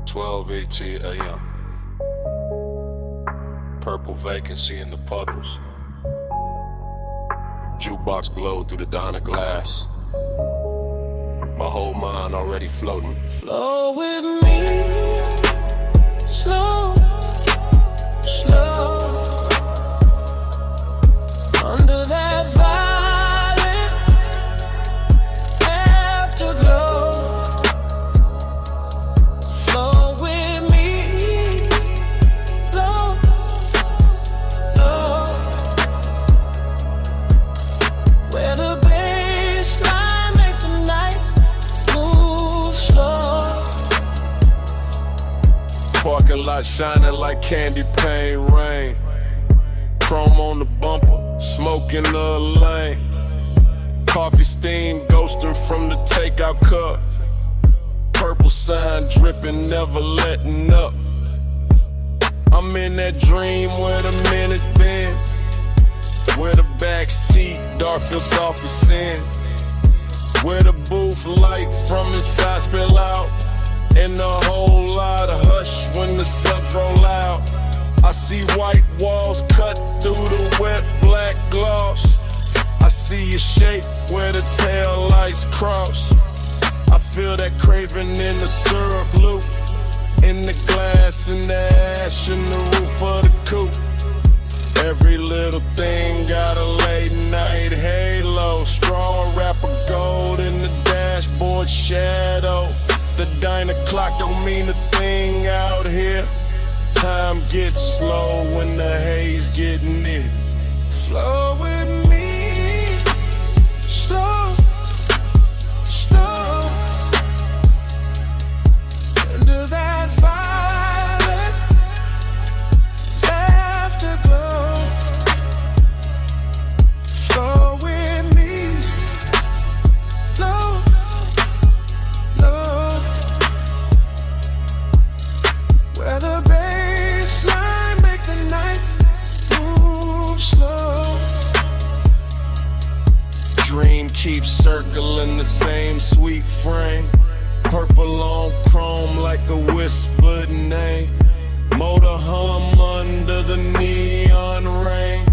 12:18 a.m. Purple vacancy in the puddles. Jukebox glowed through the diner glass. My whole mind already floating. Flow with me, slow, slow. Under that violet afterglow. Flow with me, slow, slow. Where the baseline make the night move slow. Parking lot shining like candy paint rain. Chrome on the bumper, smoke in the lane. Coffee steam ghosting from the takeout cup. Purple sign dripping, never letting up. I'm in that dream where the minutes been, where the back seat dark feels soft as sin, where the booth light from inside spill out, and a whole lot of hush when the subs roll out. I see white walls cut through the wet black gloss. I see a shape where the tail lights cross. I feel that craving in the syrup loop, in the glass, in the ash, in the roof of the coupe. Every little thing got a late night halo. Straw wrapper gold in the dashboard shadow. The diner clock don't mean a thing out here. Time gets slow when the haze get near. Flow with me, slow, slow. Under that violet afterglow. Flow with me, slow, slow. Where the baseline make the night move slow. Dream keeps circling the same sweet frame. Purple on chrome like a whispered name. Motor hum under the neon rain.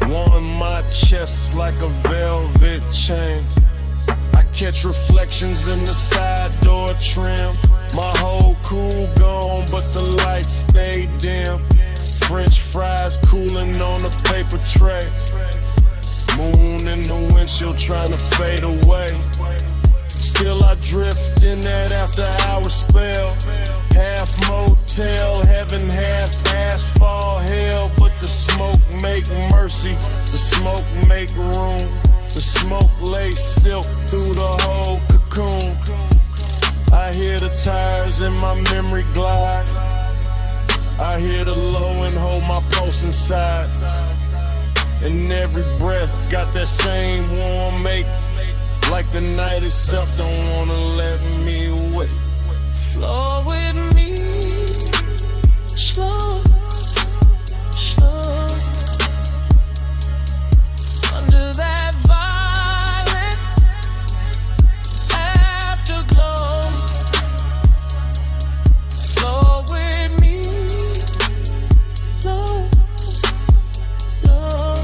Warm my chest like a velvet chain. I catch reflections in the side door trim. My whole cool gone, but the lights stay dim. French fries cooling on a paper tray. Moon in the windshield trying to fade away. Still I drift in that after hour spell. Half motel, heaven, half asphalt hell. But the smoke make mercy, the smoke make room. The smoke lays silk through the whole cocoon. I hear the tires in my memory glide. I hear the low and hold my pulse inside. And every breath got that same warm make. Like the night itself don't wanna let me wait. Flow with me, slow, slow. Under that violet afterglow. Flow with me, slow, slow.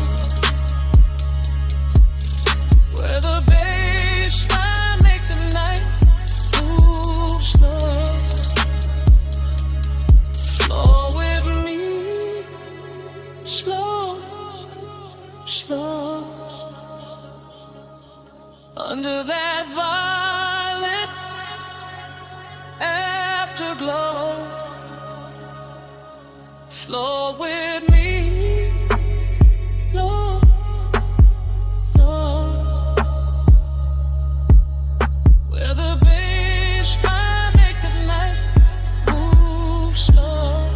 Where the baseline make the night move slow. Flow with me, slow, slow. Under that violet afterglow. Flow with me, slow, slow. Where the baseline make the night move slow.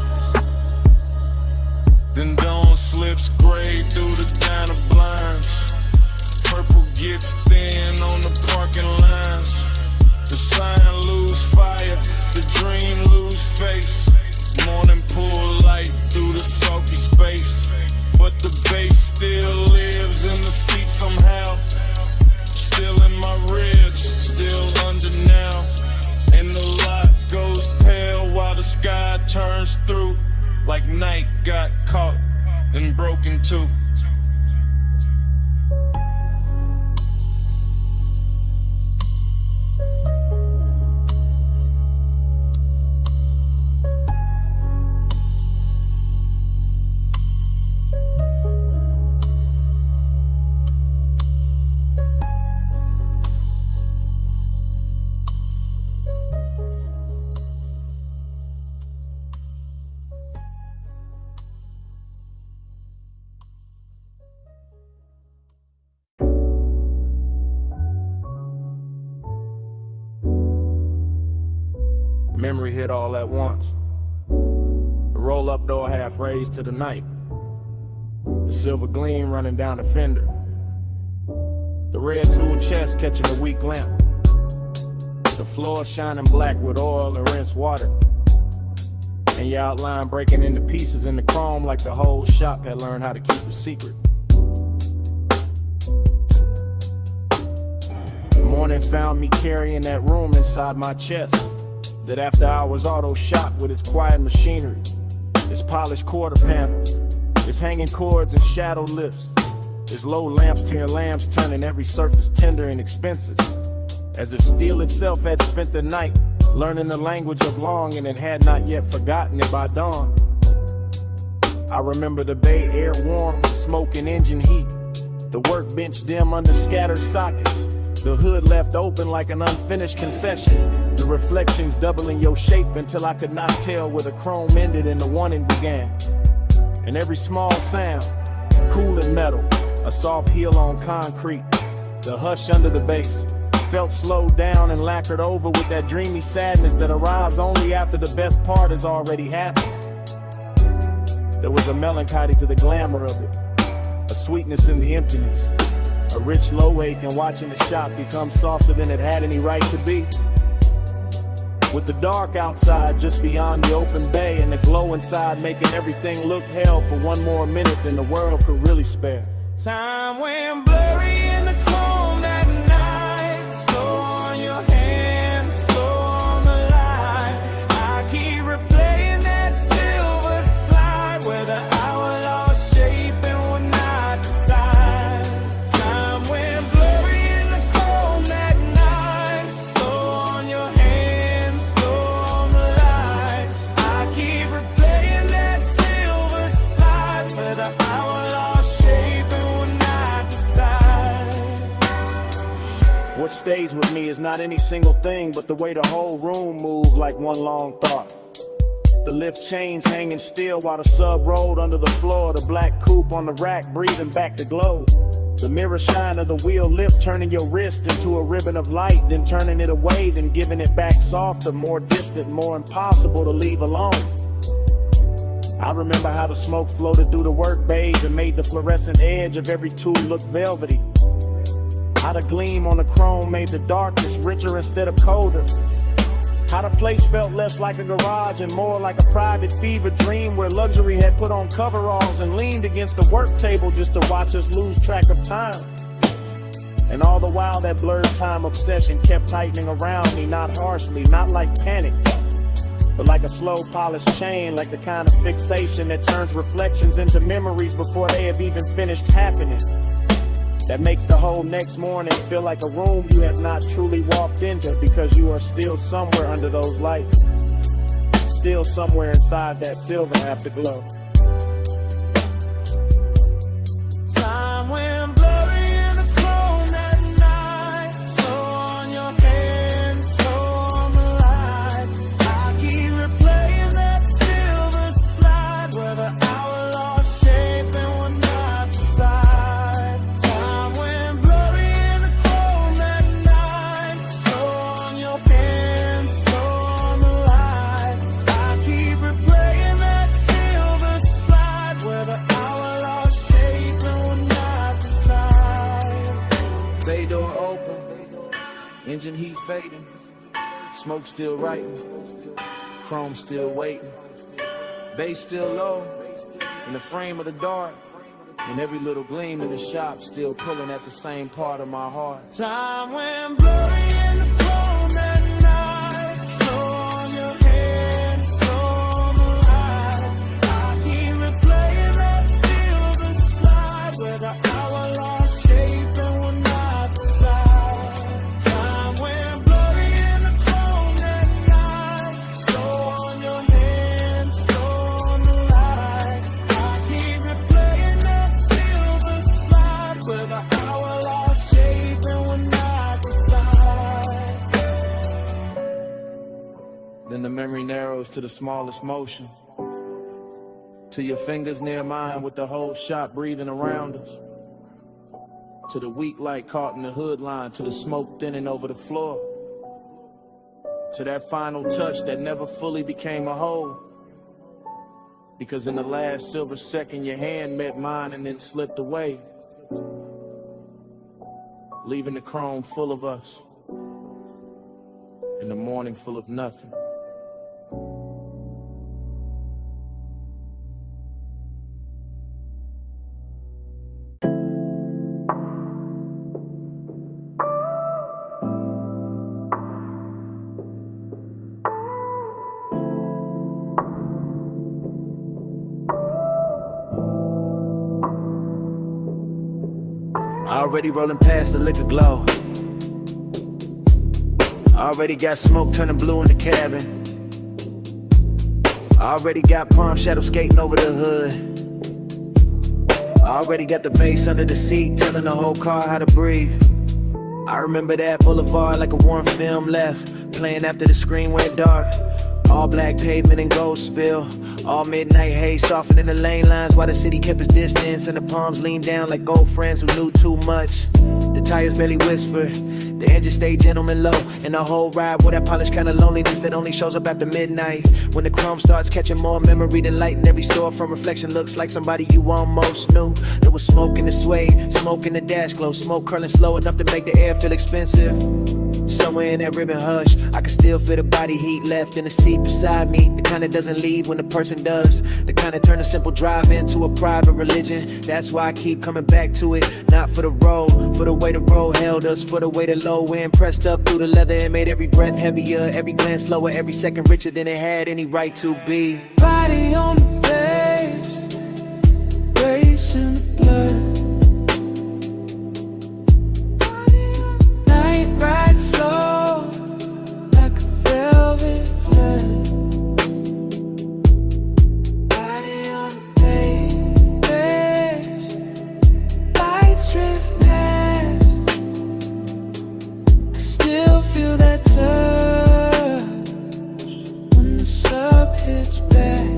Then dawn slips gray through the diner blinds. Purple gets thin on the parking lines. The sign lose fire, the dream lose turns through like night got caught and broken too. Memory hit all at once. The roll-up door half raised to the night. The silver gleam running down the fender. The red tool chest catching a weak lamp. The floor shining black with oil and rinsed water. And your outline breaking into pieces in the chrome like the whole shop had learned how to keep a secret. The morning found me carrying that room inside my chest. That after hours auto shop with its quiet machinery, its polished quarter panels, its hanging cords and shadow lifts, its low lamps to your lamps turning every surface tender and expensive, as if steel itself had spent the night learning the language of longing and had not yet forgotten it by dawn. I remember the bay air warm with smoke and engine heat, the workbench dim under scattered sockets, the hood left open like an unfinished confession, the reflections doubling your shape until I could not tell where the chrome ended and the warning began. And every small sound, cool and metal, a soft heel on concrete, the hush under the bass, felt slowed down and lacquered over with that dreamy sadness that arrives only after the best part has already happened. There was a melancholy to the glamour of it, a sweetness in the emptiness, a rich low ache in watching the shop become softer than it had any right to be. With the dark outside just beyond the open bay and the glow inside making everything look hell for one more minute than the world could really spare. Time went blurry in the chrome that night, slow on your hand, slow on the line. I keep replaying that silver slide where the hour lost shape and would not decide. Time went blurry in the chrome that night, slow on your hand, slow on the line. I keep replaying that silver slide where the hour lost shape and would not decide. What stays with me is not any single thing, but the way the whole room moved like one long thought. The lift chains hanging still while the sub rolled under the floor, the black coupe on the rack breathing back the glow. The mirror shine of the wheel lip turning your wrist into a ribbon of light, then turning it away, then giving it back softer, more distant, more impossible to leave alone. I remember how the smoke floated through the work bays and made the fluorescent edge of every tool look velvety. How the gleam on the chrome made the darkness richer instead of colder. How the place felt less like a garage and more like a private fever dream where luxury had put on coveralls and leaned against the work table just to watch us lose track of time. And all the while that blurred time obsession kept tightening around me, not harshly, not like panic, but like a slow polished chain, like the kind of fixation that turns reflections into memories before they have even finished happening. That makes the whole next morning feel like a room you have not truly walked into because you are still somewhere under those lights, still somewhere inside that silver afterglow. Time went blurry in the chrome that night, slow on your hand, slow on the line. I keep replaying that silver slide where the hour lost shape and would not decide. Bay door open, engine heat fading, smoke still writing, chrome still waiting, bass still low, in the frame of the dark, and every little gleam in the shop still pulling at the same part of my heart. Time went blurry in the chrome that night, slow on your hand, slow on the Then the memory narrows to the smallest motion, to your fingers near mine with the whole shop breathing around us, to the weak light caught in the hood line, to the smoke thinning over the floor, to that final touch that never fully became a whole, because in the last silver second your hand met mine and then slipped away, leaving the chrome full of us and the morning full of nothing. Already rolling past the liquor glow. Already got smoke turning blue in the cabin. Already got palm shadow skating over the hood. Already got the bass under the seat telling the whole car how to breathe. I remember that boulevard like a warm film left, playing after the screen went dark. All black pavement and gold spill. All midnight haze softening the lane lines while the city kept its distance and the palms leaned down like old friends who knew too much. The tires barely whisper, the engine stayed gentleman low, and the whole ride with that polished kind of loneliness that only shows up after midnight. When the chrome starts catching more memory than light in every store from reflection looks like somebody you almost knew. There was smoke in the suede, smoke in the dash glow, smoke curling slow enough to make the air feel expensive. Somewhere in that ribbon hush, I can still feel the body heat left in the seat beside me. The kind that doesn't leave when the person does. The kind that turn a simple drive into a private religion. That's why I keep coming back to it. Not for the road, for the way the road held us, for the way the low end pressed up through the leather and made every breath heavier, every glance slower, every second richer than it had any right to be. Body on the page, racing the blood. Night ride slow, like a velvet flood. Body on the page, lights drift past. I still feel that touch when the sub hits back.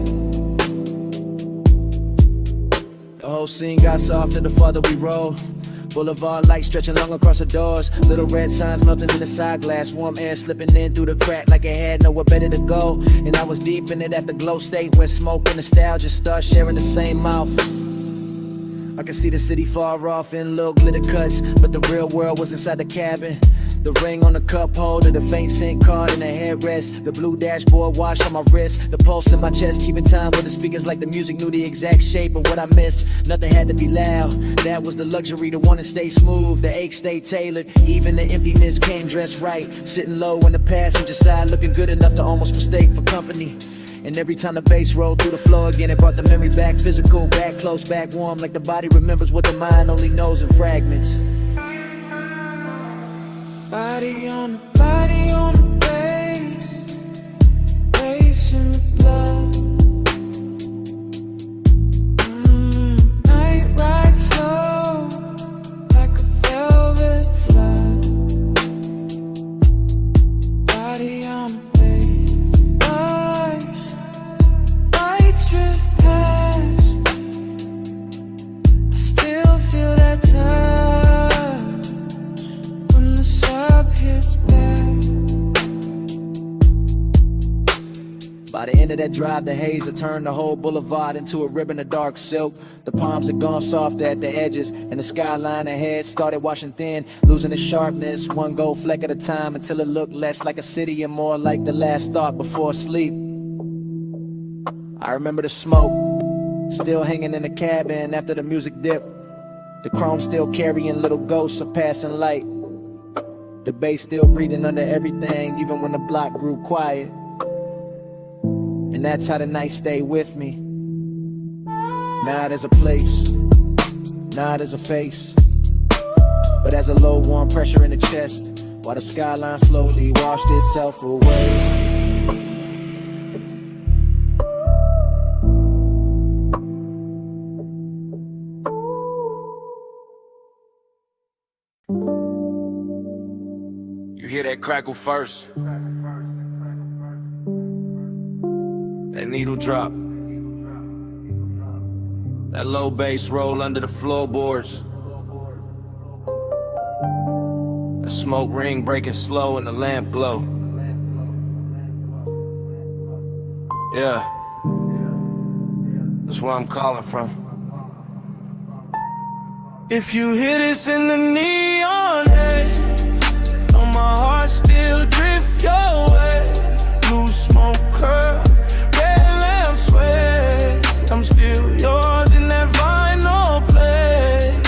The whole scene got softer the farther we rolled. Boulevard lights stretching long across the doors. Little red signs melting in the side glass. Warm air slipping in through the crack like it had nowhere better to go. And I was deep in it at the glow state where smoke and nostalgia start sharing the same mouth. I could see the city far off in little glitter cuts, but the real world was inside the cabin. The ring on the cup holder, the faint scent card in the headrest, the blue dashboard wash on my wrist, the pulse in my chest keeping time with the speakers like the music knew the exact shape of what I missed. Nothing had to be loud, that was the luxury, the one to stay smooth, the ache stayed tailored, even the emptiness came dressed right, sitting low in the passenger side, looking good enough to almost mistake for company. And every time the bass rolled through the floor again, it brought the memory back physical, back close, back warm, like the body remembers what the mind only knows in fragments. Body on the base, racing the blood. Night ride slow, like a velvet flood. Body on the base, lights drift past. I still feel that touch when the sub hits back. By the end of that drive, the haze had turned the whole boulevard into a ribbon of dark silk. The palms had gone soft at the edges, and the skyline ahead started washing thin, losing its sharpness, one gold fleck at a time, until it looked less like a city and more like the last thought before sleep. I remember the smoke, still hanging in the cabin after the music dipped. The chrome still carrying little ghosts of passing light. The bass still breathing under everything, even when the block grew quiet. And that's how the night stayed with me. Now there's a place, now there's a face, but there's a low warm pressure in the chest, while the skyline slowly washed itself away. You hear that crackle first, That needle drop. That low bass roll under the floorboards. The smoke ring breaking slow and the lamp glow. Yeah, that's where I'm calling from. If you hear this in the neon haze, on my heart still drift your way. Blue smoke curl, red lamp sway. I'm still yours in that vinyl play.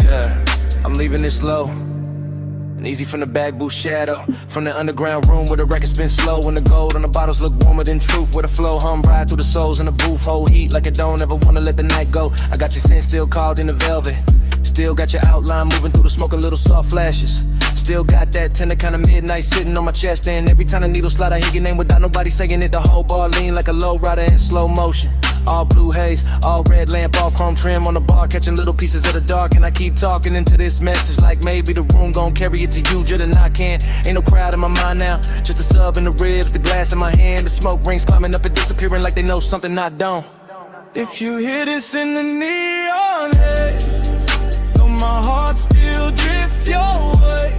Yeah, I'm leaving this low and easy from the back booth shadow. From the underground room where the record spin slow, and the gold on the bottles look warmer than truth. Where the flow hum ride through the souls in the booth, hold heat like it don't ever wanna let the night go. I got your scent still called in the velvet. Still got your outline moving through the smoke, a little soft flashes. Still got that tender kind of midnight sitting on my chest. And every time the needle slide I hear your name without nobody saying it. The whole bar lean like a low rider in slow motion. All blue haze, all red lamp, all chrome trim on the bar, catching little pieces of the dark. And I keep talking into this message like maybe the room gon' carry it to you just and I can. Ain't no crowd in my mind now, just a sub in the ribs, the glass in my hand. The smoke rings climbing up and disappearing like they know something I don't. If you hear this in the neon haze, know my heart still drift your way.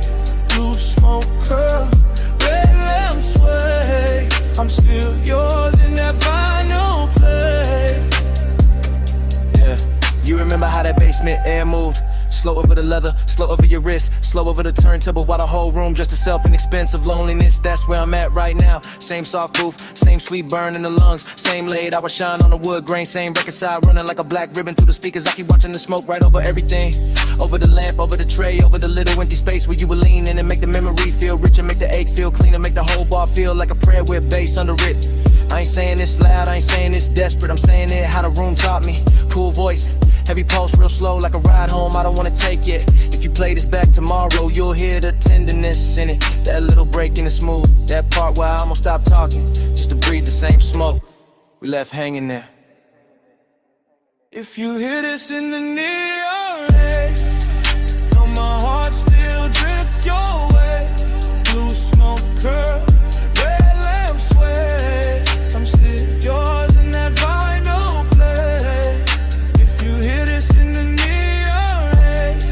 Blue smoke curl, red lamp sway. I'm still yours in that vinyl play. Yeah, you remember how that basement air moved? Slow over the leather, slow over your wrist, slow over the turntable while the whole room just a self-inexpensive loneliness. That's where I'm at right now. Same soft booth, same sweet burn in the lungs, same laid hour shine on the wood grain, same record side running like a black ribbon through the speakers. I keep watching the smoke right over everything, over the lamp, over the tray, over the little empty space where you would lean in and make the memory feel richer, make the ache feel cleaner, make the whole bar feel like a prayer with bass under it. I ain't saying this loud, I ain't saying this desperate, I'm saying it how the room taught me. Cool voice, heavy pulse, real slow like a ride home I don't wanna take yet. If you play this back tomorrow, you'll hear the tenderness in it. That little break in the smooth, that part where I almost stopped talking, just to breathe the same smoke we left hanging there. If you hear this in the neon haze, know my heart still drift your way. Blue smoke curl, red lamp sway. I'm still yours in that vinyl play. If you hear this in the neon haze,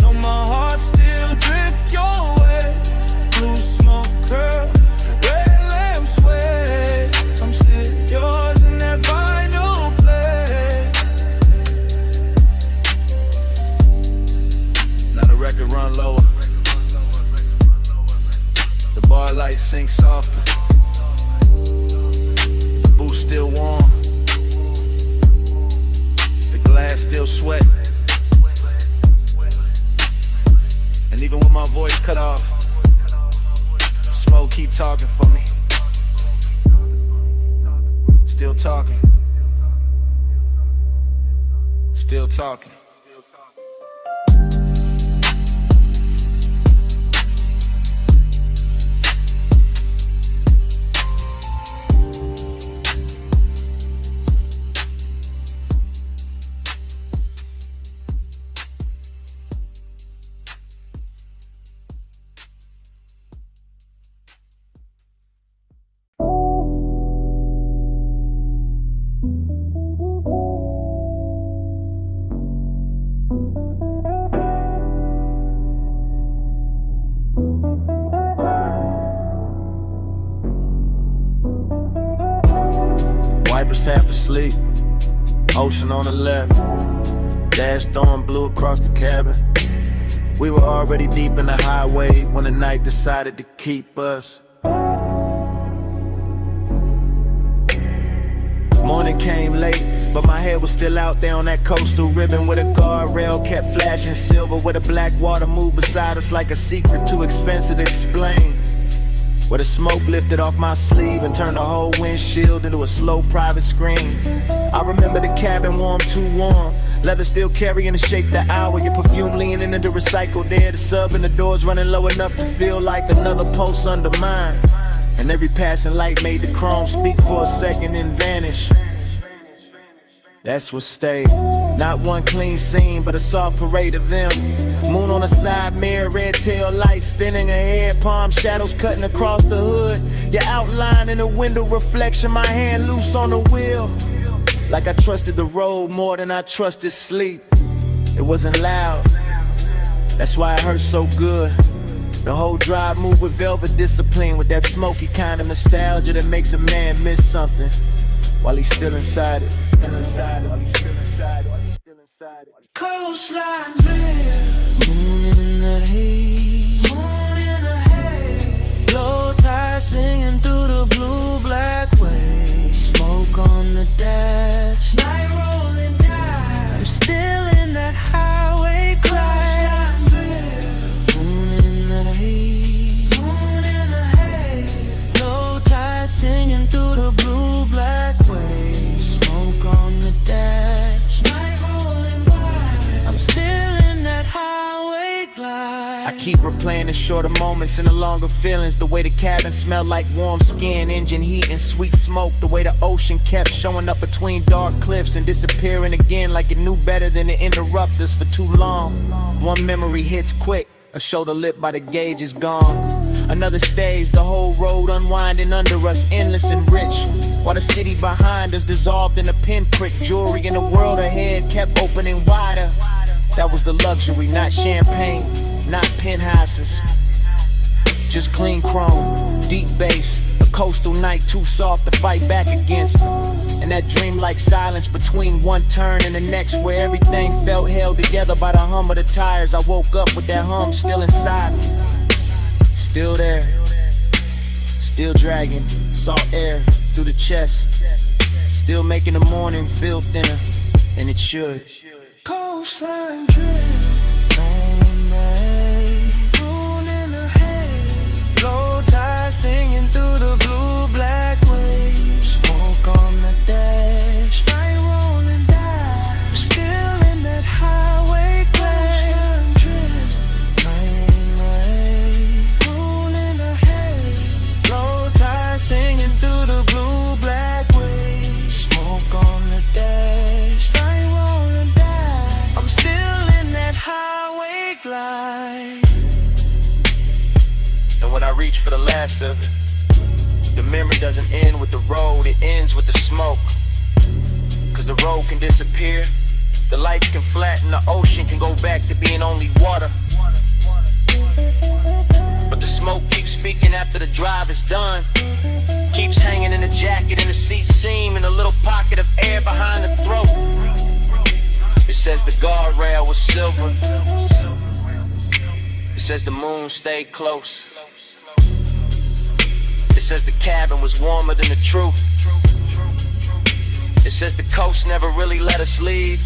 know my heart still drift your way. Blue smoke curl, red lamp sway. I'm still yours in that vinyl play. Now the record run lower, the bar lights sink softer, the booth still warm, the glass still sweat. And even with my voice cut off, smoke keep talking for me. Still talking, still talking. Wipers half asleep, ocean on the left, dash throwing blue across the cabin. We were already deep in the highway when the night decided to keep us. Morning came late, but my head was still out there on that coastal ribbon where the guardrail kept flashing silver, where the black water moved beside us like a secret too expensive to explain. Where the smoke lifted off my sleeve and turned the whole windshield into a slow private screen. I remember the cabin warm, too warm, leather still carrying the shape the hour, your perfume leaning into recycled air, the sub and the doors running low enough to feel like another pulse under mine. And every passing light made the chrome speak for a second and vanish. That's what stayed. Not one clean scene, but a soft parade of them. Moon on the side mirror, red tail lights thinning ahead, palm shadows cutting across the hood. hood. Your outline in the window reflection, my hand loose on the wheel. Like I trusted the road more than I trusted sleep. It wasn't loud, that's why it hurt so good. The whole drive moved with velvet discipline, with that smoky kind of nostalgia that makes a man miss something while he's still inside it. Coastline drift, moon in the haze, low tide singing through the blue black waves, smoke on the dash, night rolling down. I'm still in that highway crash. Moon in the haze, low tide singing through the blue black waves, smoke on the dash, night rolling by. I'm still in that highway glide. I keep replaying the shorter moments and the longer feelings. The way the cabin smelled like warm skin, engine heat and sweet smoke. The way the ocean kept showing up between dark cliffs and disappearing again like it knew better than to interrupt us for too long. One memory hits quick, a shoulder lit by the gauge is gone. Another stage, the whole road unwinding under us, endless and rich, while the city behind us dissolved in a pinprick. Jewelry in the world ahead kept opening wider. That was the luxury, not champagne, not penthouses, just clean chrome, deep bass, a coastal night too soft to fight back against. And that dreamlike silence between one turn and the next, where everything felt held together by the hum of the tires. I woke up with that hum still inside me, still there, still dragging salt air through the chest, still making the morning feel thinner, and it should. Coastline drift, on the haze, moon in the haze, low tide singing through the blue black waves, smoke on the dash, night rolling down. I'm still in that highway glare. Coastline drift, night in the haze, moon in the haze, low tide singing through the blue black waves, smoke on the dash, night rolling down. I'm still in that highway glide. And when I reach for the last of it, the memory doesn't end with the road, it ends with the smoke. Cause the road can disappear, the lights can flatten, the ocean can go back to being only water. But the smoke keeps speaking after the drive is done, keeps hanging in the jacket and the seat seam, in a little pocket of air behind the throat. It says the guardrail was silver, it says the moon stayed close, it says the cabin was warmer than the truth, it says the coast never really let us leave.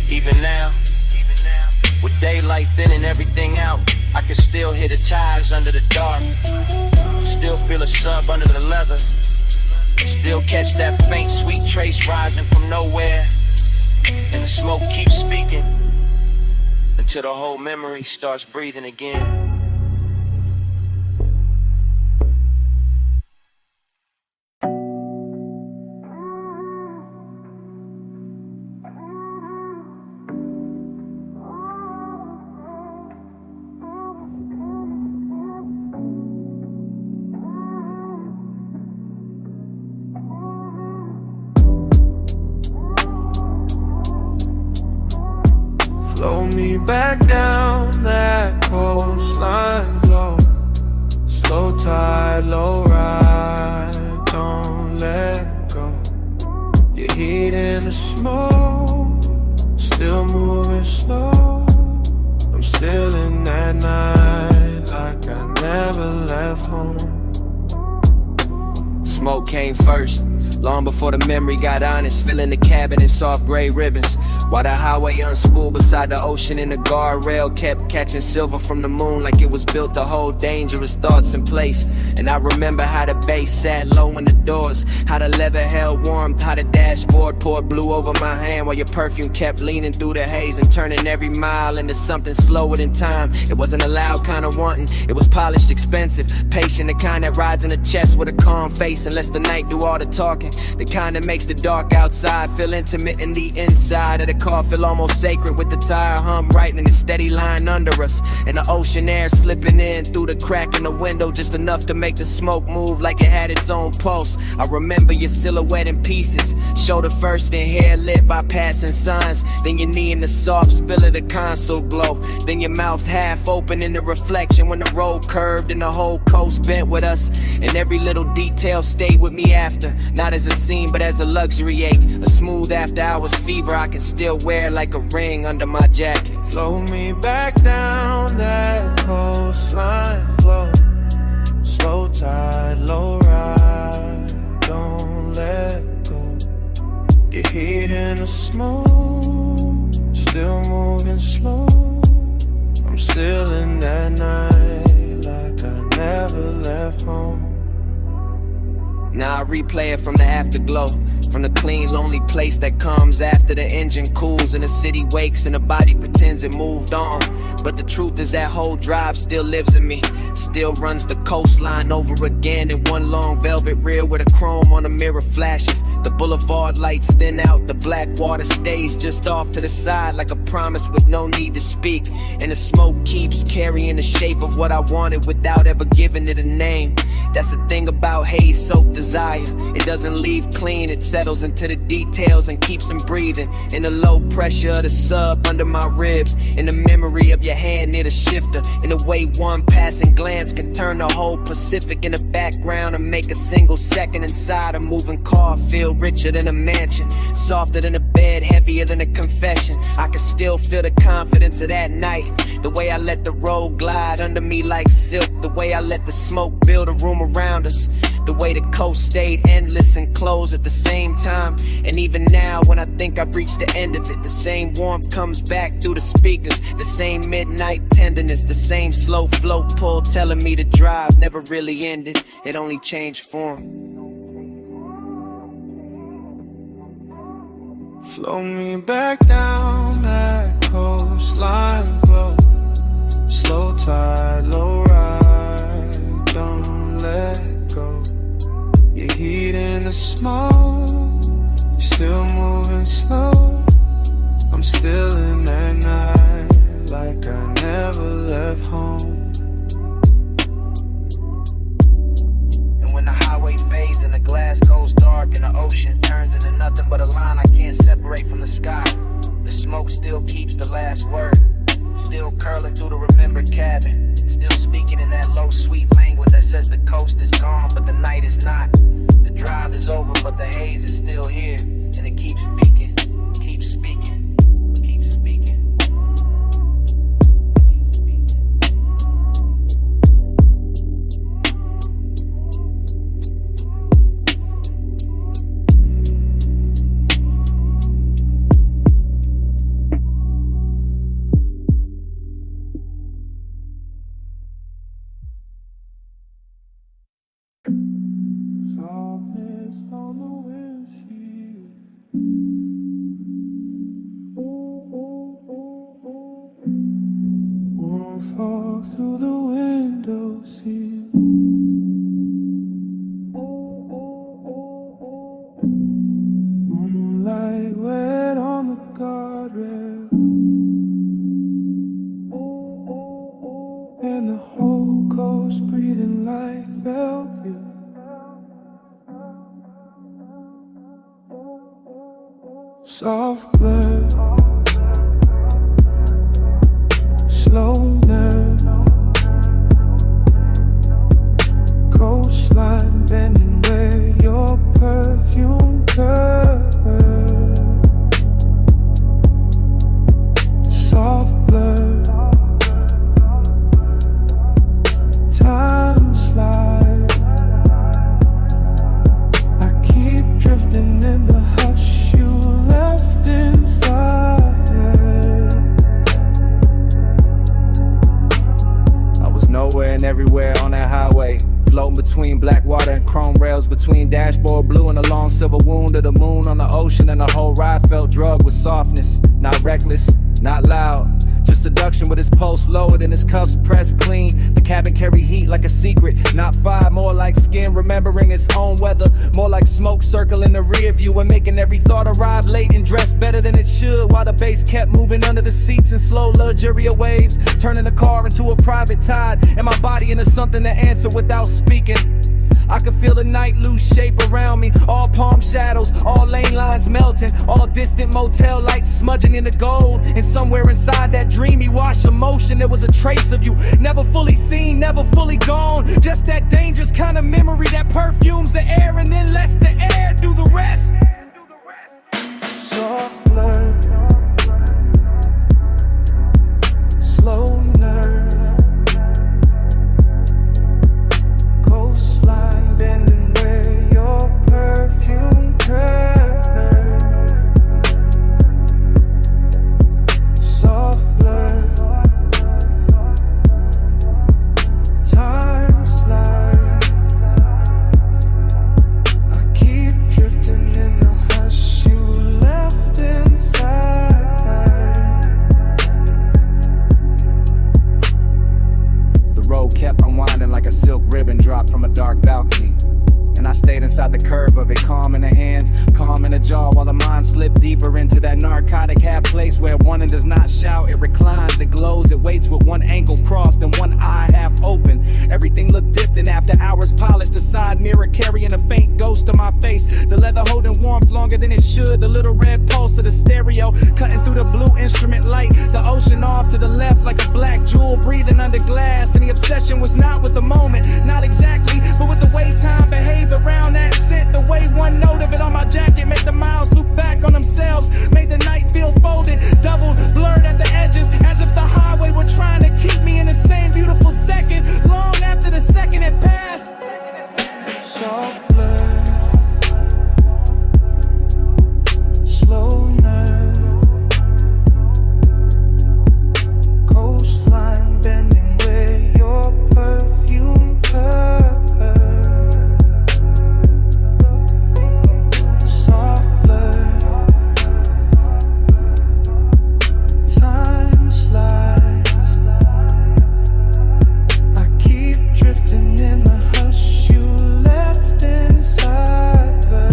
Even now, with daylight thinning everything out, I can still hear the tires under the dark, still feel a sub under the leather, still catch that faint sweet trace rising from nowhere. And the smoke keeps speaking until the whole memory starts breathing again. Flow me back down that coastline low, slow tide, low ride, don't let go. Your heat in the smoke, still moving slow. I'm still in that night like I never left home. Smoke came first, long before the memory got honest, filling the cabin in soft gray ribbons, while the highway unspooled beside the ocean and the guardrail kept catching silver from the moon like it was built to hold dangerous thoughts in place. And I remember how the bass sat low in the doors, how the leather held warmth, how the dashboard poured blue over my hand, while your perfume kept leaning through the haze and turning every mile into something slower than time. It wasn't a loud kind of wanting, it was polished, expensive, patient, the kind that rides in the chest with a calm face and lets the night do all the talking. talking. The kind that makes the dark outside feel intimate in the inside of the car, feel almost sacred with the tire hum right in a steady line under us. And the ocean air slipping in through the crack in the window, just enough to make the smoke move like it had its own pulse. I remember your silhouette in pieces, shoulder first and hair lit by passing signs. Then your knee in the soft spill of the console glow. Then your mouth half open in the reflection when the road curved and the whole coast bent with us. And every little detail stayed with me after, not as a scene but as a luxury ache. A smooth after hours fever I can still wear like a ring under my jacket. Flow me back down that coastline, flow. Slow tide, low ride, don't let go. Your heat in the smoke, still moving slow. I'm still in that night like I never left home. Now I replay it from the afterglow, from the clean, lonely place that comes after the engine cools and the city wakes and the body pretends it moved on. But the truth is that whole drive still lives in me, still runs the coastline over again in one long velvet rear with a chrome on the mirror flashes. The boulevard lights thin out, the black water stays just off to the side like a promise with no need to speak. And the smoke keeps carrying the shape of what I wanted without ever giving it a name. That's the thing about haze-soaked desire. It doesn't leave clean, it settles into the details and keeps them breathing. In the low pressure of the sub under my ribs, in the memory of your hand near the shifter, in the way one passing glance can turn the whole Pacific in the background and make a single second inside a moving car feel richer than a mansion, softer than a bed, heavier than a confession. I can still feel the confidence of that night, the way I let the road glide under me like silk, the way I let the smoke build a room around us, the way the coast stayed endless and closed at the same time. And even now when I think I've reached the end of it, the same warmth comes back through the speakers, the same midnight tenderness, the same slow flow pull telling me the drive never really ended, it only changed form. Flow me back down that coastline, flow. Slow tide, low ride, don't let go. Your heat in the smoke, you're still moving slow. I'm still in that night like I never left home. And when the highway fades and the glass goes dark and the ocean turns into nothing but a line I can't separate from the sky, the smoke still keeps the last word, still curling through the remembered cabin, still speaking in that low sweet language that says the coast is gone but the night is not. The drive is over but the haze is still here, and it keeps speaking, keeps speaking, keeps speaking. Softness on the windshield. Warm fog through the window sill. Moonlight wet on the guardrail, and the whole coast breathing like velvet. Soft blur, slow nerve, coastline bending where your perfume curves. Soft blur, time slides. I keep drifting in the hush you left inside. I was nowhere and everywhere on that highway, floating between black water and chrome rails, between dashboard blue and a long silver wound of the moon on the ocean. And the whole ride felt drugged with softness, not reckless, not loud, just seduction with his pulse lowered and his cuffs pressed clean. The cabin carried heat like a secret, not fire, more like skin remembering its own weather. More like smoke circling the rear view and making every thought arrive late and dress better than it should, while the bass kept moving under the seats in slow luxurious waves, turning the car into a private tide and my body into something to answer without speaking. I could feel the night lose shape around me, all palm shadows, all lane lines melting, all distant motel lights smudging into gold. And somewhere inside that dreamy wash of motion, there was a trace of you, never fully seen, never fully gone. Just that dangerous kind of memory that perfumes the air and then lets the air do the rest. Soft blur, slow nerve, coastline bending where your perfume curves. Soft blur, time slides. I keep drifting in the hush you left inside. The road kept unwinding like a silk ribbon dropped from a dark balcony. And I stayed inside the curve of it, calm in the hands, calm in the jaw, while the mind slipped deeper into that narcotic half place where one does not shout, it reclines, it glows, it waits with one ankle crossed and one eye half open. Everything looked different after hours polished, the side mirror carrying a faint ghost of my face, the leather holding warmth longer than it should, the little red pulse of the stereo cutting through the blue instrument light, the ocean off to the left like a black jewel breathing under glass. And the obsession was not with the moment, not exactly, but with the way time behaved around that scent, the way one note of it on my jacket made the miles loop back on themselves, made the night feel folded, doubled, blurred at the edges, as if the highway were trying to keep me in the same beautiful second, long after the second had passed. Soft blur, slow nerve, coastline bending where your perfume curves. Soft blur, time slides. I keep drifting in the hush you left inside her.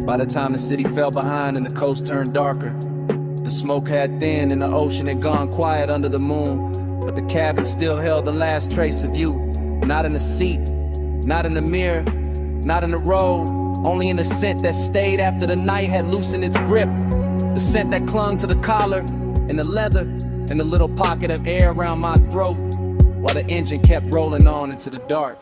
By the time the city fell behind and the coast turned darker, the smoke had thinned and the ocean had gone quiet under the moon, but the cabin still held the last trace of you. Not in the seat, not in the mirror, not in the road, only in the scent that stayed after the night had loosened its grip. The scent that clung to the collar and the leather and the little pocket of air around my throat, while the engine kept rolling on into the dark.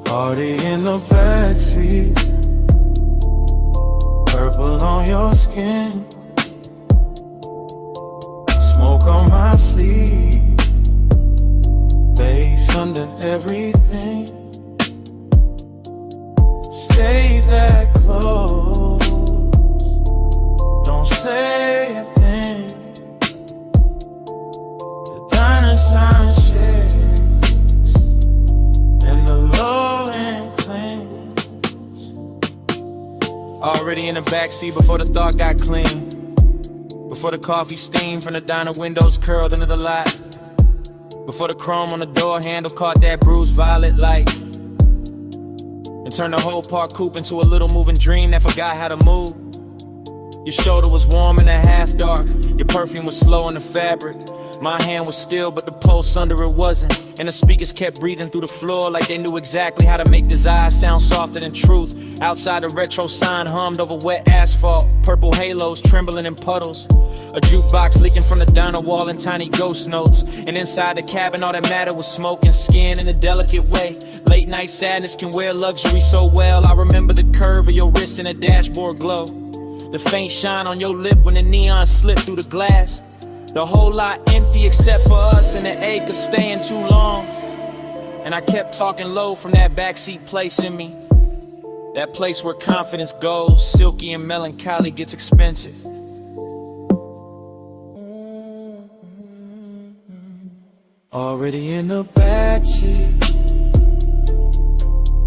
Party in the backseat, purple on your skin, smoke on my sleeve, bass under everything. Stay that close, don't say a thing. The diner sign shakes and the low end clings. Already in the backseat before the thought got clean, before the coffee steam from the diner windows curled into the lot, before the chrome on the door handle caught that bruised violet light, and turned the whole park coupe into a little moving dream that forgot how to move. Your shoulder was warm in the half dark, your perfume was slow in the fabric. My hand was still, but the pulse under it wasn't. And the speakers kept breathing through the floor like they knew exactly how to make desire sound softer than truth. Outside, the retro sign hummed over wet asphalt, purple halos trembling in puddles. A jukebox leaking from the diner wall in tiny ghost notes. And inside the cabin, all that mattered was smoke and skin in a delicate way. Late night sadness can wear luxury so well. I remember the curve of your wrist and a dashboard glow, the faint shine on your lip when the neon slipped through the glass. The whole lot empty except for us and the ache of staying too long. And I kept talking low from that backseat place in me. That place where confidence goes, silky and melancholy gets expensive. Already in the backseat,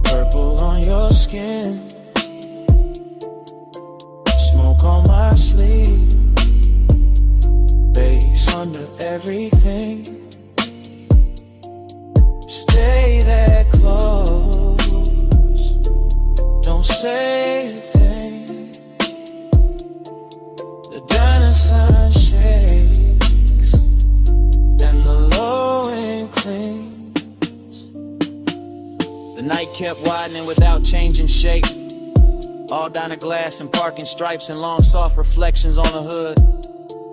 purple on your skin, smoke on my sleeve, bass under everything. Stay that close, don't say a thing. The diamond sun shakes and the low end clings. The night kept widening without changing shape, all down the glass and parking stripes and long soft reflections on the hood.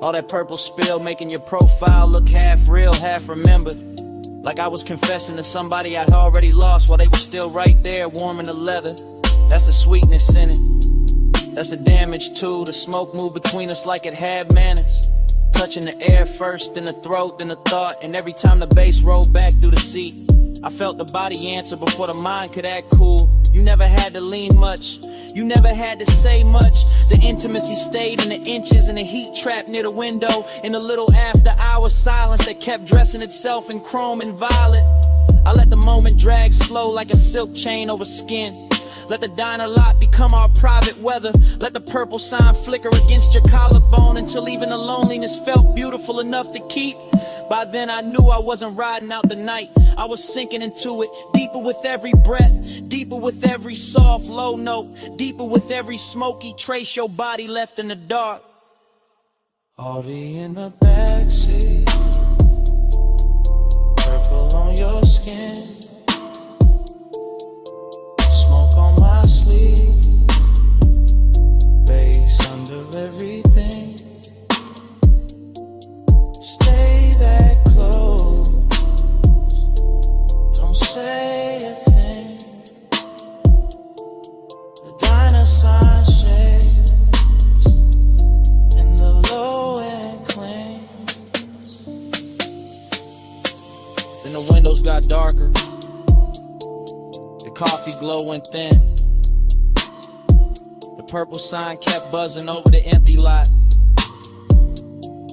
All that purple spill making your profile look half real, half remembered. Like I was confessing to somebody I'd already lost while they were still right there warming the leather. That's the sweetness in it, that's the damage too. The smoke moved between us like it had manners, touching the air first, then the throat, then the thought. And every time the bass rolled back through the seat, I felt the body answer before the mind could act cool. You never had to lean much, you never had to say much. The intimacy stayed in the inches and the heat trapped near the window, in the little after hour silence that kept dressing itself in chrome and violet. I let the moment drag slow like a silk chain over skin. Let the diner lot become our private weather. Let the purple sign flicker against your collarbone until even the loneliness felt beautiful enough to keep. By then I knew I wasn't riding out the night, I was sinking into it, deeper with every breath, deeper with every soft low note, deeper with every smoky trace your body left in the dark. Already in the backseat, purple on your skin, smoke on my sleeve, bass under everything. Stay that close, don't say a thing. The diner sign shakes and the low end clings. Then the windows got darker, the coffee glow went thin. The purple sign kept buzzing over the empty lot,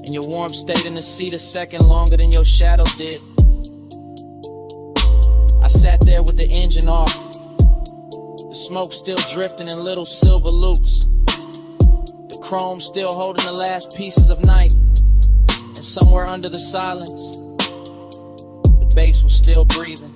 and your warmth stayed in the seat a second longer than your shadow did. I sat there with the engine off, the smoke still drifting in little silver loops, the chrome still holding the last pieces of night. And somewhere under the silence, the bass was still breathing.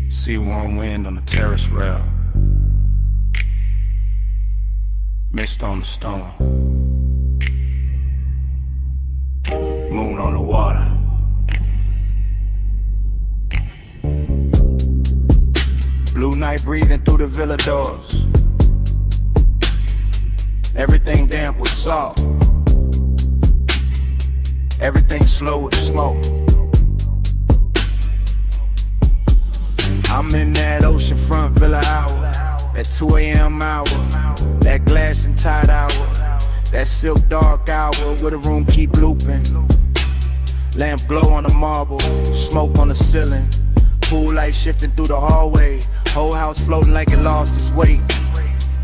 See warm wind on the terrace rail, mist on the stone, moon on the water. Blue night breathing through the villa doors, everything damp with salt, everything slow with smoke. I'm in that oceanfront villa hour, that 2 a.m. hour, that glass and tide hour, that silk dark hour where the room keep looping. Lamp glow on the marble, smoke on the ceiling, pool light shifting through the hallway, whole house floating like it lost its weight.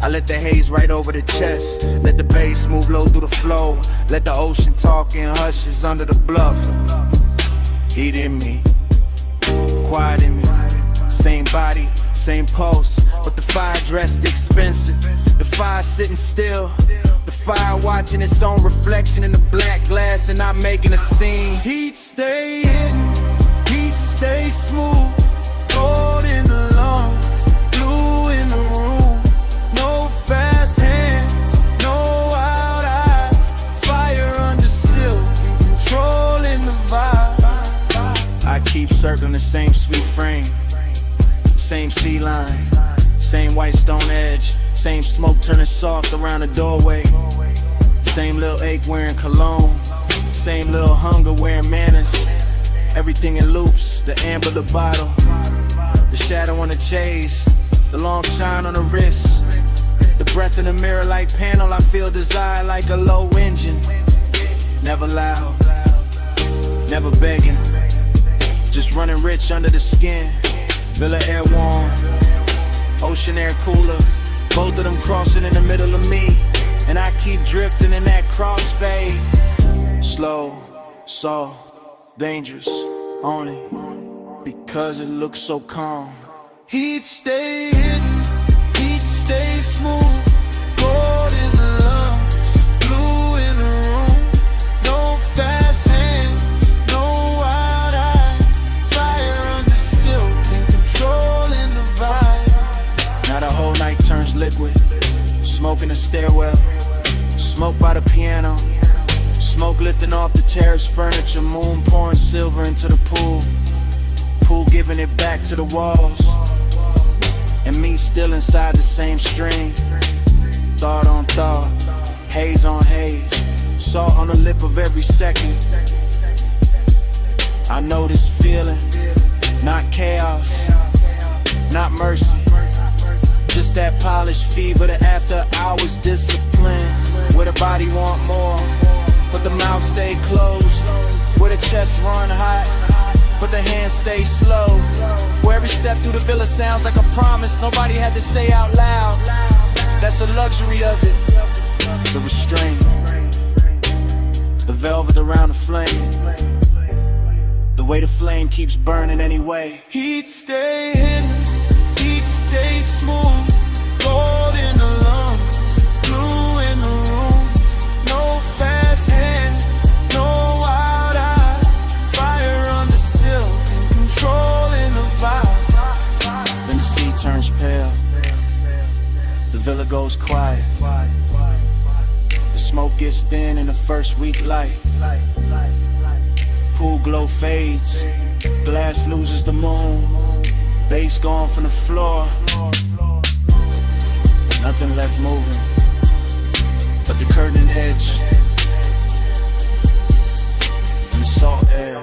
I let the haze right over the chest, let the bass move low through the flow, let the ocean talk in hushes under the bluff. Heat in me, quiet in me, same body, same pulse, but the fire dressed expensive. The fire sitting still, the fire watching its own reflection in the black glass and not making a scene. Heat stay hidden, heat stay smooth, gold in the lungs, blue in the room. No fast hands, no wild eyes, fire under silk, controlling the vibe. I keep circling the same sweet frame, same sea line, same white stone edge, same smoke turning soft around the doorway, same little ache wearing cologne, same little hunger wearing manners. Everything in loops, the amber, the bottle, the shadow on the chase, the long shine on the wrist, the breath in the mirror like panel. I feel desire like a low engine, never loud, never begging, just running rich under the skin. Villa air warm, ocean air cooler, both of them crossing in the middle of me, and I keep drifting in that crossfade. Slow, soft, dangerous, only because it looks so calm. Heat stay hidden, heat stay smooth, gold in the lungs, blue in the room. No fast hands, no wild eyes, fire under silk and controlling the vibe. Now the whole night turns liquid, smoke in the stairwell, smoke by the piano, smoke lifting off the terrace furniture, moon pouring silver into the pool, pool giving it back to the walls, and me still inside the same stream. Thought on thought, haze on haze, salt on the lip of every second. I know this feeling, not chaos, not mercy, just that polished fever, the after hours discipline, where the body want more, but the mouth stay closed, where the chest run hot, but the hands stay slow, where every step through the villa sounds like a promise nobody had to say out loud. That's the luxury of it, the restraint, the velvet around the flame, the way the flame keeps burning anyway. Heat stay hidden, heat stay smooth, gold in the lungs, blue in the room. No fast hands, no wild eyes, fire under silk and controlling the vibe. Then the sea turns pale, the villa goes quiet, the smoke gets thin in the first week light, pool glow fades, glass loses the moon, bass gone from the floor, nothing left moving but the curtain edge and the salt air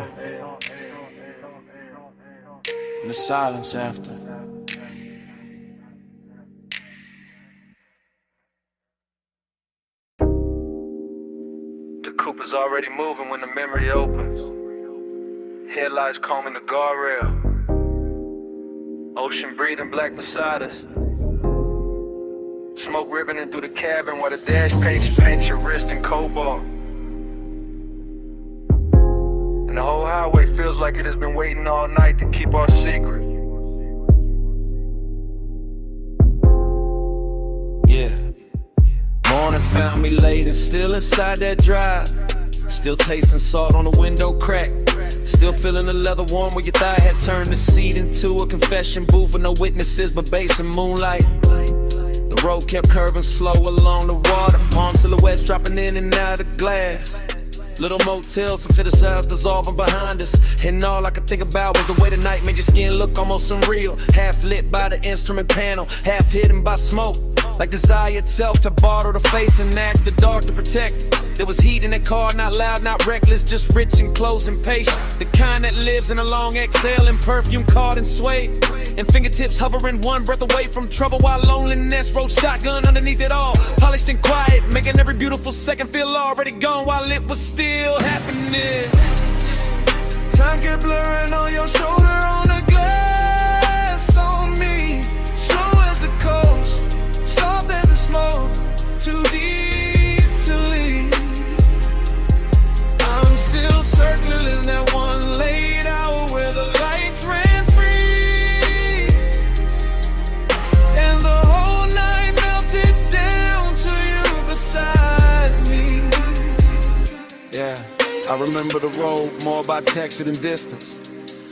and the silence after. The coupe is already moving when the memory opens. Headlights combing the guardrail. Ocean breathing black beside us. Smoke ribboning through the cabin while the dash paint your wrist in cobalt. And the whole highway feels like it has been waiting all night to keep our secret. Yeah. Morning found me late and still inside that drive. Still tasting salt on the window crack. Still feeling the leather warm where your thigh had turned the seat into a confession booth with no witnesses but bass and moonlight. The road kept curving slow along the water, palm silhouettes dropping in and out of glass. Little motels and fit ourselves dissolving behind us, and all I could think about was the way the night made your skin look almost unreal. Half lit by the instrument panel, half hidden by smoke, like desire itself had bottled the face and asked the dark to protect. There was heat in that car, not loud, not reckless, just rich and close and patient. The kind that lives in a long exhale and perfume caught and swayed, and fingertips hovering one breath away from trouble while loneliness rode shotgun underneath it all. Polished and quiet, making every beautiful second feel already gone while it was still happening. Time kept blurring on your shoulder, on the glass on me. Slow as the coast, soft as the smoke, too deep to leave. I'm still circling that one late hour where the lights ran free. Yeah, I remember the road more by texture than distance.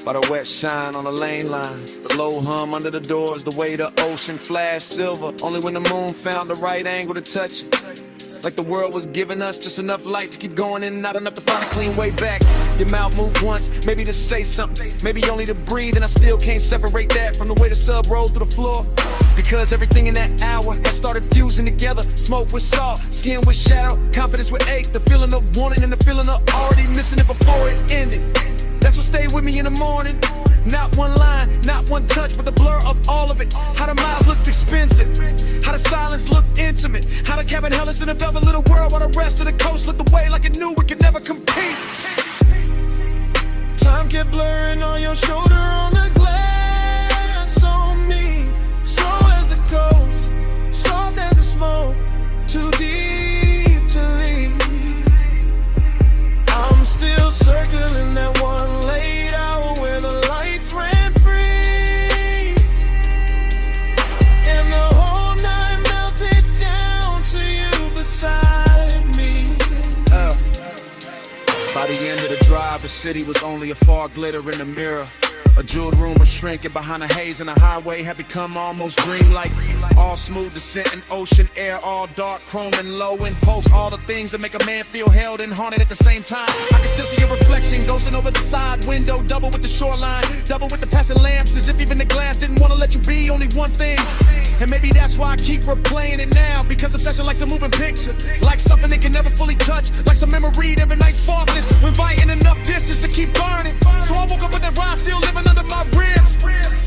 By the wet shine on the lane lines, the low hum under the doors, the way the ocean flashed silver. Only when the moon found the right angle to touch it. Like the world was giving us just enough light to keep going in and not enough to find a clean way back. Your mouth moved once, maybe to say something, maybe only to breathe, and I still can't separate that from the way the sub rolled through the floor. Because everything in that hour had started fusing together. Smoke with salt, skin with shadow, confidence with ache, the feeling of wanting and the feeling of already missing it before it ended. That's what stayed with me in the morning. Not one line, not one touch, but the blur of all of it. How the miles looked expensive, how the silence looked intimate, how the cabin held us in a velvet little world while the rest of the coast looked away like it knew we could never compete. Time kept blurring on your shoulder, on the glass on me. Slow as the coast, soft as the smoke, too deep to leave. I'm still circling that one late hour where the lights ran free, and the whole night melted down to you beside me. By the end of the drive, the city was only a fog glitter in the mirror. A jeweled room was shrinking behind the haze, and the highway had become almost dreamlike. All smooth descent and ocean air, all dark, chrome and low impulse. All the things that make a man feel held and haunted at the same time. I can still see your reflection ghosting over the side window, double with the shoreline, double with the passing lamps, as if even the glass didn't want to let you be only one thing. And maybe that's why I keep replaying it now, because obsession likes a moving picture, like something they can never fully touch, like some memory of a night's faultless, when inviting enough distance to keep burning. So I woke up with that ride still living under my ribs,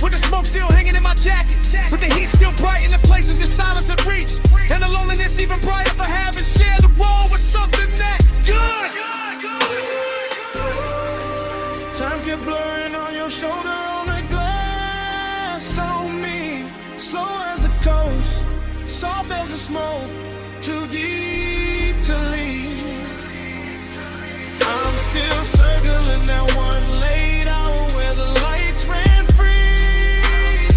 with the smoke still hanging in my jacket, with the heat still bright in the places your silence had reached, and the loneliness even brighter for having shared the role with something that good. Time kept blurring on your shoulder, on the glass on me. Slow as the coast, soft as the smoke, too deep to leave. I'm still circling that one late hour where the lights ran free,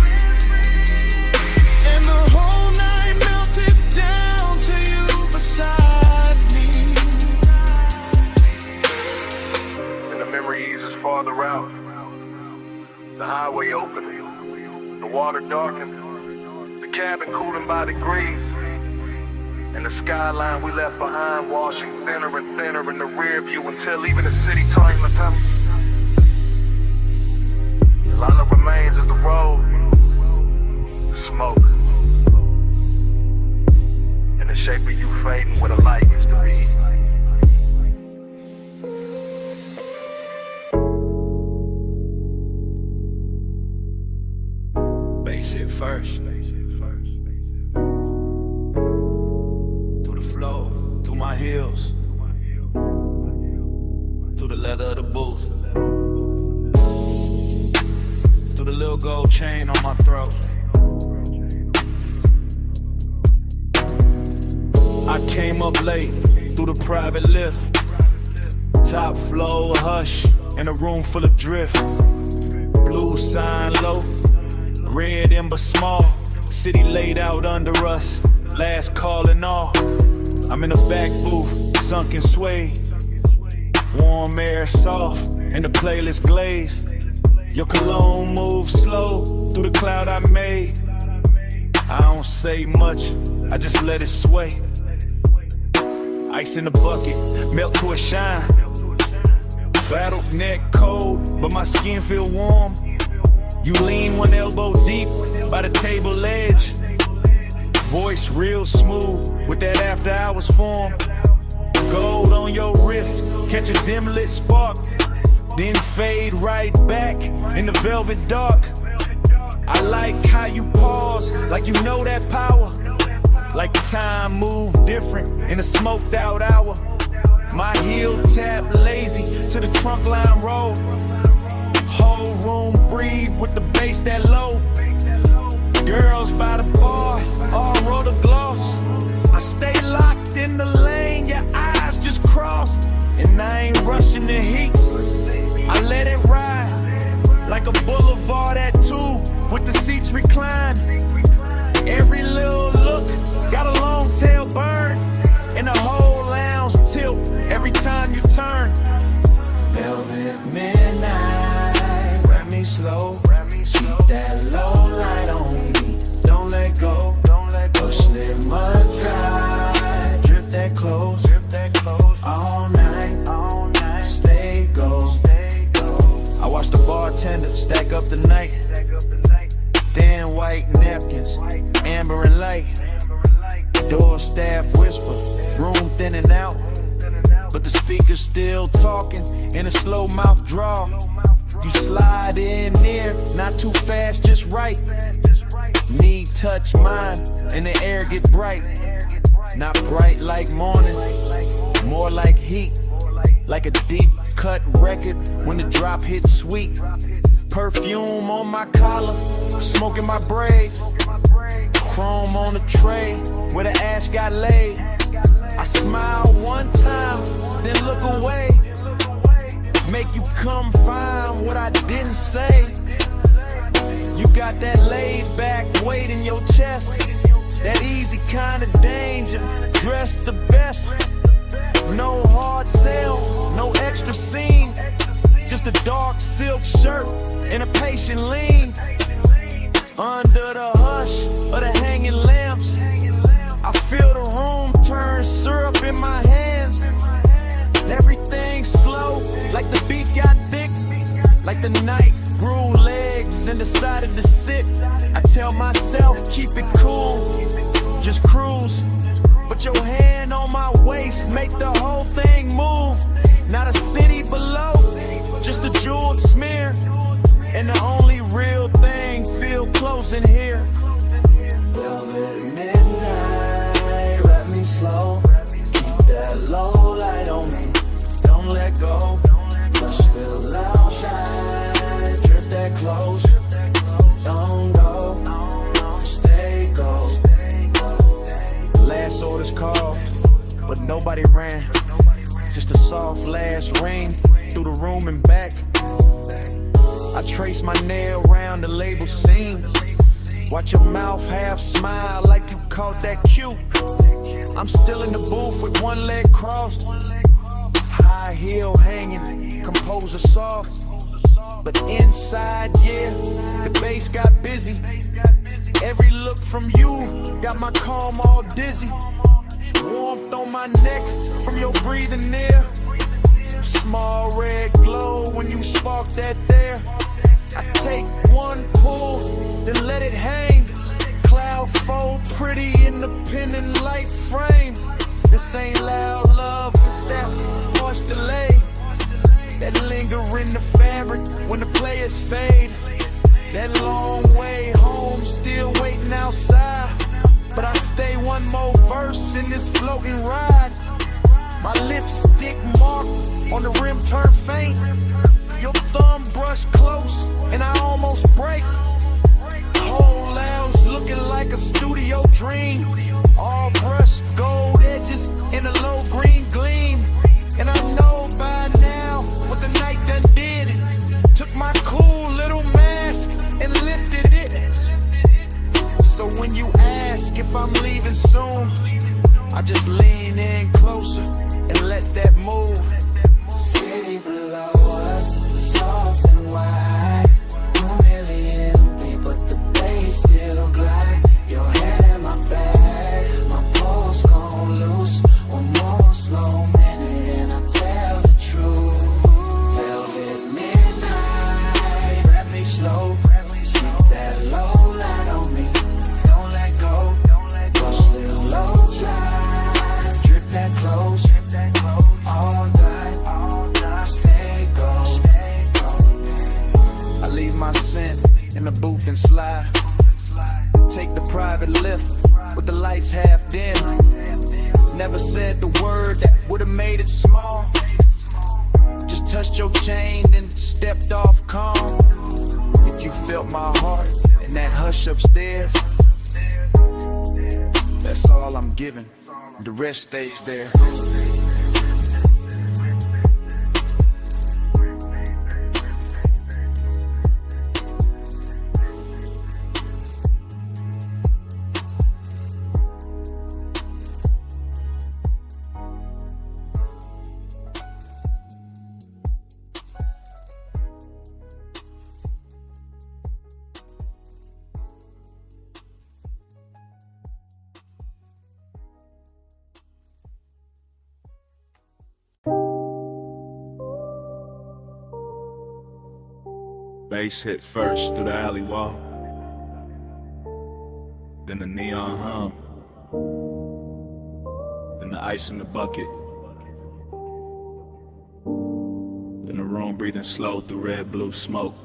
and the whole night melted down to you beside me. And the memory eases farther out. The highway opened, the water darkened, the cabin cooling by degrees, and the skyline we left behind washing thinner and thinner in the rear view until even the city turned to them. All that remains is the road, the smoke, and the shape of you fading where the light used to be. Bass hit first. Through the flow, through my heels, through the leather of the booth, through the little gold chain on my throat. I came up late through the private lift, top floor hush in a room full of drift. Blue sign low, red ember small, city laid out under us, last call and all. I'm in the back booth, sunken suede, warm air soft, and the playlist glazed. Your cologne moves slow through the cloud I made. I don't say much, I just let it sway. Ice in the bucket, melt to a shine. Battle neck cold, but my skin feel warm. You lean one elbow deep by the table edge. Voice real smooth with that after hours form. Gold on your wrist, catch a dim lit spark, then fade right back in the velvet dark. I like how you pause, like you know that power, like time moved different in a smoked out hour. My heel tap lazy to the trunk line roll. Whole room breathe with the bass that low. Girls by the bar, all roll the gloss. I stay locked in the lane, your eyes just crossed, and I ain't rushing the heat. I let it ride like a boulevard at 2 with the seats reclined. Every little look got a long tail burn, and the whole lounge tilt every time you night. Thin white napkins, amber and light. Door staff whisper, room thinning out. But the speaker's still talking in a slow mouth draw. You slide in near, not too fast, just right. Knee touch mine, and the air get bright. Not bright like morning, more like heat. Like a deep cut record when the drop hits sweet. Perfume on my collar, smoking my braid. Chrome on the tray where the ash got laid. I smile one time, then look away. Make you come find what I didn't say. You got that laid back weight in your chest. That easy kind of danger, dressed the best. No hard sell, no extra scene. Just a dark silk shirt and a patient lean. Under the hush of the hanging lamps, I feel the room turn syrup in my hands. Everything slow, like the beat got thick. Like the night grew legs and decided to sit. I tell myself, keep it cool, just cruise. Put your hand on my waist, make the whole thing move. Not a city below, just a jeweled smear. And the only real thing feel close in here. Velvet midnight, wrap me slow. Keep that low light on me, don't let go. Brush spill outside, drift that close. Don't go, stay gold. Last orders called, but nobody ran. Just a soft last ring through the room and back. I trace my nail around the label seam. Watch your mouth half smile like you caught that cue. I'm still in the booth with one leg crossed. High heel hanging, composer soft. But inside, yeah, the bass got busy. Every look from you got my calm all dizzy. Warmth on my neck from your breathing near. Small red glow when you spark that there. I take one pull, then let it hang. Cloud fold pretty in the pendant light frame. This ain't loud love, it's that harsh delay. That linger in the fabric when the players fade. That long way home, still waiting outside. But I stay one more verse in this floating ride. My lipstick mark on the rim turn faint. Your thumb brush close and I almost break. Whole lounge looking like a studio dream. All brushed gold edges in a low green gleam. And I know by now what the night done did. Took my cool little mask and lifted it. So when you ask if I'm leaving soon, I just lean in closer and let that move. City below us, soft and wide. Room nearly empty, but the bass still glide. Your head in my bag, my pulse gone loose. One more slow minute and I tell the truth. Velvet midnight, wrap me slow. Keep that low light on me, don't let go. Brush little low dry, drip that close. All night, stay gold. I leave my scent in the booth and slide. Take the private lift with the lights half dim. Never said the word that would've made it small. Just touched your chain, then stepped off calm. If you felt my heart in that hush upstairs, that's all I'm giving. The rest stays there. Bass hit first through the alley wall, then the neon hum, then the ice in the bucket, then the room breathing slow through red blue smoke.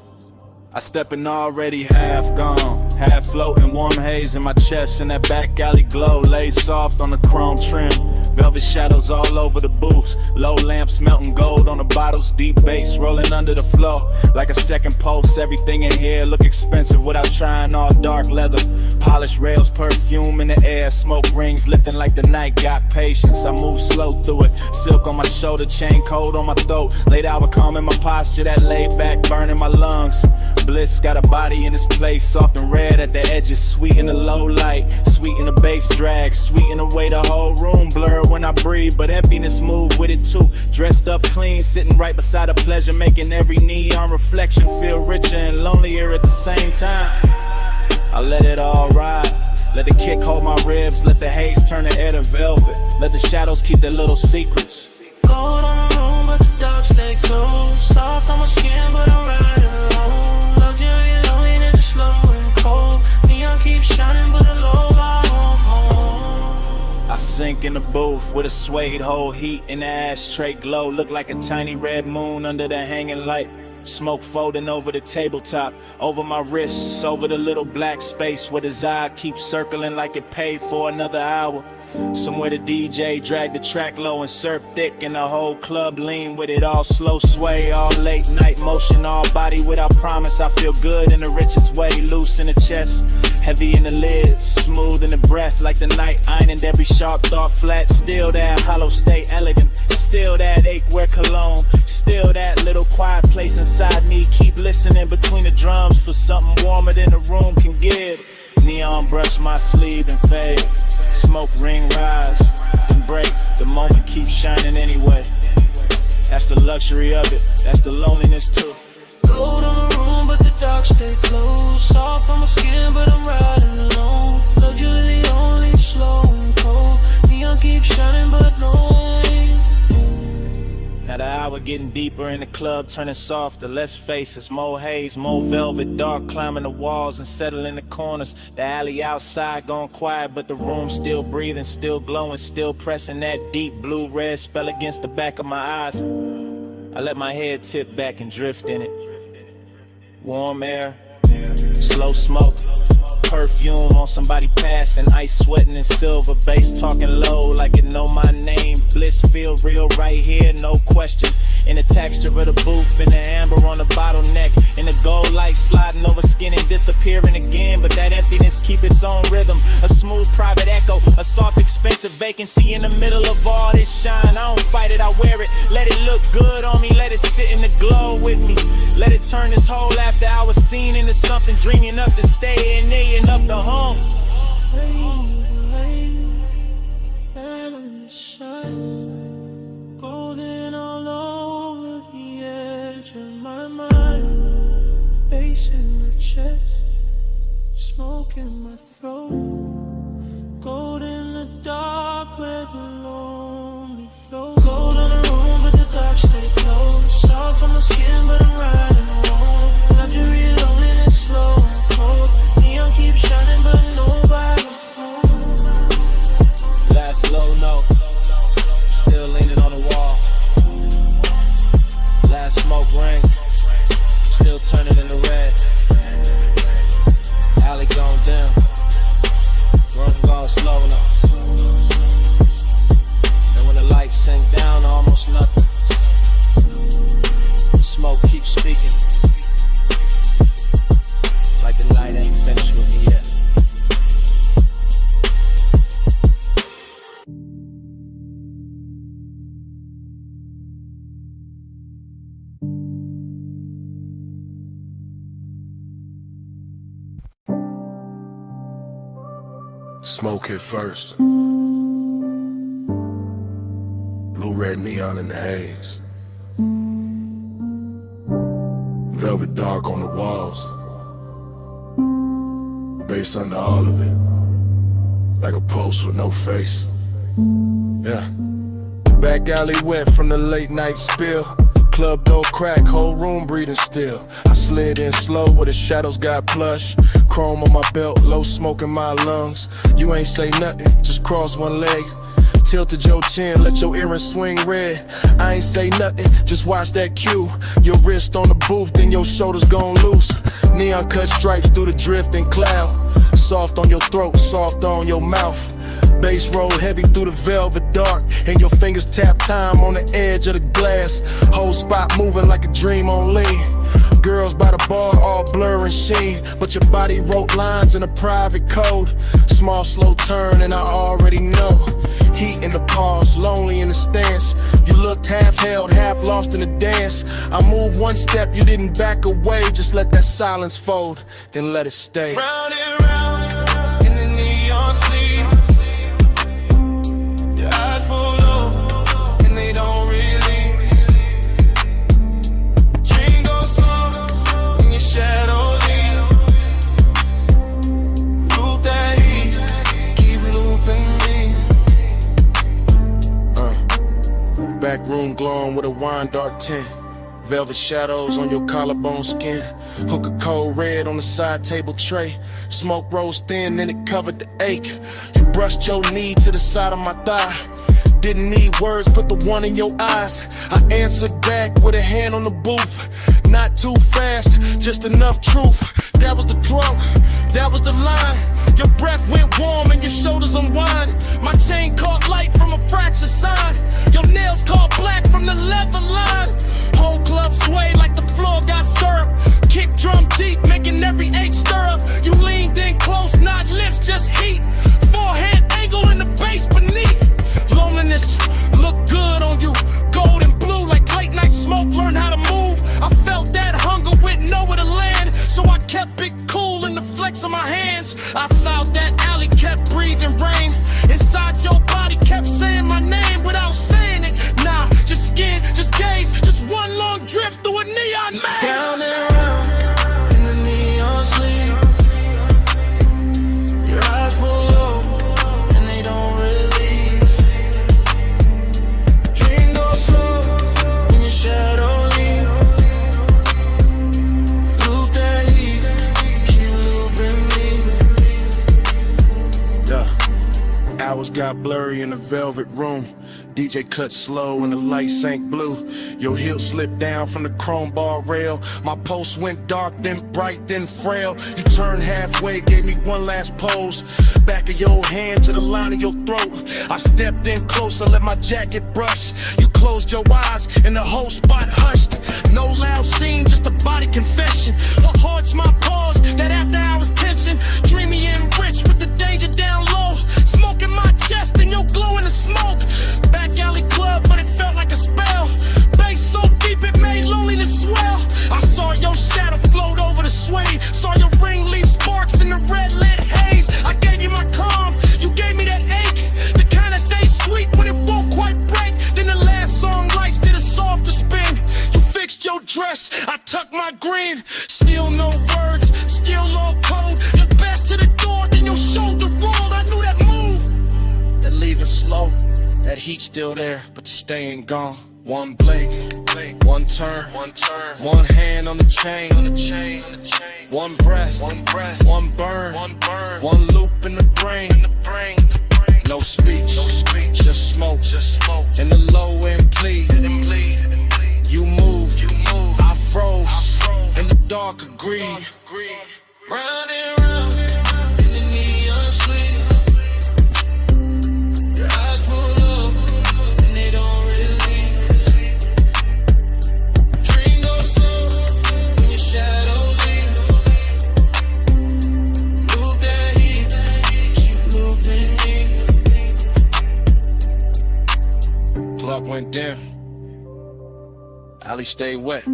I step in already half gone, half floating, warm haze in my chest, and that back alley glow laid soft on the chrome trim. Velvet shadows all over the booths, low lamps melting gold on the bottles, deep bass rolling under the floor like a second pulse. Everything in here look expensive without trying, all dark leather, polished rails, perfume in the air, smoke rings lifting like the night got patience. I move slow through it, silk on my shoulder, chain cold on my throat, late hour calm in my posture, that laid back burning my lungs. Bliss got a body in this place, soft and red at the edges, sweet in the low light, sweet in the bass drag, sweet in the way the whole room blur when I breathe, but emptiness move with it too. Dressed up clean, sitting right beside a pleasure, making every neon reflection feel richer and lonelier at the same time. I let it all ride, let the kick hold my ribs, let the haze turn the air to velvet, let the shadows keep their little secrets. Cold on the room, but the dark stay close. Soft on my skin, but I'm riding alone. Luxury loneliness is slow and cold. Neon keeps shining, but the low volume home. I sink in the booth with a suede hole, heat in the ashtray glow, look like a tiny red moon under the hanging light. Smoke folding over the tabletop, over my wrists, over the little black space where the eye keeps circling like it paid for another hour. Somewhere the DJ dragged the track low and surf thick, and the whole club lean with it, all slow sway, all late night motion, all body without promise. I feel good in the richest way, loose in the chest, heavy in the lids, smooth in the breath, like the night ironed every sharp thought flat. Still that hollow state elegant, still that ache where cologne, still that little quiet place inside me. Keep listening between the drums for something warmer than the room can give. Neon brush my sleeve and fade, smoke ring rise, then break, the moment keeps shining anyway. That's the luxury of it, that's the loneliness too. Cold on the room, but the dark stay close. Soft on my skin, but I'm riding alone. Luxury only slow and cold. Neon keeps shining, but no rain. Now the hour getting deeper in the club, turning softer, less faces, more haze, more velvet, dark climbing the walls and settling the corners. The alley outside gone quiet, but the room still breathing, still glowing, still pressing that deep blue-red spell against the back of my eyes. I let my head tip back and drift in it. Warm air, slow smoke, perfume on somebody passing, ice sweating in silver, bass talking low like it know my name. Bliss feel real right here, no question. In the texture of the booth, in the amber on the bottleneck, in the gold light sliding over skin and disappearing again. But that emptiness keep its own rhythm, a smooth private echo, a soft expensive vacancy in the middle of all this shine. I don't fight it, I wear it, let it look good on me, let it sit in the glow with me. Let it turn this whole after hour scene into something dreamy enough to stay in there and up the home. Golden all over the edge of my mind. Bass in my chest, smoke in my throat. Gold in the dark where the lonely flow. Gold on the room, but the dark stay close. Soft on my skin, but I'm riding alone. Luxury loneliness slow and cold. Neon keeps shining, but nobody home. Last low note, still leaning on the wall. Last smoke ring, still turning into red. Alley gone dim, room gone slow enough. And when the lights sink down to almost nothing, the smoke keeps speaking, like the night ain't finished with me yet. Smoke hit first. Blue-red neon in the haze. Velvet dark on the walls. Bass under all of it. Like a pulse with no face. Yeah. Back alley wet from the late night spill. Club door crack, whole room breathing still. I slid in slow where the shadows got plush. Chrome on my belt, low smoke in my lungs. You ain't say nothing, just cross one leg. Tilted your chin, let your earrings swing red. I ain't say nothing, just watch that cue. Your wrist on the booth, then your shoulders gon' loose. Neon cut stripes through the drifting cloud. Soft on your throat, soft on your mouth. Bass roll heavy through the velvet dark, and your fingers tap time on the edge of the glass. Whole spot moving like a dream on lean. Girls by the bar all blur and sheen, but your body wrote lines in a private code. Small slow turn and I already know. Heat in the pause, lonely in the stance. You looked half held, half lost in the dance. I moved one step, you didn't back away. Just let that silence fold, then let it stay. Round and round in the neon sleep. Your eyes pull low and they don't release. Dream goes slow when your shadow leaves. Loop that heat, keep looping me. Back room glowing with a wine dark tint. Velvet shadows on your collarbone skin. Hook a cold red on the side table tray. Smoke rose thin and it covered the ache. You brushed your knee to the side of my thigh. Didn't need words, put the one in your eyes. I answered back with a hand on the booth. Not too fast, just enough truth. That was the drunk, that was the line. Your breath went warm and your shoulders unwind. My chain caught light from a fractured sign. Your nails caught black from the leather line. Whole club sway like the floor got syrup. Kick drum deep, making every ache stir up. You leaned in close, not lips, just heat. Forehead angle in the bass beneath. Loneliness looked good on you. Gold and blue like late night smoke. Learn how to move. I felt that hunger with nowhere to land, so I kept it cool in the flex of my hands. Outside that alley kept breathing rain. Inside your body kept saying my name without saying it. Nah, just skin, just gaze, just one long drift through a neon maze. Round and round in the neon sleep. Your eyes pull low and they don't release. Dream goes slow when your shadow leaves. Loop that heat, keep looping me. Yeah. Hours got blurry in the velvet room. DJ cut slow and the light sank blue. Your heel slipped down from the chrome bar rail. My pulse went dark, then bright, then frail. You turned halfway, gave me one last pose. Back of your hand to the line of your throat. I stepped in closer, let my jacket brush. You closed your eyes and the whole spot hushed. No loud scene, just a body confession. What haunts my pause, that after hours tension. Dreamy and rich with the danger down low. Smoke in my chest and your glow in the smoke. Back alley club, but it felt like a spell. Bass so deep it made loneliness swell. I saw your shadow float over the sway. Saw your ring leave sparks in the red lit haze. I gave you my calm, you gave me that ache. The kind that stays sweet when it won't quite break. Then the last song lights did a softer spin. You fixed your dress, I tucked my green. Still no words, still low code. Your best to the door, then your shoulder rolled. I knew that move, that leaving slow. That heat still there, but staying gone. One blink, one turn, one hand on the chain, one breath, one burn, one loop in the brain. No speech, just smoke, and the low end plead. You moved, I froze, and the dark agreed. Round and round in the neon sleep. Your eyes pull up and they don't release. Dream goes slow when your shadow leaves. Loop that heat, keep looping me. Clock went down, alley stayed wet.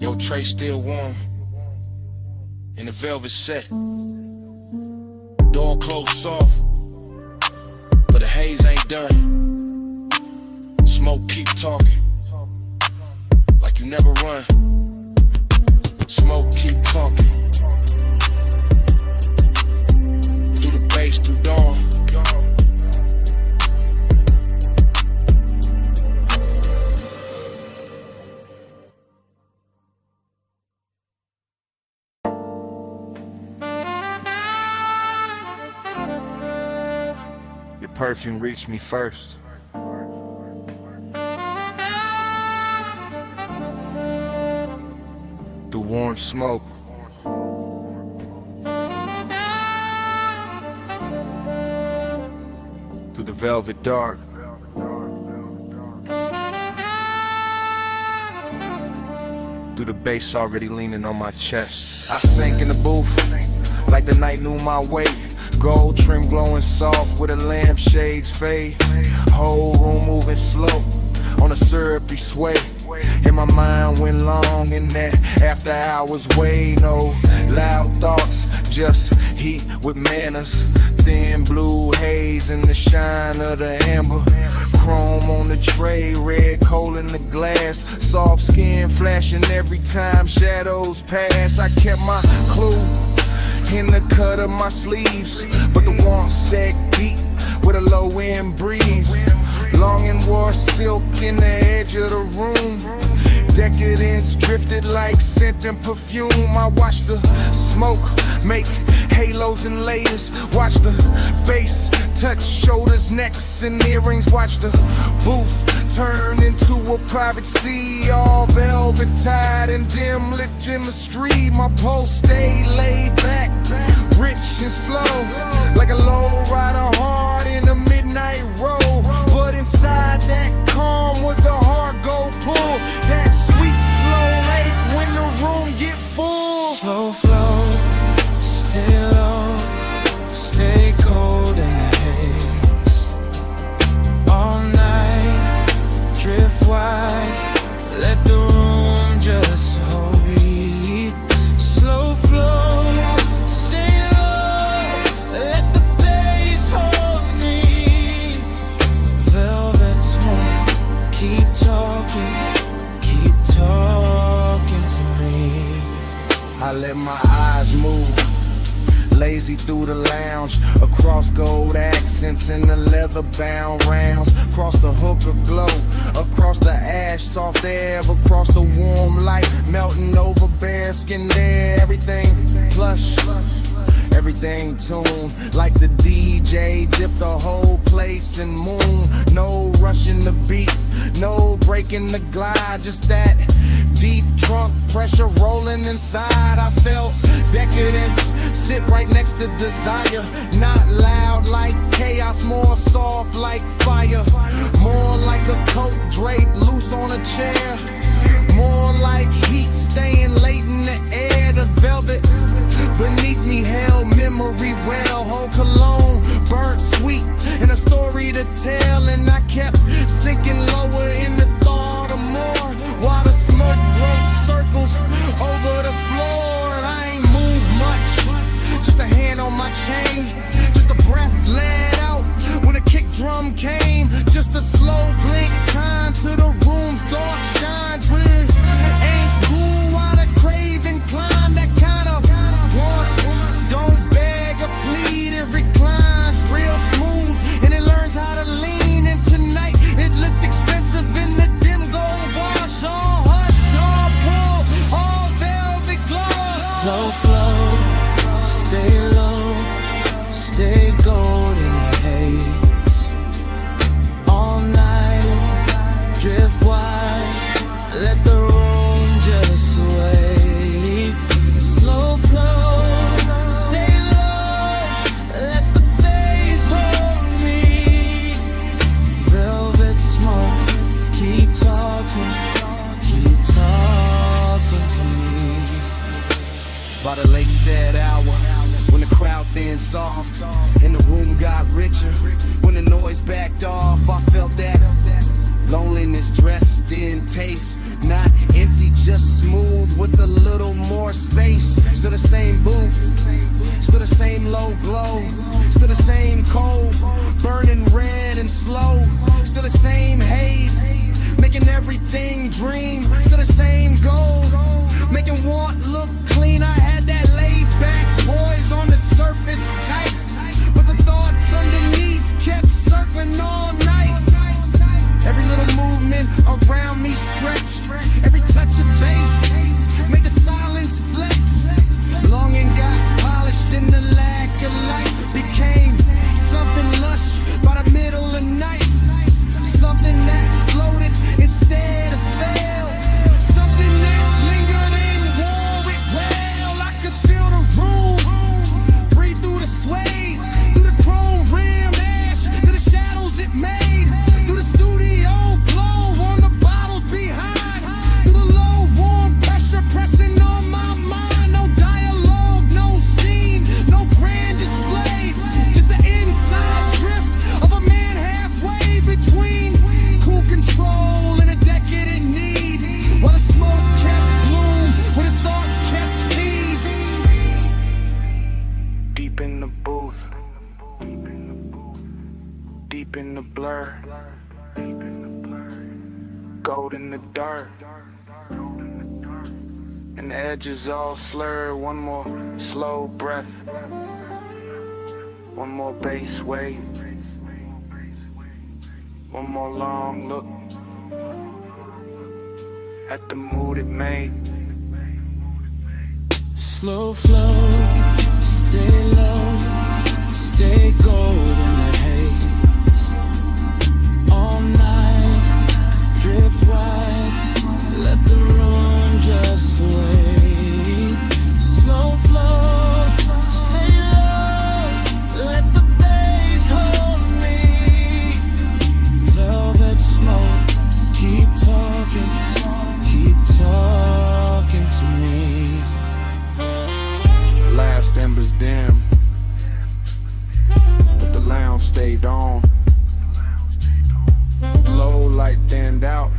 Your tray still warm in the velvet set. Door closed soft, but the haze ain't done. Smoke keep talking, like you never run. Smoke keep talking, through the bass, through dawn. perfume reached me first. Through warm smoke, through the velvet dark, through the bass already leaning on my chest. I sank in the booth like the night knew my weight. Gold trim glowing soft with a lampshade's fade. Whole room moving slow on a syrupy sway. And my mind went long in that after hours way. No loud thoughts, just heat with manners. Thin blue haze in the shine of the amber. Chrome on the tray, red coal in the glass. Soft skin flashing every time shadows pass. I kept my clue in the cut of my sleeves, but the warmth said deep with a low end breeze. Longing wore silk in the edge of the room. Decadence drifted like scent and perfume. I watched the smoke make halos and layers. Watch the bass touch shoulders, necks, and earrings. Watch the booth turn into a private sea, all velvet tied and dim lit in the street. My pulse stayed laid back, rich and slow, like a low rider hard in a midnight roll. But inside that calm was a hard gold pull. That sweet slow lake when the room get full. Slow flow, stay low, stay cold in the haze. All night, drift wide, let the room just hold me. Slow flow, stay low, let the bass hold me. Velvet smoke, keep talking to me. I let my eyes move, lazy through the lounge, across gold accents in the leather-bound rounds, across the hookah glow, across the ash, soft air, across the warm light, melting over bare skin there. Everything plush, everything tuned, like the DJ dipped the whole place in moon. No rushing the beat, no breaking the glide, just that deep trunk pressure rolling inside. I felt decadence sit right next to desire. Not loud like chaos, more soft like fire. More like a coat draped loose on a chair. More like heat staying late in the air. The velvet beneath me held memory well. Whole cologne burnt sweet and a story to tell. And I kept sinking lower in the thought of more, while the smoke wrote circles over the floor. And I ain't moved much, just a hand on my chain, just a breath let out when a kick drum came. Just a slow blink time to the room's dark shines. With ain't cool while the craving climb. That kind of want, don't beg or plead, it reclines real smooth and it learns how to lean. And tonight it looked expensive in the dim gold wash. All hush, all pull, all velvet gloss. Slow flow, stay low, stay gold in the haze. All night, drift wide, let the room just sway. Slow flow, stay low, let the bass hold me. Velvet smoke, keep talking to me. By the late sad hour, when the crowd thinned soft and the room got richer, when the noise backed off, I felt that loneliness dressed in taste. Not empty, just smooth with a little more space. Still the same booth, still the same low glow, still the same cold, burning red and slow. Still the same haze, making everything dream. Still the same gold, making want look clean. I had that laid back poise on the surface tight, but the thoughts underneath kept circling all night. Every little movement around me stretched, every touch of bass made the silence flex. Longing got polished and the lack of light became something lush by the minute. the dark, and the edges all slurred. One more slow breath, one more bass wave, one more long look at the mood it made. Slow flow, stay low, stay gold in the haze. All night, drift wide, let the room just sway. Slow flow, stay low, let the bass hold me. Velvet smoke, keep talking to me. Last embers dim, but the lounge stayed on. Low light thinned out,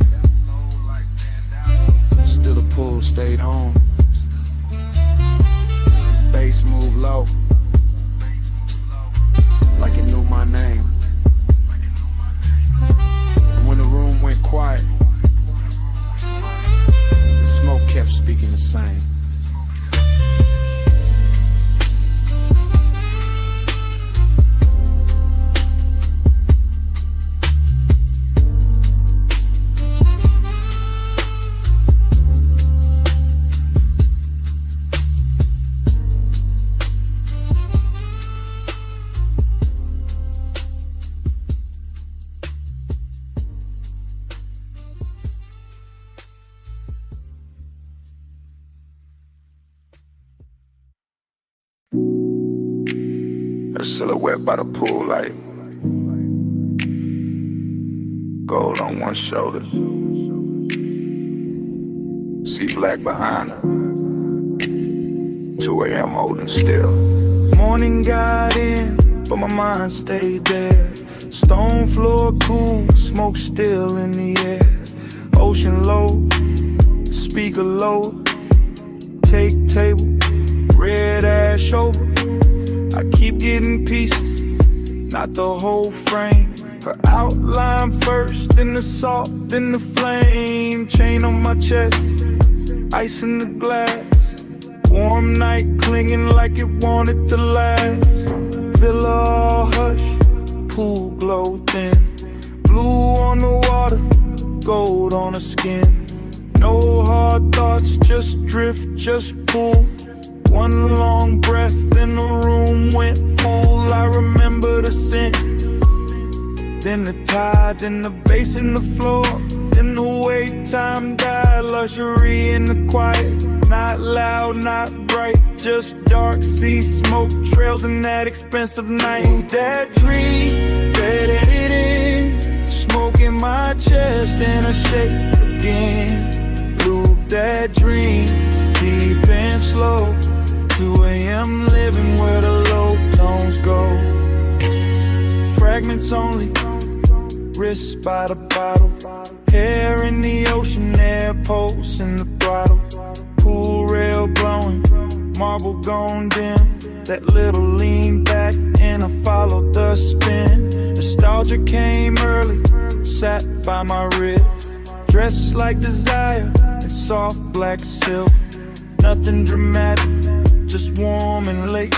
still the pool stayed home. Bass moved low, like it knew my name. And when the room went quiet, the smoke kept speaking the same. A silhouette by the pool light, gold on one shoulder, see black behind her. 2 a.m. holding still. Morning got in, but my mind stayed there. Stone floor cool, smoke still in the air. Ocean low, speaker low, take table, red ash shoulder. I keep getting pieces, not the whole frame. Her outline first, then the salt, then the flame. Chain on my chest, ice in the glass. Warm night clinging like it wanted to last. Villa all hush, pool glow thin. Blue on the water, gold on her skin. No hard thoughts, just drift, just pull. One long breath and the room went full. I remember the scent, then the tide, then the bass in the floor, then the way time died. Luxury in the quiet, not loud, not bright, just dark sea smoke trails in that expensive night. Ooh, that dream, bedded it in, smoke in my chest and I shake again. Loop that dream, deep and slow. 2 a.m. living where the low tones go. Fragments only, wrists by the bottle. Hair in the ocean, air pulse in the throttle. Pool rail blowing, marble gone dim. That little lean back and I followed the spin. Nostalgia came early, sat by my rib. Dressed like desire in soft black silk. Nothing dramatic, just warm and late.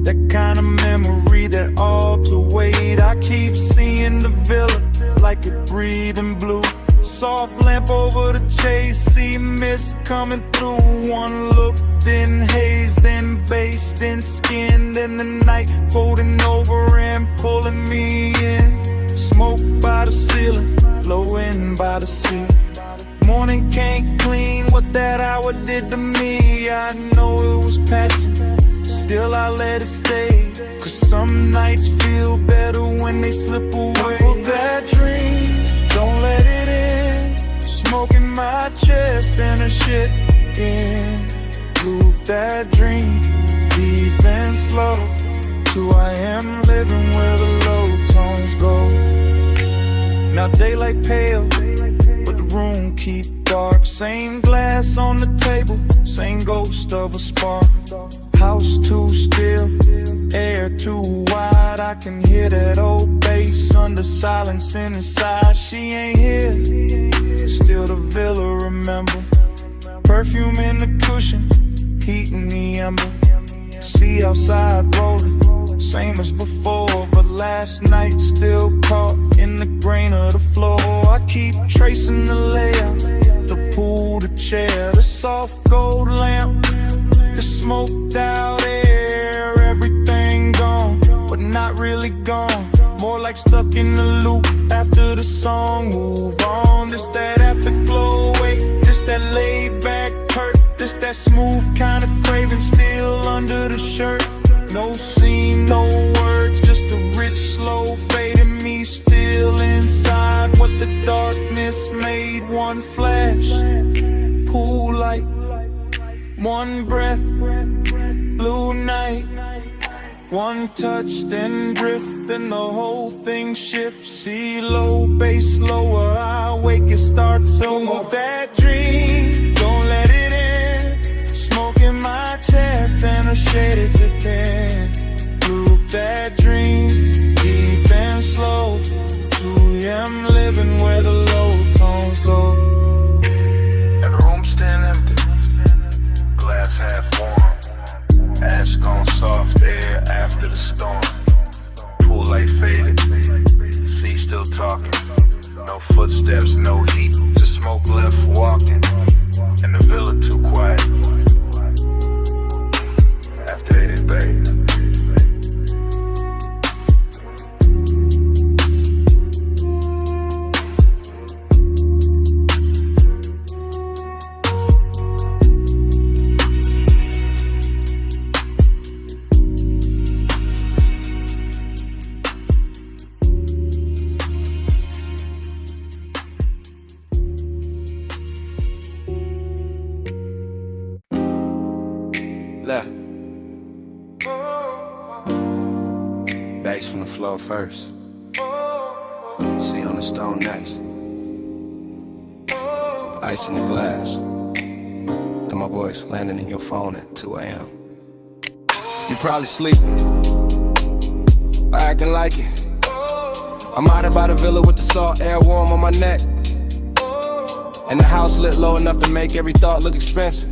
That kind of memory that all to wait. I keep seeing the villa like it breathing blue. Soft lamp over the chase, see mist coming through. One look, then haze, then bass, then skin. Then the night folding over and pulling me in. Smoke by the ceiling, blowing by the sea. Morning can't clean what that hour did to me. I know it was passing, still I let it stay. Cause some nights feel better when they slip away. Pull that dream, don't let it in. Smoke in my chest and a shit in. Loop that dream, deep and slow. 2 a.m. living where the low tones go. Now daylight pale, but the room keep dark. Same glass on the table, same ghost of a spark. House too still, air too wide. I can hear that old bass under silence inside. She ain't here, still the villa, remember? Perfume in the cushion, heat in the ember. See outside rolling, same as before, but last night still caught in the grain of the floor. I keep tracing the layout, the pool, the chair, the soft gold lamp, the smoked out air. Everything gone, but not really gone. More like stuck in the loop after the song move on. This that afterglow, wait, this that laid back hurt, this that smooth kind of craving still under the shirt. No scene, no words, just a rich slow fade in me still inside what the darkness made. One flash, pool light, one breath, blue night. One touch, then drift, then the whole thing shifts. See low, bass lower, I wake, it starts over. That dream, don't let it in. Smoke in my chest and a shaded depend. Loop that dream, deep and slow. 2 AM living where the low tones go. And the room stand empty, glass half warm. Ash gone soft air after the storm. Pool light faded, sea still talking. No footsteps, no heat, just smoke left walking. And the villa too quiet after it, babe. Left. Bags from the floor first. See on the stone next. Ice in the glass. Then my voice landing in your phone at 2 AM. You probably sleeping, or acting like it. I'm out by the villa with the salt air warm on my neck. And the house lit low enough to make every thought look expensive.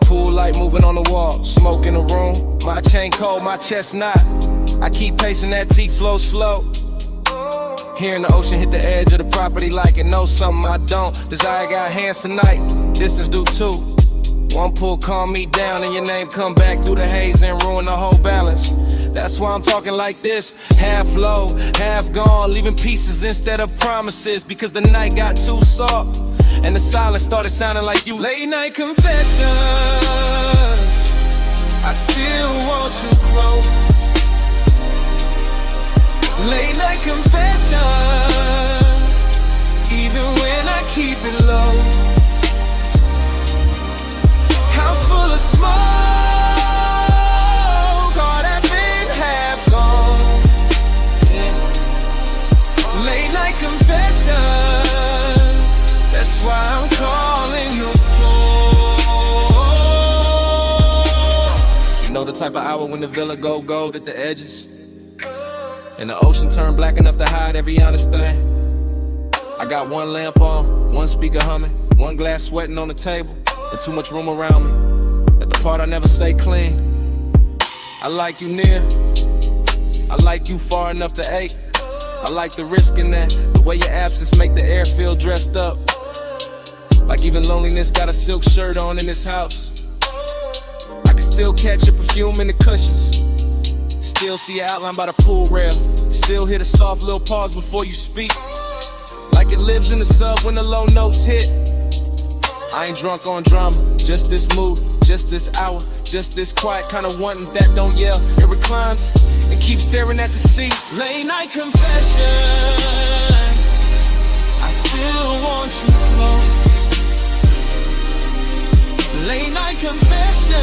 Pool light moving on the wall, smoke in the room. My chain cold, my chest not. I keep pacing that T flow slow. Hearing the ocean hit the edge of the property like it knows something I don't. Desire got hands tonight, distance do too. One pull calm me down and your name come back through the haze and ruin the whole balance. That's why I'm talking like this, half low, half gone, leaving pieces instead of promises, because the night got too soft and the silence started sounding like you. Late night confession, I still want you close. Late night confession, even when I keep it low. House full of smoke, all that been half gone. Yeah. Late night confession, that's why I'm calling your phone. You know the type of hour when the villa go gold at the edges, and the ocean turn black enough to hide every honest thing. I got one lamp on, one speaker humming, one glass sweating on the table, and too much room around me. At the part I never say clean. I like you near, I like you far enough to ache. I like the risk in that, the way your absence make the air feel dressed up. Like even loneliness got a silk shirt on in this house. I can still catch your perfume in the cushions. Still see your outline by the pool rail. Still hear the soft little pause before you speak. Like it lives in the sub when the low notes hit. I ain't drunk on drama, just this mood, just this hour, just this quiet kind of wanting that don't yell. It reclines and keeps staring at the sea. Late night confession, I still want you close. Late night confession,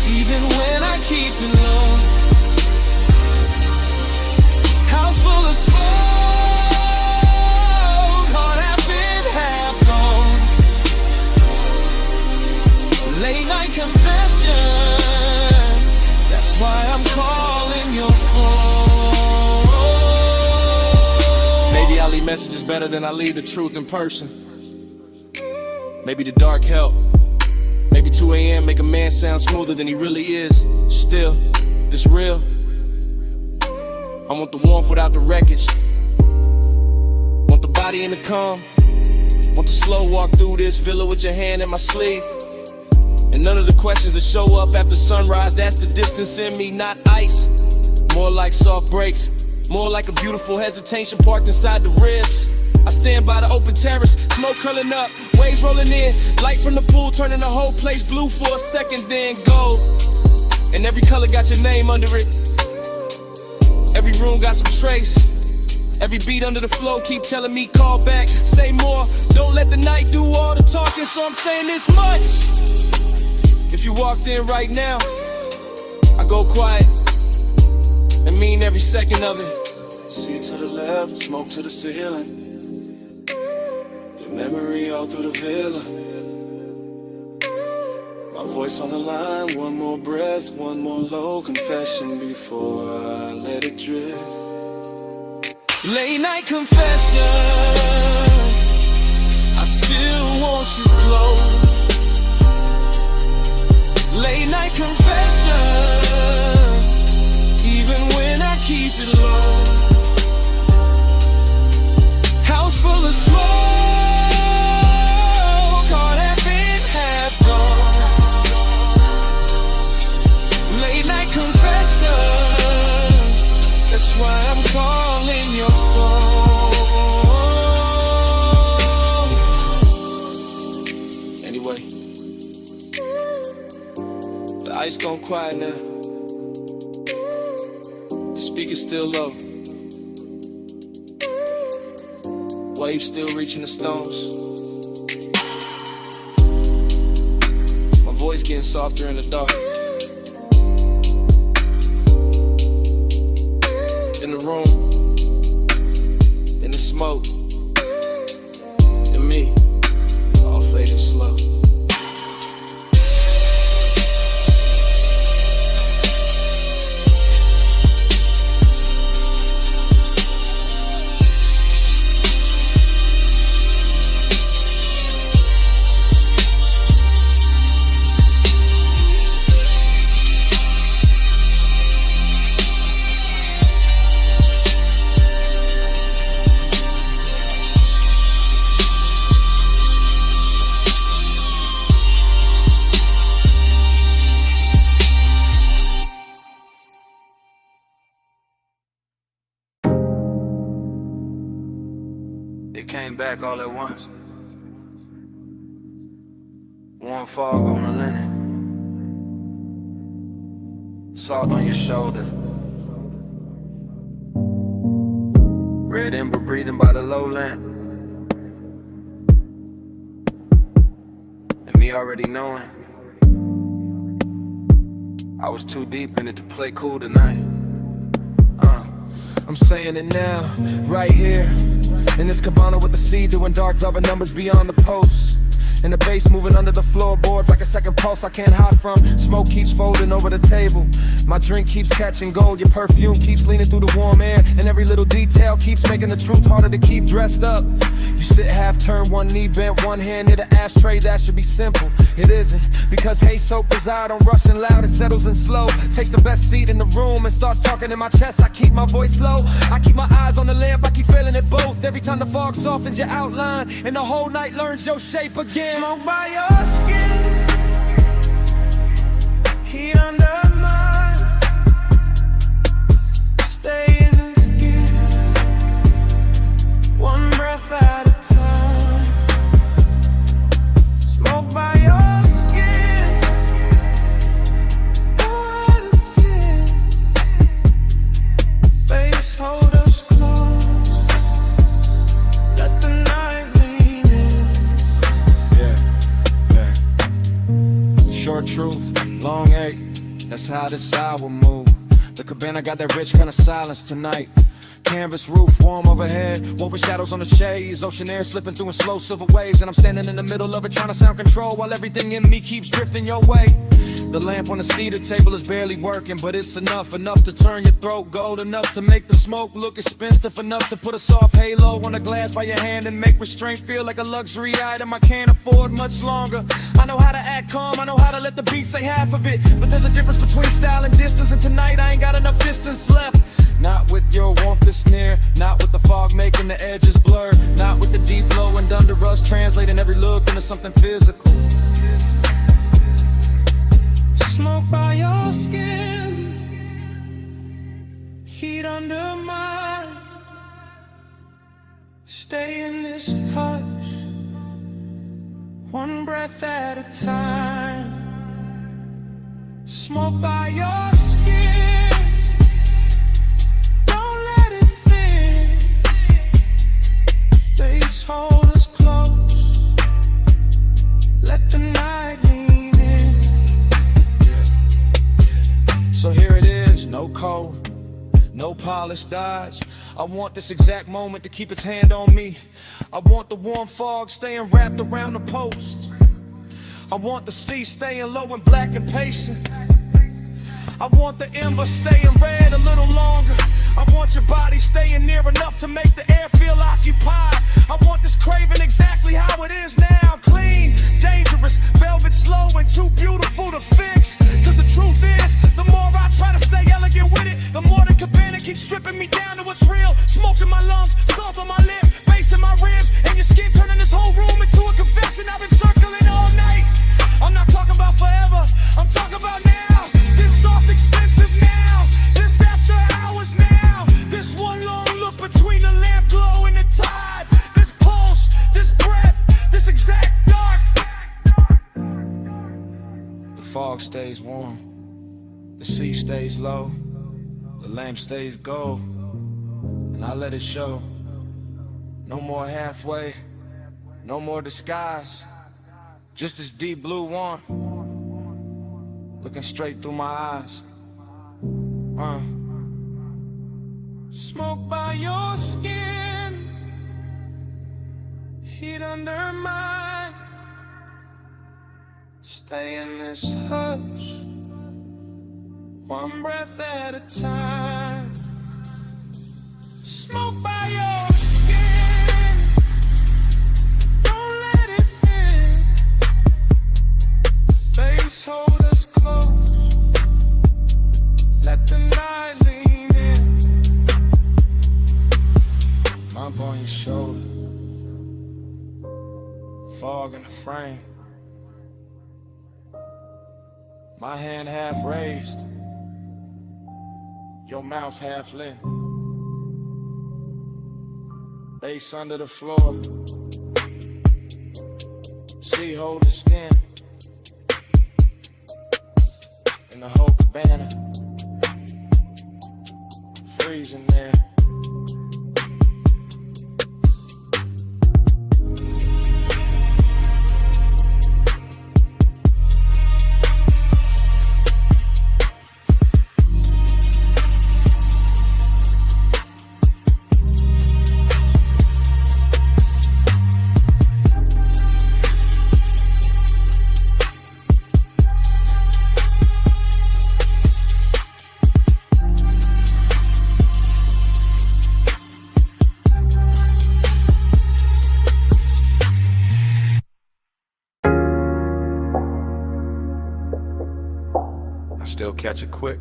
even when I keep it low. House full of smoke, heart half in, half gone. Late night confession, that's why I'm calling your phone. Maybe I'll leave messages it's better than I leave the truth in person. Maybe the dark help. Maybe 2 a.m. make a man sound smoother than he really is. Still, it's real. I want the warmth without the wreckage. Want the body in the calm. Want the slow walk through this villa with your hand in my sleeve. And none of the questions that show up after sunrise, that's the distance in me, not ice. More like soft breaks, more like a beautiful hesitation parked inside the ribs. I stand by the open terrace, smoke curling up, waves rolling in, light from the pool turning the whole place blue for a second, then gold. And every color got your name under it. Every room got some trace. Every beat under the flow keep telling me call back, say more. Don't let the night do all the talking, so I'm saying this much. If you walked in right now, I go quiet and mean every second of it. See to the left, smoke to the ceiling. Your memory all through the villa. My voice on the line, one more breath, one more low confession before I let it drift. Late night confession, I still want you close. Late night confession, even when I keep it low. House full of smoke, all half in, half gone. Late night confession, that's why I'm calling your phone. Anyway, the ice gone quiet now. The speaker's still low. Waves still reaching the stones. My voice getting softer in the dark. In the room, in the smoke, and me, all fading slow. It came back all at once. Warm fog on the linen, salt on your shoulder, red ember breathing by the lowland, and me already knowing I was too deep in it to play cool tonight. I'm saying it now, right here, in this cabana with the sea, doing dark loving numbers beyond the post. And the bass moving under the floorboards like a second pulse I can't hide from. Smoke keeps folding over the table. My drink keeps catching gold. Your perfume keeps leaning through the warm air. And every little detail keeps making the truth harder to keep dressed up. You sit half turned, one knee bent, one hand near the ashtray. That should be simple. It isn't, because haze soaked I don't rush and loud, it settles in slow. Takes the best seat in the room and starts talking in my chest. I keep my voice low, I keep my eyes on the lamp, I keep feeling it both. Every time the fog softens your outline and the whole night learns your shape again. Smoke by your skin, heat under mine. Stay in the skin, one breath at a time. Smoke by your skin, no other fear. Face hold us close, let the night lean in. Short truth, long ache, that's how this hour move. The cabana got that rich kind of silence tonight. Canvas roof, warm overhead, woven shadows on the shades, ocean air slipping through in slow silver waves. And I'm standing in the middle of it trying to sound control while everything in me keeps drifting your way. The lamp on the cedar table is barely working, but it's enough to turn your throat gold, enough to make the smoke look expensive, enough to put a soft halo on a glass by your hand and make restraint feel like a luxury item I can't afford much longer. I know how to act calm, I know how to let the beat say half of it, but there's a difference between style and distance, and tonight I ain't got enough distance left. Not with your warmth that's near, not with the fog making the edges blur, not with the deep glow and under rush translating every look into something physical. Smoke by your skin, heat under mine. Stay in this hush, one breath at a time. Smoke by your skin, don't let it thin. Face hold us close, let the night lean in. So here it is, no code, no polished dodge. I want this exact moment to keep its hand on me. I want the warm fog staying wrapped around the post. I want the sea staying low and black and patient. I want the ember staying red a little longer. I want your body staying near enough to make the air feel occupied. I want this craving exactly how it is now. Clean, dangerous, velvet slow and too beautiful to fix. Cause the truth is, the more I try to stay elegant with it, the more the cabana keeps stripping me down to what's real. Smoke in my lungs, salt on my lip, bass in my ribs, and your skin turning this whole room into a confession. I've been circling all night. I'm not talking about forever, I'm talking about now. This soft expensive now, this after hours now. This one long look between the lamp glow and the tide. This pulse, this breath, this exact dark. The fog stays warm, the sea stays low, the lamp stays gold, and I let it show. No more halfway, no more disguise, just this deep blue one, looking straight through my eyes. Smoke by your skin, heat under mine. Stay in this hush, one breath at a time. Smoke by your skin, don't let it in. Face hold us close, let the night lean in. Mop on your shoulder, fog in the frame. My hand half raised, your mouth half lit. Bass under the floor, sea hold the skin. In the whole cabana, freezing there. Still catch it quick.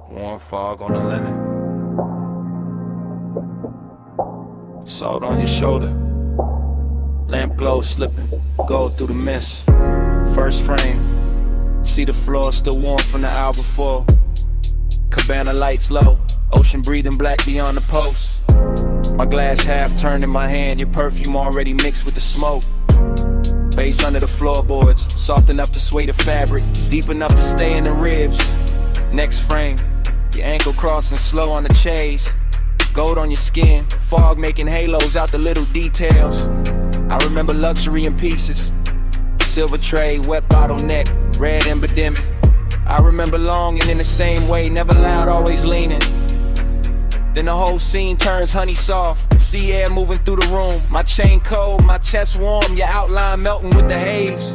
Warm fog on the linen, salt on your shoulder, lamp glow slipping, gold through the mist. First frame, see the floor still warm from the hour before. Cabana lights low, ocean breathing black beyond the post. My glass half turned in my hand, your perfume already mixed with the smoke. Bass under the floorboards, soft enough to sway the fabric, deep enough to stay in the ribs. Next frame, your ankle crossing slow on the chase. Gold on your skin, fog making halos out the little details. I remember luxury in pieces, silver tray, wet bottleneck, red epidemic. I remember longing in the same way, never loud, always leaning. Then the whole scene turns honey soft, sea air moving through the room. My chain cold, my chest warm, your outline melting with the haze.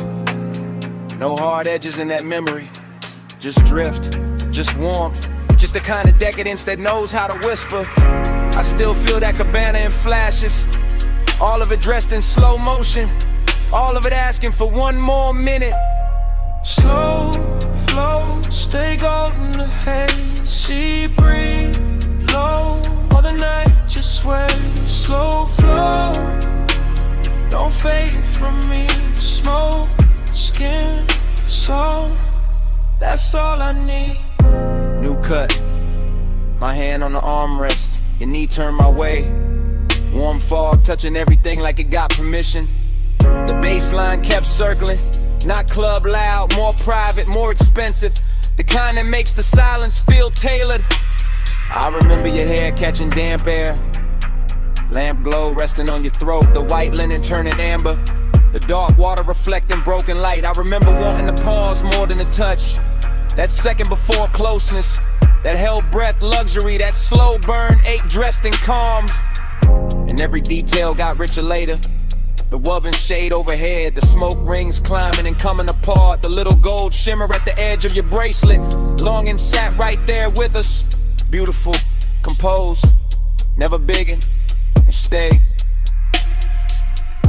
No hard edges in that memory. Just drift, just warmth. Just the kind of decadence that knows how to whisper. I still feel that cabana in flashes. All of it dressed in slow motion. All of it asking for one more minute. Slow flow, stay golden the haze. Sea breeze, low, all the night just sway. Slow flow, don't fade from me. Smoke, skin, soul, that's all I need. New cut, my hand on the armrest. Your knee turned my way. Warm fog touching everything like it got permission. The baseline kept circling. Not club loud, more private, more expensive. The kind that makes the silence feel tailored. I remember your hair catching damp air. Lamp glow resting on your throat. The white linen turning amber. The dark water reflecting broken light. I remember wanting to pause more than a touch. That second before closeness. That held breath luxury. That slow burn ache dressed in calm. And every detail got richer later. The woven shade overhead, the smoke rings climbing and coming apart. The little gold shimmer at the edge of your bracelet. Longing sat right there with us. Beautiful, composed, never biggin', and stay.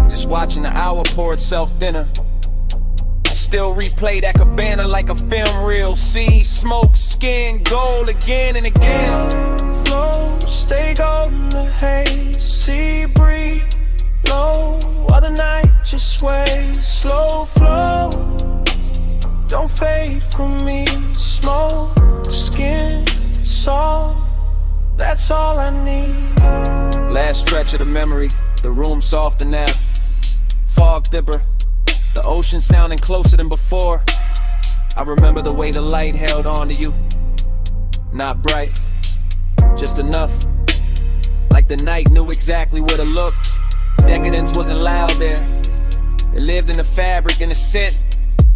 Just watching the hour pour itself thinner. I still replay that cabana like a film reel. See smoke, skin, gold again and again. Flow, stay golden the haze. Sea breeze, low, while the night just sways. Slow flow, don't fade from me. Smoke, skin, soul, that's all I need. Last stretch of the memory, the room softer now. Fog dipper, the ocean sounding closer than before. I remember the way the light held on to you. Not bright, just enough. Like the night knew exactly where to look. Decadence wasn't loud there. It lived in the fabric, in the scent,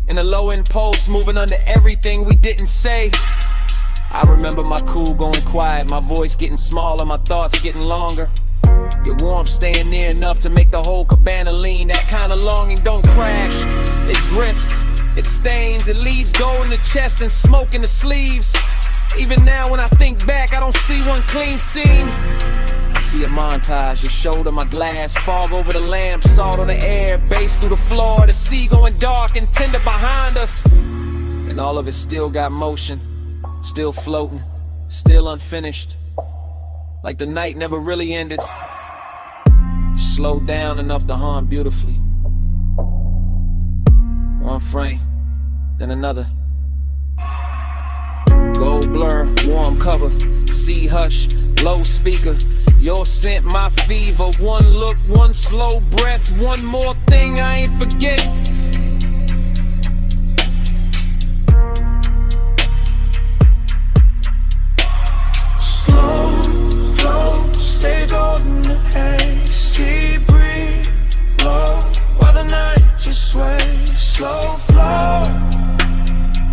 in the low impulse, moving under everything we didn't say. I remember my cool going quiet, my voice getting smaller, my thoughts getting longer. Your warmth staying near enough to make the whole cabana lean. That kind of longing don't crash. It drifts, it stains, it leaves gold in the chest and smoke in the sleeves. Even now when I think back, I don't see one clean seam. I see a montage, your shoulder, my glass, fog over the lamp, salt on the air, bass through the floor, the sea going dark and tender behind us. And all of it still got motion, still floating, still unfinished. Like the night never really ended. Slowed down enough to hum beautifully. One frame, then another. Gold blur, warm cover, sea hush, low speaker. Your scent, my fever. One look, one slow breath. One more thing I ain't forget. Slow flow, stay golden the haze. Sea breeze, low, while the night just sways. Slow flow,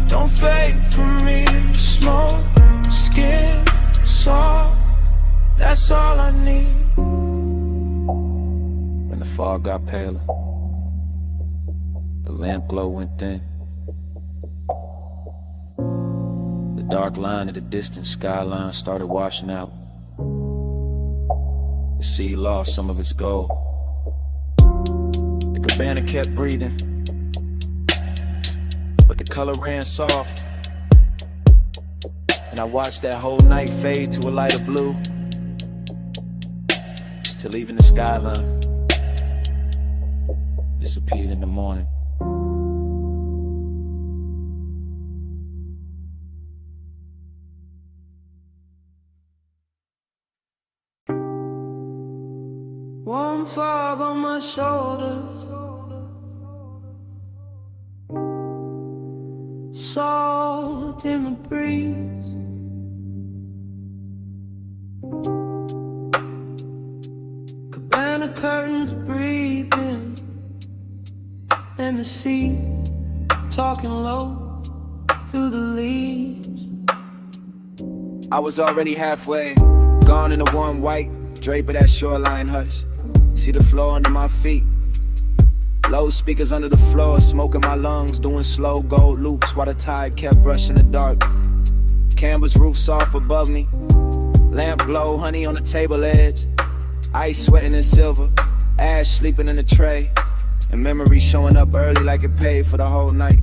don't fade from me. Smoke, skin, soul, that's all I need. When the fog got paler, the lamp glow went thin. The dark line of the distant skyline started washing out. The sea lost some of its gold. The cabana kept breathing, but the color ran soft. And I watched that whole night fade to a lighter blue, till even the skyline disappeared in the morning. Warm fog on my shoulders, salt in the breeze. Cabana curtains breathing, and the sea talking low through the leaves. I was already halfway, gone in the warm white drape of that shoreline hush. See the floor under my feet, Loudspeakers under the floor, smoke in my lungs, doing slow gold loops while the tide kept brushing the dark. Canvas roof soft above me, lamp glow, honey on the table edge, ice sweating in silver, ash sleeping in the tray, and memory showing up early like it paid for the whole night.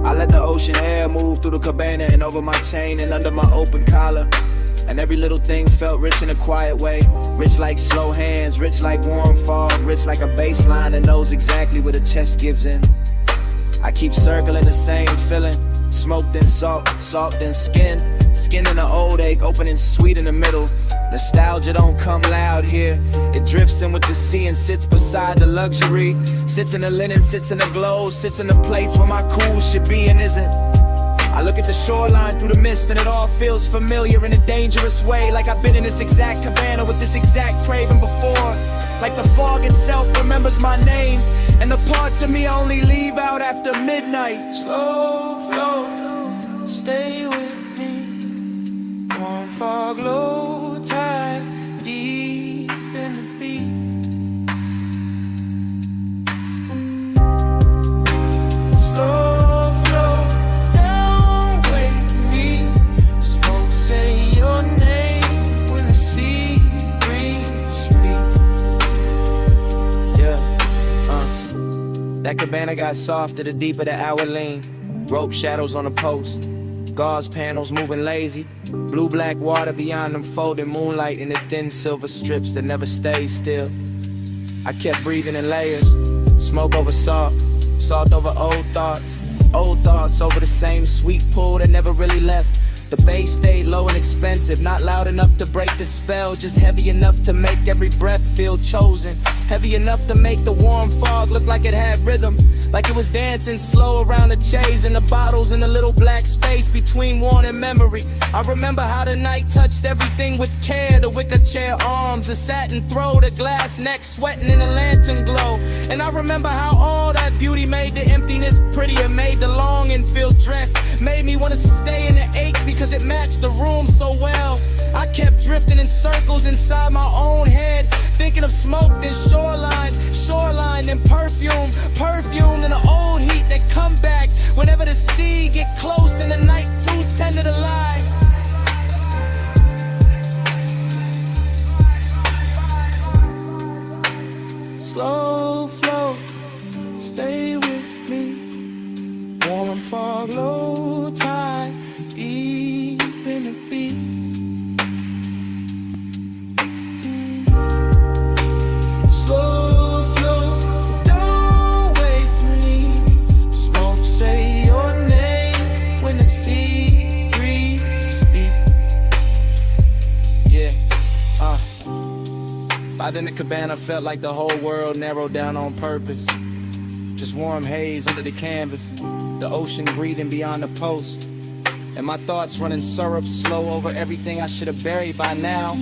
I let the ocean air move through the cabana and over my chain and under my open collar. And every little thing felt rich in a quiet way. Rich like slow hands, rich like warm fog, rich like a bass line that knows exactly where the chest gives in. I keep circling the same feeling. Smoke then salt, salt then skin. Skin in the old ache, opening sweet in the middle. Nostalgia don't come loud here. It drifts in with the sea and sits beside the luxury. Sits in the linen, sits in the glow, sits in the place where my cool should be and isn't. I look at the shoreline through the mist and it all feels familiar in a dangerous way. Like I've been in this exact cabana with this exact craving before. Like the fog itself remembers my name, and the parts of me I only leave out after midnight. Slow flow, stay with me. Warm fog, low tide, deep in the beat. Slow flow, don't wake me. Smoke say your name when the sea breeze speak. Yeah, that cabana got softer the deeper the hour lean. Rope shadows on the post, gauze panels moving lazy. Blue-black water beyond them folding moonlight in the thin silver strips that never stay still. I kept breathing in layers, smoke over salt, salt over old thoughts over the same sweet pool that never really left. The bass stayed low and expensive, not loud enough to break the spell, just heavy enough to make every breath feel chosen. Heavy enough to make the warm fog look like it had rhythm, like it was dancing slow around the chase and the bottles in the little black space between worn and memory. I remember how the night touched everything with care, the wicker chair arms, the satin throw, the glass neck sweating in the lantern glow. And I remember how all that beauty made the emptiness prettier, made the longing feel dressed, made me want to stay in the ache because it matched the room so well. I kept drifting in circles inside my own head, thinking of smoke, then shoreline, then perfume, then the old heat that come back whenever the sea get close and the night too tender to lie. Slow flow, stay with me. Warm fog, low tide, deep in the beat. Slow flow, don't wake me. Smoke say your name when the sea breeze speak. Yeah, By then the cabana felt like the whole world narrowed down on purpose. Just warm haze under the canvas, the ocean breathing beyond the post, and my thoughts running syrup slow over everything I should have buried by now.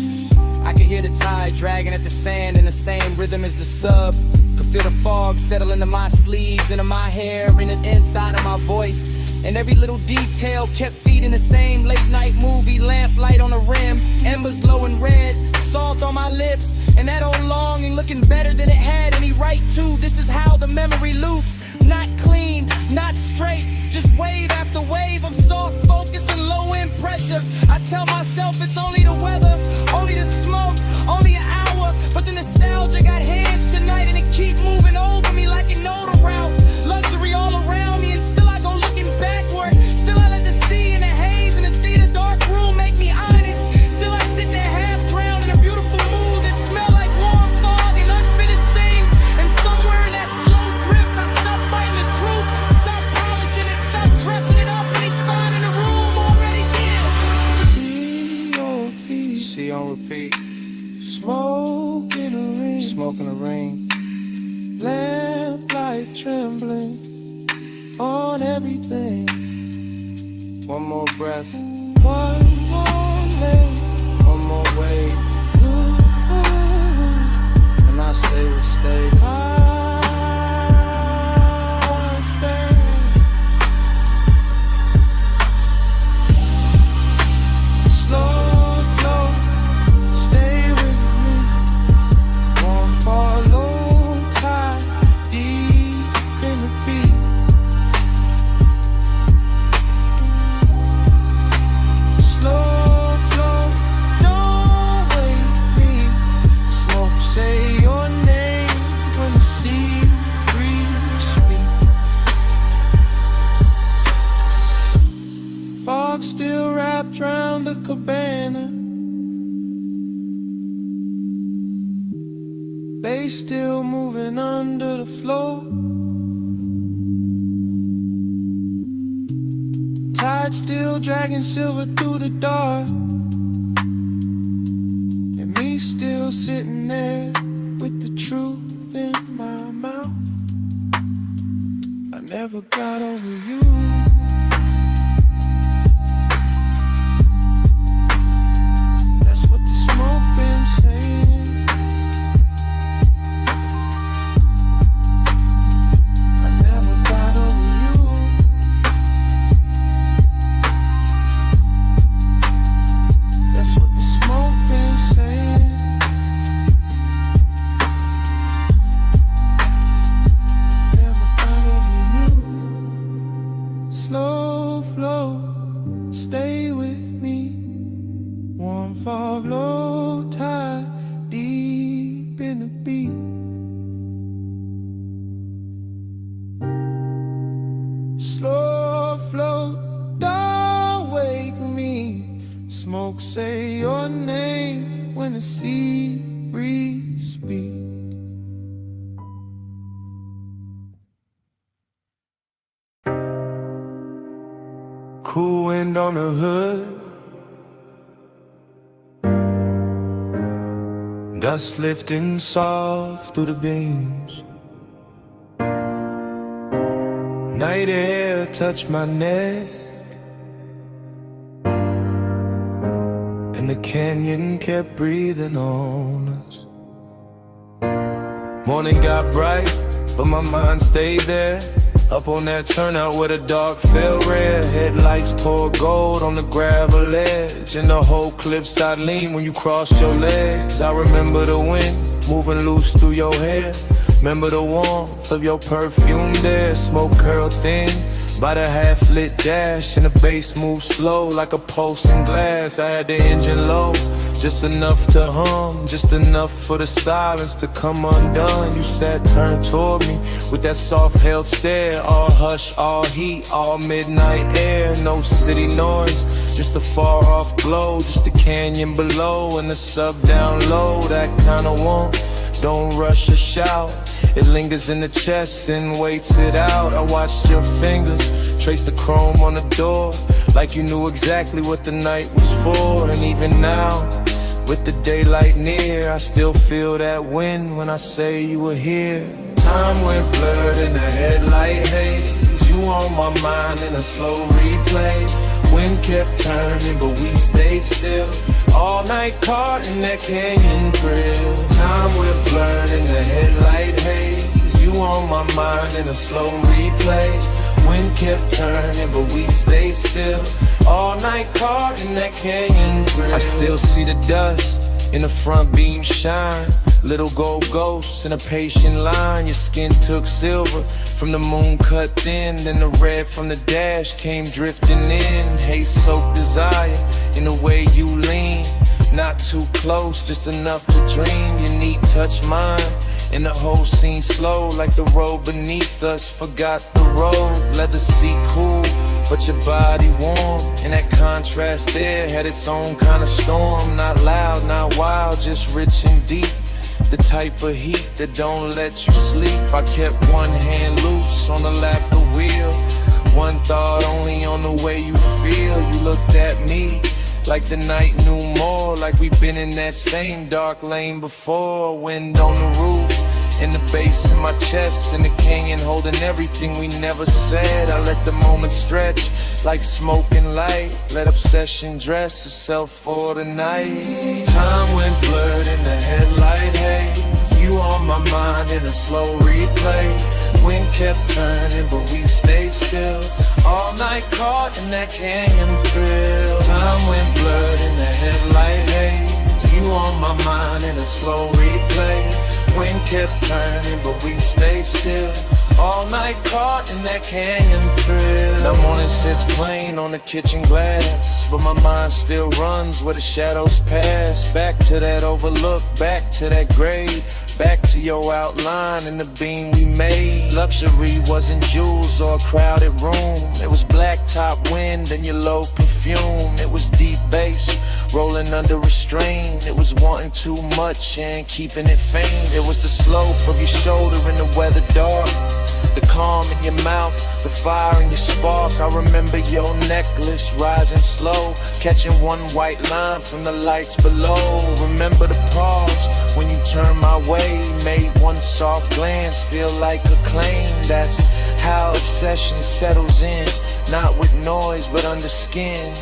I could hear the tide dragging at the sand in the same rhythm as the sub. Could feel the fog settle into my sleeves, into my hair, and the inside of my voice. And every little detail kept feeding the same late night movie. Lamplight on the rim, embers low and red, salt on my lips, and that old longing looking better than it had any right to. This is how the memory loops. Not clean, not straight, just wave after wave of soft focus and low end pressure. I tell myself it's only the weather, only the smoke, only an hour, but the nostalgia got hands tonight and it keep moving over me like it know the route. Luxury all around me and still I go looking backward. Still I let the sea and the haze and the sea of the dark room make me honest. Still I sit there half drowned in a beautiful mood that smell like warm fog and unfinished things. And somewhere in that slow drift I stop fighting the truth, stop polishing it, stop dressing it up, and it's fine in the room already. Yeah. See on repeat. Smoke in the ring, Smoke in the ring. lamplight trembling on everything. One more breath, One more lane, one more wave, and I say we'll stay. I stay. Slow flow, stay with me. They still moving under the floor. Tide still dragging silver through the dark, and me still sitting there with the truth in my mouth. I never got over you. That's what the smoke been saying. I never got over you. That's what the smoke been saying. Never got over you. Slow flow, stay with me. Warm fog, low tide, deep in the beat. Slow flow, don't wake me. Smoke, say your name when the sea breeze speak. Cool wind on the hood, dust lifting soft through the beams. Night air touched my neck, and the canyon kept breathing on us. Morning got bright, but my mind stayed there. Up on that turnout where the dark fell red. Headlights pour gold on the gravel edge, and the whole cliffside lean when you crossed your legs. I remember the wind moving loose through your hair. Remember the warmth of your perfume there. Smoke curled thin by the half-lit dash, and the bass moved slow like a pulse in glass. I had the engine low, just enough to hum, just enough for the silence to come undone. You sat turned toward me with that soft held stare. All hush, all heat, all midnight air. No city noise, just a far off glow. Just the canyon below and the sub down low. That kind of warmth, don't rush or shout. It lingers in the chest and waits it out. I watched your fingers trace the chrome on the door, like you knew exactly what the night was for. And even now, with the daylight near, I still feel that wind when I say you were here. Time went blurred in the headlight haze. You on my mind in a slow replay. Wind kept turning, but we stayed still. All night caught in that canyon thrill. Time went blurred in the headlight haze. You on my mind in a slow replay. Wind kept turning, but we stayed still. All night caught in that canyon thrill. I still see the dust in the front beam shine. Little gold ghosts in a patient line. Your skin took silver from the moon cut thin. Then the red from the dash came drifting in. Haze-soaked desire in the way you lean. Not too close, just enough to dream. Your knee touched mine, and the whole scene slow, like the road beneath us forgot the road. Let the seat cool, but your body warm. And that contrast there had its own kind of storm. Not loud, not wild, just rich and deep. The type of heat that don't let you sleep. I kept one hand loose on the lap of the wheel. One thought only on the way you feel. You looked at me like the night knew more. Like we've been in that same dark lane before. Wind on the roof, and the bass in my chest, and the canyon holding everything we never said. I let the moment stretch like smoke and light. Let obsession dress itself for the night. Time went blurred in the headlight haze. You on my mind in a slow replay. Wind kept turning, but we stayed still. All night caught in that canyon thrill. Time went blurred in the headlight haze. You on my mind in a slow replay. Wind kept turning, but we stayed still. All night caught in that canyon thrill. The morning sits plain on the kitchen glass, but my mind still runs where the shadows pass. Back to that overlook, back to that grave, Back to your outline and the beam we made. Luxury wasn't jewels or a crowded room. It was blacktop wind and your low perfume. It was deep bass rolling under restraint. It was wanting too much and keeping it faint. It was the slope of your shoulder in the weather dark, the calm in your mouth, the fire in your spark. I remember your necklace rising slow, catching one white line from the lights below. Remember the pause when you turned my way, made one soft glance feel like a claim. That's how obsession settles in, not with noise but under skin.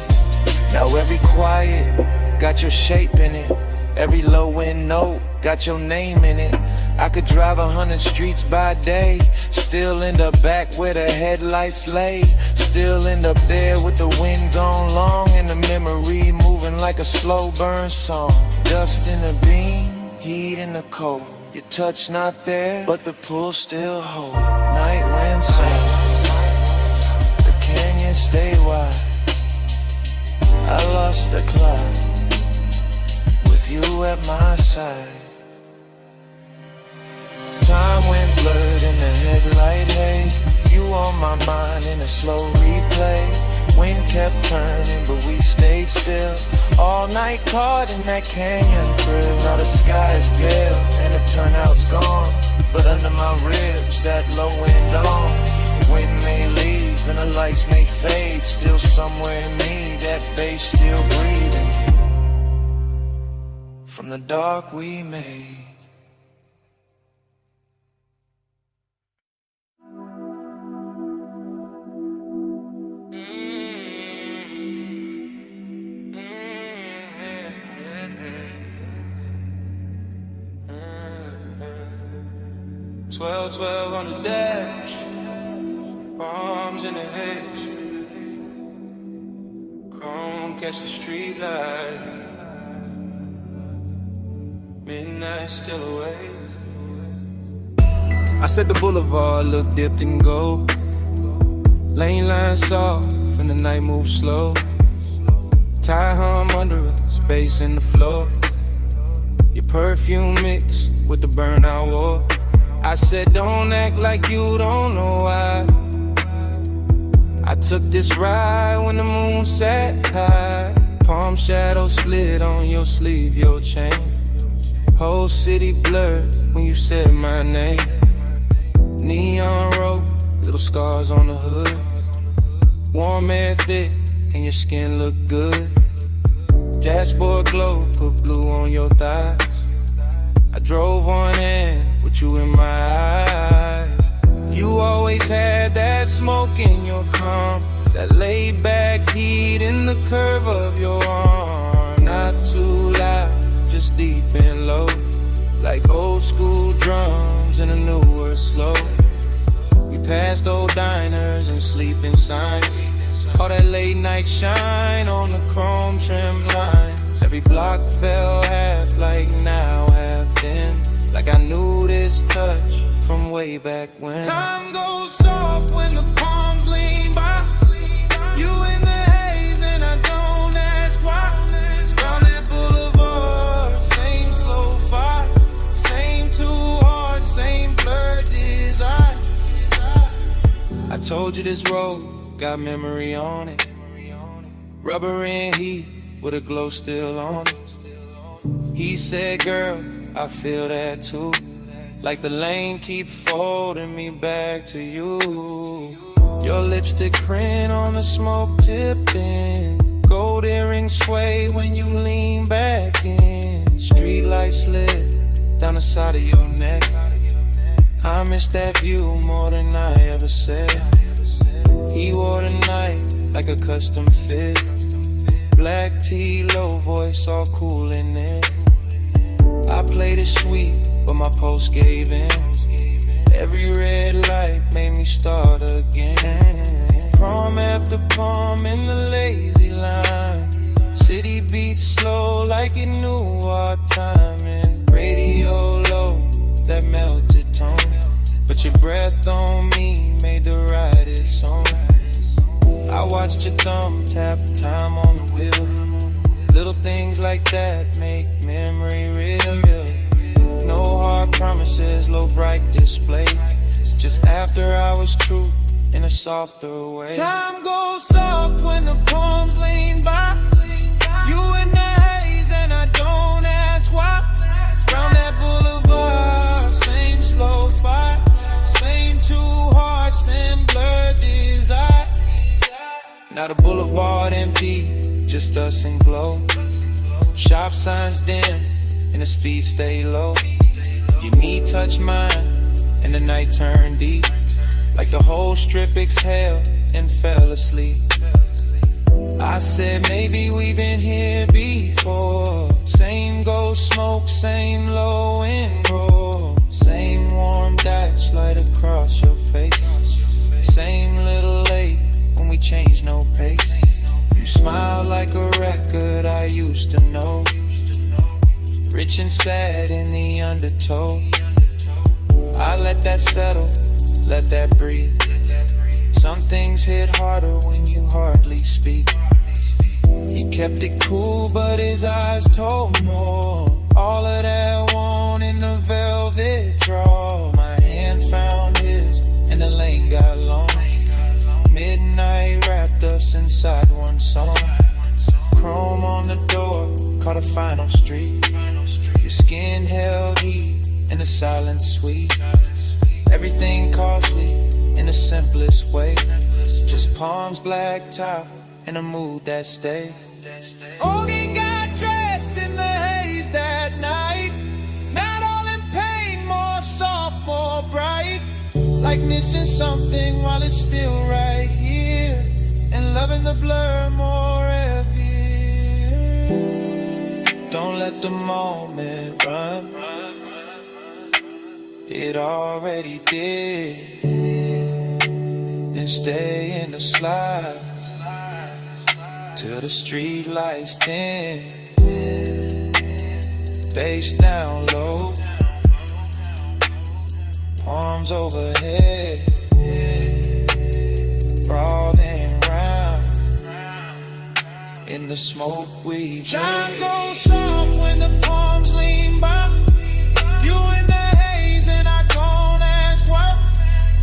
Now every quiet got your shape in it, every low end note got your name in it. I could drive 100 streets by day, still end up back where the headlights lay. Still end up there with the wind gone long and the memory moving like a slow burn song. Dust in the beam, heat in the cold. Your touch not there, but the pull still hold. Night wind sound, the canyon stay wide. I lost the cloud with you at my side. Time went blurred in the headlight haze. You on my mind in a slow replay. Wind kept turning but we stayed still. All night caught in that canyon thrill. Now the sky is pale and the turnout's gone, but under my ribs that low end on. Wind may leave and the lights may fade, still somewhere in me that bass still breathing from the dark we made. Twelve on the dash, bombs in the hedge, chrome catch the street light, midnight still away. I said the boulevard looked dipped in gold, lane lines soft and the night moves slow. Tie hum under us, bass in the floor. Your perfume mixed with the burnout war. I said don't act like you don't know why. I took this ride when the moon sat high. Palm shadow slid on your sleeve, your chain. Whole city blurred when you said my name. Neon road, little scars on the hood. Warm air thick and your skin look good. Dashboard glow, put blue on your thighs. I drove on in with you in my eyes. You always had that smoke in your calm, that laid back heat in the curve of your arm. Not too loud, just deep and low, like old school drums in a newer slow. We passed old diners and sleeping signs, all that late night shine on the chrome trim lines. Every block fell half like now, half then, like I knew this touch from way back when. Time goes soft when the palms lean by. You in the haze and I don't ask why. Down that boulevard, same slow fire, same too hard, same blurred desire. I told you this road got memory on it, rubber and heat with a glow still on it. He said, girl, I feel that too, like the lane keep folding me back to you. Your lipstick print on the smoke tipping, gold earrings sway when you lean back in. Street light slid down the side of your neck. I miss that view more than I ever said. He wore the night like a custom fit, black tee, low voice, all cool in it. I played it sweet, but my pulse gave in. Every red light made me start again. Prom after prom in the lazy line, city beats slow like it knew our timing. Radio low, that melted tone, but your breath on me made the ride its own. I watched your thumb tap time on the wheel. Little things like that make memory real. No hard promises, low bright display. Just after hours truth in a softer way. Time goes soft when the palms lean by. You in the haze and I don't ask why. Round that boulevard, same slow fight. Same two hearts and blurred desire. Now the boulevard empty, just us and glow. Shop signs dim and the speed stay low. Your knee touch mine and the night turned deep. Like the whole strip exhaled and fell asleep. I said maybe we've been here before. Same ghost smoke, same low end roll. Same warm dash light across your face. Same little late when we changed no pace. You smile like a record I used to know. Rich and sad in the undertow. I let that settle, let that breathe. Some things hit harder when you hardly speak. He kept it cool, but his eyes told more. All of that want in the velvet draw. My hand found his, and the lane got long. Midnight wrapped us inside one song. Chrome on the door, caught a final street. Your skin held heat, and the silence sweet. Everything costly in the simplest way. Just palms, black top, and a mood that stayed. Ogie got dressed in the haze that night. Not all in pain, more soft, more bright. Like missing something while it's still right here. And loving the blur more heavy. Don't let the moment run. It already did. Then stay in the slide till the street lights dim. Bass down low, arms overhead, brawling round in the smoke we Time drink. goes soft when the palms lean by. You in the haze and I don't ask why.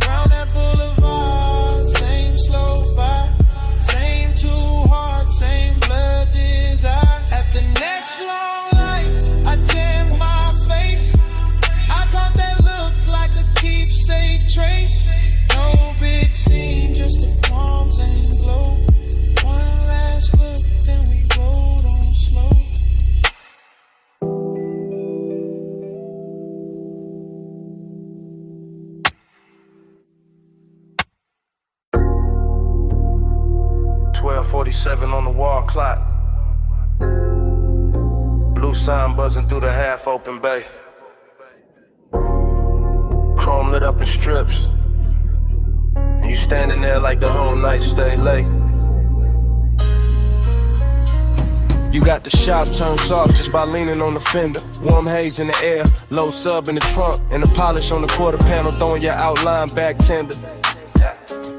Round that boulevard, same slow fight. Same two hearts, same blood desire. At the next long light, I tan my face. I caught that look like a keepsake trace. No big scene, just the palms and glow. One last look, then we rode on slow. .47 on the wall clock. Blue sign buzzing through the half-open bay. Chrome lit up in strips. And you standing there like the whole night stay late. You got the shop turned soft just by leaning on the fender. Warm haze in the air, low sub in the trunk, and the polish on the quarter panel throwing your outline back tender.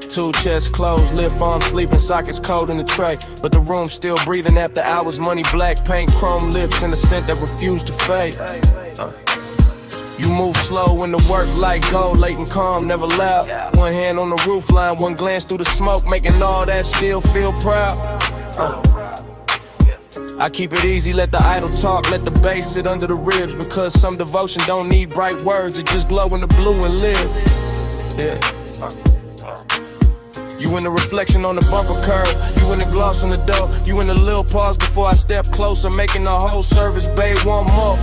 Two chests closed, lip arms sleeping, sockets cold in the tray. But the room still breathing after hours, money black paint, chrome lips, and a scent that refused to fade. You move slow when the work like gold, late and calm, never loud. One hand on the roof line, one glance through the smoke, making all that still feel proud. I keep it easy, let the idle talk, let the bass sit under the ribs. Because some devotion don't need bright words, it just glow in the blue and live. Yeah. You in the reflection on the bumper curb, you in the gloss on the door, you in the little pause before I step closer, making the whole service babe want more.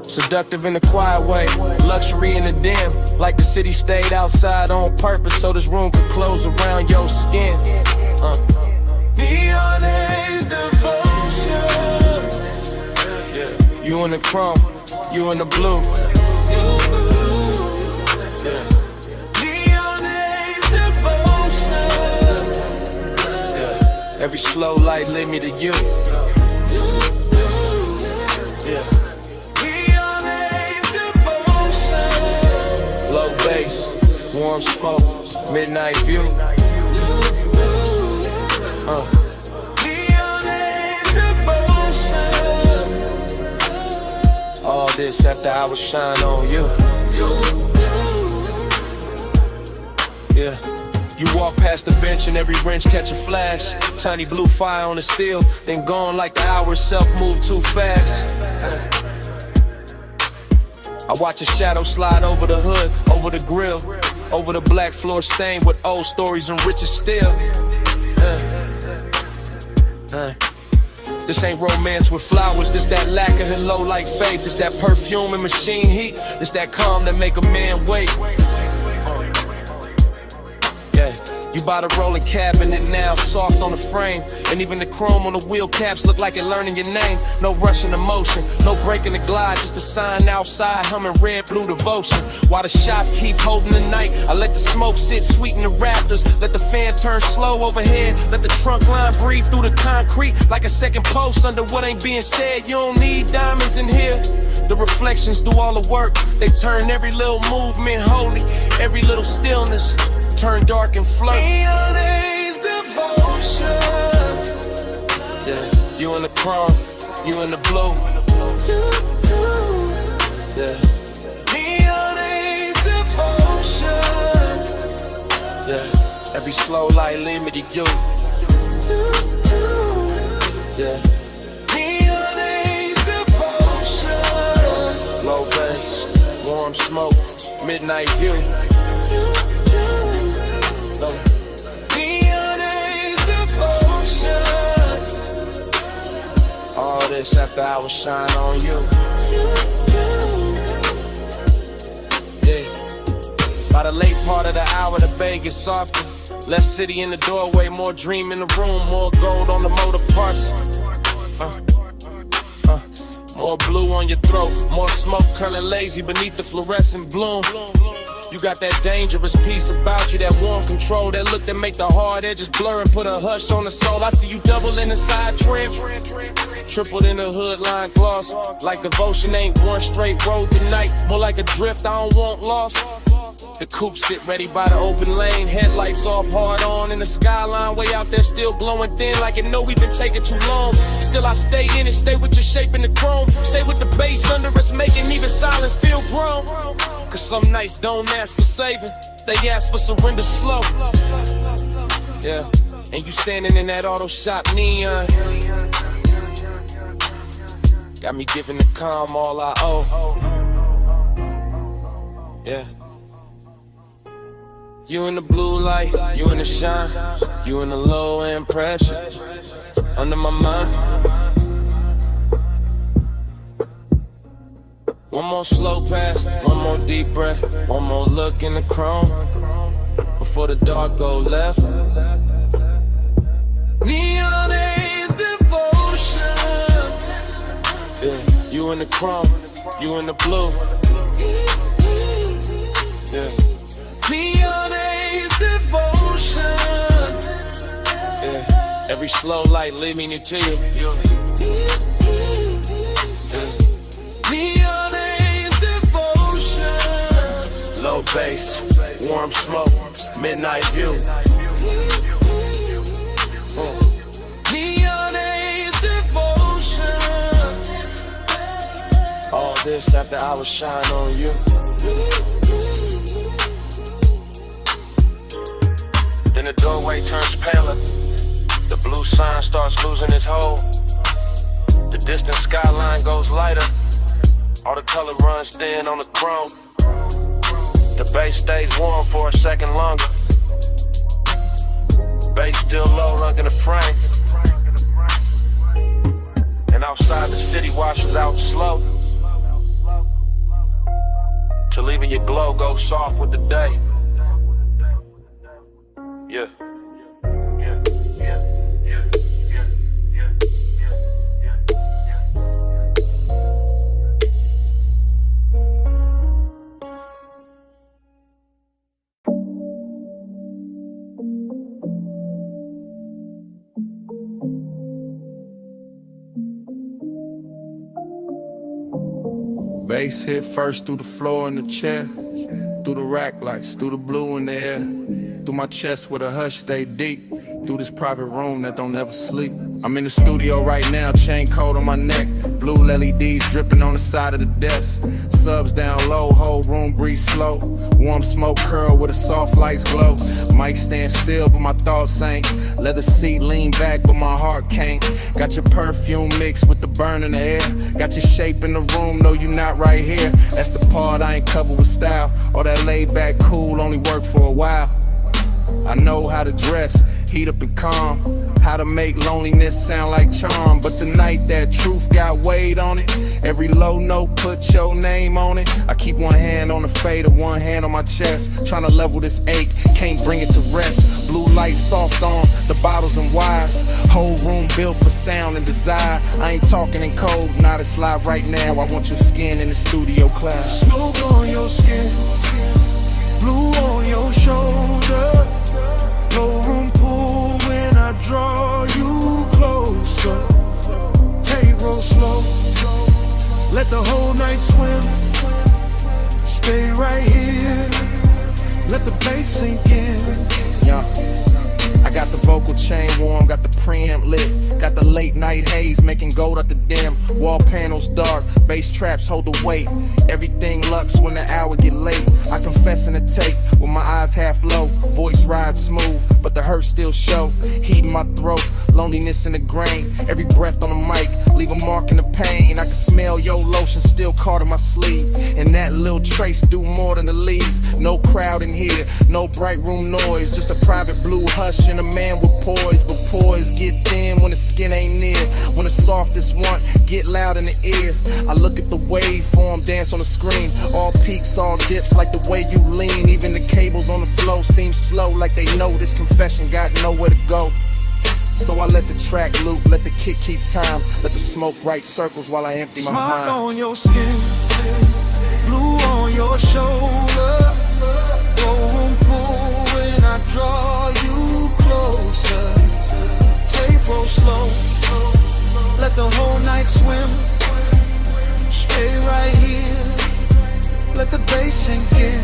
Seductive in a quiet way, luxury in the dim, like the city stayed outside on purpose so this room could close around your skin. Neon haze devotion. Yeah. You in the chrome, you in the blue. Yeah. Every slow light led me to you. Yeah. Low bass, warm smoke, midnight view. this after hours shine on you. Yeah. You walk past the bench and every wrench catch a flash. Tiny blue fire on the steel, then gone like the hour itself move too fast. I watch a shadow slide over the hood, over the grill, over the black floor stained with old stories and riches still. This ain't romance with flowers, this that lack of hello like faith. This that perfume and machine heat, this that calm that make a man wait. You buy the rolling cabinet now, soft on the frame. And even the chrome on the wheel caps look like it learning your name. No rushing emotion, no breaking the glide. Just a sign outside, humming red, blue devotion. While the shop keep holding the night, I let the smoke sit sweet in the rafters. Let the fan turn slow overhead. Let the trunk line breathe through the concrete like a second post under what ain't being said. You don't need diamonds in here. The reflections do all the work. They turn every little movement holy, every little stillness turn dark and flirt. Neon's devotion. Yeah, you in the chrome, you in the blue. Yeah. Neon's devotion. Yeah, every slow light lead me to you. Yeah. Neon's devotion. Low bass, warm smoke, midnight view. Neon's devotion. All this after hours shine on you. Yeah. By the late part of the hour, the bay gets softer. Less city in the doorway, more dream in the room, more gold on the motor parts. More blue on your throat, more smoke curling lazy beneath the fluorescent bloom. You got that dangerous piece about you, that warm control, that look that make the hard edges blur and put a hush on the soul. I see you double in the side trim, tripled in the hood line gloss. Like devotion ain't one straight road tonight, more like a drift I don't want lost. The coupe sit ready by the open lane, headlights off, hard on in the skyline, way out there still glowing thin like it know we've been taking too long. Still I stay in it, stay with your shape in the chrome, stay with the bass under us, making even silence feel grown. Cause some nights don't ask for saving, they ask for surrender slow. Yeah, and you standing in that auto shop neon, got me giving the calm all I owe. Yeah. You in the blue light, you in the shine, you in the low end pressure, under my mind. One more slow pass, one more deep breath, one more look in the chrome, before the dark go left. Neon is devotion. Yeah, you in the chrome, you in the blue. Yeah. Neon is devotion. Yeah, every slow light lead me to you. Yeah. Neon is devotion. Low bass, warm smoke, midnight view. Neon is devotion. All this after hours shine on you. Then the doorway turns paler. The blue sign starts losing its hold. The distant skyline goes lighter. All the color runs thin on the chrome. The bass stays warm for a second longer. Bass still low, rocking the frame. And outside the city washes out slow, till even your glow goes soft with the day. Yeah. Bass hit first through the floor and the chair, through the rack lights, through the blue in the air, through my chest where the hush stay deep, through this private room that don't ever sleep. I'm in the studio right now, chain coat on my neck, blue LEDs dripping on the side of the desk. Subs down low, whole room breeze slow. Warm smoke curl with a soft lights glow. Mic stand still, but my thoughts ain't. Leather seat lean back, but my heart can't. Got your perfume mixed with the burn in the air. Got your shape in the room, no you not right here. That's the part I ain't covered with style. All that laid back cool only work for a while. I know how to dress, heat up and calm. How to make loneliness sound like charm. But the night that truth got weight on it, every low note put your name on it. I keep one hand on the fader, one hand on my chest, trying to level this ache, can't bring it to rest. Blue light soft on the bottles and wires. Whole room built for sound and desire. I ain't talking in code, not it's live right now. I want your skin in the studio class. Smoke on your skin, blue on your shoulder. No room pool when I draw you closer. Take roll slow, let the whole night swim. Stay right here, let the bass sink in. Yeah. I got the vocal chain warm, got the preamp lit. Got the late night haze making gold at the dim. Wall panels dark, bass traps hold the weight. Everything lux when the hour get late. I confess in the tape with my eyes half low. Voice rides smooth, but the hurt still show. Heat in my throat, loneliness in the grain. Every breath on the mic, leave a mark in the pain. I can smell your lotion still caught in my sleeve. And that little trace do more than the leaves. No crowd in here, no bright room noise. Just a private blue hush and a man with poise. But poise get thin when the skin ain't near. When the softest one get loud in the ear. I look at the waveform dance on the screen. All peaks, all dips like the way you lean. Even the cables on the flow seem slow, like they know this confession got nowhere to go. So I let the track loop, let the kick keep time. Let the smoke write circles while I empty my Smart mind. on your skin, blue on your shoulder. Room pool when I draw you closer. Tape roll slow, let the whole night swim. Stay right here, let the bass sink in.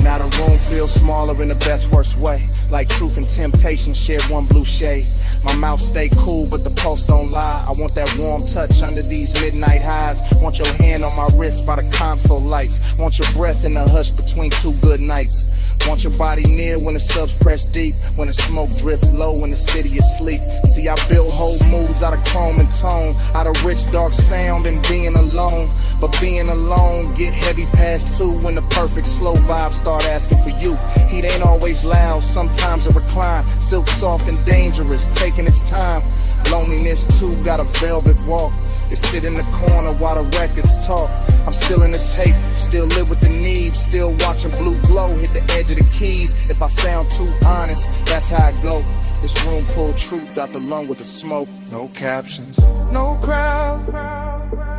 Now the room feels smaller in the best worst way. Like truth and temptation share one blue shade. My mouth stay cool but the pulse don't lie. I want that warm touch under these midnight highs. Want your hand on my wrist by the console lights. Want your breath in the hush between two good nights. Want your body near when the subs press deep. When the smoke drift low when the city is asleep. See, I build whole moods out of chrome and tone. Out of rich dark sound and being alone. But being alone get heavy past 2. When the perfect slow vibes start asking for you. Heat ain't always loud, sometimes it recline. Silk soft and dangerous, taking its time. Loneliness too got a velvet walk. It sit in the corner while the records talk. I'm still in the tape, still live with the need. Still watching blue glow hit the edge of the keys. If I sound too honest, that's how I go. This room pull truth out the lung with the smoke. No captions, no crowd,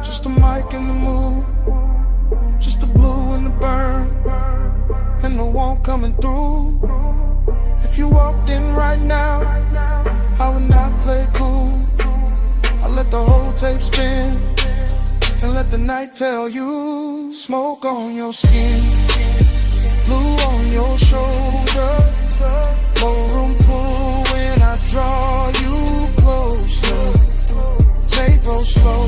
just the mic and the mood. Just the blue and the burn, and the warmth coming through. If you walked in right now, I would not play cool. I let the whole tape spin and let the night tell you. Smoke on your skin, blue on your shoulder. Low room pool when I draw you closer. Tape roll slow,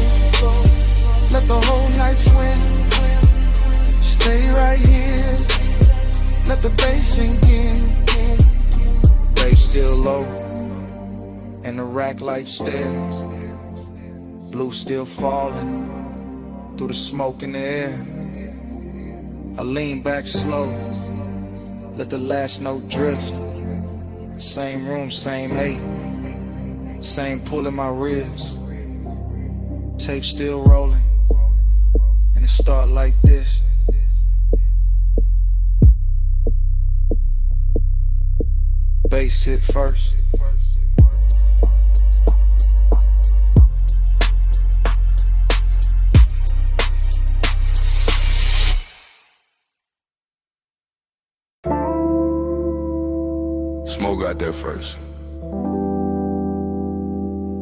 let the whole night swim. Stay right here, let the bass sink in. bass still low, and the rack light stares. Blue still falling through the smoke in the air. I lean back slow, let the last note drift. Same room, same hate, same pull in my ribs. Tape still rolling, and it start like this. Bass hit first. Smoke got there first.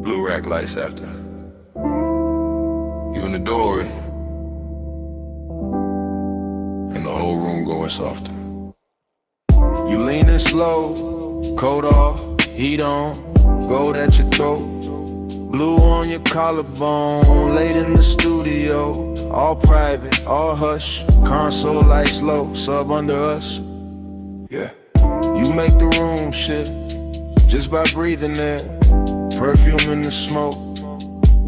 Blue rack lights after. You in the doorway, and the whole room going softer. You leaning slow, coat off, heat on. gold at your throat, blue on your collarbone, late in the studio, all private, all hush, console lights low, sub under us. Yeah, you make the room shift just by breathing there. Perfume in the smoke,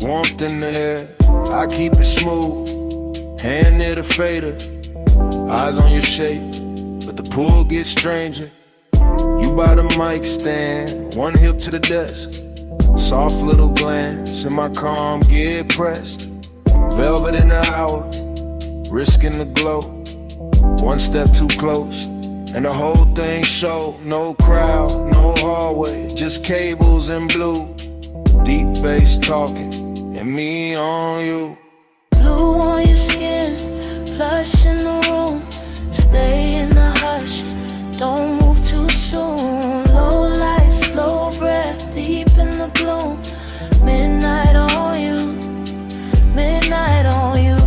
warmth in the air. I keep it smooth, hand near the fader, eyes on your shape, but the pool gets stranger. You by the mic stand, one hip to the desk, soft little glance, and my calm get pressed. Velvet in the hour, risking the glow, one step too close, and the whole thing show. No crowd, no hallway, just cables and blue, deep bass talking, and me on you. Blue on your skin, plush in the room, stay in the hush, don't move too soon. Low light, slow breath, deep in the bloom. Midnight on you, midnight on you.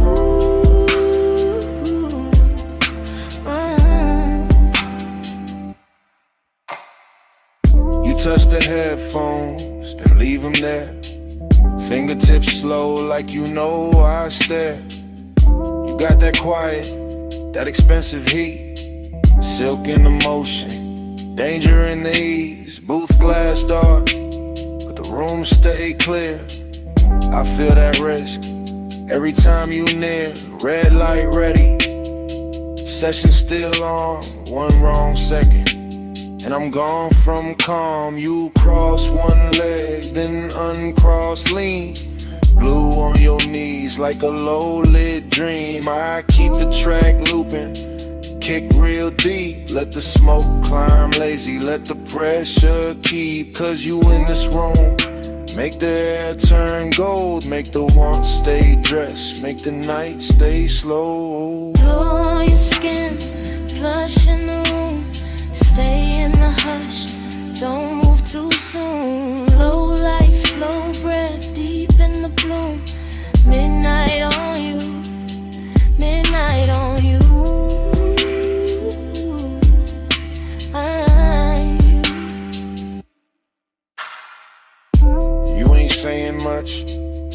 You touch the headphones, then leave them there. Fingertips slow like you know I stare. You got that quiet, that expensive heat, silk in the motion, danger in the ease. Booth glass dark, but the room stay clear. I feel that risk every time you near. Red light ready, session still on, one wrong second and I'm gone from calm. You cross one leg, then uncross, lean. Blue on your knees like a low-lit dream. I keep the track looping, kick real deep. Let the smoke climb lazy, let the pressure keep. Cause you in this room, make the air turn gold. Make the want stay dressed, make the night stay slow. Blue on your skin, plush in the room, stay in the hush, don't move too soon. Low light, slow breath, deep in the bloom. Midnight on you, midnight on you. You ain't saying much,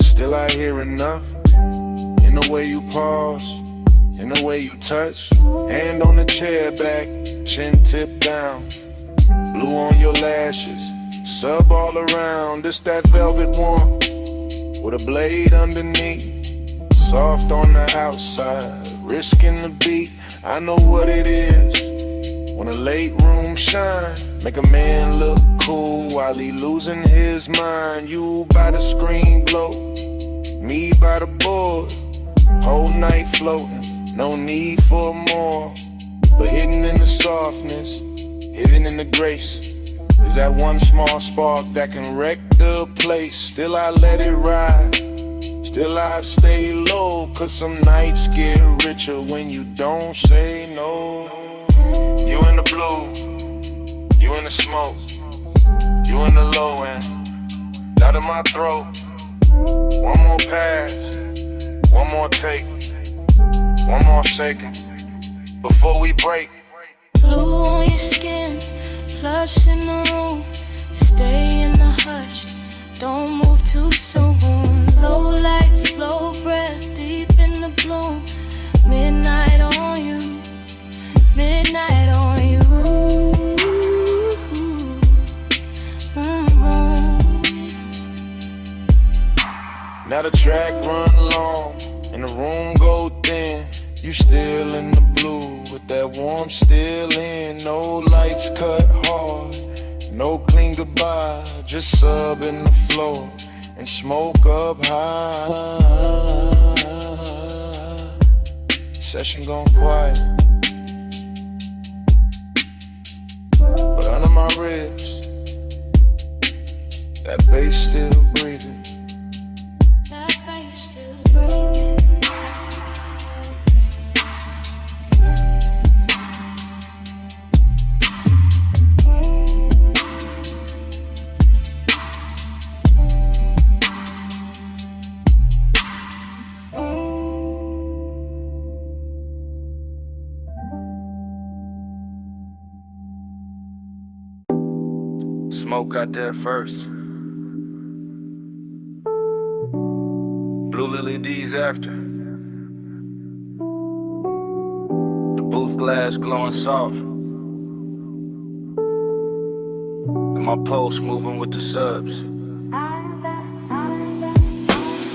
still I hear enough. In the way you pause, in the way you touch. Hand on the chair back, chin tip down. Blue on your lashes, sub all around. This that velvet warmth with a blade underneath. Soft on the outside, risking the beat. I know what it is when a late room shine. Make a man look cool while he losing his mind. You by the screen glow, me by the board. Whole night floating, no need for more. But hidden in the softness, hidden in the grace, is that one small spark that can wreck the place. Still I let it ride, still I stay low. Cause some nights get richer when you don't say no. You in the blue, you in the smoke, you in the low end, out of my throat. One more pass, one more take, one more second before we break. Blue on your skin, plush in the room, stay in the hush, don't move too soon. Low light, slow breath, deep in the bloom. Midnight on you, midnight on you. Now the track run long and the room go thin. You still in the blue with that warmth still in. No lights cut hard, no clean goodbye, just sub in the floor and smoke up high. Session gone quiet, but under my ribs, that bass still breathing. That bass still breathing. Smoke got there first. Blue Lily D's after. The booth glass glowing soft. And my pulse moving with the subs.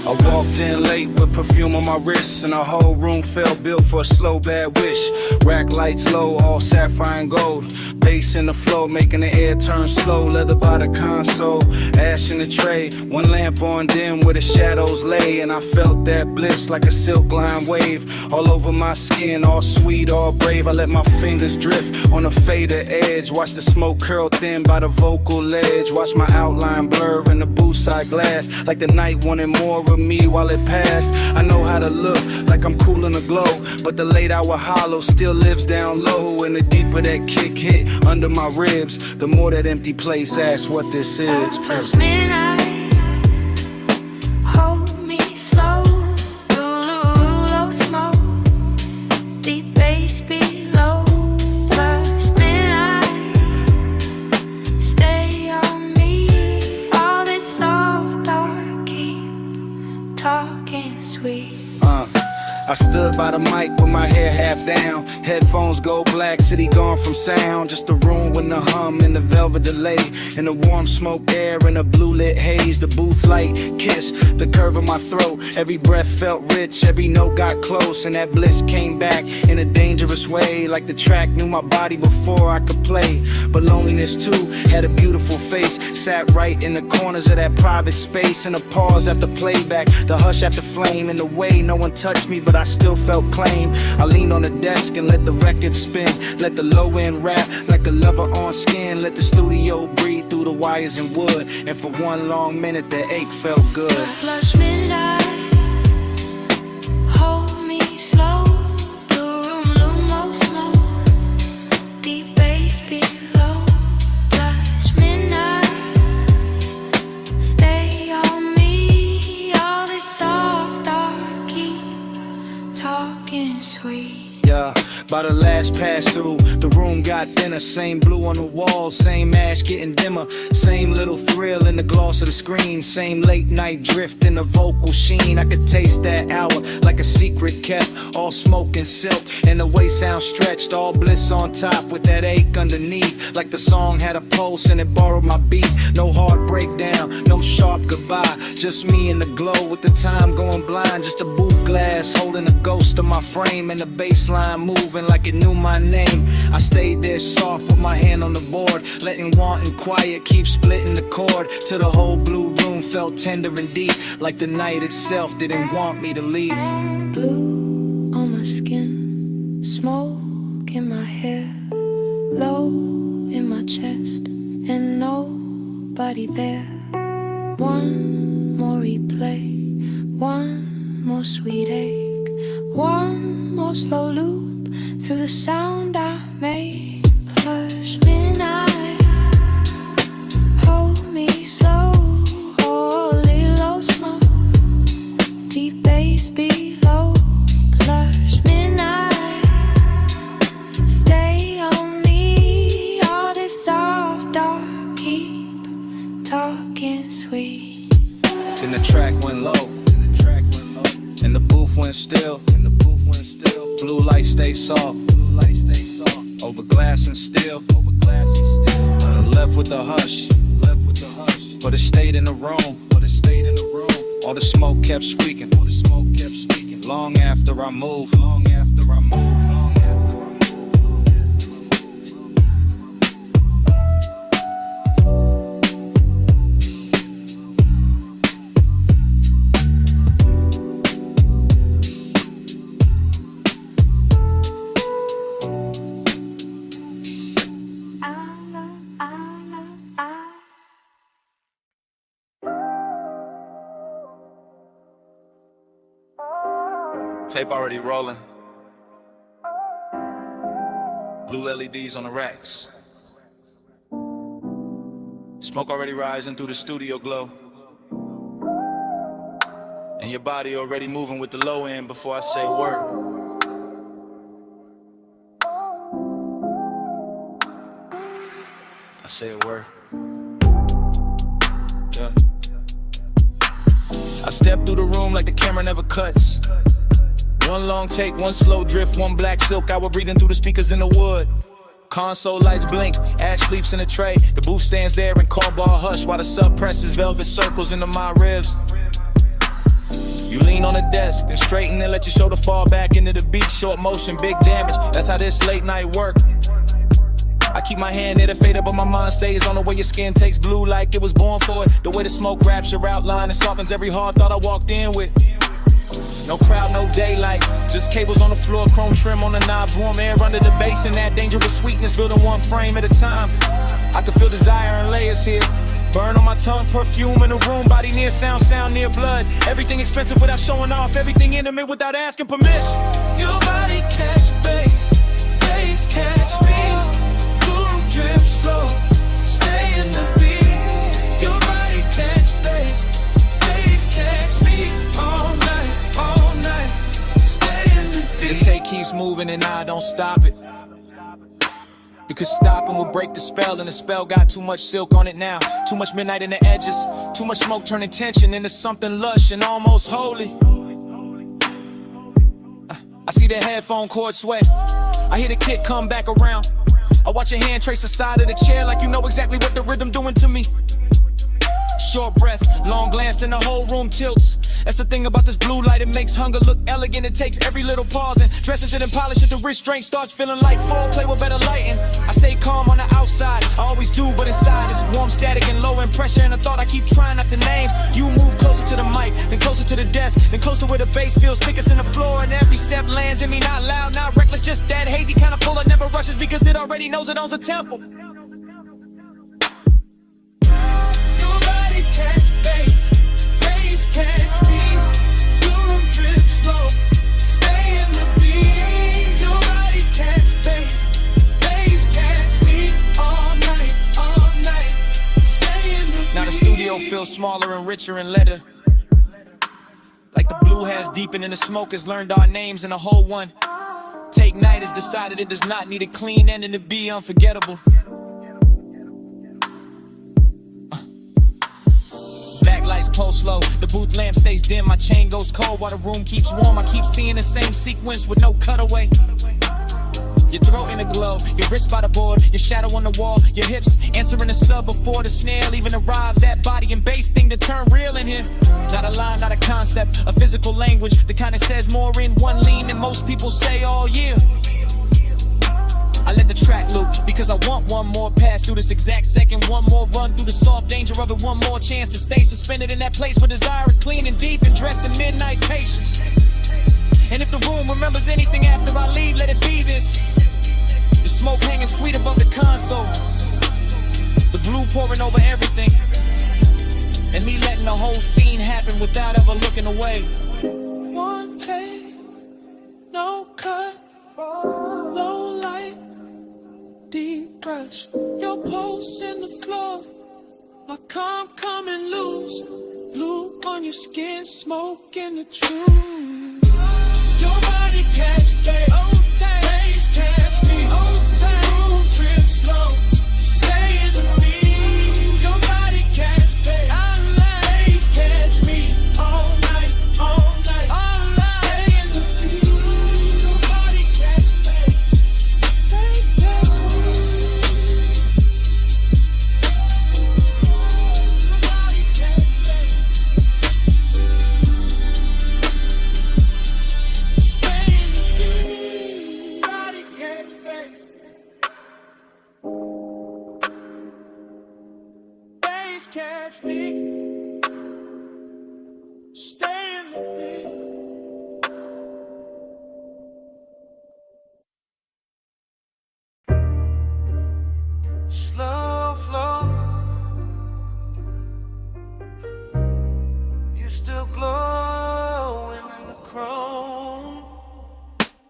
I walked in late with perfume on my wrists, and the whole room felt built for a slow bad wish. Rack lights low, all sapphire and gold. Bass in the flow, making the air turn slow. Leather by the console, ash in the tray. One lamp on dim where the shadows lay, and I felt that bliss like a silk line wave. All over my skin, all sweet, all brave. I let my fingers drift on the fader edge. Watch the smoke curl thin by the vocal ledge. Watch my outline blur in the booth side glass, like the night wanted more of me while it passed. I know how to look like I'm cool in the glow, but the late hour hollow still lives down low. And the deeper that kick hit under my ribs, the more that empty place asks what this is. Plus midnight, hold me slow. Low smoke, deep bass below. Plus midnight, stay on me. All this soft dark keep talking sweet. I stood by the mic with my hair half down. Headphones go black, city gone from sound. Just a room with the hum and the velvet delay, and the warm smoke air and the blue lit haze. The booth light kiss the curve of my throat. Every breath felt rich, every note got close, and that bliss came back in a dangerous way. Like the track knew my body before I could play. But loneliness too had a beautiful face. Sat right in the corners of that private space. And a pause after playback, the hush after flame. In the way no one touched me, but I still felt claim. I leaned on the desk and let the record spin. Let the low end rap like a lover on skin. Let the studio breathe through the wires and wood. And for one long minute the ache felt good. Plus midnight, hold me slow. The room lumo smoke, deep bass below. Plus midnight, stay on me. All this soft dark keep talking sweet. Yeah, by the last pass through, the room got thinner. Same blue on the walls, same ash getting dimmer. Same little thrill in the gloss of the screen. Same late night drift in the vocal sheen. I could taste that hour like a secret kept. All smoke and silk, and the way sound stretched. All bliss on top with that ache underneath. Like the song had a pulse and it borrowed my beat. No hard breakdown, no sharp goodbye. Just me in the glow with the time going blind. Just a booth glass holding a ghost of my frame. And the baseline moving like it knew my name. I stayed there soft with my hand on the board, letting want and quiet keep splitting the chord. Till the whole blue room felt tender and deep, like the night itself didn't want me to leave. Blue on my skin, smoke in my hair, low in my chest, and nobody there. One more replay, one more sweet ache, one more slow loop through the sound I made. Plus midnight, hold me slow. Holy low smoke, deep bass below. Plus midnight, stay on me. All this soft dark keep talking sweet. Then the track went low, and the booth went still. Blue light stay soft, over glass and steel. Left with the hush, but it stayed in the room. All the smoke kept squeaking, long after I moved. Tape already rolling. Blue LEDs on the racks. Smoke already rising through the studio glow. And your body already moving with the low end before I say a word. I say a word. Yeah. I step through the room like the camera never cuts. One long take, one slow drift, one black silk hour breathing through the speakers in the wood. Console lights blink, Ash sleeps in a tray. The booth stands there in cardboard hush while the sub presses velvet circles into my ribs. You lean on the desk, then straighten and let your shoulder fall back into the beat. Short motion, big damage, that's how this late night work. I keep my hand near the fader, but my mind stays on the way your skin takes blue like it was born for it. The way the smoke wraps your outline and softens every hard thought I walked in with. No crowd, no daylight, just cables on the floor, chrome trim on the knobs, warm air under the bass, and that dangerous sweetness building one frame at a time. I can feel desire in layers here. Burn on my tongue, perfume in the room, body near sound near blood. Everything expensive without showing off, everything intimate without asking permission. Your body catch bass, bass catch me. Boom, drip slow, stay in the beat. Your body catch bass, bass catch me. All night, stay in the beat. The tape keeps moving and I don't stop it. Because stopping would break the spell, and the spell got too much silk on it now. Too much midnight in the edges, too much smoke turning tension into something lush and almost holy. I see the headphone cord sweat, I hear the kick come back around. I watch your hand trace the side of the chair like you know exactly what the rhythm doing to me. Short breath, long glance, then the whole room tilts. That's the thing about this blue light, it makes hunger look elegant. It takes every little pause and dresses it and polishes the restraint. Starts feeling like foreplay with better lighting. I stay calm on the outside, I always do, but inside it's warm, static, and low in pressure. And a thought I keep trying not to name. You move closer to the mic, then closer to the desk, then closer where the bass feels thickest in the floor. And every step lands in me, not loud, not reckless, just that hazy kind of pull that never rushes because it already knows it owns a tempo. Catch bass, bass catch me. Boom, drip slow, stay in the beat. Your body catch bass, bass catch me. All night, stay in the beat. Now the studio feels smaller and richer in letter. Like the blue has deepened and the smoke has learned our names and the whole one. Take Night has decided it does not need a clean ending to be unforgettable. Lights pulse low, the booth lamp stays dim, my chain goes cold while the room keeps warm. I keep seeing the same sequence with no cutaway. Your throat in a glow, your wrist by the board, your shadow on the wall, your hips answering the sub before the snare even arrives. That body and bass thing to turn real in here. Not a line, not a concept, a physical language, the kind that says more in one lean than most people say all year. I let the track loop because I want one more pass through this exact second, one more run through the soft danger of it, one more chance to stay suspended in that place where desire is clean and deep and dressed in midnight patience. And if the room remembers anything after I leave, let it be this. The smoke hanging sweet above the console, the blue pouring over everything, and me letting the whole scene happen without ever looking away. One take, no cut, low light, deep brush, your pulse in the floor, like I'm coming loose. Blue on your skin, smoke in the truth. Your body catch bass, bass catch me. Boom, trip slow, stay in the beat. Your body catch bass, bass catch me. All night, stay in the beat. Your body catch bass, bass catch me. Catch me, stay in the beat. Slow flow, you still glowing in the chrome.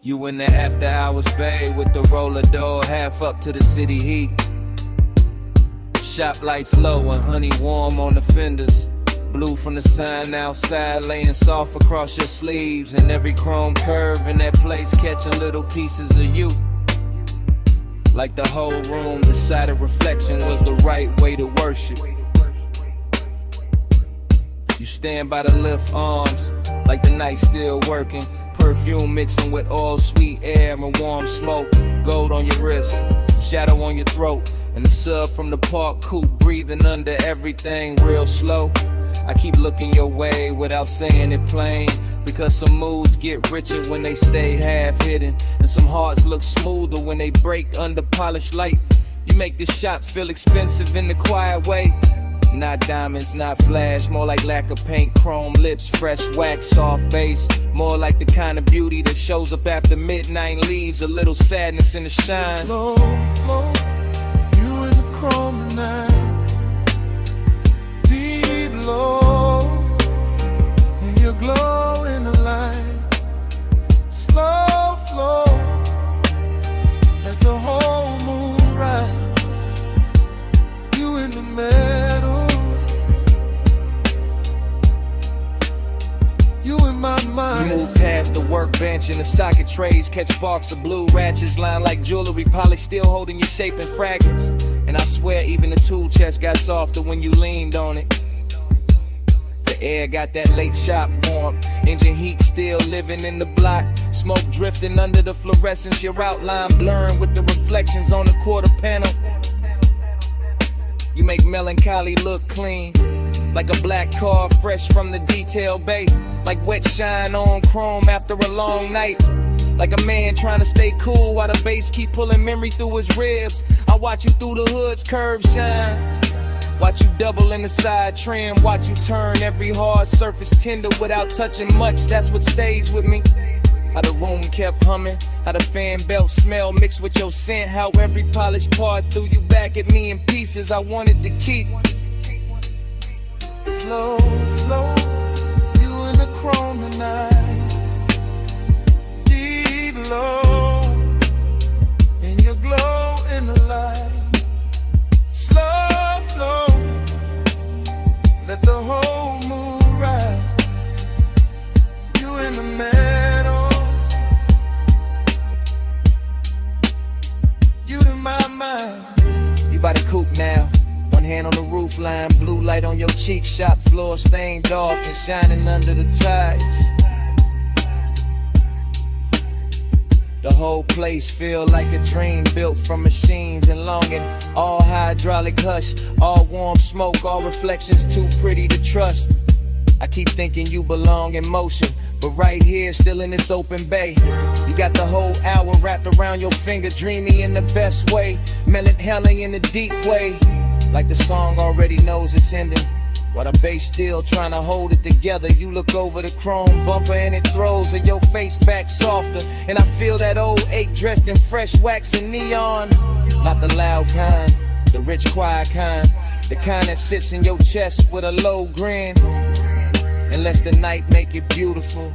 You in the after hours bay with the roller door half up to the city heat. Shop lights low and honey warm on the fenders. Blue from the sun outside laying soft across your sleeves. And every chrome curve in that place catching little pieces of you. Like the whole room decided reflection was the right way to worship. You stand by the lift arms, like the night still working. Perfume mixing with all sweet air and warm smoke. Gold on your wrist, shadow on your throat. And the sub from the park coupe breathing under everything real slow. I keep looking your way without saying it plain, because some moods get richer when they stay half hidden, and some hearts look smoother when they break under polished light. You make this shop feel expensive in the quiet way. Not diamonds, not flash, more like lack of paint, chrome lips, fresh wax, soft bass. More like the kind of beauty that shows up after midnight and leaves a little sadness in the shine. Slow, slow, you in the chrome at night. Deep low, and your glow in the light. Slow flow, let the whole moon ride. You in the middle, you in my mind. You move past the workbench and the socket trays, catch sparks of blue ratchets lined like jewelry, polished, still holding your shape in fragments. And I swear even the tool chest got softer when you leaned on it. The air got that late shop warmth, engine heat still living in the block. Smoke drifting under the fluorescence, your outline blurring with the reflections on the quarter panel. You make melancholy look clean, like a black car fresh from the detail bay. Like wet shine on chrome after a long night. Like a man trying to stay cool while the bass keep pulling memory through his ribs. I watch you through the hood's curved shine. Watch you double in the side trim. Watch you turn every hard surface tender without touching much. That's what stays with me. How the room kept humming, how the fan belt smell mixed with your scent. How every polished part threw you back at me in pieces I wanted to keep. Slow, slow, you in the chrome tonight. Deep low, and your glow in the light. Slow flow, let the whole moon ride. You in the middle, you in my mind. You by the coupe now, one hand on the roof line, blue light on your cheek, shop floor stained dark and shining under the ties. The whole place feel like a dream built from machines and longing. All hydraulic hush, all warm smoke, all reflections too pretty to trust. I keep thinking you belong in motion, but right here, still in this open bay. You got the whole hour wrapped around your finger, dreamy in the best way, melancholy in a deep way. Like the song already knows it's ending, while the bass still trying to hold it together. You look over the chrome bumper and it throws your face back softer. And I feel that old ache dressed in fresh wax and neon. Not the loud kind, the rich quiet kind, the kind that sits in your chest with a low grin. And lets the night make it beautiful.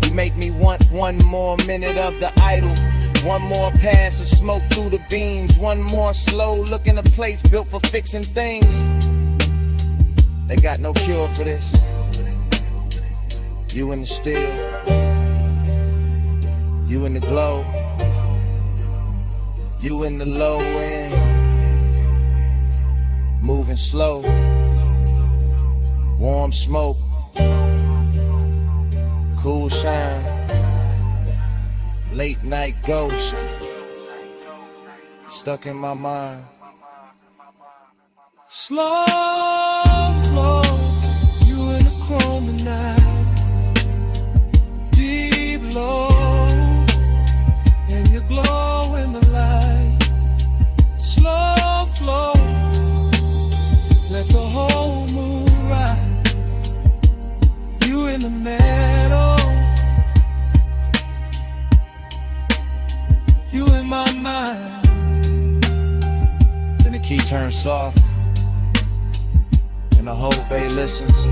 You make me want one more minute of the idol. One more pass of smoke through the beams. One more slow look in a place built for fixing things. They got no cure for this. You in the still, you in the glow, you in the low end, moving slow, warm smoke, cool shine, late night ghost, stuck in my mind. Slow flow, you in the chrome at night. Deep low, and your glow in the light. Slow flow, let the whole moon ride. You in the middle, you in my mind. Then the key turns soft, and the whole bay listens.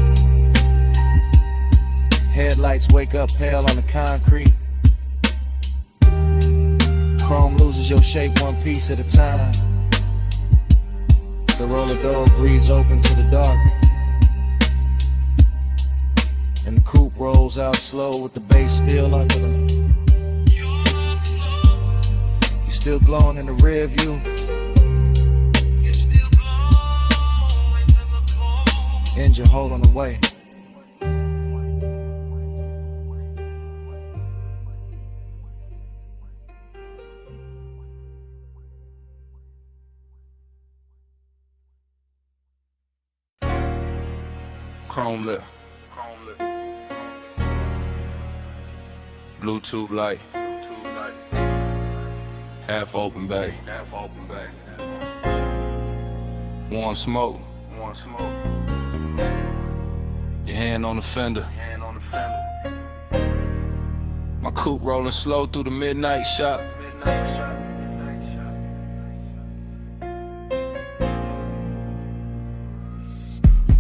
Headlights wake up pale on the concrete. Chrome loses your shape one piece at a time. The roller door breathes open to the dark, and the coupe rolls out slow with the bass still under them. You still glowing in the rear view. Engine hold on the way. Chrome lip. Bluetooth light. Half open bay. Warm smoke. Your hand on the fender. My coupe rolling slow through the midnight shop.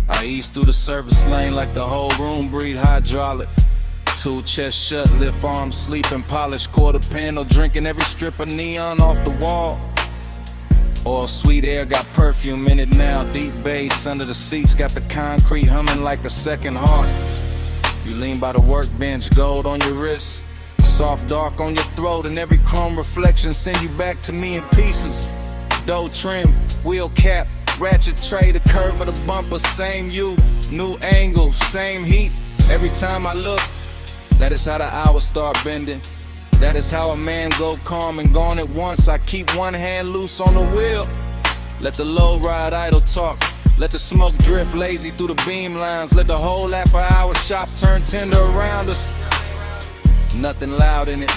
I ease through the service lane like the whole room breathe hydraulic. Two chest shut, lift arms, sleeping, polished quarter panel, drinking every strip of neon off the wall. All sweet air, got perfume in it now. Deep bass under the seats, got the concrete humming like a second heart. You lean by the workbench, gold on your wrist, soft dark on your throat, and every chrome reflection send you back to me in pieces. Dough trim, wheel cap, ratchet tray, the curve of the bumper, same you, new angle, same heat. Every time I look, that is how the hours start bending. That is how a man go calm and gone at once. I keep one hand loose on the wheel, let the low ride idle talk. Let the smoke drift lazy through the beam lines. Let the whole after-hour shop turn tender around us. Nothing loud in it,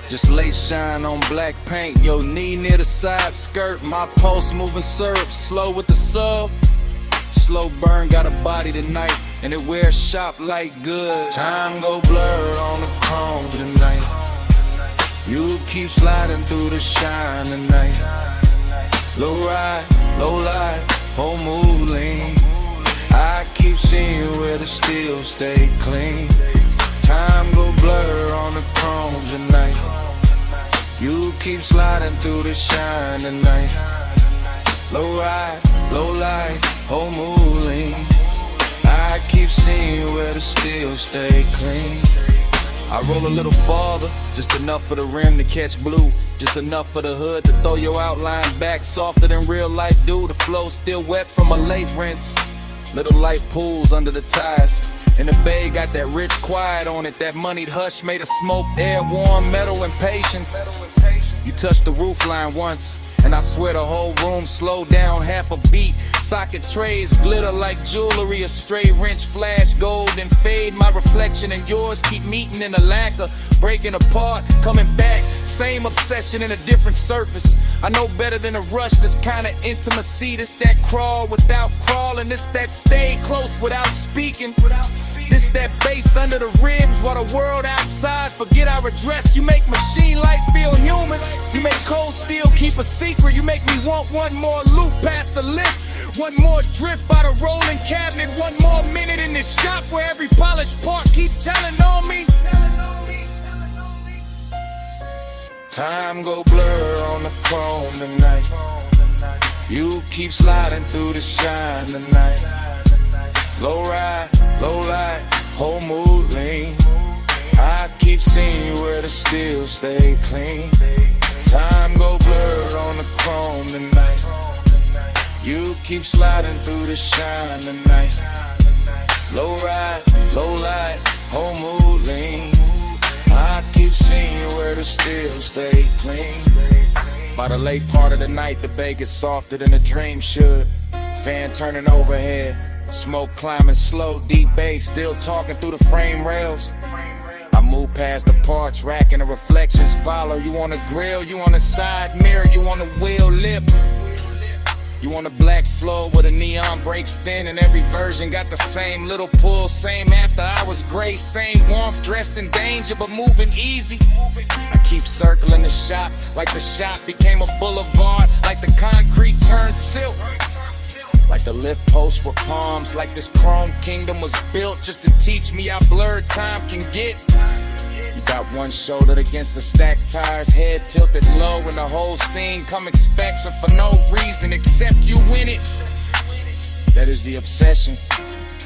just late shine on black paint. Your knee near the side skirt, my pulse moving syrup. Slow with the sub, slow burn, got a body tonight, and it wears shop like good. Time go blurred on the chrome tonight. You keep sliding through the shine tonight. Low ride, low light, whole move lean. I keep seeing where the steel stay clean. Time go blur on the chrome tonight. You keep sliding through the shine tonight. Low ride, low light, whole move lean. I keep seeing where the steel stay clean. I roll a little farther, just enough for the rim to catch blue, just enough for the hood to throw your outline back softer than real life do. The flow still wet from a late rinse. Little light pools under the tires, and the bay got that rich quiet on it. That moneyed hush made of smoke, air, warm metal and patience. You touched the roof line once, and I swear the whole room slowed down half a beat. Socket trays glitter like jewelry, a stray wrench flash gold and fade. My reflection and yours keep meeting in a lacquer, breaking apart, coming back. Same obsession in a different surface. I know better than a rush, this kind of intimacy. This that crawl without crawling, this that stay close without speaking. This that bass under the ribs while the world outside forget our address. You make machine life feel human. You make cold steel keep a secret. You make me want one more loop past the lift, one more drift by the rolling cabinet, one more minute in this shop where every polished part keep telling on me. Time go blur on the chrome tonight. You keep sliding through the shine tonight. Low ride, low light, whole mood lean. I keep seeing you where the steel stay clean. Time go blur on the chrome tonight. You keep sliding through the shine tonight. Low ride, low light, whole mood lean. I keep seeing you where the steel stay clean. By the late part of the night, the bay gets softer than a dream should. Fan turning overhead, smoke climbing slow, deep bass still talking through the frame rails. I move past the parts rack and the reflections follow. You on the grill, you on the side mirror, you on the wheel lip. You on the black floor where the neon breaks thin, and every version got the same little pull, same after hours grace, same warmth, dressed in danger but moving easy. I keep circling the shop like the shop became a boulevard, like the concrete turned silk, like the lift posts were palms, like this chrome kingdom was built just to teach me how blurred time can get. You got one shoulder against the stacked tires, head tilted low, and the whole scene come expects for no reason except you in it. That is the obsession.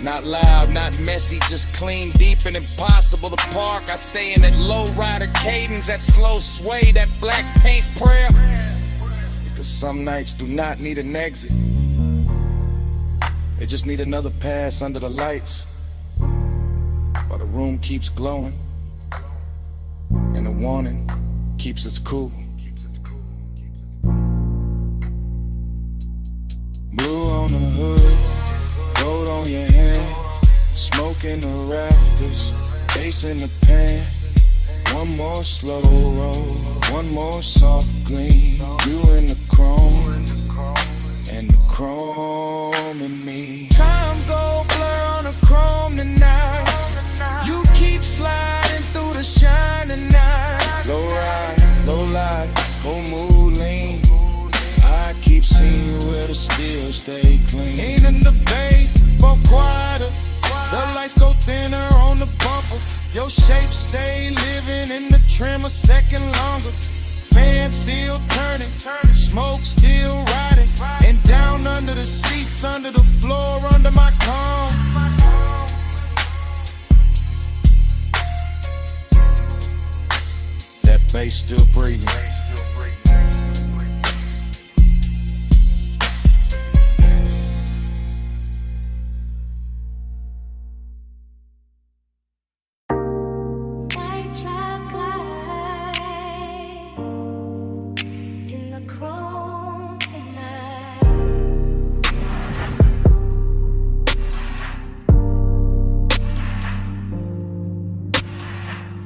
Not loud, not messy, just clean, deep, and impossible to park. I stay in that low rider cadence, that slow sway, that black paint prayer. Because some nights do not need an exit. They just need another pass under the lights, while the room keeps glowing, and the warning keeps us cool. Blue on the hood, gold on your hand. in the rafters, bass in the pan. One more slow roll, one more soft gleam. You in the chrome, and the chrome in me. Time go blur on the chrome tonight. You keep sliding through the shining night. Low ride, low light, whole mood lean. I keep seeing where the steel stay clean. Ain't in the bay, but quieter. The lights go thinner on the bumper. Your shape stay living in the trim a second longer. Fan still turning, smoke still riding. And down under the seats, under the floor, under my comb. That bass still breathing.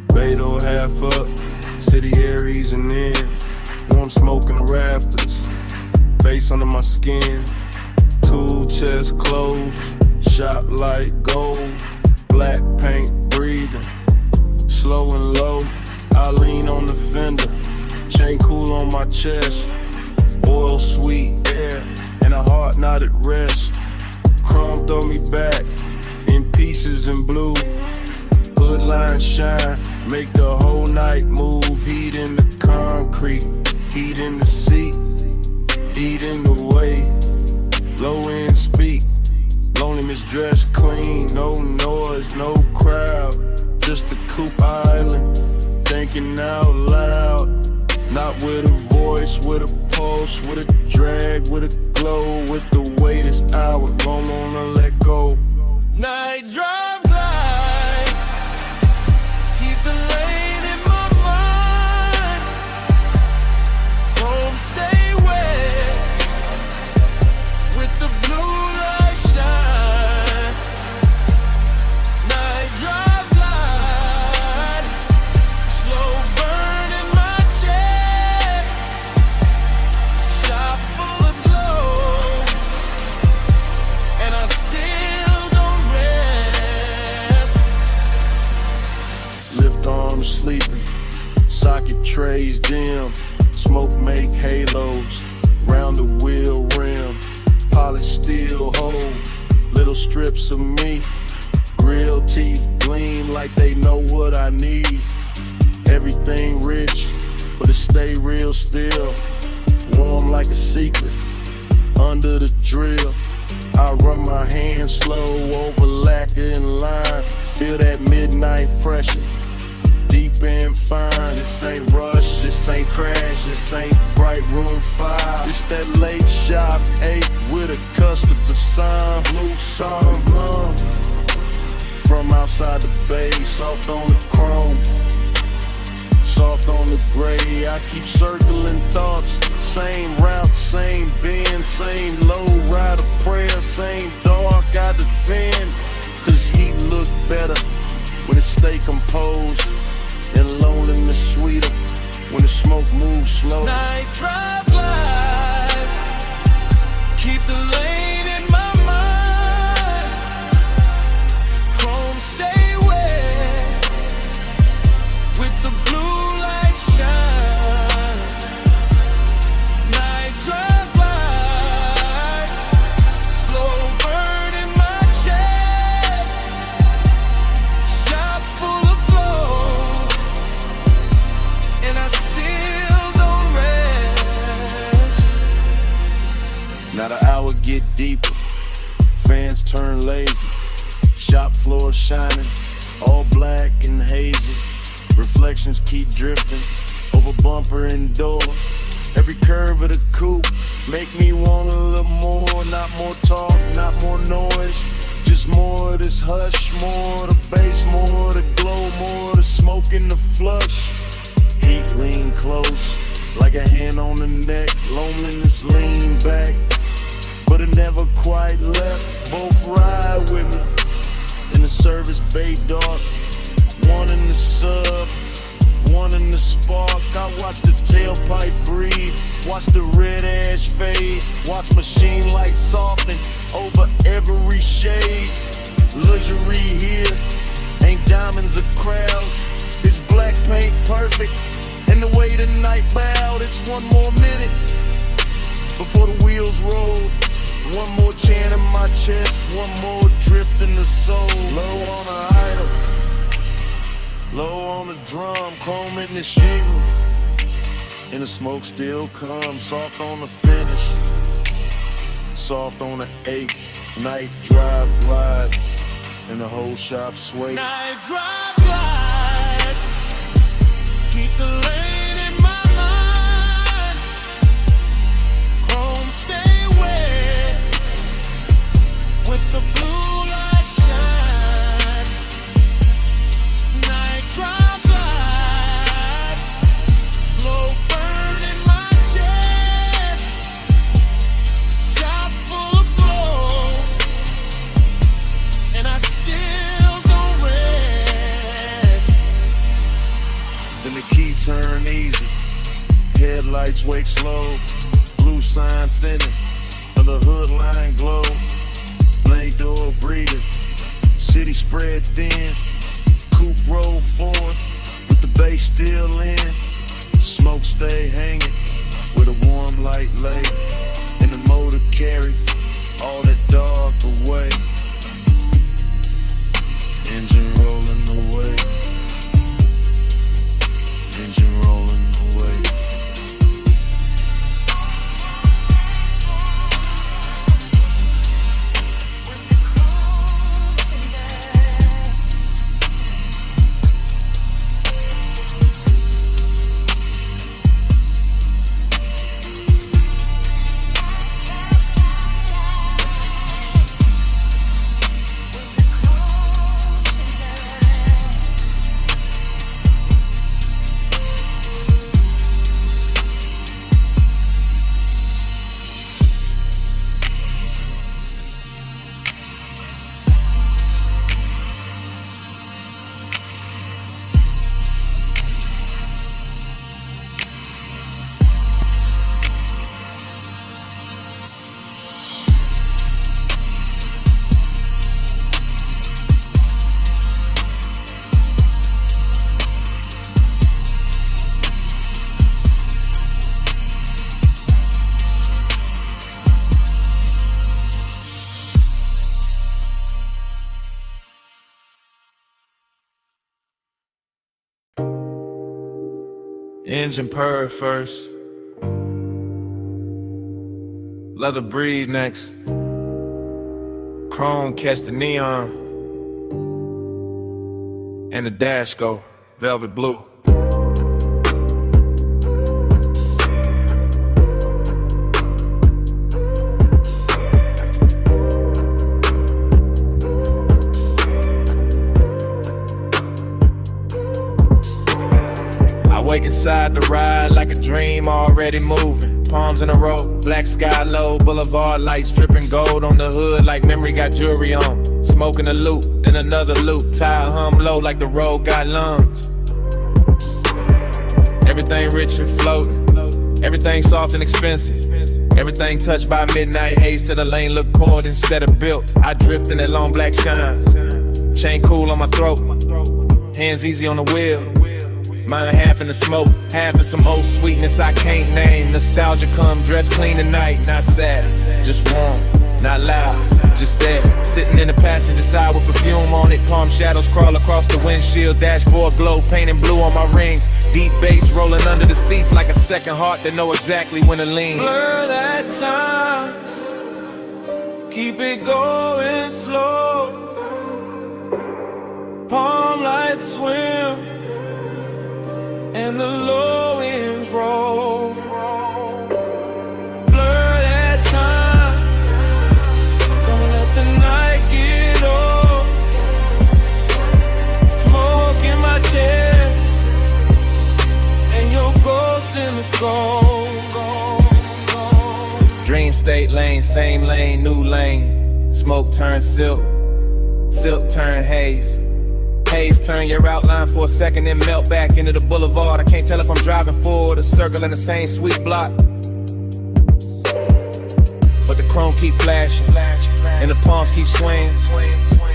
Beto half up, city air easing in. Warm smoke in the rafters, face under my skin. Tool chest closed, shop light gold. Black paint breathing, slow and low. I lean on the fender, chain cool on my chest. Oil sweet air, and a heart not at rest. Chrome throw me back, in pieces in blue. Hood line shine, make the whole night move. Heat in the concrete, heat in the seat, heat in the way. Low end speak, loneliness dressed clean. No noise, no crowd, just a coupe island. Thinking out loud, not with a voice, with a pulse, with a drag, with a glow. With the weight this hour, don't wanna let go. Night drive light, keep the lane in my mind. Home stay wet, with the blue light shine. Night drive light, slow burn in my chest. Shop full of glow, and I still don't rest. Lift arms sleeping, socket trays dim. Smoke make halos, round the wheel rim. Polished steel hold, little strips of me. Grill teeth gleam like they know what I need. Everything rich, but it stay real still. Warm like a secret, under the drill. I run my hands slow over lacquer and line. Feel that midnight pressure, deep and fine. This ain't rush, this ain't crash, this ain't bright room 5. It's that late shop 8 with a custard sign. Blue song from outside the bay, soft on the chrome, soft on the gray. I keep circling thoughts, same route, same bend, same low rider prayer, same dark I defend. Cause heat look better when it stay composed, and loneliness sweeter when the smoke moves slow. Night drive light, keep the lane in my mind. Chrome stay wet, with the blue light shine. Night drive light, slow burn in my chest. Shop full of glow, and I still don't rest. Now the hour get deeper, fans turn lazy. Shop floor shining, all black and hazy. Reflections keep drifting over bumper and door. Every curve of the coupe make me want a little more. Not more talk, not more noise, just more of this hush. More of the bass, more of the glow, more of the smoke in the flush. Heat lean close, like a hand on the neck. Loneliness lean back, but it never quite left. Both ride with me, in the service bay dark. One in the sub, one in the spark. I watch the tailpipe breathe, watch the red ash fade, watch machine lights soften over every shade. Luxury here, ain't diamonds or crowds. It's black paint perfect, and the way the night bowed. It's one more minute before the wheels roll. One more chant in my chest, one more drift in the soul. Low on the idol, low on the drum, chrome in the shingle, and the smoke still comes. Soft on the finish, soft on the 8. Night drive glide, and the whole shop sway. Night drive glide, keep the lane in my mind. Chrome stay wet, with the blue light shine. Night drive glide, slow burn in my chest. Shot full of glow, and I still don't rest. Then the key turn easy, headlights wake slow. Blue sign thinning, and the hood line glow. Blade door breathing, city spread thin. Coupe roll forward, with the bass still in. Smoke stay hanging, with a warm light lay. And the motor carry all that dark away. Engine rolling away, engine rolling away. Engine purr first, leather breathe next, chrome catch the neon, and the dash go velvet blue. Wake inside the ride like a dream already moving. Palms in a row, black sky low, boulevard lights dripping gold on the hood like memory got jewelry on. Smoking a loop, then another loop, tire hum low like the road got lungs. Everything rich and floating, everything soft and expensive. Everything touched by midnight haze till the lane look poured instead of built. I drift in that long black shine, chain cool on my throat, hands easy on the wheel. Mine half in the smoke, half in some old sweetness I can't name. Nostalgia come dressed clean tonight, not sad, just warm, not loud, just there. Sitting in the passenger side with perfume on it. Palm shadows crawl across the windshield. Dashboard glow, painting blue on my rings. Deep bass rolling under the seats like a second heart that know exactly when to lean. Blur that time, keep it going slow. Palm lights swim, and the low winds roll. Blur that time, don't let the night get old. Smoke in my chest, and your ghost in the gold. Dream state lane, same lane, new lane. Smoke turns silk, Silk turn haze. Haze turn your outline for a second, then melt back into the boulevard. I can't tell if I'm driving forward or circling the same sweet block. But the chrome keep flashing, and the palms keep swinging,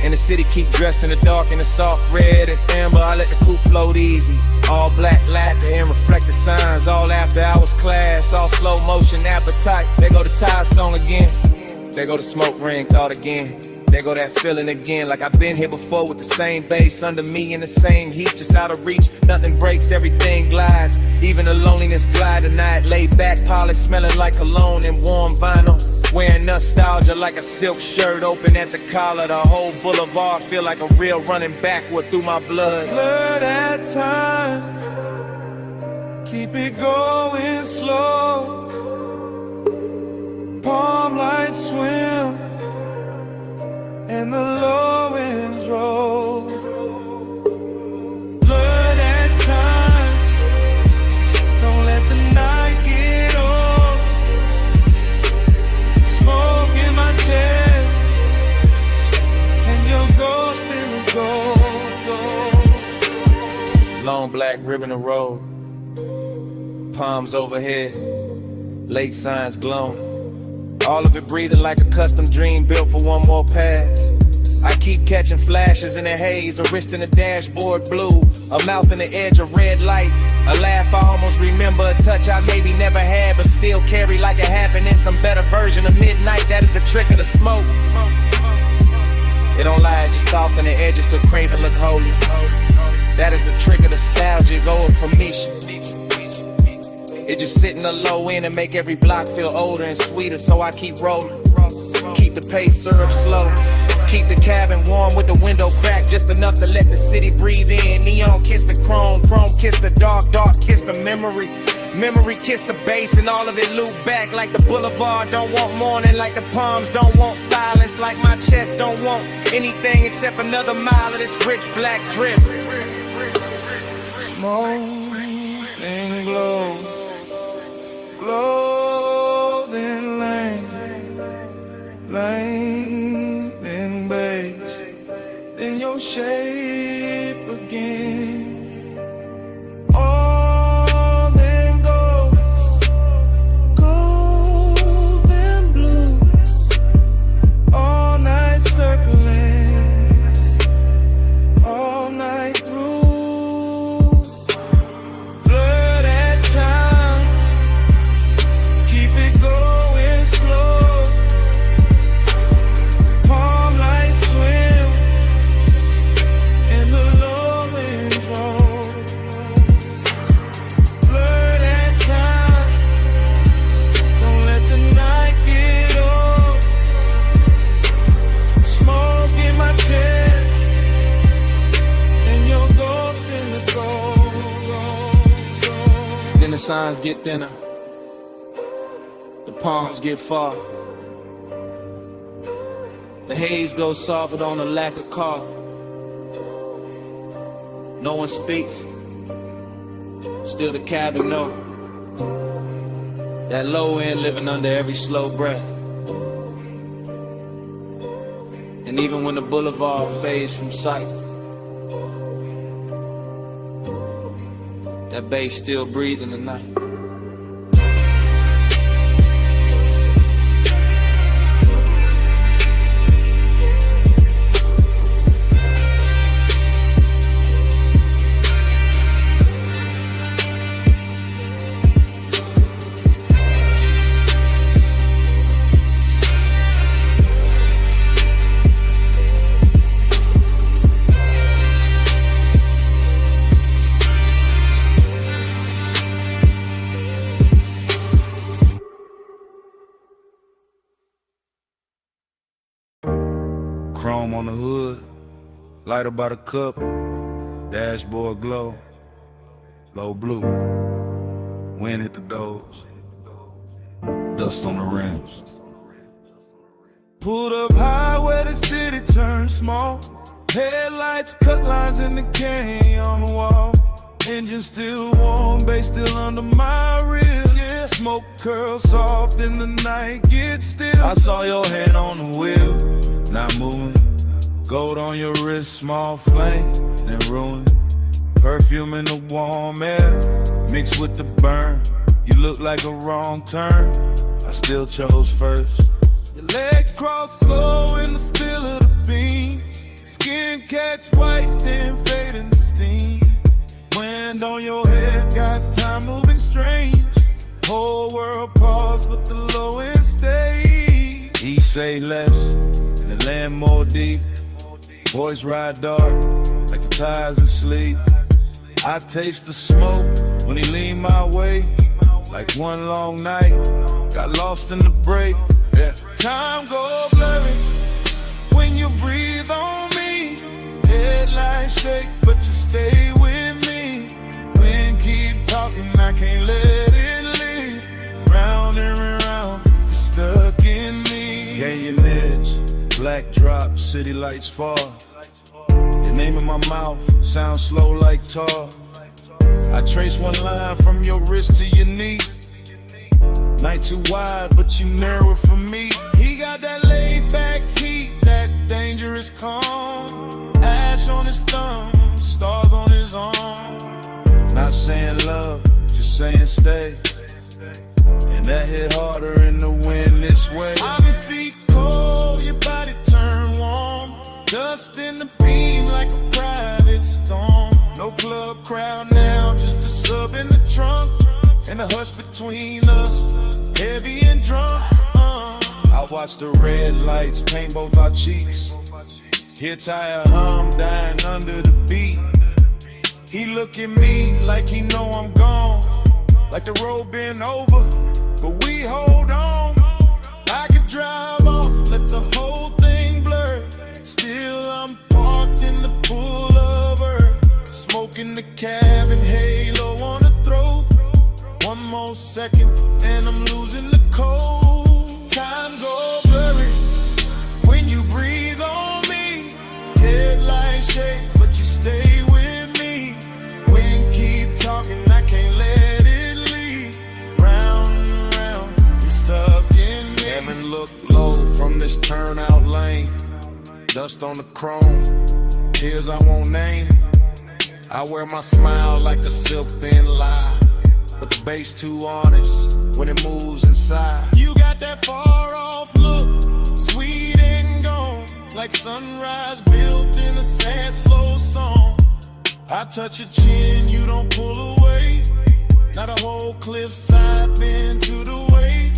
and the city keep dressing the dark in the soft red and amber. I let the coupe float easy. All black lacquer and reflective signs. All after hours class, all slow motion appetite. There go the Tide song again. There go the smoke ring thought again. There go that feeling again, like I've been here before with the same bass under me in the same heat, just out of reach. Nothing breaks, everything glides. Even the loneliness glide tonight. Laid back, polished, smelling like cologne and warm vinyl. Wearing nostalgia like a silk shirt open at the collar. The whole boulevard feel like a real running backward through my blood. Blur that time, keep it going slow. Palm lights swim and the low winds roll. Blur that time, don't let the night get old. Smoke in my chest, and your ghost in the gold. Long black ribbon of road, palms overhead, lake signs glowing. All of it breathing like a custom dream built for one more pass. I keep catching flashes in the haze, a wrist in the dashboard blue, a mouth in the edge of red light, a laugh I almost remember, a touch I maybe never had but still carry like it happened in some better version of midnight. That is the trick of the smoke. It don't lie, it just soften the edges to crave and look holy. That is the trick of nostalgia, go with permission. It just sit in the low end and make every block feel older and sweeter, so I keep rolling. Keep the pace syrup slow. Keep the cabin warm with the window cracked just enough to let the city breathe in. Neon kiss the chrome, chrome kiss the dark, dark kiss the memory. Memory kiss the bass and all of it loop back like the boulevard don't want morning, like the palms don't want silence, like my chest don't want anything except another mile of this rich black drip. Smoke and glow, clothing lane, lane and base, then your shape again. All then gold, gold and blue, all night circling, all night through. Blur that time, keep it going slow. Palm lights swim and the low winds roll. Blur that time, don't let the night get old. Smoke in my chest and your ghost in the gold. Then the signs get thinner, the palms get far. The haze goes softer on the lack of car. No one speaks, still the cabin know. That low end living under every slow breath. And even when the boulevard fades from sight, that bass still breathing the night. Chrome on the hood, lighter by the cup, dashboard glow, low blue, wind hit the doors, dust on the rims. Pulled up high where the city turned small. Headlights cut lines in the canyon wall. Engine still warm, bass still under my ribs. Yeah, smoke curls soft in the night, get still. I saw your hand on the wheel, not moving. Gold on your wrist, small flame, then ruin. Perfume in the warm air, mixed with the burn. You look like a wrong turn, I still chose first. Your legs cross slow in the spill of the beam. Skin catch white, then fade in the steam. Wind on your head, got time moving strange. Whole world pause, but the low end stay. He say less, and the land more deep. Boys ride dark, like the tires asleep. I taste the smoke when he lean my way. Like one long night, got lost in the break. Yeah. Time go blurry when you breathe on me. Headlights shake, but you stay with me. Wind keep talking, I can't let it leave. Round and round, you're stuck in me. Gain your edge, black drop, city lights fall. Your name in my mouth, sound slow like tar. I trace one line from your wrist to your knee. Night too wide, but you narrow it for me. He got that laid back heat, that dangerous calm. Ash on his thumb, stars on his arm. Not saying love, just saying stay. And that hit harder in the wind this way. I'm your feet cold, your body turn warm. Dust in the beam like a private storm. No club crowd now, just a sub in the trunk. And the hush between us, heavy and drunk. I watch the red lights paint both our cheeks. Hear tire hum dying under the beat. He look at me like he know I'm gone. Like the road been over, but we hold on. I could drive off, let the whole thing blur. Still I'm parked in the pullover. Smoking the cabin, halo on the throat. One more second and I'm losing the cold. Time go blurry when you breathe on me. Headlights shake, but you stay with me. Wind keep talking, I can't let it leave. Round and round, you're stuck in me. Damn, and look low from this turnout lane. Dust on the chrome, tears I won't name. I wear my smile like a silk thin lie, but the bass too honest when it moves inside. You got that far off look, sweet and gone, like sunrise built in a sad slow song. I touch your chin, you don't pull away. Not a whole cliffside bend to the way.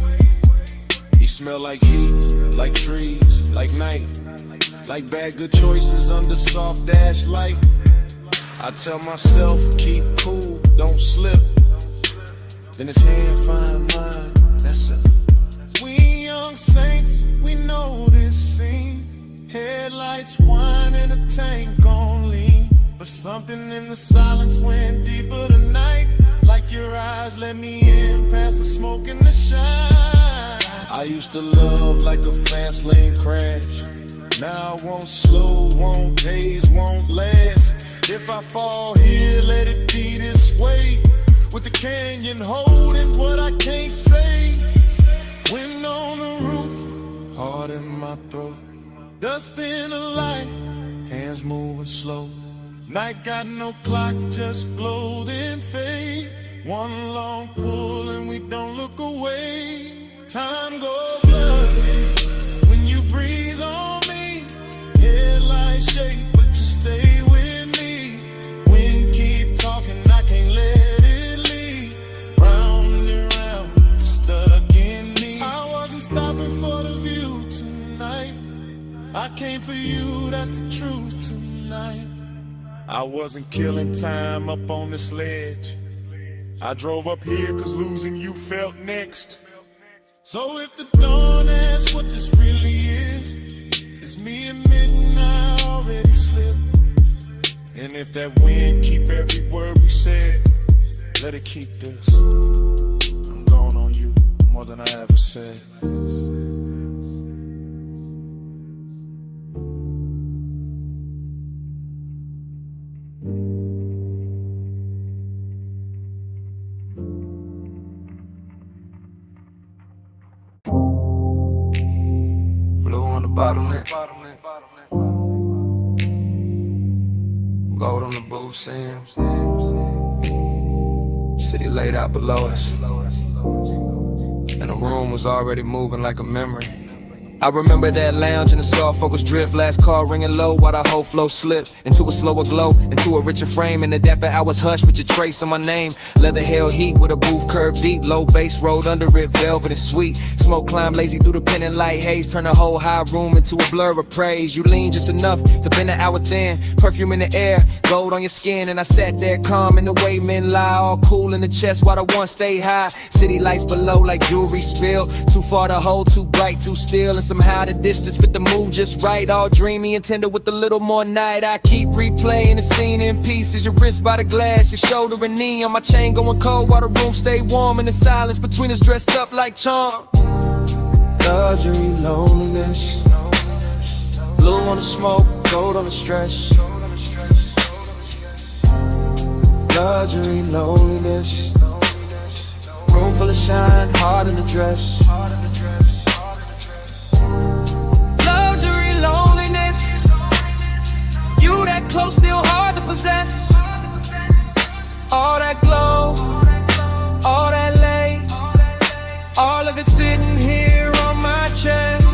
You smell like heat, like trees, like night, like bad good choices under soft dash light. I tell myself, keep cool, don't slip. Then his hand find mine, that's it. We young saints, we know this scene. Headlights whine and a tank on lean. But something in the silence went deeper tonight. Like your eyes let me in past the smoke and the shine. I used to love like a fast lane crash. Now I won't slow, won't days, won't last. If I fall here, let it be this way. With the canyon holding what I can't say. Wind on the roof, heart in my throat. Dust in the light, hands moving slow. Night got no clock, just glow then fade. One long pull and we don't look away. Time goes blurry when you breathe on me. Headlights shake, but you stay with me. Wind keep talking, I can't let it leave. Round and round, you're stuck in me. I wasn't stopping for the view tonight. I came for you, that's the truth tonight. I wasn't killing time up on this ledge. I drove up here cause losing you felt next. So if the dawn asks what this really is, it's me admitting I already slipped. And if that wind keep every word we said, let it keep this. I'm gone on you more than I ever said. Blue on the bottleneck. I'm saying? City laid out below us, and the room was already moving like a memory. I remember that lounge and the soft focus drift, last call ringing low while the whole flow slipped into a slower glow, into a richer frame. In the depth of hours hushed with your trace on my name. Leather held heat with a booth curved deep, low bass rolled under it, velvet and sweet. Smoke climbed lazy through the pendant light haze, turn the whole high room into a blur of praise. You lean just enough to bend the hour thin, perfume in the air, gold on your skin. And I sat there calm in the way men lie, all cool in the chest while the one stay high. City lights below like jewelry spilled, too far to hold, too bright, too still. And somehow the distance fit the mood just right, all dreamy and tender with a little more night. I keep replaying the scene in pieces, your wrist by the glass, your shoulder and knee on my chain going cold while the room stay warm. And the silence between us dressed up like charm. Luxury, loneliness, blue on the smoke, gold on the stress. Luxury, loneliness, room full of shine, heart in the dress. Luxury, loneliness, you that close, still hard to possess. All that glow, all that lay, all of it sitting here on my chest.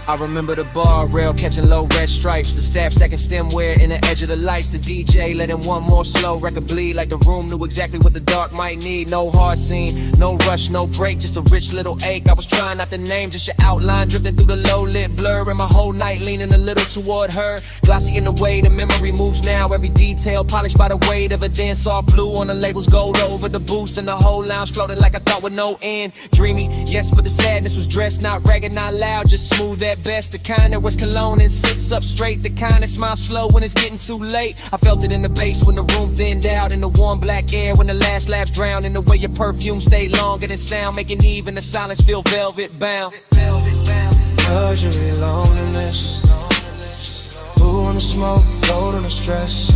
I remember the bar rail catching low red stripes, the staff stacking stemware in the edge of the lights, the DJ letting one more slow record bleed like the room knew exactly what the dark might need. No hard scene, no rush, no break, just a rich little ache. I was trying not to name, just your outline drifting through the low lit blur, and my whole night leaning a little toward her. Glossy in the way the memory moves now, every detail polished by the weight of a dance all blue on the labels, gold over the boost, and the whole lounge floating like I thought with no end. Dreamy, yes, but the sadness was dressed, not ragged, not loud, just smooth at best. The kind that was cologne and sits up straight, the kind that smiles slow when it's getting too late. I felt it in the bass when the room thinned out, in the warm black air when the last laughs drowned, in the way your perfume stayed longer than sound, making even the silence feel velvet bound. Luxury, loneliness, blue on the smoke, gold on the stress.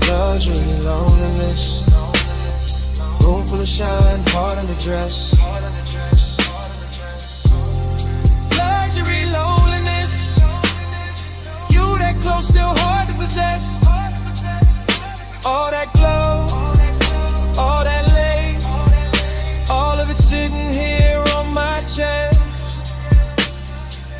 Luxury, loneliness, room full of shine, heart in the dress. Luxury, loneliness, you that close, still hard to possess. All that glow, all that lay, all of it sitting here on my chest.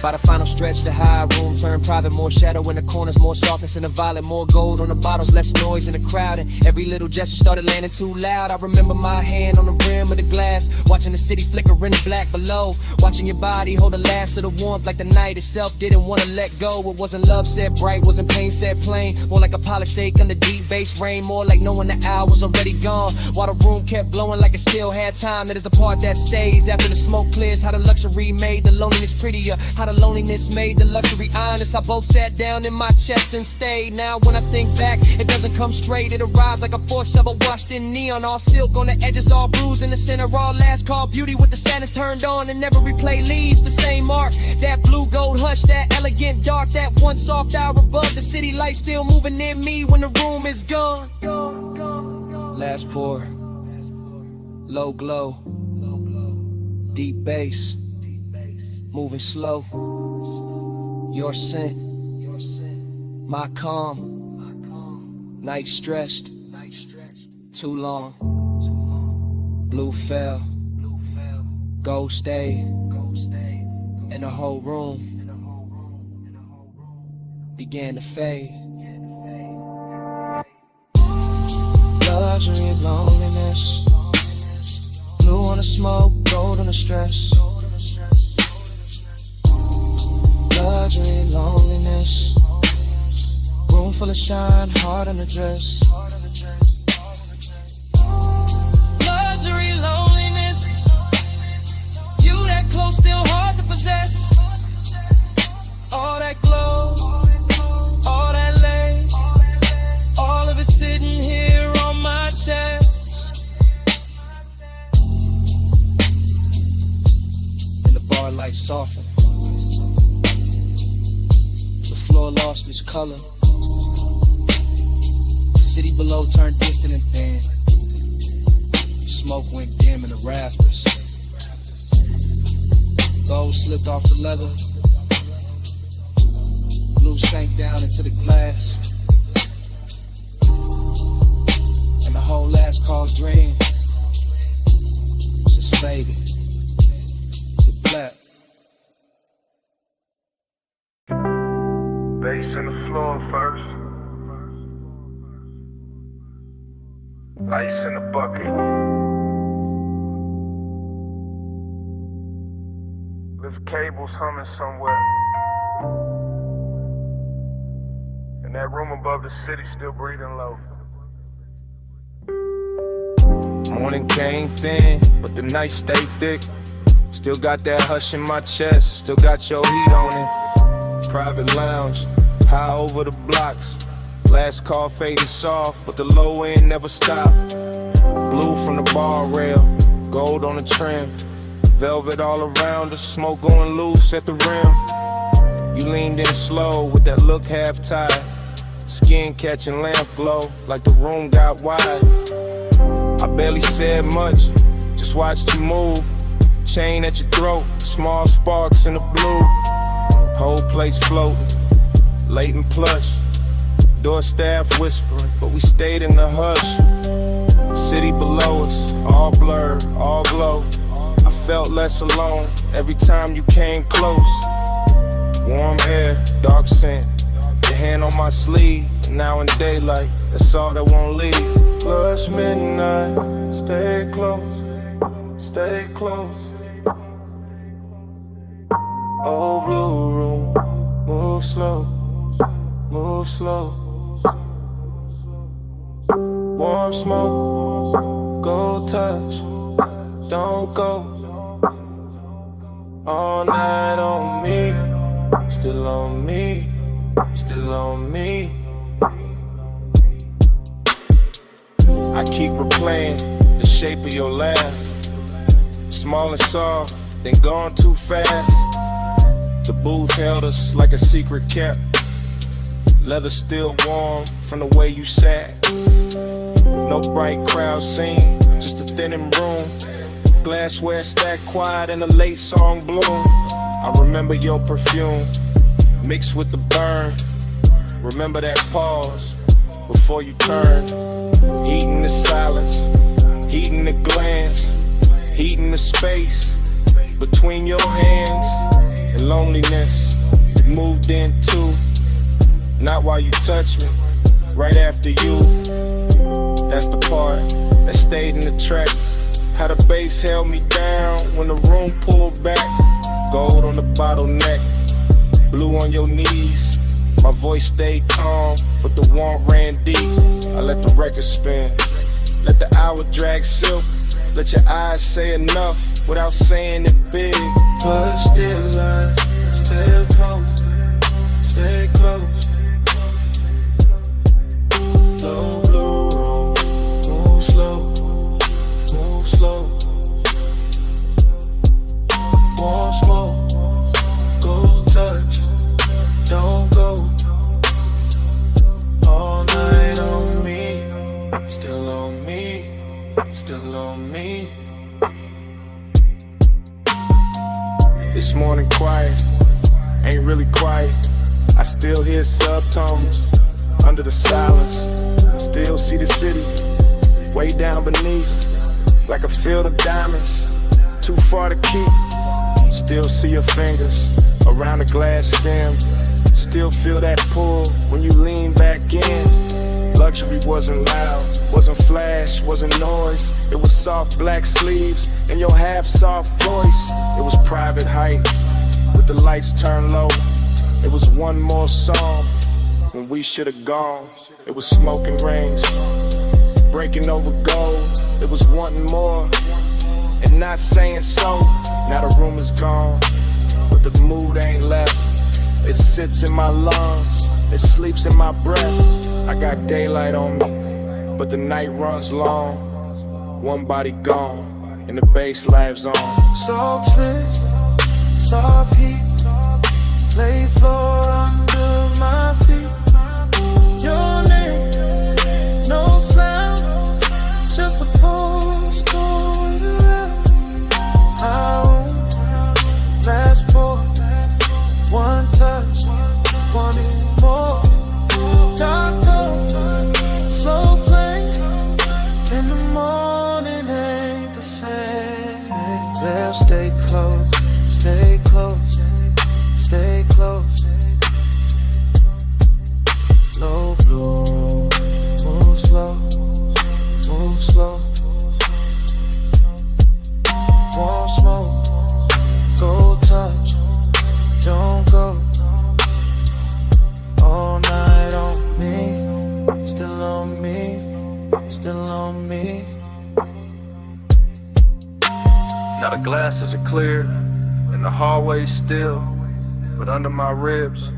By the final stretch, the high room turned private, more shadow in the corners, more softness in the violet, more gold on the bottles, less noise in the crowd, and every little gesture started landing too loud. I remember my hand on the rim of the glass, watching the city flicker in the black below, watching your body hold the last of the warmth like the night itself didn't want to let go. It wasn't love set bright, wasn't pain set plain, more like a polished shake under deep bass rain, more like knowing the hour was already gone, while the room kept glowing like it still had time. That is the part that stays after the smoke clears, how the luxury made the loneliness prettier, how the loneliness made the luxury honest. I both sat down in my chest and stayed. Now when I think back, it doesn't come straight, it arrives like a force shovel washed in neon, all silk on the edges, all bruised in the center, all last call beauty with the sadness turned on, and never replay leaves the same mark. That blue gold hush, that elegant dark, that one soft hour above the city light still moving in me when the room is gone. Last pour, low glow, deep bass, moving slow. Your scent, my calm, night stretched, too long. Blue fell, gold stayed, and the whole room began to fade. Luxury, loneliness, blue on the smoke, gold on the stress. Luxury, loneliness, room full of shine, heart in the dress. Luxury, loneliness, you that close, still hard to possess. All that glow, all that lay, all of it sitting here on my chest. And the bar lights soften, the floor lost its color, the city below turned distant and thin, smoke went dim in the rafters, gold slipped off the leather, blue sank down into the glass, and the whole last call dream just faded to black. Bass in the floor first. Ice in the bucket. Lift cables humming somewhere. And that room above the city still breathing low. Morning came thin, but the night stayed thick. Still got that hush in my chest, still got your heat on it. Private lounge, high over the blocks. Last call fading soft, but the low end never stopped. Blue from the bar rail, gold on the trim. Velvet all around us, smoke going loose at the rim. You leaned in slow with that look half tied. Skin catching lamp glow, like the room got wide. I barely said much, just watched you move. Chain at your throat, small sparks in the blue. Whole place floating, late and plush. Door staff whispering, but we stayed in the hush. City below us, all blurred, all glow. I felt less alone every time you came close. Warm air, dark scent, your hand on my sleeve. Now in daylight, that's all that won't leave. Plus midnight, stay close, stay close. Old blue room, move slow, move slow. Warm smoke, go touch, don't go. All night on me, still on me, still on me. I keep replaying the shape of your laugh. Small and soft, then gone too fast. The booth held us like a secret kept. Leather still warm from the way you sat. No bright crowd scene, just a thinning room. Glassware stacked quiet in a late song bloom. I remember your perfume, mixed with the burn. Remember that pause, before you turned. Heating the silence, heating the glance, heating the space between your hands. And loneliness, it moved in too. Not while you touched me, right after you. That's the part that stayed in the track. How the bass held me down when the room pulled back. Gold on the bottleneck, blue on your knees. My voice stayed calm, but the warmth ran deep. I let the record spin, let the hour drag silk. Let your eyes say enough without saying it big. But still I stay close, stay close. Low blue room, move slow, move slow. Warm smoke, go touch, don't go. All night on me, still on me, still on me. This morning quiet, ain't really quiet. I still hear subtones under the silence. Still see the city way down beneath, like a field of diamonds, too far to keep. Still see your fingers around the glass stem. Still feel that pull when you lean back in. Luxury wasn't loud, wasn't flash, wasn't noise. It was soft black sleeves and your half-soft voice. It was private height with the lights turned low. It was one more song when we should have gone. It was smoking rings, breaking over gold. It was wanting more and not saying so. Now the room is gone, but the mood ain't left. It sits in my lungs, it sleeps in my breath. I got daylight on me, but the night runs long. One body gone, and the bass lives on. Soap slip, soft heat, lay floor under my feet. Your name, no slam, just a postcode around. I won't last for one touch, one in. cleared and the hallway still, but under my ribs,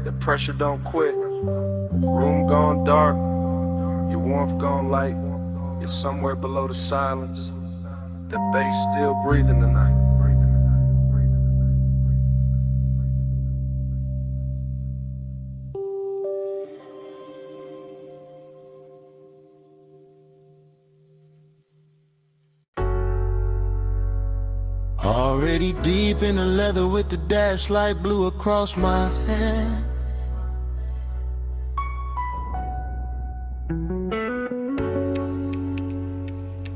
the pressure don't quit. Room gone dark, your warmth gone light. You're somewhere below the silence. The bass still breathing tonight. Already deep in the leather with the dash light blue across my hand.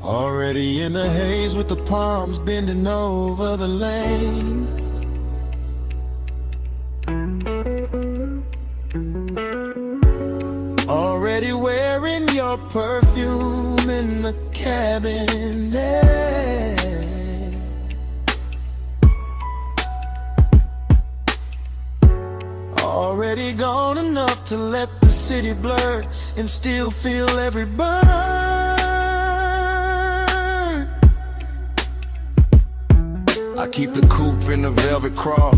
Already in the haze with the palms bending over the lane. Already wearing your perfume in the cabinet. Already gone enough to let the city blur and still feel every burn. I keep the coupe in the velvet crawl,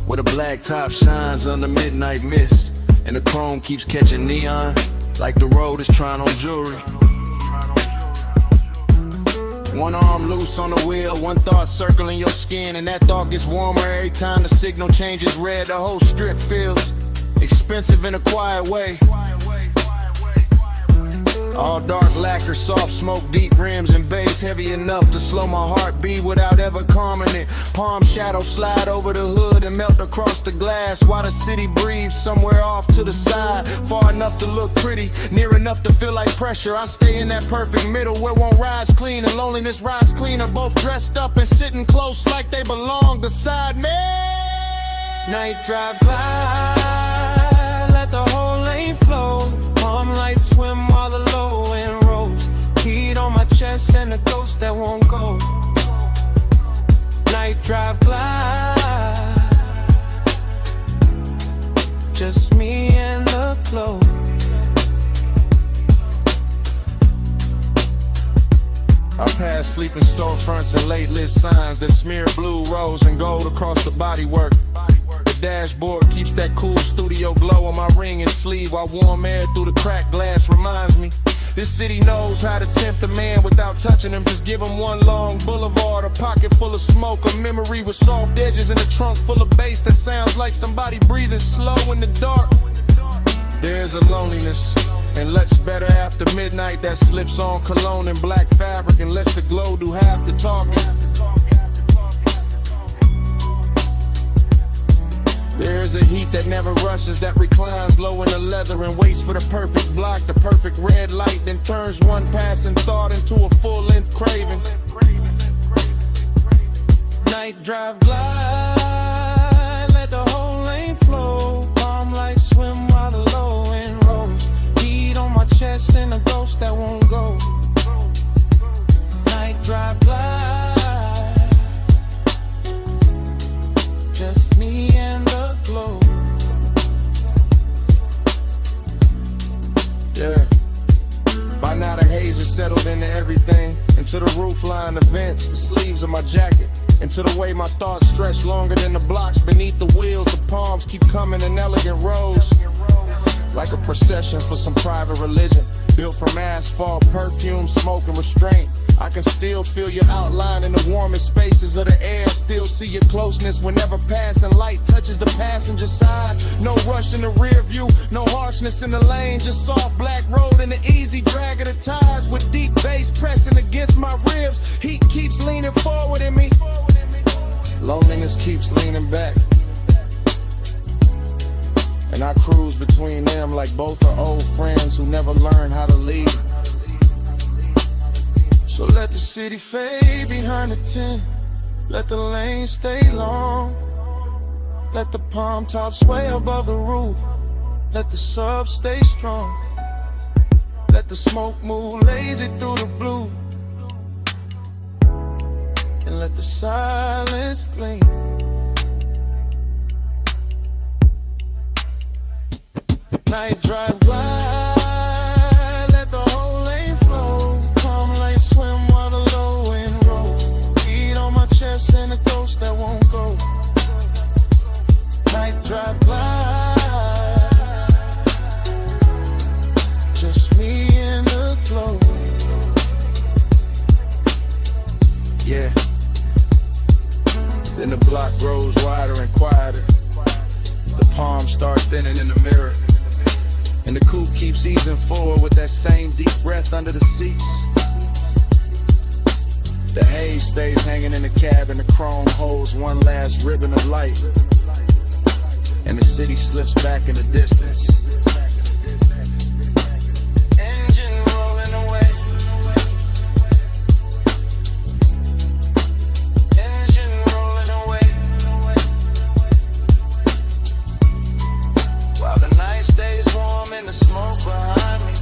where the black top shines on the midnight mist, and the chrome keeps catching neon, like the road is trying on jewelry. One arm loose on the wheel, one thought circling your skin, and that thought gets warmer every time the signal changes red. The whole strip feels expensive in a quiet way. All dark lacquer, soft smoke, deep rims and bass, heavy enough to slow my heartbeat without ever calming it. Palm shadows slide over the hood and melt across the glass, while the city breathes somewhere off to the side. Far enough to look pretty, near enough to feel like pressure. I stay in that perfect middle where one ride's clean and loneliness rides cleaner, both dressed up and sitting close like they belong beside me. Night drive by, let the whole lane flow. Palm lights swim while the low end rolls. Heat on my chest and a ghost that won't go. Night drive glide, just me and the glow. I pass sleeping storefronts and late lit signs that smear blue, rose, and gold across the bodywork. The dashboard keeps that cool studio glow on my ring and sleeve, while warm air through the cracked glass reminds me this city knows how to tempt a man without touching him. Just give him one long boulevard, a pocket full of smoke, a memory with soft edges, and a trunk full of bass that sounds like somebody breathing slow in the dark. There's a loneliness and looks better after midnight that slips on cologne and black fabric and lets the glow do half the talking. There's a heat that never rushes, that reclines low in the leather and waits for the perfect block, the perfect red light, then turns one passing thought into a full-length craving. Night drive glide, let the whole lane flow. Palm lights swim while the low end rolls. Heat on my chest and a ghost that won't go. Night drive glide, just me and the glow. Yeah. By now the haze is settled into everything, into the roof line, the vents, the sleeves of my jacket, into the way my thoughts stretch longer than the blocks beneath the wheels. The palms keep coming in elegant rows, like a procession for some private religion, built from asphalt, perfume, smoke, and restraint. I can still feel your outline in the warmest spaces of the air, still see your closeness whenever passing light touches the passenger side. No rush in the rear view, no harshness in the lane, just soft black road and the easy drag of the tires with deep bass pressing against my ribs. Heat keeps leaning forward in me, loneliness keeps leaning back, and I cruise between them like both are old friends who never learned how to leave. So let the city fade behind the tent, let the lane stay long, let the palm tops sway above the roof, let the sub stay strong, let the smoke move lazy through the blue, and let the silence gleam. Night drive glide, let the whole lane flow. Calm lights swim while the low wind rolls. Heat on my chest and a ghost And the coupe keeps easing forward with that same deep breath under the seats. The haze stays hanging in the cab and the chrome holds one last ribbon of light. And the city slips back in the distance. Engine rolling away. Engine rolling away. While the night stays warm and the smoke behind me.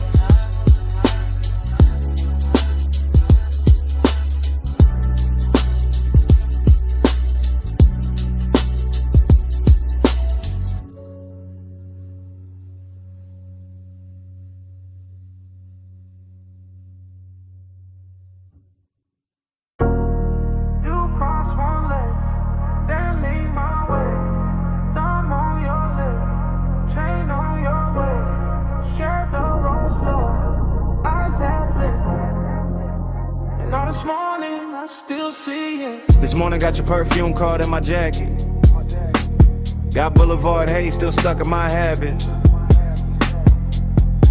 This morning got your perfume caught in my jacket. Got Boulevard haze still stuck in my habit.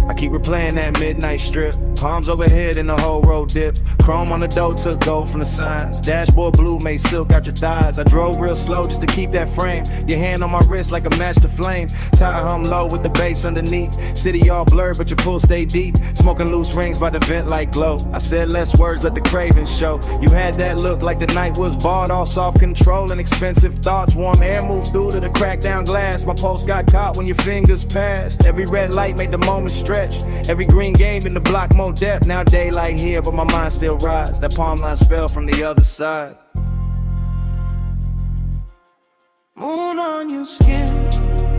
I keep replaying that midnight strip. Palms overhead and the whole road dip. Chrome on the door took gold from the signs. Dashboard blue made silk out your thighs. I drove real slow just to keep that frame. Your hand on my wrist like a match to flame. Tire hum low with the bass underneath. City all blurred but your pool stay deep. Smoking loose rings by the vent like glow. I said less words, let the cravings show. You had that look like the night was bought. All soft control and expensive thoughts. Warm air moved through to the cracked down glass. My pulse got caught when your fingers passed. Every red light made the moment stretch. Every green game in the block more depth. Now daylight here but my mind still rides. That palm line spell from the other side. Moon on your skin,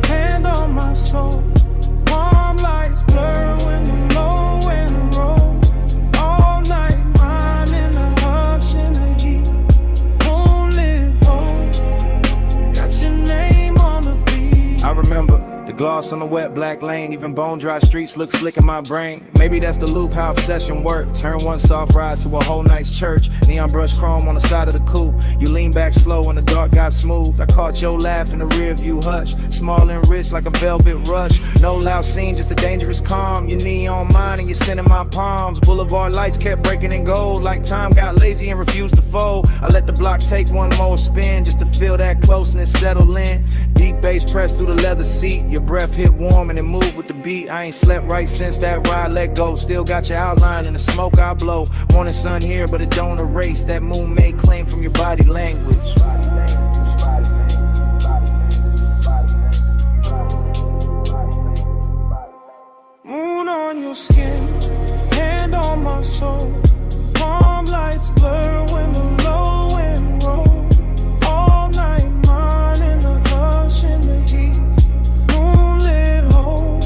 hand on my soul. Warm lights blur when the low and roll. All night mine in the hush in the heat. Moonlit hole, got your name on the beat. I remember the gloss on the wet black lane. Even bone dry streets look slick in my brain. Maybe that's the loop, how obsession work. Turn one soft ride to a whole night's church. Neon brush chrome on the side of the coupe. You lean back slow and the dark got smooth. I caught your laugh in the rear view hush. Small and rich like a velvet rush. No loud scene, just a dangerous calm. Your knee on mine and you're sending my palms. Boulevard lights kept breaking in gold. Like time got lazy and refused to fold. I let the block take one more spin just to feel that closeness settle in. Deep bass pressed through the leather seat. Your breath hit warm and it moved with the beat. I ain't slept right since that ride let go. Still got your outline in the smoke I blow. Morning sun here but it don't erase that moon made claim from your body language. Moon on your skin, hand on my soul. Palm lights blur when the low and roll. All night mine in the hush in the heat. Moonlit hole,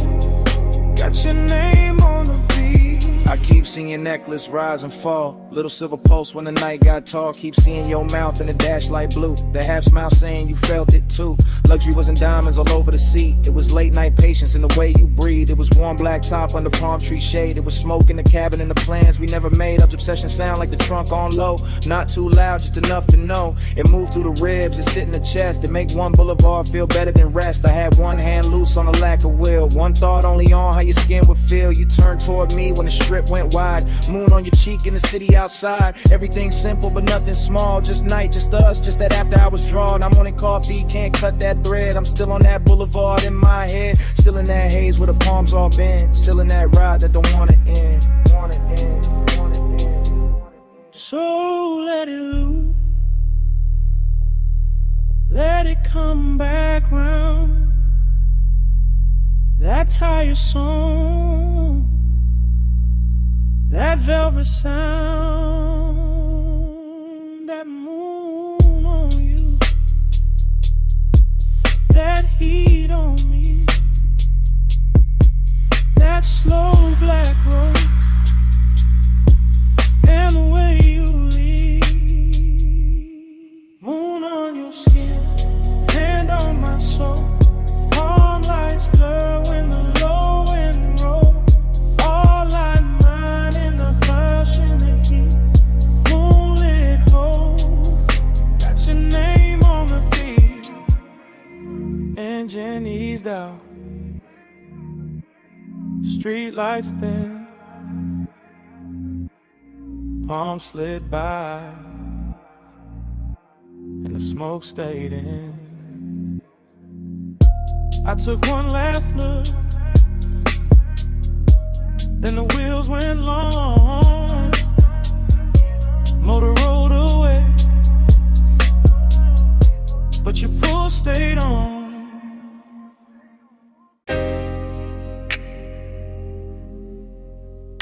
got your name on the beat. I keep seeing your necklace rise and fall. Little silver pulse when the night got tall. Keep seeing your mouth in the dash light blue. The half smile saying you felt it too. Luxury wasn't diamonds all over the seat. It was late night patience in the way you breathe. It was warm black top under palm tree shade. It was smoke in the cabin and the plans we never made. Up obsession sound like the trunk on low. Not too loud, just enough to know. It moved through the ribs, it sit in the chest. It make one boulevard feel better than rest. I had one hand loose on a lack of will. One thought only on how your skin would feel. You turned toward me when the strip went wide. Moon on your cheek in the city outside. Everything simple but nothing small. Just night, just us, just that after hours drawn. I'm on coffee, can't cut that thread. I'm still on that boulevard in my head. Still in that haze where the palms all bend. Still in that ride that don't wanna end. So let it loose. Let it come back round. That tire song, that velvet sound, that moon on you, that heat on me, that slow black road, and the way you leave. Moon on your skin, hand on my soul. Palm lights blur when the low end roll. All I mine in the hush in the heat. Moonlit hole, Street lights thin, palms slid by, and the smoke stayed in. I took one last look, then the wheels went long. Motor rolled away, but your pull stayed on.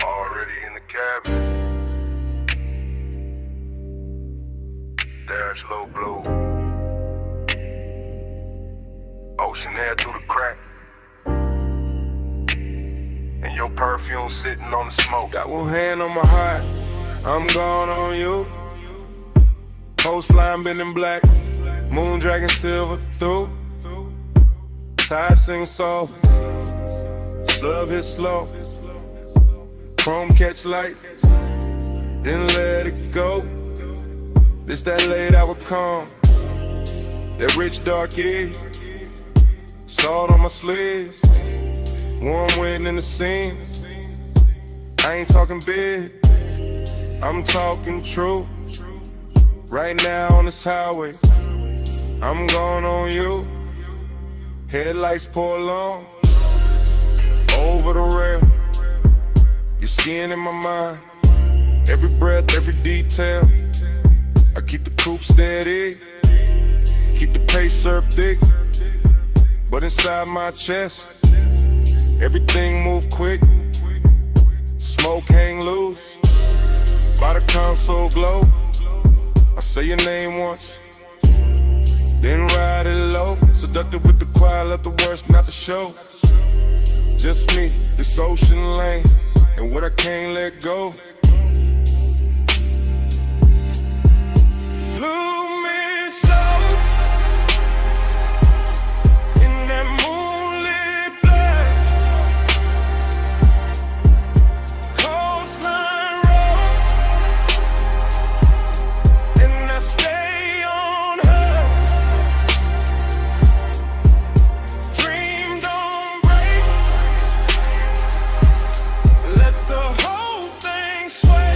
Already in the cabin. Dash low blow. Ocean air through the crack. And your perfume sitting on the smoke. Got one hand on my heart, I'm gone on you. Coastline bending black, moon dragging silver through. Tide sing soft, slub hit slow. Chrome catch light, then let it go. This that late hour calm, that rich dark is. Salt on my sleeves, warm wind in the seams. I ain't talking big, I'm talking true. Right now on this highway, I'm going on you. Headlights pour long, over the rail. Your skin in my mind, every breath, every detail. I keep the coupe steady, keep the pace up thick. But inside my chest, everything move quick. Smoke hang loose, by the console glow. I say your name once, then ride it low. Seductive with the choir, left the worst not the show. Just me, this ocean lane, and what I can't let go. Move me slow in that moonlit black. Coastline road, and I stay on her. Dream don't break, let the whole thing sway.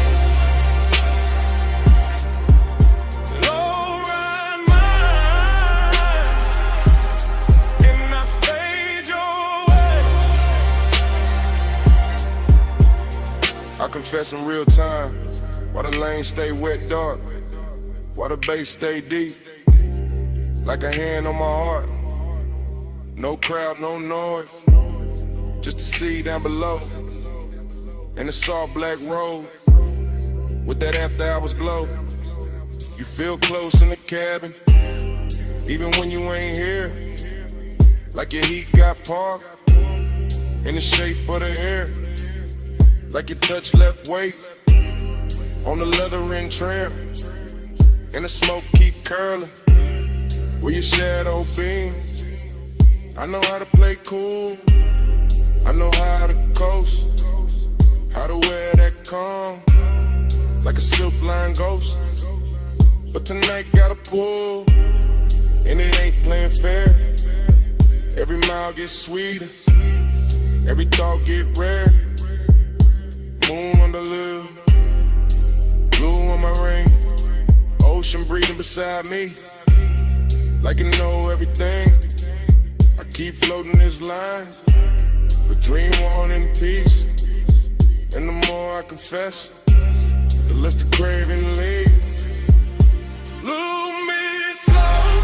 Low ride mine, and I fade your way. I confess in real time, why the lane stay wet dark, why the bass stay deep, like a hand on my heart. No crowd, no noise, just the sea down below, and the soft black road, with that after hours glow. You feel close in the cabin, even when you ain't here, like your heat got parked, in the shape of the air, like your touch left weight, on the leathering trim, and the smoke keep curling, where your shadow beams. I know how to play cool, I know how to coast, how to wear that calm, like a silk line ghost. But tonight got a pull, and it ain't playing fair. Every mile gets sweeter, every thought get rare. Moon on the lip, blue on my ring, ocean breathing beside me, like you know everything. I keep floating this line, but dream on in peace. And the more I confess, the less the craving leaves. Lose me slow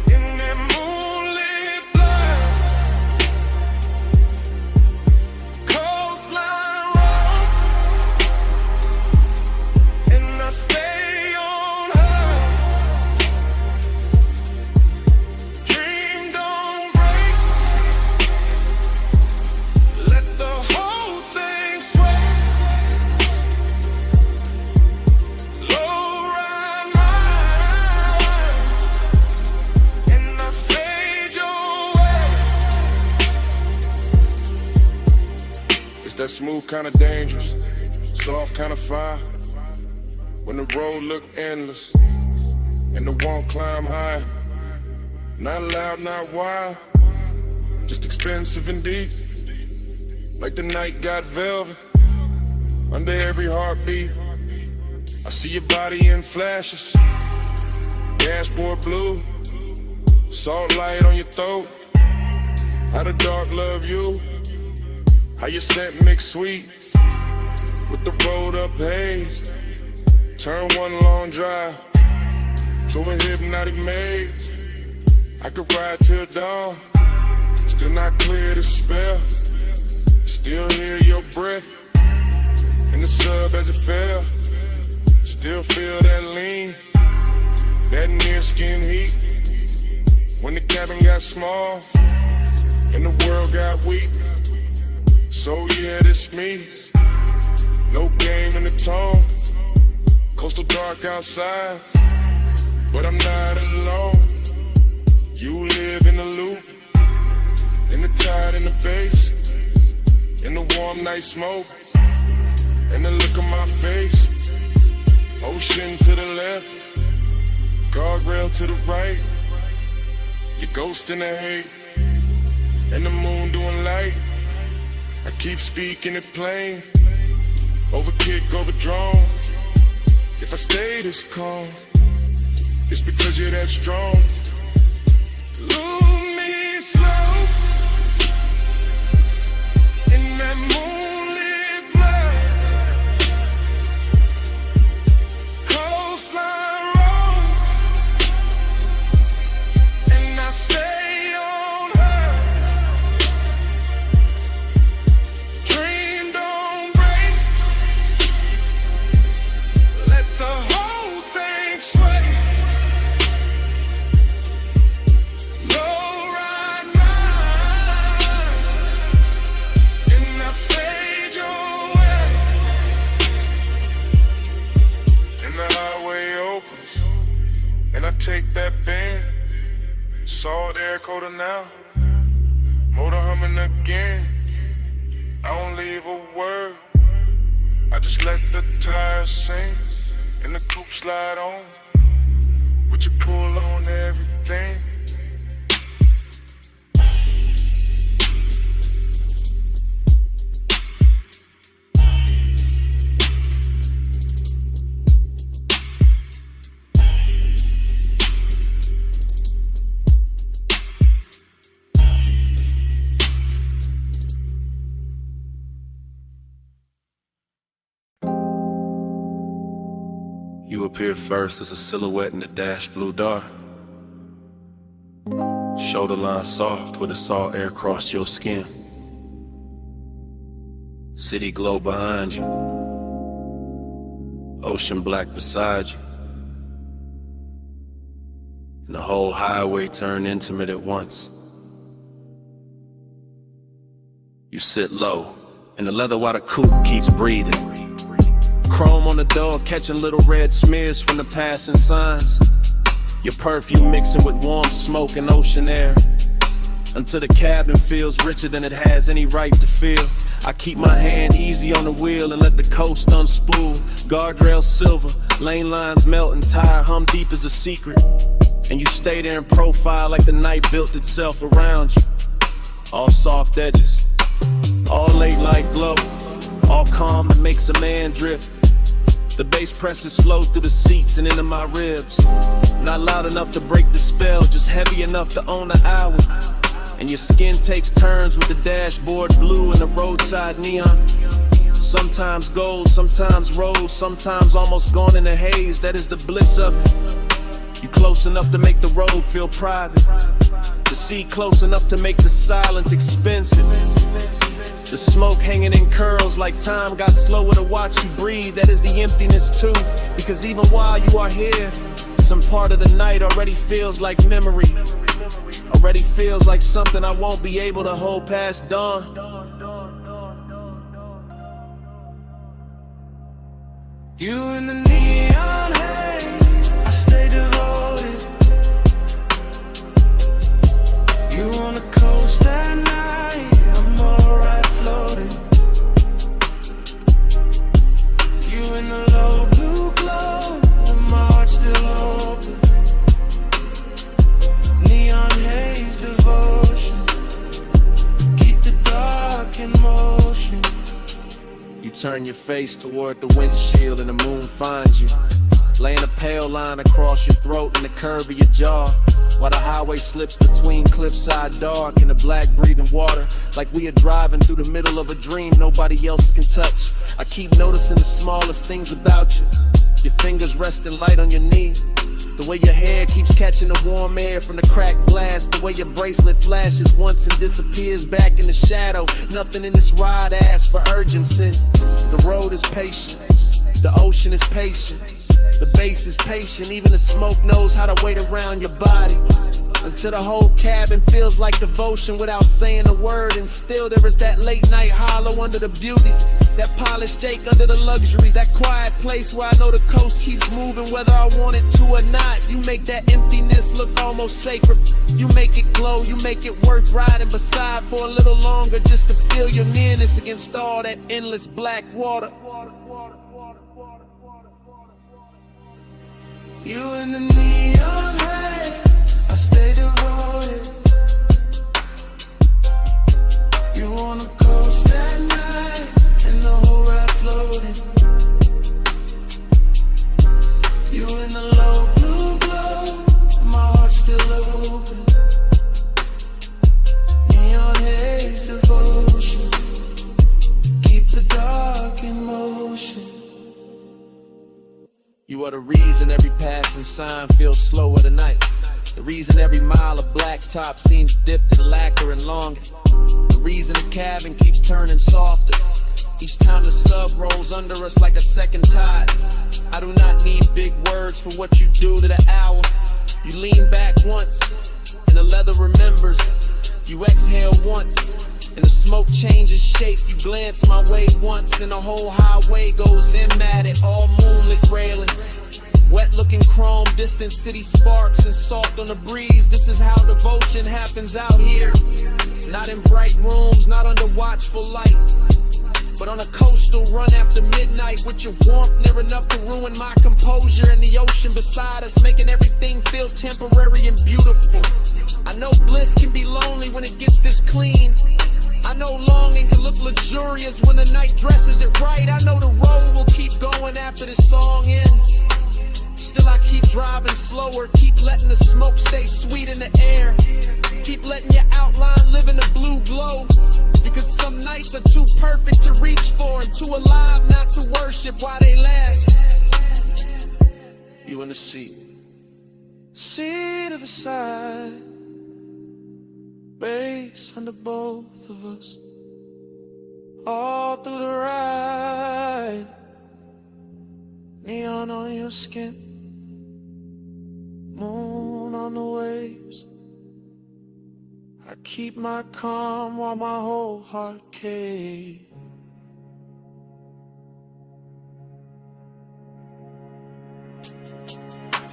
in that moonlit black. Coastline road, and I stay on her. Dream don't break, let the whole thing sway. Low ride mine, and I fade your way. It's that smooth kind of dangerous, soft kind of fire. When the road look endless, and the won't climb high. Not loud, not wild, just expensive and deep, like the night got velvet under every heartbeat. I see your body in flashes, dashboard blue, salt light on your throat. How the dark love you, how your scent mix sweet with the rolled up haze. Turn one long drive to a hypnotic maze. I could ride till dawn, still not clear the spell. Still hear your breath in the sub as it fell. Still feel that lean, that near skin heat. When the cabin got small and the world got weak. So yeah, this me. No game in the tone. Coastal dark outside, but I'm not alone. You live in the loop, in the tide and the bass, in the warm night smoke, and the look on my face. Ocean to the left, guardrail to the right. Your ghost in the hate, and the moon doing light. I keep speaking it plain, over kick, over drone. If I stay this calm, it's because you're that strong. Lose me slow in that moonlit blur. Coastline road, and I stay on her. Dream don't break, let the whole thing sway. Take that bend, salt air coater now, motor humming again. I don't leave a word, I just let the tires sing, and the coupe slide on, with you pull on everything. You appear first as a silhouette in the dash blue dark. Shoulder line soft where the salt air crossed your skin. City glow behind you, ocean black beside you, and the whole highway turned intimate at once. You sit low, and the leather water coupe keeps breathing. Chrome on the door, catching little red smears from the passing signs. Your perfume mixing with warm smoke and ocean air, until the cabin feels richer than it has any right to feel. I keep my hand easy on the wheel and let the coast unspool. Guardrail silver, lane lines melting, tire hum deep as a secret. And you stay there in profile like the night built itself around you. All soft edges, all late light glow, all calm that makes a man drift. The bass presses slow through the seats and into my ribs. Not loud enough to break the spell, just heavy enough to own the hour. And your skin takes turns with the dashboard blue and the roadside neon. Sometimes gold, sometimes rose, sometimes almost gone in a haze. That is the bliss of it. You close enough to make the road feel private, the sea close enough to make the silence expensive. The smoke hanging in curls like time got slower to watch you breathe. That is the emptiness too, because even while you are here, some part of the night already feels like memory. Already feels like something I won't be able to hold past dawn. You in the neon haze, I stay devoted. You on the coast at night, I'm alright floating. You in the low blue glow, and my heart still open. Neon haze devotion. turn your face toward the windshield and the moon finds you, laying a pale line across your throat and the curve of your jaw, while the highway slips between cliffside dark and the black breathing water, like we are driving through the middle of a dream nobody else can touch. I keep noticing the smallest things about you, your fingers resting light on your knee, the way your hair keeps catching the warm air from the cracked glass, the way your bracelet flashes once and disappears back in the shadow. Nothing in this ride asks for urgency. The road is patient, the ocean is patient, the bass is patient, even the smoke knows how to wait around your body, until the whole cabin feels like devotion without saying a word. And still there is that late night hollow under the beauty, that polished Jake under the luxuries, that quiet place where I know the coast keeps moving whether I want it to or not. You make that emptiness look almost sacred, you make it glow, you make it worth riding beside for a little longer, just to feel your nearness against all that endless black water. You in the neon light, I stay devoted. You on the coast at night, and the whole ride floating. You in the low blue glow, my heart's still open. Neon haze devotion, keep the dark in motion. You are the reason every passing sign feels slower tonight, the reason every mile of blacktop seems dipped in lacquer and longing, the reason the cabin keeps turning softer each time the sub rolls under us like a second tide. I do not need big words for what you do to the hour. You lean back once and the leather remembers. You exhale once and the smoke changes shape. You glance my way once and the whole highway goes in at it. All moonlit railings, wet looking chrome, distant city sparks and salt on the breeze. This is how devotion happens out here. Not in bright rooms, not under watchful light, but on a coastal run after midnight, with your warmth near enough to ruin my composure, and the ocean beside us making everything feel temporary and beautiful. I know bliss can be lonely when it gets this clean. I know longing can look luxurious when the night dresses it right. I know the road will keep going after this song ends. Still I keep driving slower, keep letting the smoke stay sweet in the air, keep letting your outline live in the blue glow, because some nights are too perfect to reach for and too alive not to worship while they last. You in the seat of the side, bass under both of us, all through the ride, neon on your skin, moon on the waves. I keep my calm while my whole heart caves.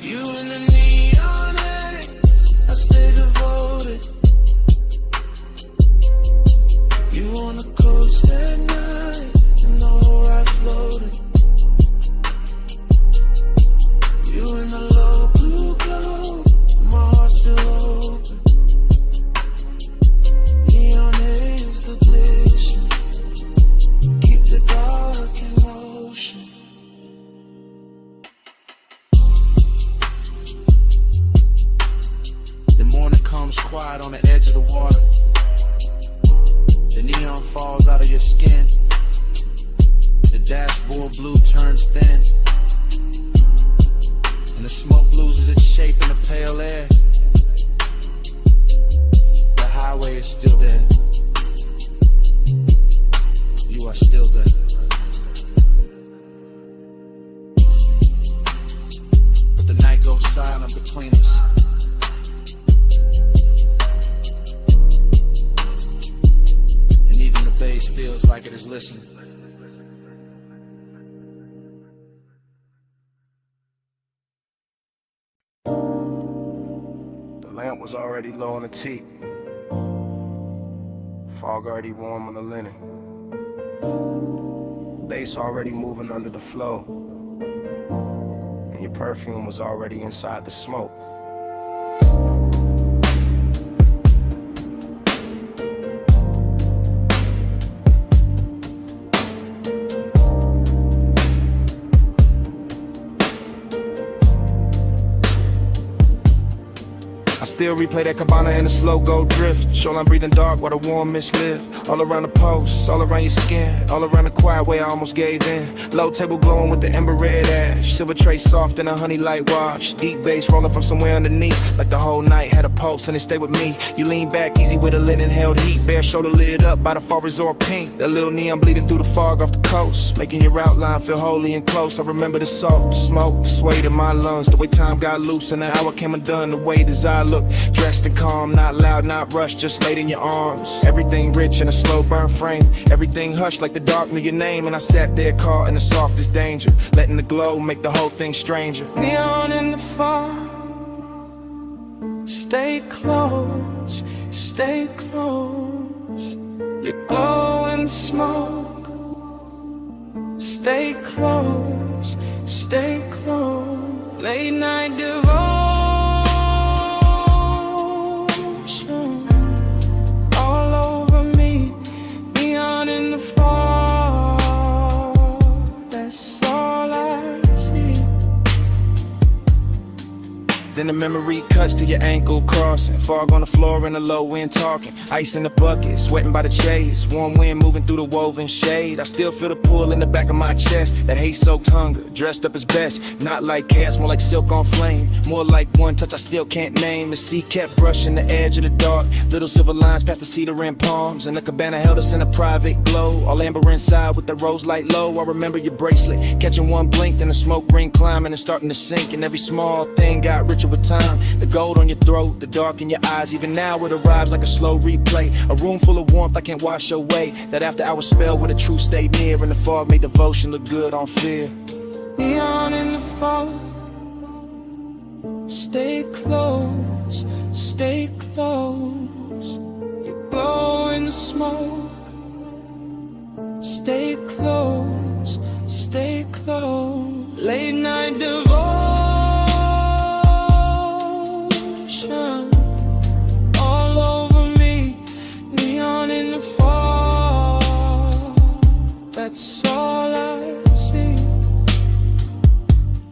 You in the neon haze, I stay devoted. You on the coast at night, and the whole ride floating. You in the low blue glow, my heart's still open. Neon haze the glisten, keep the dark in motion. The morning comes quiet on the edge of the water. The neon falls out of your skin. The dashboard blue turns thin, and the smoke loses its shape in the pale air. The highway is still there. You are still there. But the night goes silent between us. And even the bass feels like it is listening. The lamp was already low on the teak. Fog already warm on the linen. Bass already moving under the flow. And your perfume was already inside the smoke. still replay that cabana in a slow go drift. Shoreline breathing dark while the warm mist live. All around the post, all around your skin, all around the quiet way I almost gave in. Low table glowing with the ember red ash. Silver tray soft in a honey light wash. Deep bass rolling from somewhere underneath. Like the whole night had a pulse and it stayed with me. You lean back easy with a linen held heat. Bare shoulder lid up by the fall resort pink. That little neon bleeding through the fog off the coast, making your outline feel holy and close. I remember the salt, the smoke, the sway in my lungs. The way time got loose and the hour came undone. The way desire looked, dressed and calm. Not loud, not rushed, just laid in your arms. Everything rich in a slow burn frame. Everything hushed like the dark knew your name. And I sat there caught in the softest danger, letting the glow make the whole thing stranger. Neon in the fog, stay close, stay close. You glow in the smoke, stay close, stay close. Late night devotion, all over me. Neon in the fog, that's all I see. Then the memory cuts to your ankle crossing. Fog on the floor in the low wind talking. Ice in the bucket, sweating by the chase. Warm wind moving through the woven shade. I still feel the pull in the back of my chest. That hay-soaked hunger, dressed up as best. Not like chaos, more like silk on flame. More like one touch I still can't name. The sea kept brushing the edge of the dark. Little silver lines past the cedar and palms. And the cabana held us in a private glow. All amber inside with the rose light low. I remember your bracelet, catching one blink. Then the smoke ring climbing and starting to sink. And every small thing got richer with time. The gold on your throat, the dark in your eyes. Even now it arrives like a slow replay. A room full of warmth I can't wash away. That after hour spell where the truth stayed near. And the fog made devotion look good on fear. Neon in the fog, stay close, stay close. You glow in the smoke, stay close, stay close. Late night devotion, all over me. Neon in the fog, that's all I see.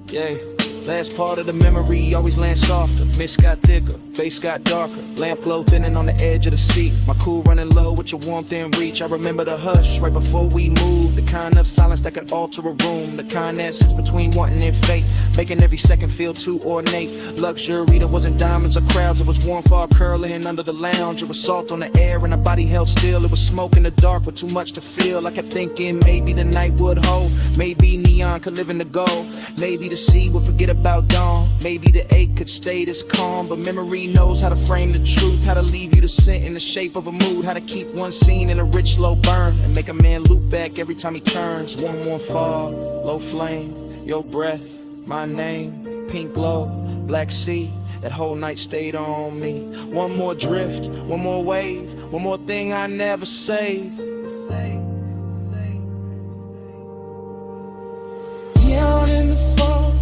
Yeah, last part of the memory always lands softer. Mist got thicker, face got darker. Lamp glow thinning on the edge of the seat. My cool running low with your warmth in reach. I remember the hush right before we moved. The kind of silence that can alter a room. The kind that sits between wanting and fate, making every second feel too ornate. Luxury that wasn't diamonds or crowds. It was warm fog curling under the lounge. It was salt on the air and our body held still. It was smoke in the dark with too much to feel. I kept thinking maybe the night would hold. Maybe neon could live in the gold. Maybe the sea would forget about dawn. Maybe the ache could stay this calm. But memory knows how to frame the truth. How to leave you to sit in the shape of a mood. How to keep one scene in a rich slow burn. And make a man loop back every time he turns. Warm fog, low flame, your breath, my name. Pink glow, black sea. That whole night stayed on me. One more drift, one more wave. One more thing I never saved. Neon in the fog,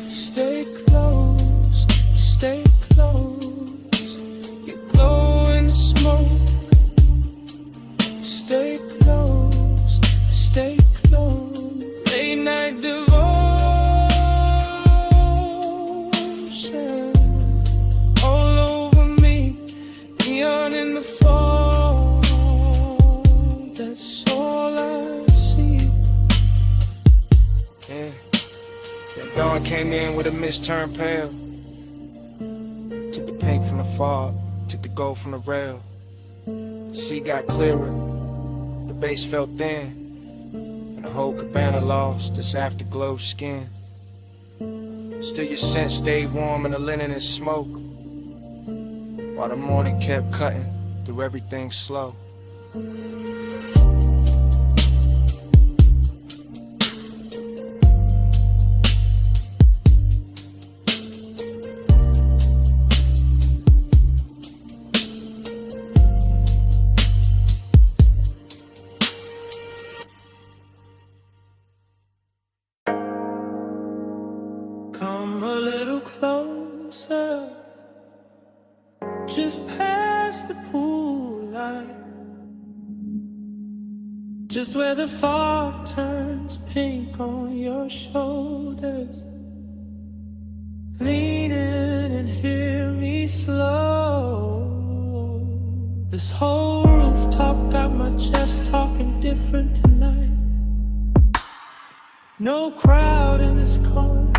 stay close, stay close. You glow in the smoke, stay close, stay close. Late night devotion, all over me. Neon in the fog, that's all I see. Yeah, that dawn came in with a mist turned pale. Took the pink from the fog, took the gold from the rail. The sea got clearer, the base felt thin, and the whole cabana lost its afterglow skin. Still your scent stayed warm in the linen and smoke, while the morning kept cutting through everything slow. Come a little closer, just past the pool light, just where the fog turns pink on your shoulders. Leaning in here This whole rooftop got my chest talking different tonight. No crowd in this corner,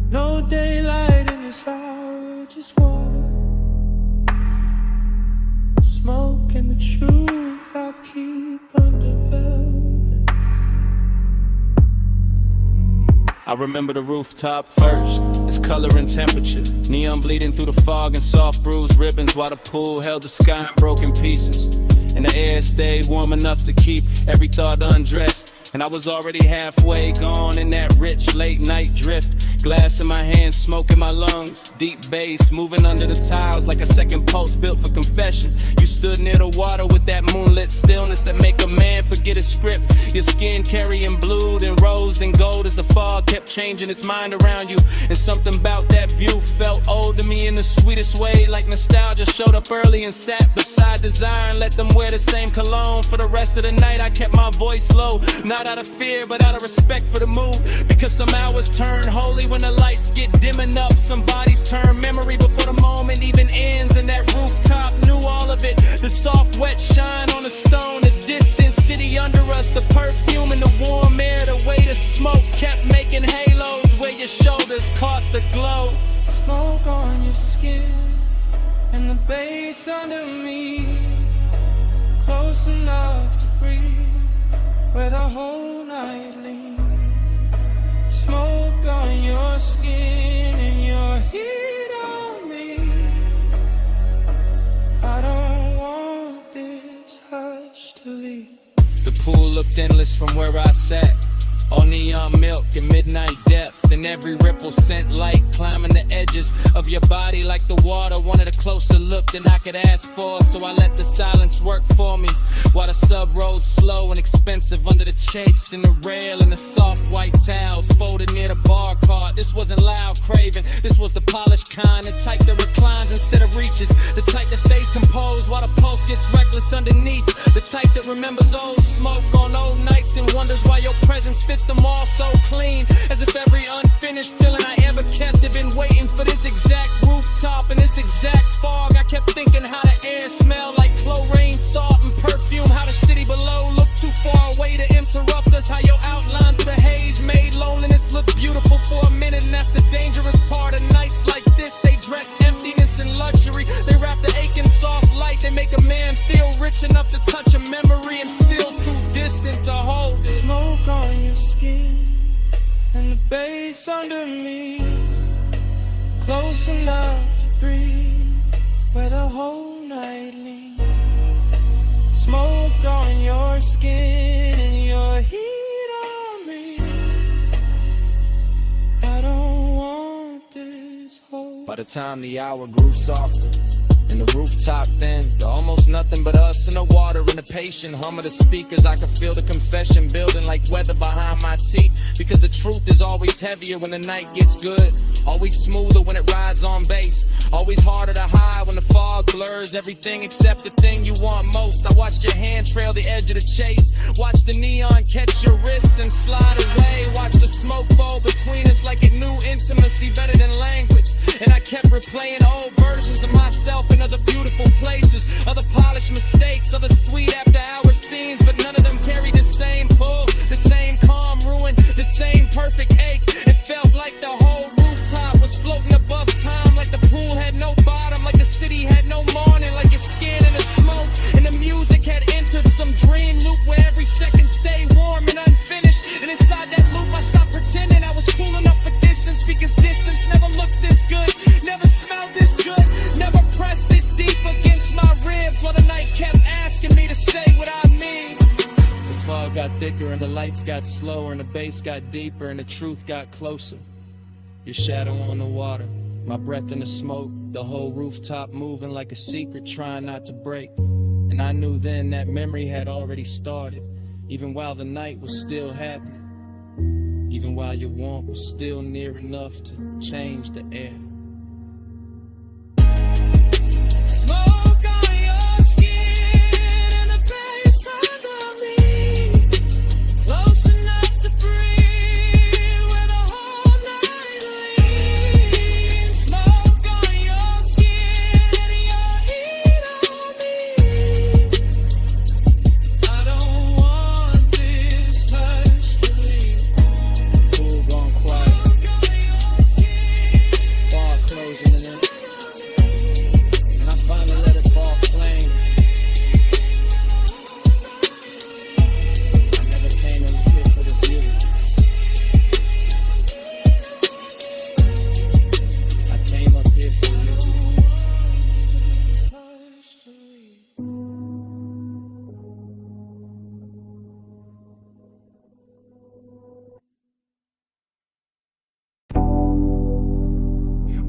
no daylight in this hour, just water, smoke and the truth I'll keep under velvet. I remember the rooftop first, its color and temperature, neon bleeding through the fog and soft bruised ribbons, while the pool held the sky in broken pieces, and the air stayed warm enough to keep every thought undressed. And I was already halfway gone in that rich late night drift. Glass in my hands, smoke in my lungs, deep bass moving under the tiles like a second pulse built for confession. You stood near the water with that moonlit stillness that make a man forget his script. Your skin carrying blue and rose and gold as the fog kept changing its mind around you. And something about that view felt old to me in the sweetest way, like nostalgia showed up early and sat beside desire and let them wear the same cologne. For the rest of the night I kept my voice low, not out of fear but out of respect for the mood, because some hours turn holy when the lights get dim enough. Some bodies turn memory before the moment even ends, and that rooftop knew all of it. The soft wet shine on the stone, the distant city under us, the perfume and the warm air, the way the smoke kept making halos where your shoulders caught the glow. Smoke on your skin and the bass under me, close enough to breathe where the whole night leans. Smoke on your skin and your heat on me. I don't want this hush to leave. The pool looked endless from where I sat, all neon milk and midnight depth, and every ripple sent light climbing the edges of your body like the water wanted a closer look than I could ask for. So I let the silence work for me while the sub rode slow and expensive under the chase and the rail and the soft white towels folded near the bar cart. This wasn't loud craving, this was the polished kind, the type that reclines instead of reaches, the type that stays composed while the pulse gets reckless underneath, the type that remembers old smoke on old nights and wonders why your presence fits them all so clean, as if every unfinished feeling I ever kept had been waiting for this exact rooftop and this exact fog. I kept thinking how the air smelled like chlorine, salt and perfume, how the city below looked too far away to interrupt us, how your outline through the haze made loneliness look beautiful for a minute. And that's the dangerous part of nights like this, they dress emptiness and luxury, they wrap the aching soft light, they make a man feel rich enough to touch a memory and still too distant to hold it. Smoke on your skin and the bass under me, close enough to breathe where the whole night leans. Smoke on your skin and your heat on me. I don't want this whole. By the time the hour grew softer and the rooftop thinned, almost nothing but us and the water and the patient hum of the speakers, I could feel the confession building like weather behind my teeth, because the truth is always heavier when the night gets good, always smoother when it rides on bass, always harder to hide when the fog blurs everything except the thing you want most. I watched your hand trail the edge of the chase, watch the neon catch your wrist and slide away, watch the smoke fall between us like it knew intimacy better than language, and I kept replaying old versions of myself in other beautiful places, other polished mistakes, other sweet after hour scenes, but none of them carried the same pull, the same calm ruin, the same perfect ache. It felt like the whole rooftop was floating above time, like the pool had no bottom, like the city had no morning, like your skin in the smoke and the music had entered some dream loop where every second stayed warm and unfinished, and inside that loop I stopped pretending I was cool enough for distance, because distance never looked this good, never smelled this good, never pressed this deep against my ribs, while the night kept asking me to say what I mean. The fog got thicker and the lights got slower and the bass got deeper and the truth got closer. Your shadow on the water, my breath in the smoke, the whole rooftop moving like a secret trying not to break. And I knew then that memory had already started, even while the night was still happening, even while your warmth was still near enough to change the air. Smoke on your skin and the bass under me, close enough to breathe where the whole night leans. Smoke on your skin and your heat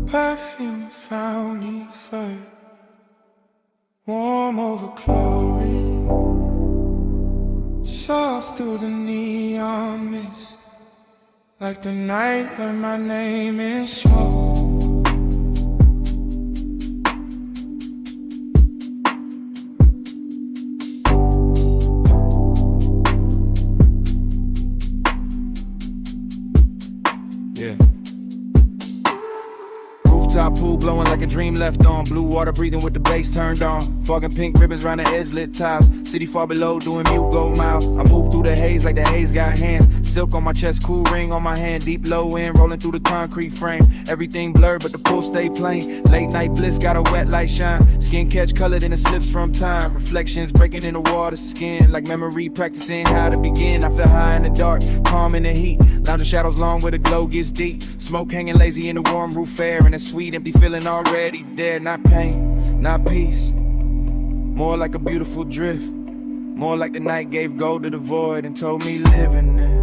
Perfume found me first, warm over chlorine, soft through the neon mist, like the night learned my name in smoke. Rooftop pool blowing like a dream left on. Blue water breathing with the bass turned on. Fog and pink ribbons round the edge, lit tiles. City far below doing mute gold miles. I move through the haze like the haze got hands. Silk on my chest, cool ring on my hand. Deep low end, rolling through the concrete frame. Everything blurred but the pool stay plain. Late night bliss got a wet light shine. Skin catch colored in the slips from time. Reflections breaking in the water skin. Like memory practicing how to begin. I feel high in the dark, calm in the heat. Lounge in shadows long where the glow gets deep. Smoke hanging lazy in the warm roof air. And a sweet empty feeling already there. Not pain, not peace. More like a beautiful drift. More like the night gave gold to the void and told me live in there.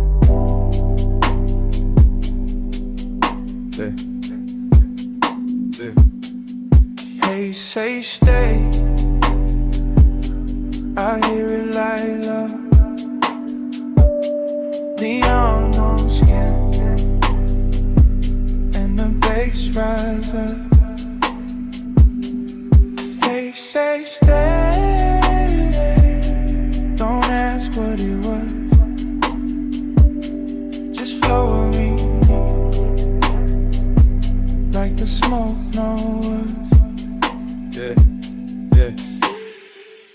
Hey, say stay. I hear it like love. Neon on skin, and the bass rise up. They say stay. Don't ask what it was. Just flow with me, like the smoke knows.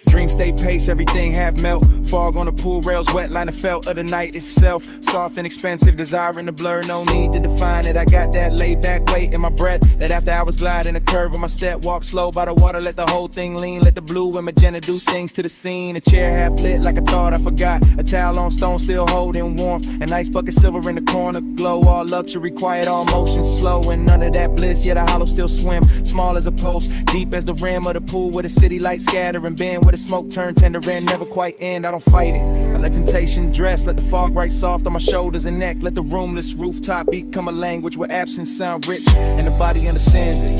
Dream stay pace, everything half melt. Fog on the pool rails, wet line of felt of the night itself. Soft and expensive, desiring to blur, no need to define it. I got that laid back weight in my breath, that after hours glide in a curve of my step. Walk slow by the water, let the whole thing lean. Let the blue and magenta do things to the scene. A chair half lit like I thought I forgot. A towel on stone still holding warmth. An ice bucket silver in the corner glow. All luxury, quiet, all motion slow. And none of that bliss, yet a hollow still swim. Small as a post, deep as the rim of the pool. Where the city lights scatter and bend. Where the smoke turn tender and never quite end. I don't fight it, I let temptation dress. Let the fog right soft on my shoulders and neck. Let the roomless rooftop become a language where absence sound rich and the body understands it.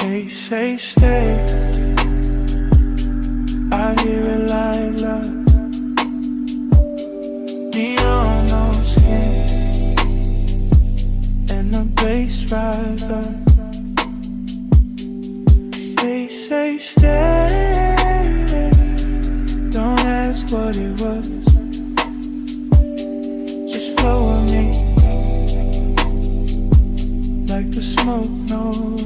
They say stay. I hear it like love. Neon on skin, and the bass rise up. They say stay. Don't ask what it was. Just flow with me, like the smoke knows.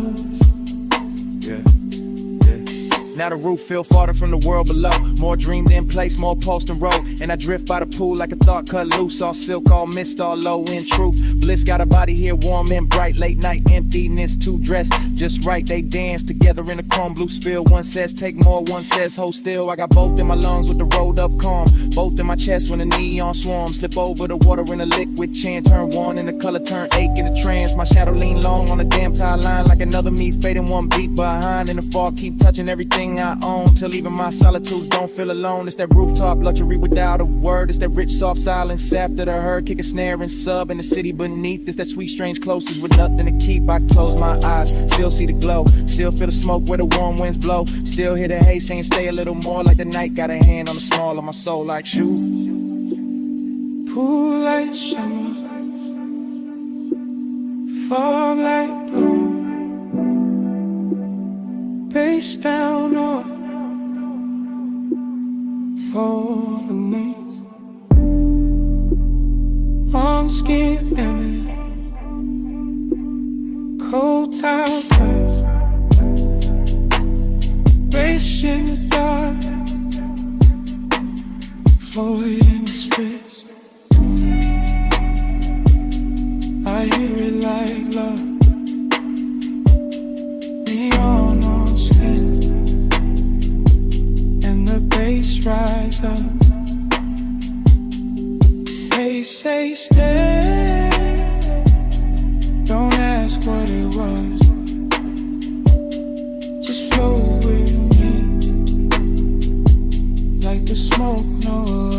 Now the roof feel farther from the world below. More dreamed in place, more post and road. And I drift by the pool like a thought cut loose. All silk, all mist, all low in truth. Bliss got a body here warm and bright. Late night emptiness, two dressed just right. They dance together in a chrome blue spill. One says take more, one says hold still. I got both in my lungs with the rolled up calm. Both in my chest when the neon swarm. Slip over the water in a liquid chant. Turn one and the color turn ache in a trance. My shadow lean long on the damn tie line. Like another me fading one beat behind. In the fog keep touching everything I own, till even my solitude don't feel alone. It's that rooftop luxury without a word. It's that rich soft silence after the herd. Kick a snare and sub in the city beneath. It's that sweet strange closest with nothing to keep. I close my eyes, still see the glow. Still feel the smoke where the warm winds blow. Still hear the haze saying stay a little more. Like the night got a hand on the small of my soul like shoe. Pool light shimmer, fog like blue. Face down or follow me. On skin and it, cold towel place. Race in the dark, floating in the space. I hear it like love. Neon on skin, and the bass rise up. They say stay. Don't ask what it was. Just flow with me, like the smoke knows.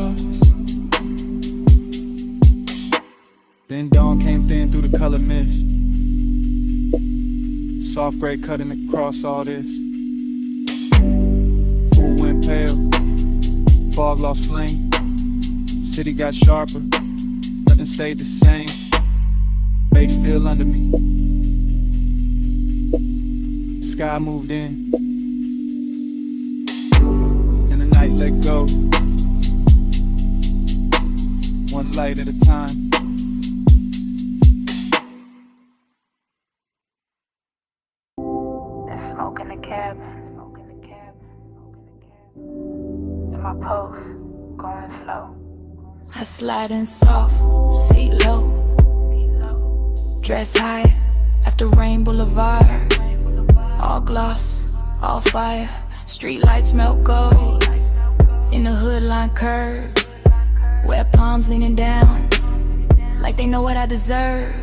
Soft gray cutting across all this. Pool went pale, fog lost flame. City got sharper, nothing stayed the same. Bay still under me. Sky moved in, and the night let go. One light at a time. Smoke in the cabin. In my post, going slow. I slide in soft, seat low. Dress high, after Rain Boulevard. All gloss, all fire. Street lights melt gold. In the hood line curve. Wet palms leaning down, like they know what I deserve.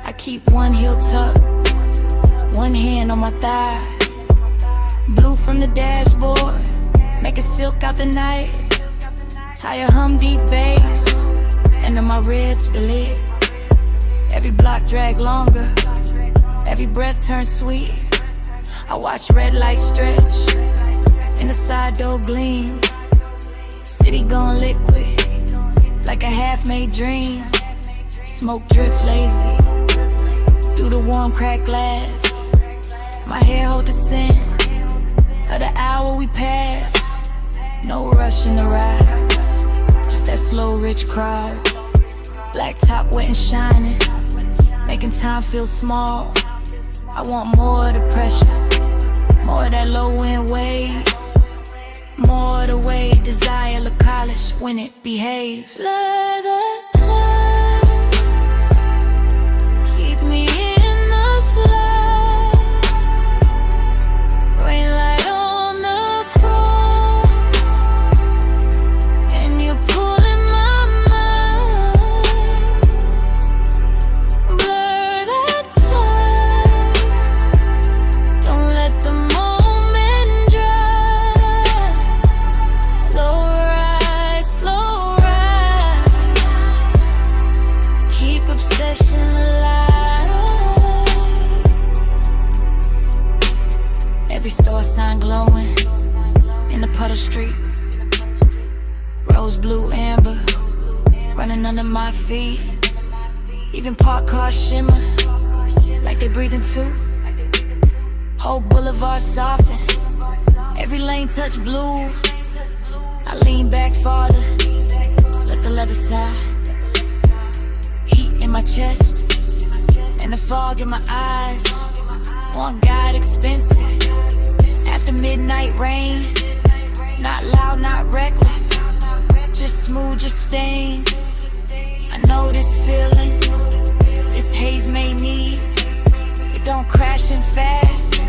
I keep one heel tucked, one hand on my thigh. Blue from the dashboard, making silk out the night. Tire hum deep bass, and then my ribs belit. Every block drag longer, every breath turns sweet. I watch red lights stretch, in the side door gleam. City gone liquid, like a half-made dream. Smoke drift lazy, through the warm cracked glass. My hair hold the scent of the hour we pass. No rush in the ride, just that slow rich crowd. Black top wet and shining, making time feel small. I want more of the pressure, more of that low end wave. More of the way desire look college when it behaves. Let the time keep me in the slide. Rain light on the chrome, and you're pulling my mind. Blur that time, don't let the moment dry. Slow ride, slow ride. Keep obsession alive. Every store sign glowing in the puddle street. Rose, blue, amber, running under my feet. Even parked cars shimmer like they breathing too. Whole boulevard soften, every lane touch blue. I lean back farther, let the leather side. Heat in my chest, and the fog in my eyes. One guide expensive, after midnight rain. Not loud, not reckless, just smooth, just staying. I know this feeling, this haze may need. It don't crash in fast,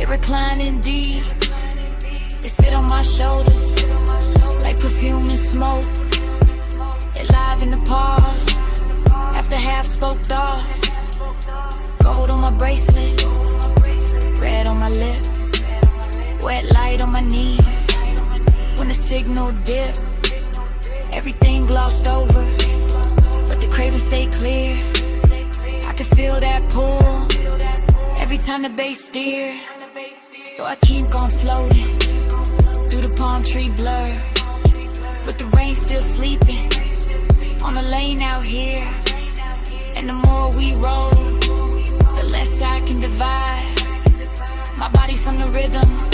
it reclining deep. It sit on my shoulders, like perfume and smoke. It live in the pause, after half spoke thoughts. Gold on my bracelet, red on my lip. Wet light on my knees, when the signal dip. Everything glossed over, but the craving stay clear. I can feel that pull, every time the bass steer. So I keep on floating, through the palm tree blur, with the rain still sleeping, on the lane out here. And the more we roll, the less I can divide my body from the rhythm,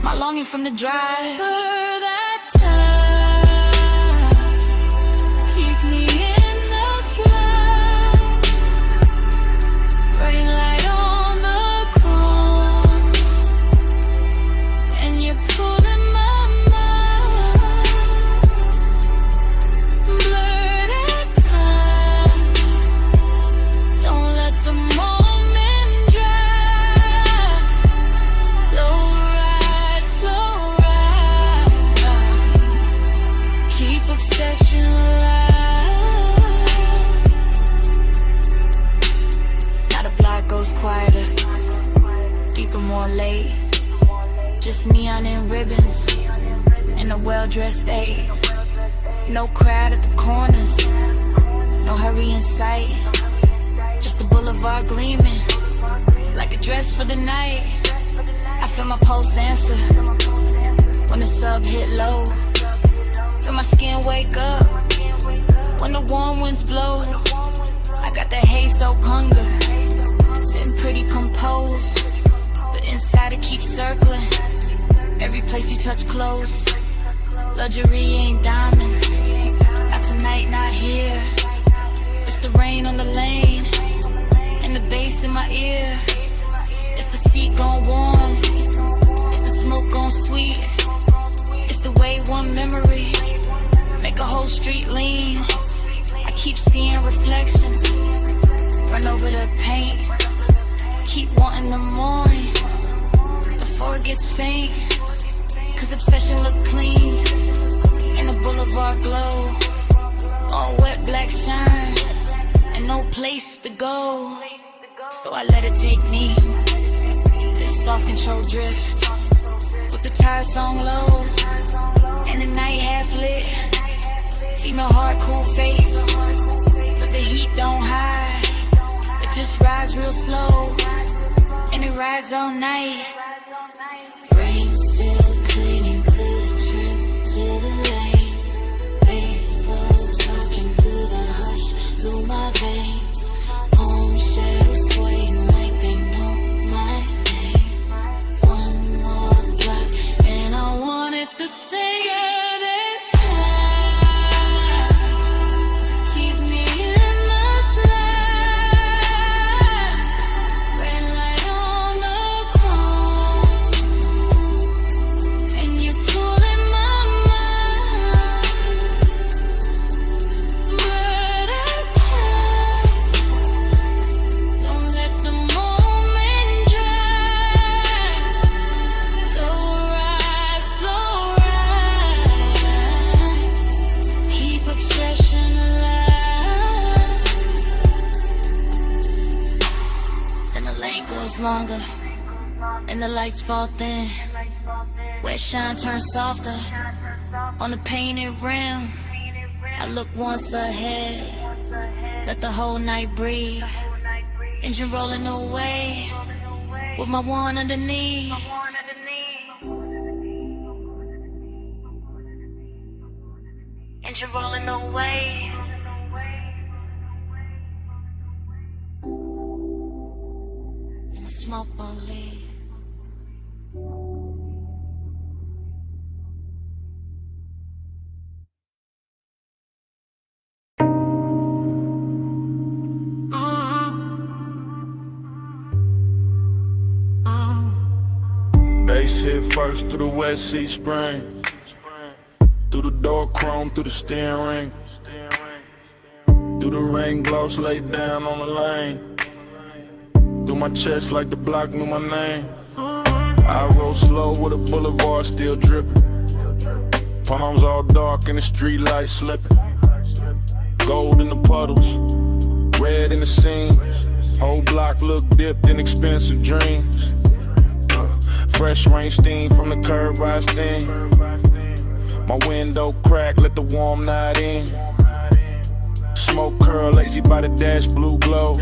my longing from the drive. For that time, keep me in the slide. Rain light on the chrome, and you're pulling my mind. Blur that time, don't let the moment dry. Slow ride, slow ride. Keep obsession alive. Now the block goes quieter, deeper, more late. Just neon and ribbons, and a well-dressed aide. No crowd at the corners, no hurry in sight. Just the boulevard gleaming, dressed for the night. I feel my pulse answer when the sub hit low. Feel my skin wake up when the warm winds blow. I got that haze-soaked hunger, sitting pretty composed, but inside it keeps circling. Every place you touch close. Luxury ain't diamonds. Not tonight, not here. It's the rain on the lane and the bass in my ear. It's the seat gone warm. It's the smoke gone sweet. It's the way one memory make a whole street lean. I keep seeing reflections run over the paint. Keep wanting the morning before it gets faint. Cause obsession look clean in the boulevard glow. All wet black shine and no place to go. So I let it take me. This soft control drift with the tire song low and the night half lit. Female heart, cool face, but the heat don't hide. It just rides real slow and it rides all night. Rain still clinging to the trim, to the lane. Bass slow, talking through the hush, through my veins. Home shadows swaying like they know my name. One more block and I wanted to say it. Longer and the lights fall thin, where shine turns softer on the painted rim. I look once ahead, let the whole night breathe. Engine rolling away with my one underneath. Engine rolling away. And the smoke won't leave. Bass hit first through the West Sea Spring. Through the door chrome, through the steering ring. Through the rain gloss laid down on the lane. Through my chest like the block knew my name. I roll slow with a boulevard still dripping. Palms all dark and the street lights slipping. Gold in the puddles, red in the seams. Whole block look dipped in expensive dreams. Fresh rain steam from the curb rise steam. My window crack, let the warm night in. Smoke curl, lazy by the dash, blue glow.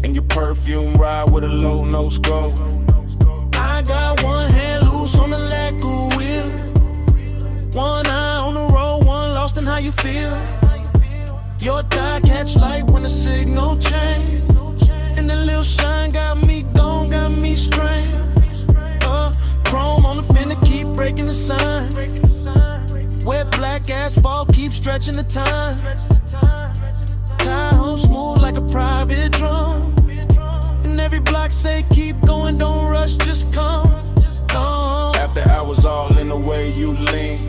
And your perfume ride with a low nose go. I got one hand loose on the lacquer wheel. One eye on the road, one lost in how you feel. Your thigh catch light when the signal change. And the little shine got me gone, got me strained. Chrome on the fender, keep breaking the sign. Wet black asphalt, keep stretching the time. Tie home smooth like a private drum. And every block say keep going, don't rush, just come. After hours all in the way you lean.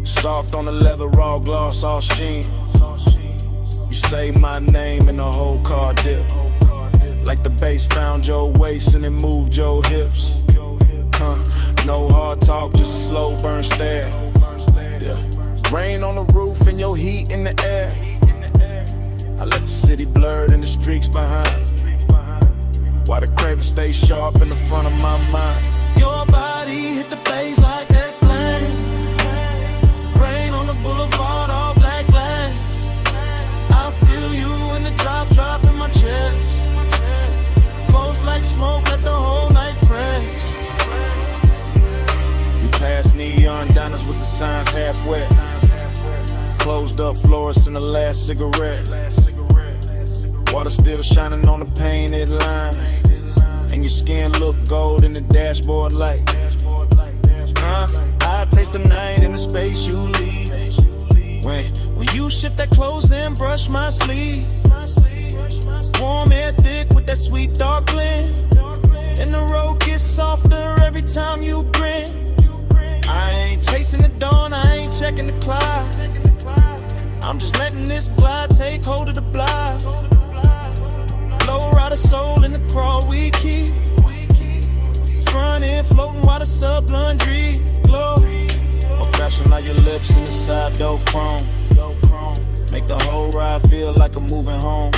Soft on the leather, raw gloss, all sheen. You say my name and the whole car dip. Like the bass found your waist and it moved your hips. No hard talk, just a slow burn stare. Yeah. Rain on the roof and your heat in the air. I let the city blurred and the streaks behind. While the craven stay sharp in the front of my mind. Your body hit the bass like that plane. Rain on the boulevard, all black glass. I feel you in the drop in my chest. last cigarette. Water still shining on the painted line, and your skin look gold in the dashboard light. I taste the night in the space you leave. When you shift that clothes and brush my sleeve. Warm air thick with that sweet dark blend, and the road gets softer every time you grin. I ain't chasing the dawn, I ain't checking the clock. I'm just letting this glide take hold of the block. Low rider soul in the crawl we keep. Front end floating while the sub laundry glow. More fashion like your lips in the side door chrome. Make the whole ride feel like I'm moving home.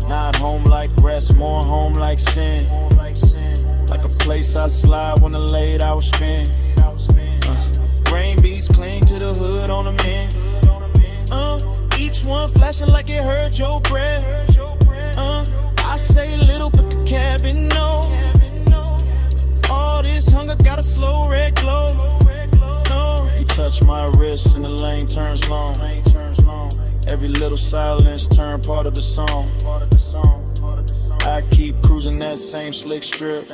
Not home like rest, more home like sin. Like a place I slide when the late hours spend. Rain beats cling to the hood on the men. Each one flashing like it hurt your breath. I say little but the cabin know. All this hunger got a slow red glow. You touch my wrist and the lane turns long. Every little silence turn part of the song. I keep cruising that same slick strip,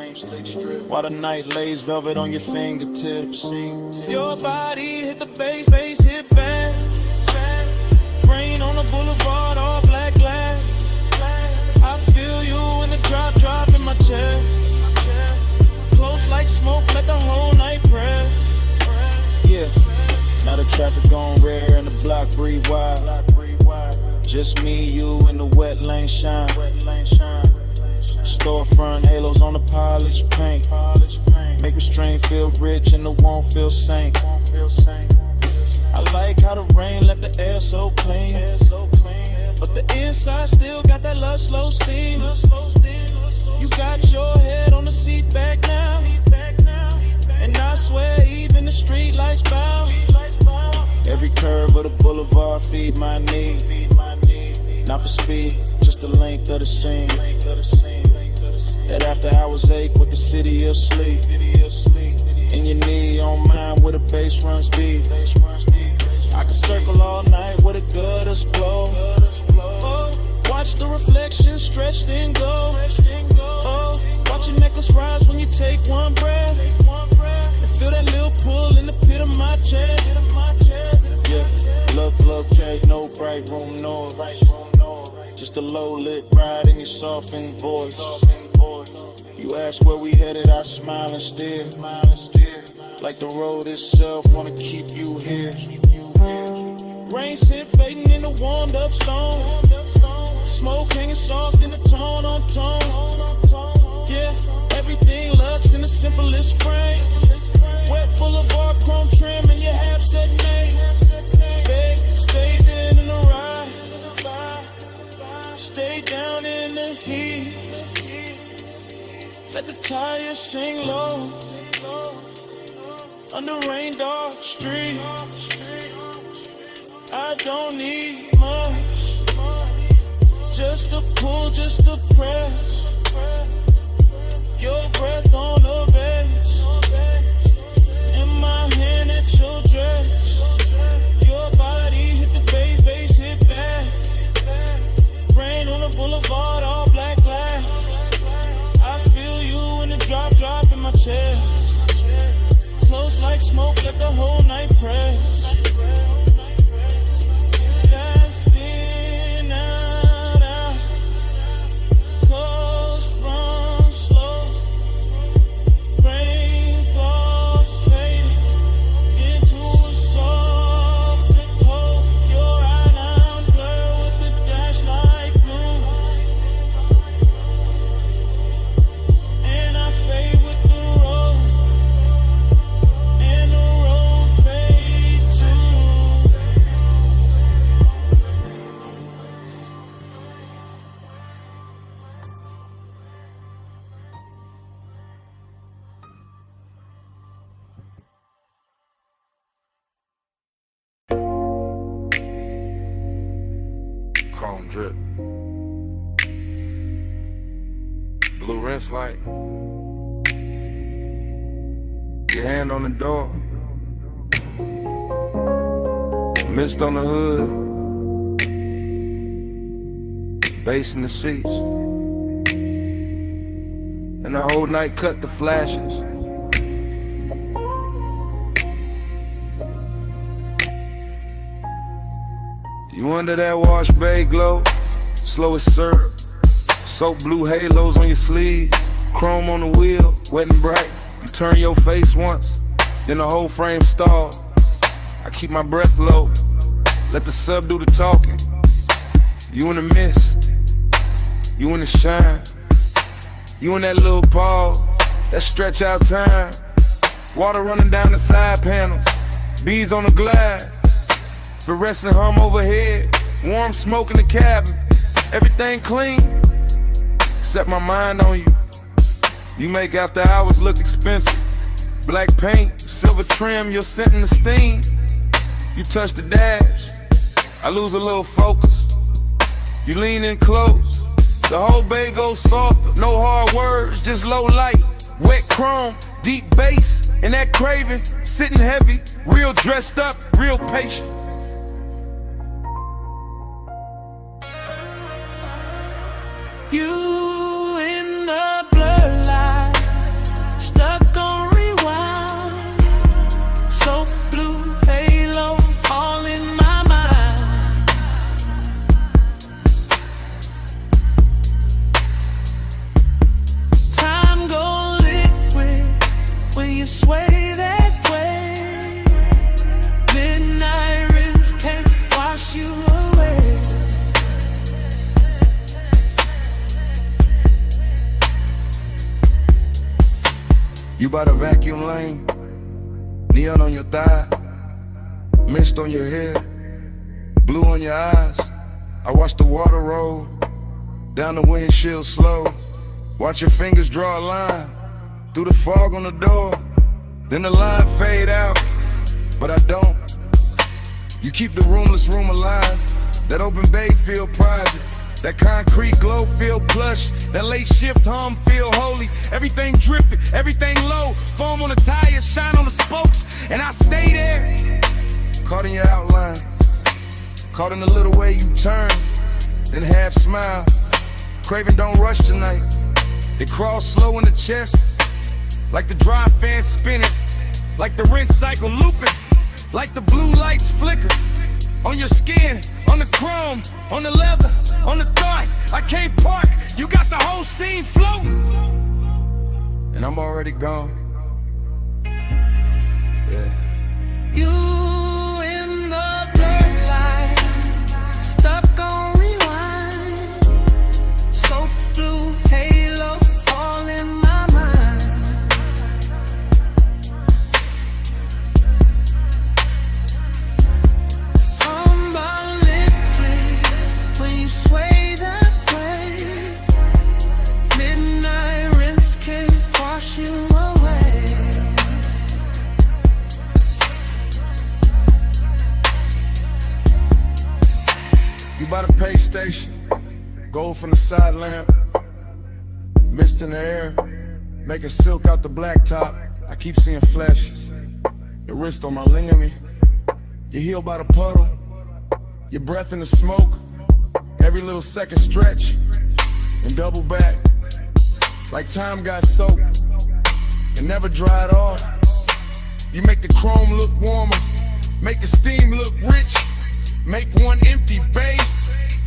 while the night lays velvet on your fingertips. Your body hit the bass hit back. Rain on the boulevard, all black glass. I feel you in the drop in my chest. Close like smoke, let the whole night press. Yeah, now the traffic gone rare and the block breathe wide. Just me, you, and the wet lane shine. Storefront halos on the polished paint. Make restraint feel rich and the won't feel sank. I like how the rain left the air so clean, but the inside still got that love slow steam. You got your head on the seat back now, and I swear even the street lights bow. Every curve of the boulevard feed my need. Not for speed, just the length of the scene. That after hours ache with the city of sleep. And your knee on mine where the bass runs deep. I can circle all night where the gutters glow. Oh, watch the reflection stretch then go. Oh, watch your necklace rise when you take one breath. And feel that little pull in the pit of my chest. Yeah, look, Jake, no bright room noise. Just a low lit ride in your softened voice. You ask where we headed, I smile and stare. Like the road itself wanna keep you here. Rain scent fading in the warmed up stone. Smoke hanging soft in the tone on tone. Yeah, everything looks in the simplest frame. Wet boulevard chrome trim and your half set name. Babe, stay in the ride. Stay down in the heat. Let the tires sing low under rain dark street. I don't need much, just a pull, just a press. Your breath on the bass, in my hand at your dress. Your body hit the bass hit back. Rain on the boulevard, all black glass. I feel you in the drop in my chest. Close like smoke, let the whole night press. Fast in, out. Close, run slow. Rain gloss fading into a soft cold. Your eye blur with the dash like blue. And I fade with the road, and the road fade too. Chrome drip. Blue rinse light. Your hand on the door. Mist on the hood. bass in the seats, and the whole night cut the flashes. You under that wash bay glow, slow as syrup, soap blue halos on your sleeves, chrome on the wheel, wet and bright. You turn your face once, then the whole frame stall. I keep my breath low, let the sub do the talking. You in the mist, you in the shine, you in that little pause, that stretch out time. Water running down the side panels, bees on the glass, fluorescent hum overhead, warm smoke in the cabin. Everything clean, except my mind on you. You make after hours look expensive. Black paint, silver trim, your scent and the steam. You touch the dash, I lose a little focus. You lean in close, the whole bay goes softer. No hard words, just low light. Wet chrome, deep bass, and that craving, sitting heavy. Real dressed up, real patient. You in the blur light, stuck on rewind. So blue halo, all in my mind. Time go liquid when you sway that way. Midnight rinse can't wash you away. You by the vacuum lane, neon on your thigh, mist on your hair, blue on your eyes. I watch the water roll down the windshield slow. Watch your fingers draw a line through the fog on the door. Then the line fade out, but I don't. You keep the roomless room alive. That open bay feel private. That concrete glow feel plush. That late shift hum feel holy. Everything drifting, everything low. Foam on the tires, shine on the spokes, and I stay there. Caught in your outline, caught in the little way you turn, then half smile. Craving don't rush tonight. It crawls slow in the chest, like the dry fan spinning, like the rinse cycle looping, like the blue lights flicker. On your skin, on the chrome, on the leather, on the thigh. I can't park, you got the whole scene floating, and I'm already gone. Yeah. You in the blur light, stuck on rewind. So blue halo, all in my mind. I'm liquid when you sway that way. Midnight rinse can't wash you away. You by the pay station, gold from the side lamp, mist in the air, making silk out the blacktop. I keep seeing flashes, your wrist on my ligament, your heel by the puddle, your breath in the smoke, every little second stretch, and double back, like time got soaked, and never dried off. You make the chrome look warmer, make the steam look rich, make one empty bay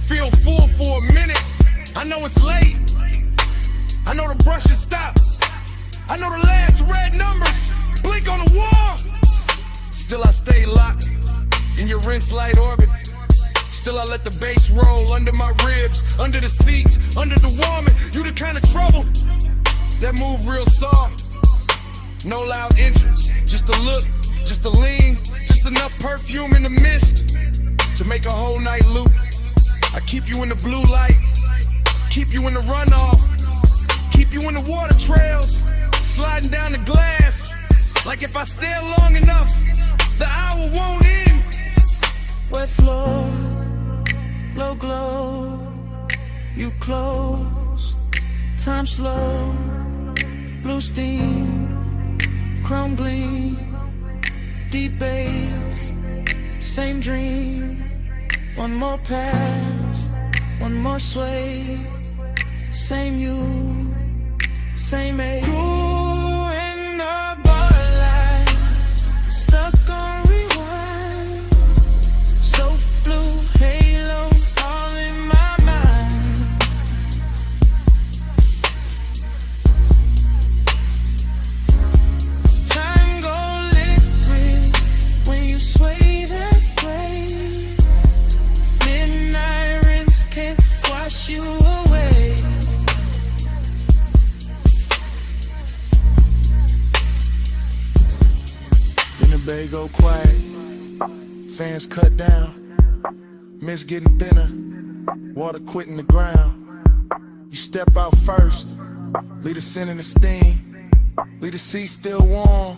feel full for a minute. I know it's late, I know the brush is stopped, I know the last red numbers blink on the wall. Still I stay locked in your rinse light orbit. Still I let the bass roll under my ribs, under the seats, under the warming. You the kind of trouble that move real soft. No loud entrance, just a look, just a lean, just enough perfume in the mist to make a whole night loop. I keep you in the blue light, keep you in the runoff, keep you in the water trails, sliding down the glass. Like if I stare long enough, the hour won't end. Wet floor, low glow, you close, time slow, blue steam, chrome gleam, deep bass, same dream, one more pass, one more sway. Same you, same age. Grew in the borderline, stuck on rewind. So blue halo all in my mind. Time go liquid when you sway that way. Midnight rinse can't wash you away. Then the bay go quiet, fans cut down, mist getting thinner, water quitting the ground. You step out first, leave the scent and the steam, leave the seat still warm,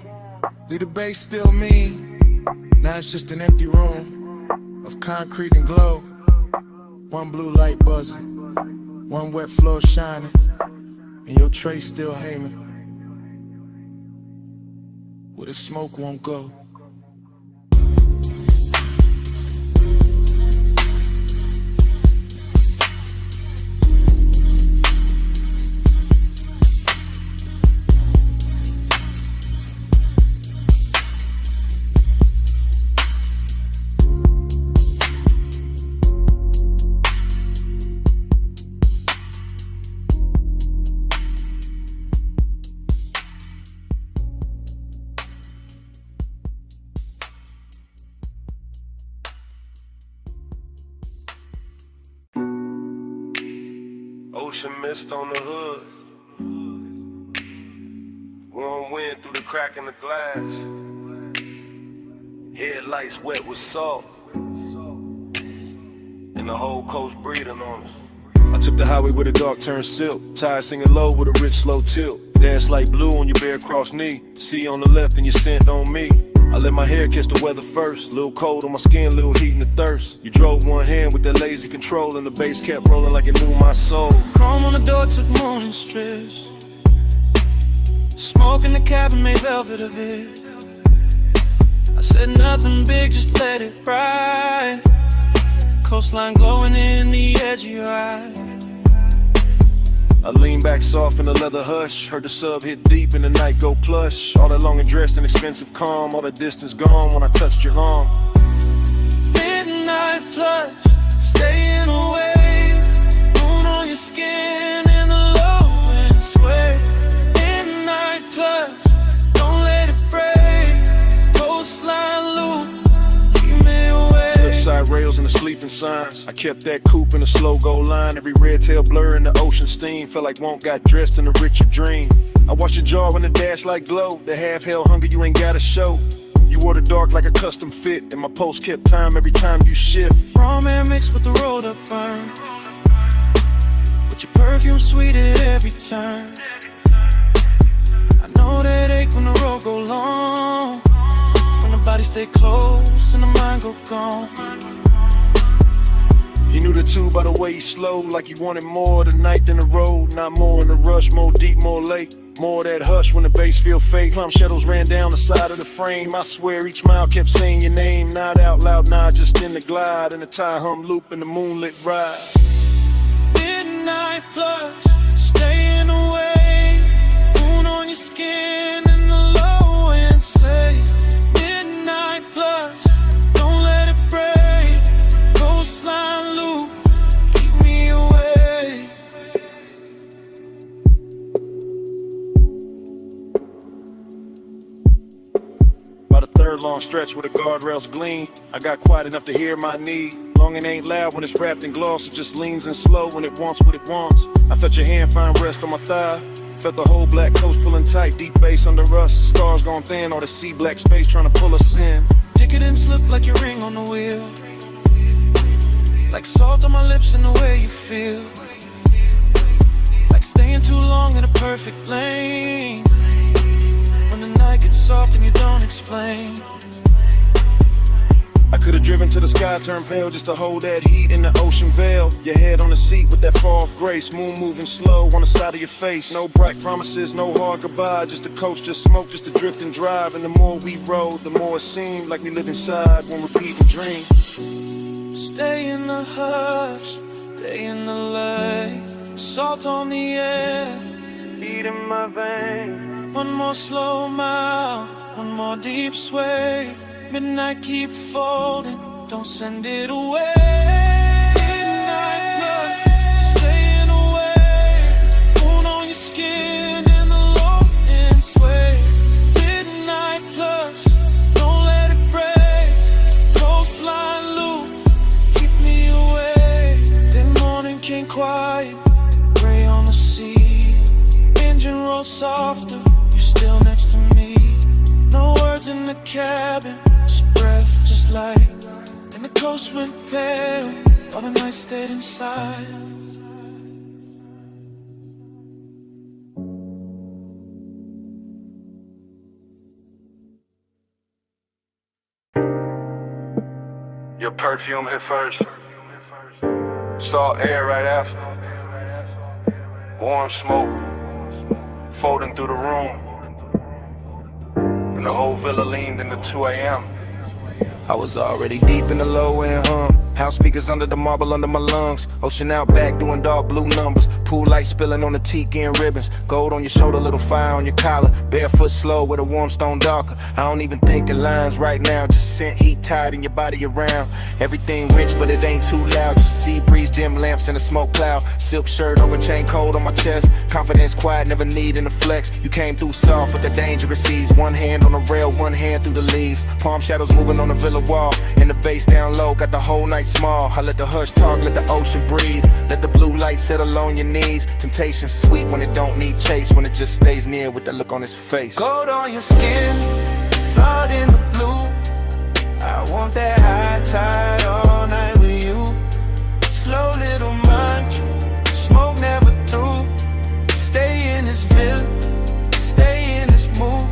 leave the bay still mean. Now it's just an empty room of concrete and glow. One blue light buzzing, one wet floor shining, and your tray still hanging where the smoke won't go. Ocean mist on the hood. Warm wind through the crack in the glass. Headlights wet with salt. And the whole coast breathing on us. I took the highway with a dark turn silk. Tires singing low with a rich slow tilt. Dash like blue on your bare cross knee. Sea on the left and your scent on me. I let my hair catch the weather first. Little cold on my skin, little heat in the thirst. You drove one hand with that lazy control, and the bass kept rolling like it knew my soul. Chrome on the door took morning strips. Smoke in the cabin made velvet of it. I said nothing big, just let it ride. Coastline glowing in the edge of your eye. I lean back soft in the leather hush. Heard the sub hit deep and the night go plush. All that long and dressed and expensive calm. All the distance gone when I touched your arm. Midnight plush, staying away. Moon on your skin in the low and sway. Midnight plush, don't let it break. Coastline loop, keep me away. Cliffside rails and the sleeping signs. I kept that coupe in a slow go line. Every red tail blur in the ocean steam. Felt like Won't got dressed in a richer dream. I watched your jaw in the dash like glow. The half hell hunger you ain't gotta show. You wore the dark like a custom fit, and my post kept time every time you shift. Raw man mixed with the rolled up burn, but your perfume sweet at every turn. I know that ache when the road go long, when the body stay close and the mind go gone. You knew the two by the way he slowed, like he wanted more tonight than the road. Not more in the rush, more deep, more late. More that hush when the bass feel fake. Plum shadows ran down the side of the frame. I swear each mile kept saying your name. Not out loud, nah, just in the glide. In the tie hum loop in the moonlit ride. Midnight plush, staying away. Moon on your skin in the low and sleigh. Midnight plush, don't let it break. Coastline loop, keep me away. About a third long stretch where the guardrails gleam. I got quiet enough to hear my need. Long and ain't loud when it's wrapped in gloss. It just leans in slow when it wants what it wants. I felt your hand find rest on my thigh. Felt the whole black coast pulling tight. Deep bass under us. Stars gone thin. All the sea black space trying to pull us in. Ticket and slip like your ring on the wheel. Like salt on my lips and the way you feel. Like staying too long in a perfect lane. When the night gets soft and you don't explain. I could've driven to the sky, turned pale just to hold that heat in the ocean veil. Your head on the seat with that far off grace. Moon moving slow on the side of your face. No bright promises, no hard goodbye. Just a coast, just smoke, just a drift and drive. And the more we rode, the more it seemed like we lived inside one repeating dream. Stay in the hush, Day in the lake, salt on the air, beat in my veins. One more slow mile, one more deep sway. Midnight keep folding, don't send it away. Midnight blood, staying away. Moon on your skin and the low end sway. Midnight plus, don't let it break. Coastline loop, keep me away. Then morning came quiet, gray on the sea. Engine roll softer, you're still next to me. No words in the cabin, just breath, just light. And the coast went pale, all the night stayed inside. Your perfume hit first. Saw air right after. Warm smoke folding through the room. And the whole villa leaned into 2 a.m. I was already deep in the low end hum. House speakers under the marble under my lungs. Ocean out back doing dark blue numbers. Pool light spilling on the tiki and ribbons. Gold on your shoulder, little fire on your collar. Barefoot slow with a warm stone darker. I don't even think in lines right now. Just scent heat tied in your body around. Everything rich but it ain't too loud. Just sea breeze, dim lamps in a smoke cloud. Silk shirt over chain cold on my chest. Confidence quiet, never needing to flex. You came through soft with the dangerous ease. One hand on the rail, one hand through the leaves. Palm shadows moving on the villa wall. And the bass down low, got the whole night small. I let the hush talk, let the ocean breathe. Let the blue light settle on your knees. Temptation's sweet when it don't need chase. When it just stays near with that look on his face. Gold on your skin, salt in the blue. I want that high tide all night with you. Slow little mantra, smoke never through. Stay in this villa, stay in this mood.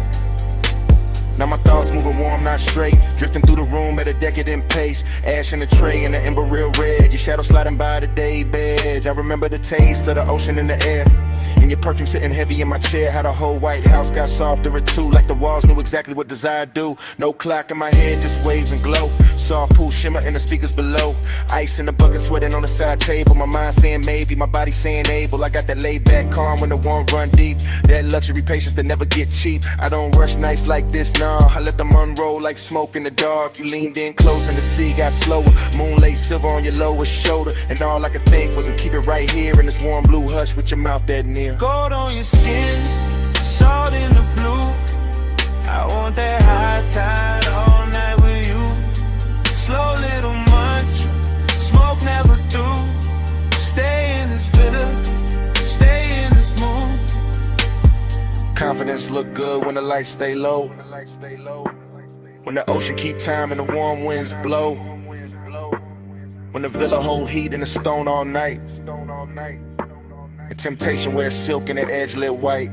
Now my thoughts moving warm, not straight. Drifting through the room at a decadent pace. Ash in the tray and the ember real red. Your shadow sliding by the day bed. I remember the taste of the ocean in the air. And your perfume sitting heavy in my chair. How the whole White House got softer at two. Like the walls knew exactly what desire do. No clock in my head, just waves and glow. Soft pool shimmer in the speakers below. Ice in the bucket sweating on the side table. My mind saying maybe, my body saying able. I got that laid back calm when the warm run deep. That luxury patience that never get cheap. I don't rush nights like this, nah. I let them unroll like smoke in the dark. You leaned in close and the sea got slower. Moonlight silver on your lowest shoulder. And all I could think was to keep it right here in this warm blue hush with your mouth that near. Gold on your skin, salt in the blue. I want that high tide all night with you. Slow little mantra, smoke never through. Stay in this villa, stay in this mood. Confidence look good when the lights stay low. When the ocean keep time and the warm winds blow. When the villa hold heat in the stone all night. And temptation wears silk and the edge lit white.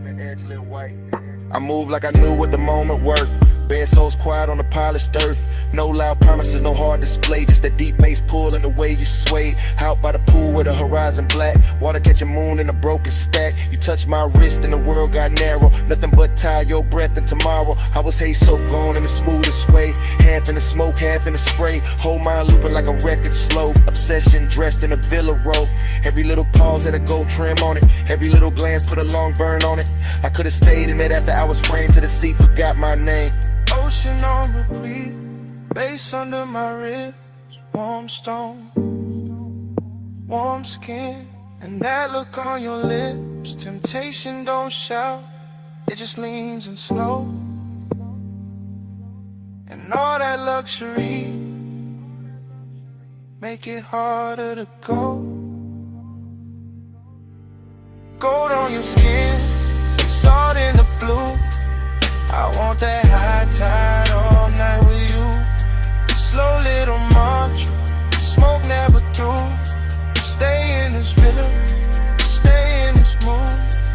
I move like I knew what the moment worth. Bare souls quiet on the polished earth. No loud promises, no hard display. Just that deep bass pull and the way you sway. Out by the pool with the horizon black. Water catching moon in a broken stack. You touch my wrist and the world got narrow. Nothing but tie your breath and tomorrow. I was hay soaked on in the smoothest way. Half in the smoke, half in the spray. Whole mind looping like a record slow. Obsession dressed in a villa robe. Every little pause had a gold trim on it. Every little glance put a long burn on it. I could've stayed in it after I was framed to the sea. Forgot my name. Ocean on repeat, bass under my ribs. Warm stone, warm skin, and that look on your lips. Temptation don't shout, it just leans and slow. And all that luxury make it harder to go. Gold on your skin, salt in the blue. I want that high tide all night with you. Slow little mantra, smoke never through. Stay in this villa, stay in this mood.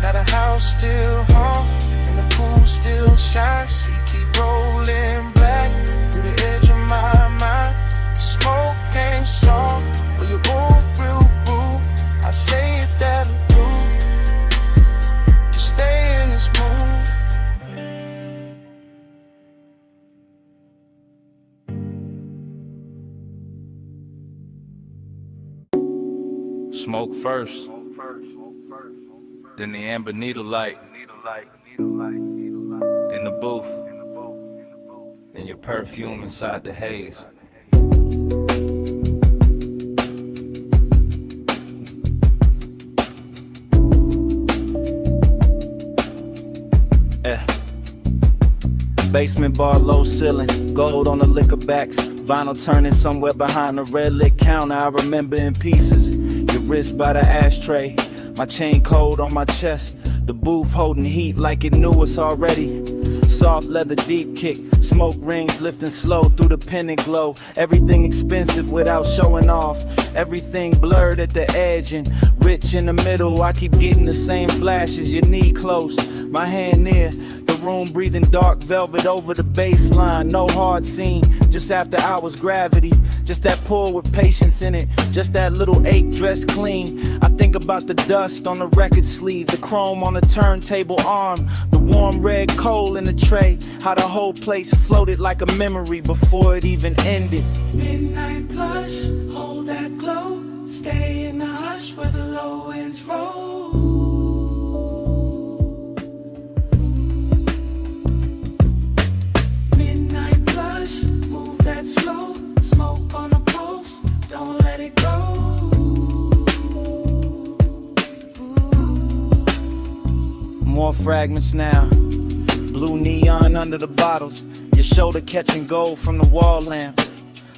Now the house still hum, and the pool still shines. Sea keep rolling black through the edge of my mind. Smoke ain't song, but you move real rude. I say it that'll do. Stay in this mood. Smoke first, then the amber needle light, then the booth, then your perfume inside the haze. Basement bar, low ceiling, gold on the liquor backs, vinyl turning somewhere behind the red lit counter. I remember in pieces, your wrist by the ashtray, my chain cold on my chest, the booth holding heat like it knew us already. Soft leather deep kick, smoke rings lifting slow through the pendant glow. Everything expensive without showing off, everything blurred at the edge and rich in the middle. I keep getting the same flashes, your knee close, my hand near the room, breathing dark velvet over the baseline. No hard scene, just after hours gravity, just that pull with patience in it, just that little ache dressed clean. I think about the dust on the record sleeve, the chrome on the turntable arm, the warm red coal in the tray, how the whole place floated like a memory before it even ended. Midnight blush, hold that glow, stay in the hush where the low winds roll. Midnight blush, move that slow, smoke on the pulse, don't let it go. More fragments now, blue neon under the bottles, your shoulder catching gold from the wall lamp,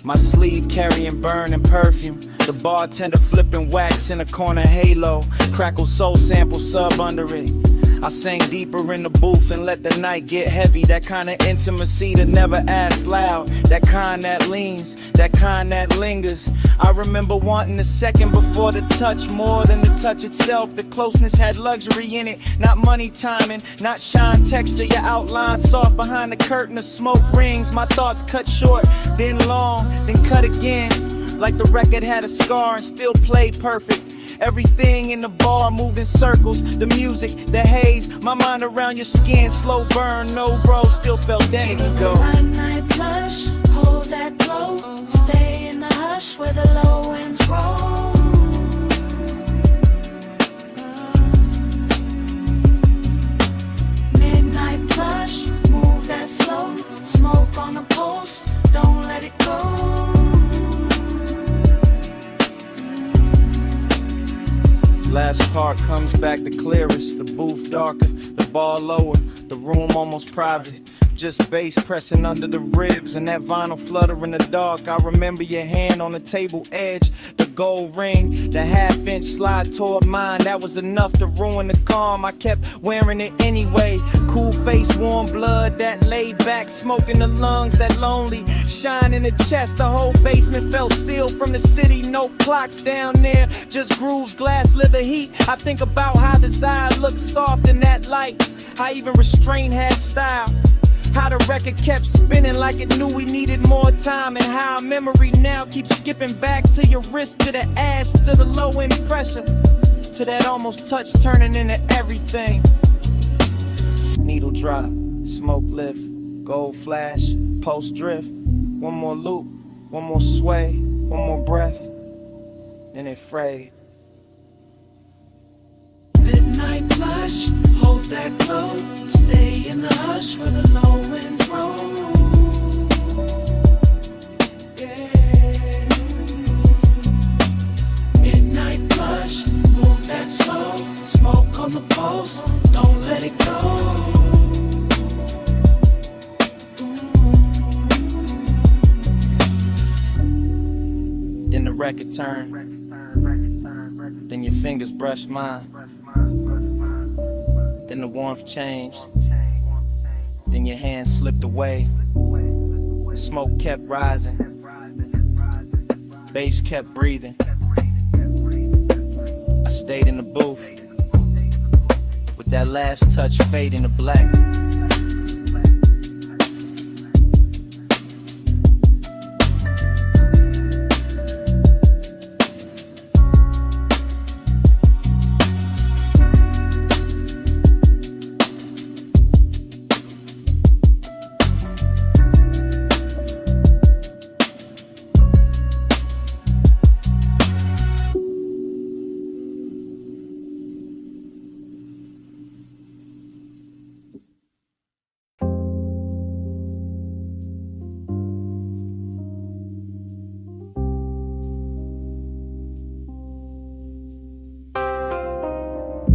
my sleeve carrying burn and perfume, the bartender flipping wax in a corner halo, crackle soul sample sub under it. I sang deeper in the booth and let the night get heavy. That kind of intimacy that never asks loud, that kind that leans, that kind that lingers. I remember wanting the second before the touch more than the touch itself. The closeness had luxury in it, not money timing, not shine texture. Your outline soft behind the curtain of smoke rings. My thoughts cut short, then long, then cut again, like the record had a scar and still played perfect. Everything in the bar moved in circles, the music, the haze, my mind around your skin, slow burn, no bro, still felt days ago. Midnight blush, hold that glow, stay in the hush where the low winds roll. Midnight blush, move that slow, smoke on the pulse, don't let it go. Last part comes back the clearest, the booth darker, the bar lower, the room almost private. Just bass pressing under the ribs and that vinyl flutter in the dark. I remember your hand on the table edge, the gold ring, the half-inch slide toward mine. That was enough to ruin the calm. I kept wearing it anyway. Cool face, warm blood, that laid back, smoke in the lungs, that lonely shine in the chest. The whole basement felt sealed from the city. No clocks down there, just grooves, glass, leather heat. I think about how desire looked soft in that light, how even restraint had style, how the record kept spinning like it knew we needed more time, and how memory now keeps skipping back to your wrist, to the ash, to the low end pressure, to that almost touch turning into everything. Needle drop, smoke lift, gold flash, pulse drift. One more loop, one more sway, one more breath, then it frayed. Midnight blush, hold that glow, stay in the hush where the low winds roll. Yeah. Midnight blush, move that slow, smoke on the pulse, don't let it go. Then the record turned, then your fingers brushed mine, then the warmth changed, then your hand slipped away. Smoke kept rising, bass kept breathing. I stayed in the booth with that last touch fading to black.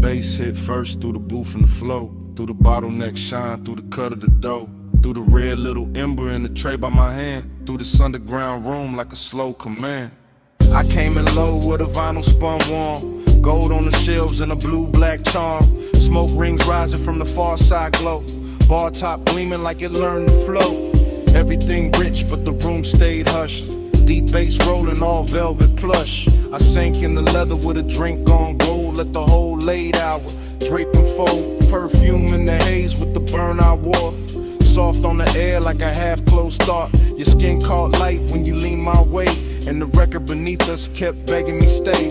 Bass hit first through the booth and the flow, through the bottleneck shine, through the cut of the dough, through the red little ember in the tray by my hand, through this underground room like a slow command. I came in low with a vinyl spun warm, gold on the shelves and a blue-black charm. Smoke rings rising from the far side glow, bar top gleaming like it learned to flow. Everything rich but the room stayed hushed, deep bass rolling all velvet plush. I sank in the leather with a drink on gold, let the whole late hour drape and fold. Perfume in the haze with the burn I wore, soft on the air like a half-closed thought. Your skin caught light when you leaned my way, and the record beneath us kept begging me stay.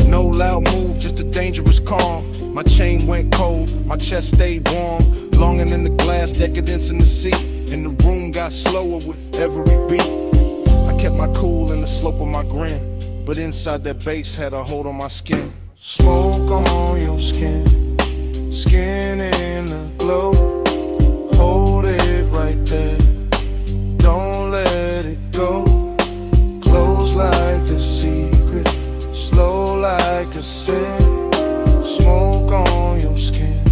No loud move, just a dangerous calm. My chain went cold, my chest stayed warm, longing in the glass, decadence in the seat, and the room got slower with every beat. I kept my cool in the slope of my grin, but inside that bass had a hold on my skin. Smoke on your skin, skin in the glow. Hold it right there, don't let it go. Close like a secret, slow like a sin. Smoke on your skin,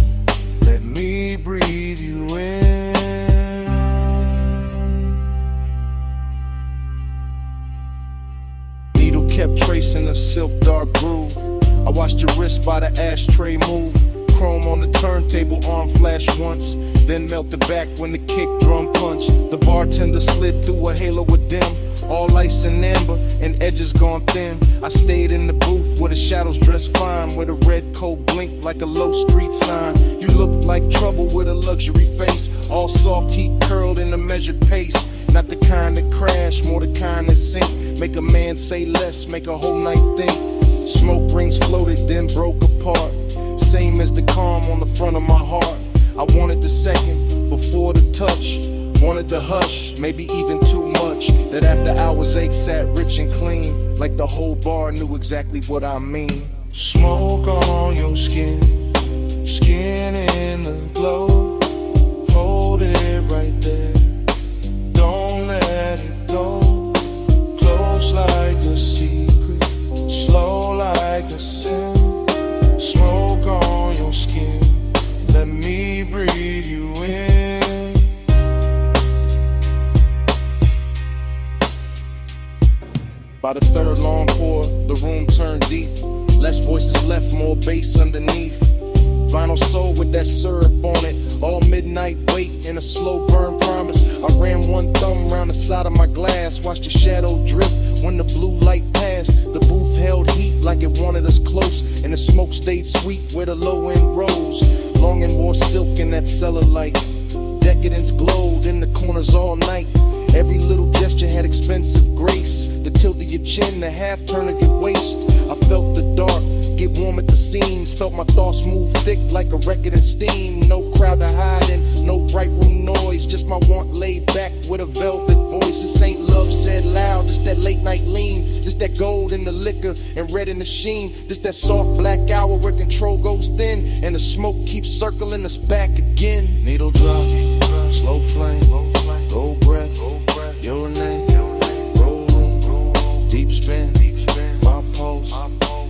let me breathe you in. Needle kept tracing a silk dark groove. I watched your wrist by the ashtray move. Chrome on the turntable, arm flash once, then melted back when the kick drum punched. The bartender slid through a halo of dim, all ice and amber, and edges gone thin. I stayed in the booth where the shadows dressed fine, where the red coat blinked like a low street sign. You looked like trouble with a luxury face, all soft heat curled in a measured pace. Not the kind that crash, more the kind that sink, make a man say less, make a whole night think. Smoke rings floated, then broke apart, same as the calm on the front of my heart. I wanted the second before the touch, wanted the hush, maybe even too much. That after hours ache sat rich and clean, like the whole bar knew exactly what I mean. Smoke on your skin, skin in the glow. Hold it right there, don't let it go. Close like a secret, slow like a sin. Smoke on your skin, let me breathe you in. By the third long pour, the room turned deep. Less voices left, more bass underneath. Vinyl soul with that syrup on it, all midnight wait in a slow burn promise. I ran one thumb round the side of my glass, watched the shadow drift when the blue light passed. The booth held heat like it wanted us close, and the smoke stayed sweet where the low end rose. Long and more silk in that cellar light, decadence glowed in the corners all night. Every little gesture had expensive grace, the tilt of your chin, the half turn of your waist. I felt the dark get warm at the seams, felt my thoughts move thick like a record in steam. No crowd to hide in, no bright room noise, just my want laid back with a velvet voice. This ain't love said loud, just that late night lean, just that gold in the liquor and red in the sheen, just that soft black hour where control goes thin and the smoke keeps circling us back again. Needle drop, slow flame, gold breath, your name, roll room, deep spin, my pulse,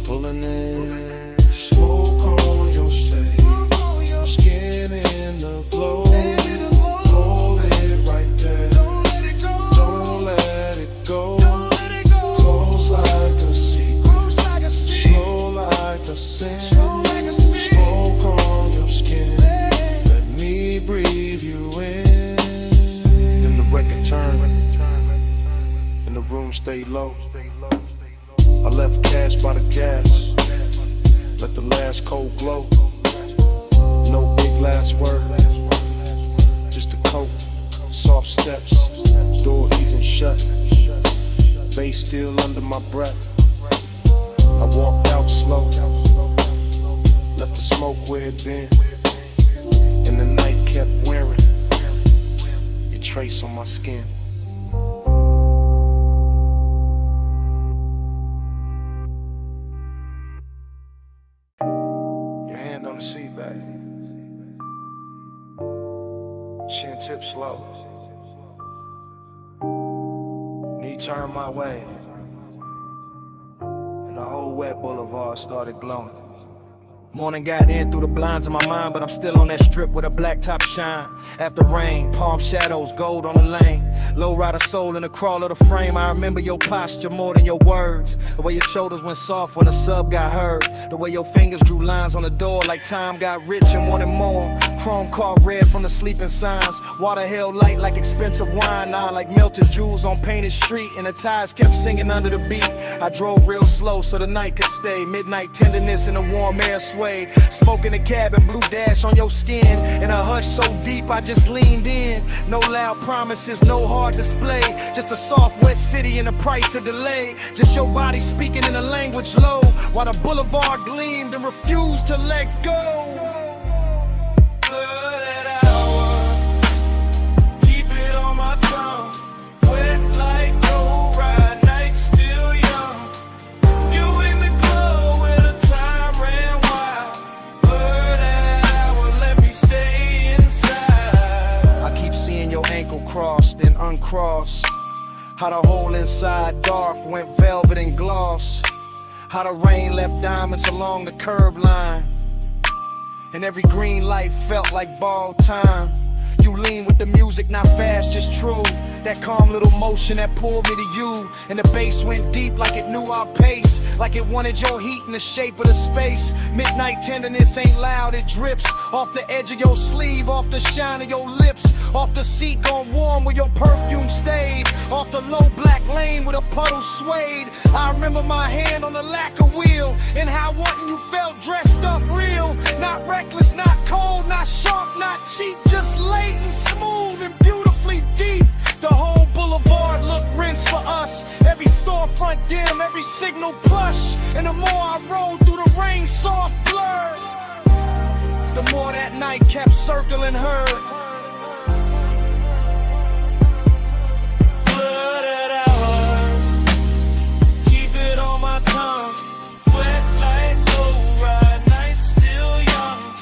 pulling in. Smoke on your stage, skin in the glow. Hold it right there, don't let it go. Close like a secret, slow like a sin. Smoke on your skin, let me breathe you in. Then the record turned, and the room stayed low. I left cash by the gas, let the last cold glow. No big last word, just a coat, soft steps, door easing shut, bass still under my breath. I walked out slow, left the smoke where it been, and the night kept wearing your trace on my skin. On the seat back, chin tip slow, knee turned my way, and the whole wet boulevard started glowing. Morning got in through the blinds of my mind, but I'm still on that strip with a black top shine. After rain, palm shadows, gold on the lane. Low rider soul in the crawl of the frame. I remember your posture more than your words. The way your shoulders went soft when a sub got heard. The way your fingers drew lines on the door like time got rich and wanted more. Chrome car red from the sleeping signs. Water held light like expensive wine. Now like melted jewels on painted street. And the tires kept singing under the beat. I drove real slow so the night could stay. Midnight tenderness in the warm air sway. Smoke in the cabin, blue dash on your skin. In a hush so deep I just leaned in. No loud promises, no hard display. Just a soft wet city and the price of delay. Just your body speaking in a language low. While the boulevard gleamed and refused to let go. Crossed and uncrossed. How the hole inside dark went velvet and gloss. How the rain left diamonds along the curb line. And every green light felt like borrowed time. You lean with the music, not fast, just true. That calm little motion that pulled me to you. And the bass went deep like it knew our pace. Like it wanted your heat in the shape of the space. Midnight tenderness ain't loud, it drips off the edge of your sleeve, off the shine of your lips, off the seat gone warm where your perfume stayed, off the low black lane where the puddle swayed. I remember my hand on the lacquer wheel, and how wanting you felt dressed up real. Not reckless, not cold, not sharp, not cheap, just latent, smooth and beautifully deep. The whole boulevard looked rinsed for us. Every storefront dim, every signal plush. And the more I rode through the rain, soft blur, the more that night kept circling her. Blooded hour, keep it on my tongue. Wet like low ride, night still young.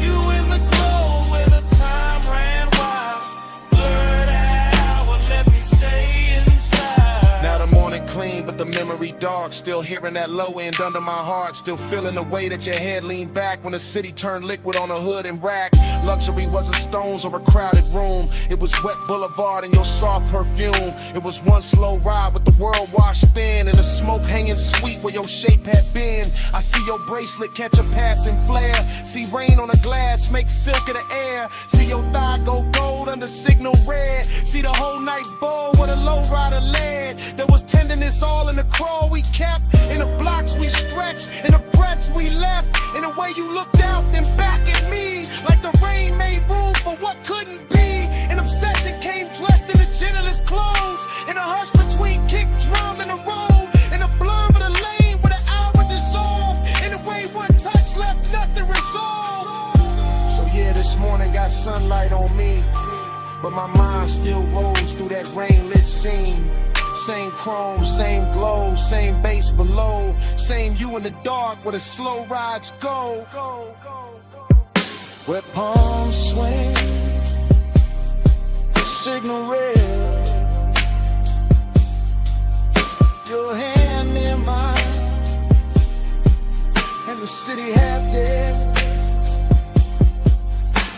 You in the glow where the time ran wild. Blooded hour, let me stay inside. Now the morning clean, but the memory dark. Still hearing that low end under my heart. Still feeling the way that your head leaned back when the city turned liquid on a hood and rack. Luxury wasn't stones or a crowded room. It was wet boulevard and your soft perfume. It was one slow ride with the world washed thin, and the smoke hanging sweet where your shape had been. I see your bracelet catch a passing flare. See rain on the glass make silk of the air. See your thigh go gold under signal red. See the whole night bowl where the low rider led. There was tenderness all in the crawl we kept, in the blocks we stretched, in the breaths we left, in the way you looked out then back at me. Like the rain made room for what couldn't be. An obsession came dressed in the gentlest clothes. In a hush between kick, drum, and the road. In a blur of the lane where the hour dissolved. In a way one touch left nothing resolved. So yeah, this morning got sunlight on me, but my mind still rolls through that rain-lit scene. Same chrome, same glow, same bass below. Same you in the dark where the slow rides go. Where palms swing, signal red, your hand in mine, and the city half dead.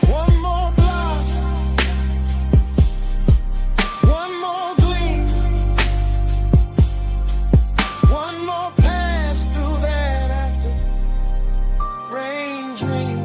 One more block, one more gleam, one more pass through that after rain dream.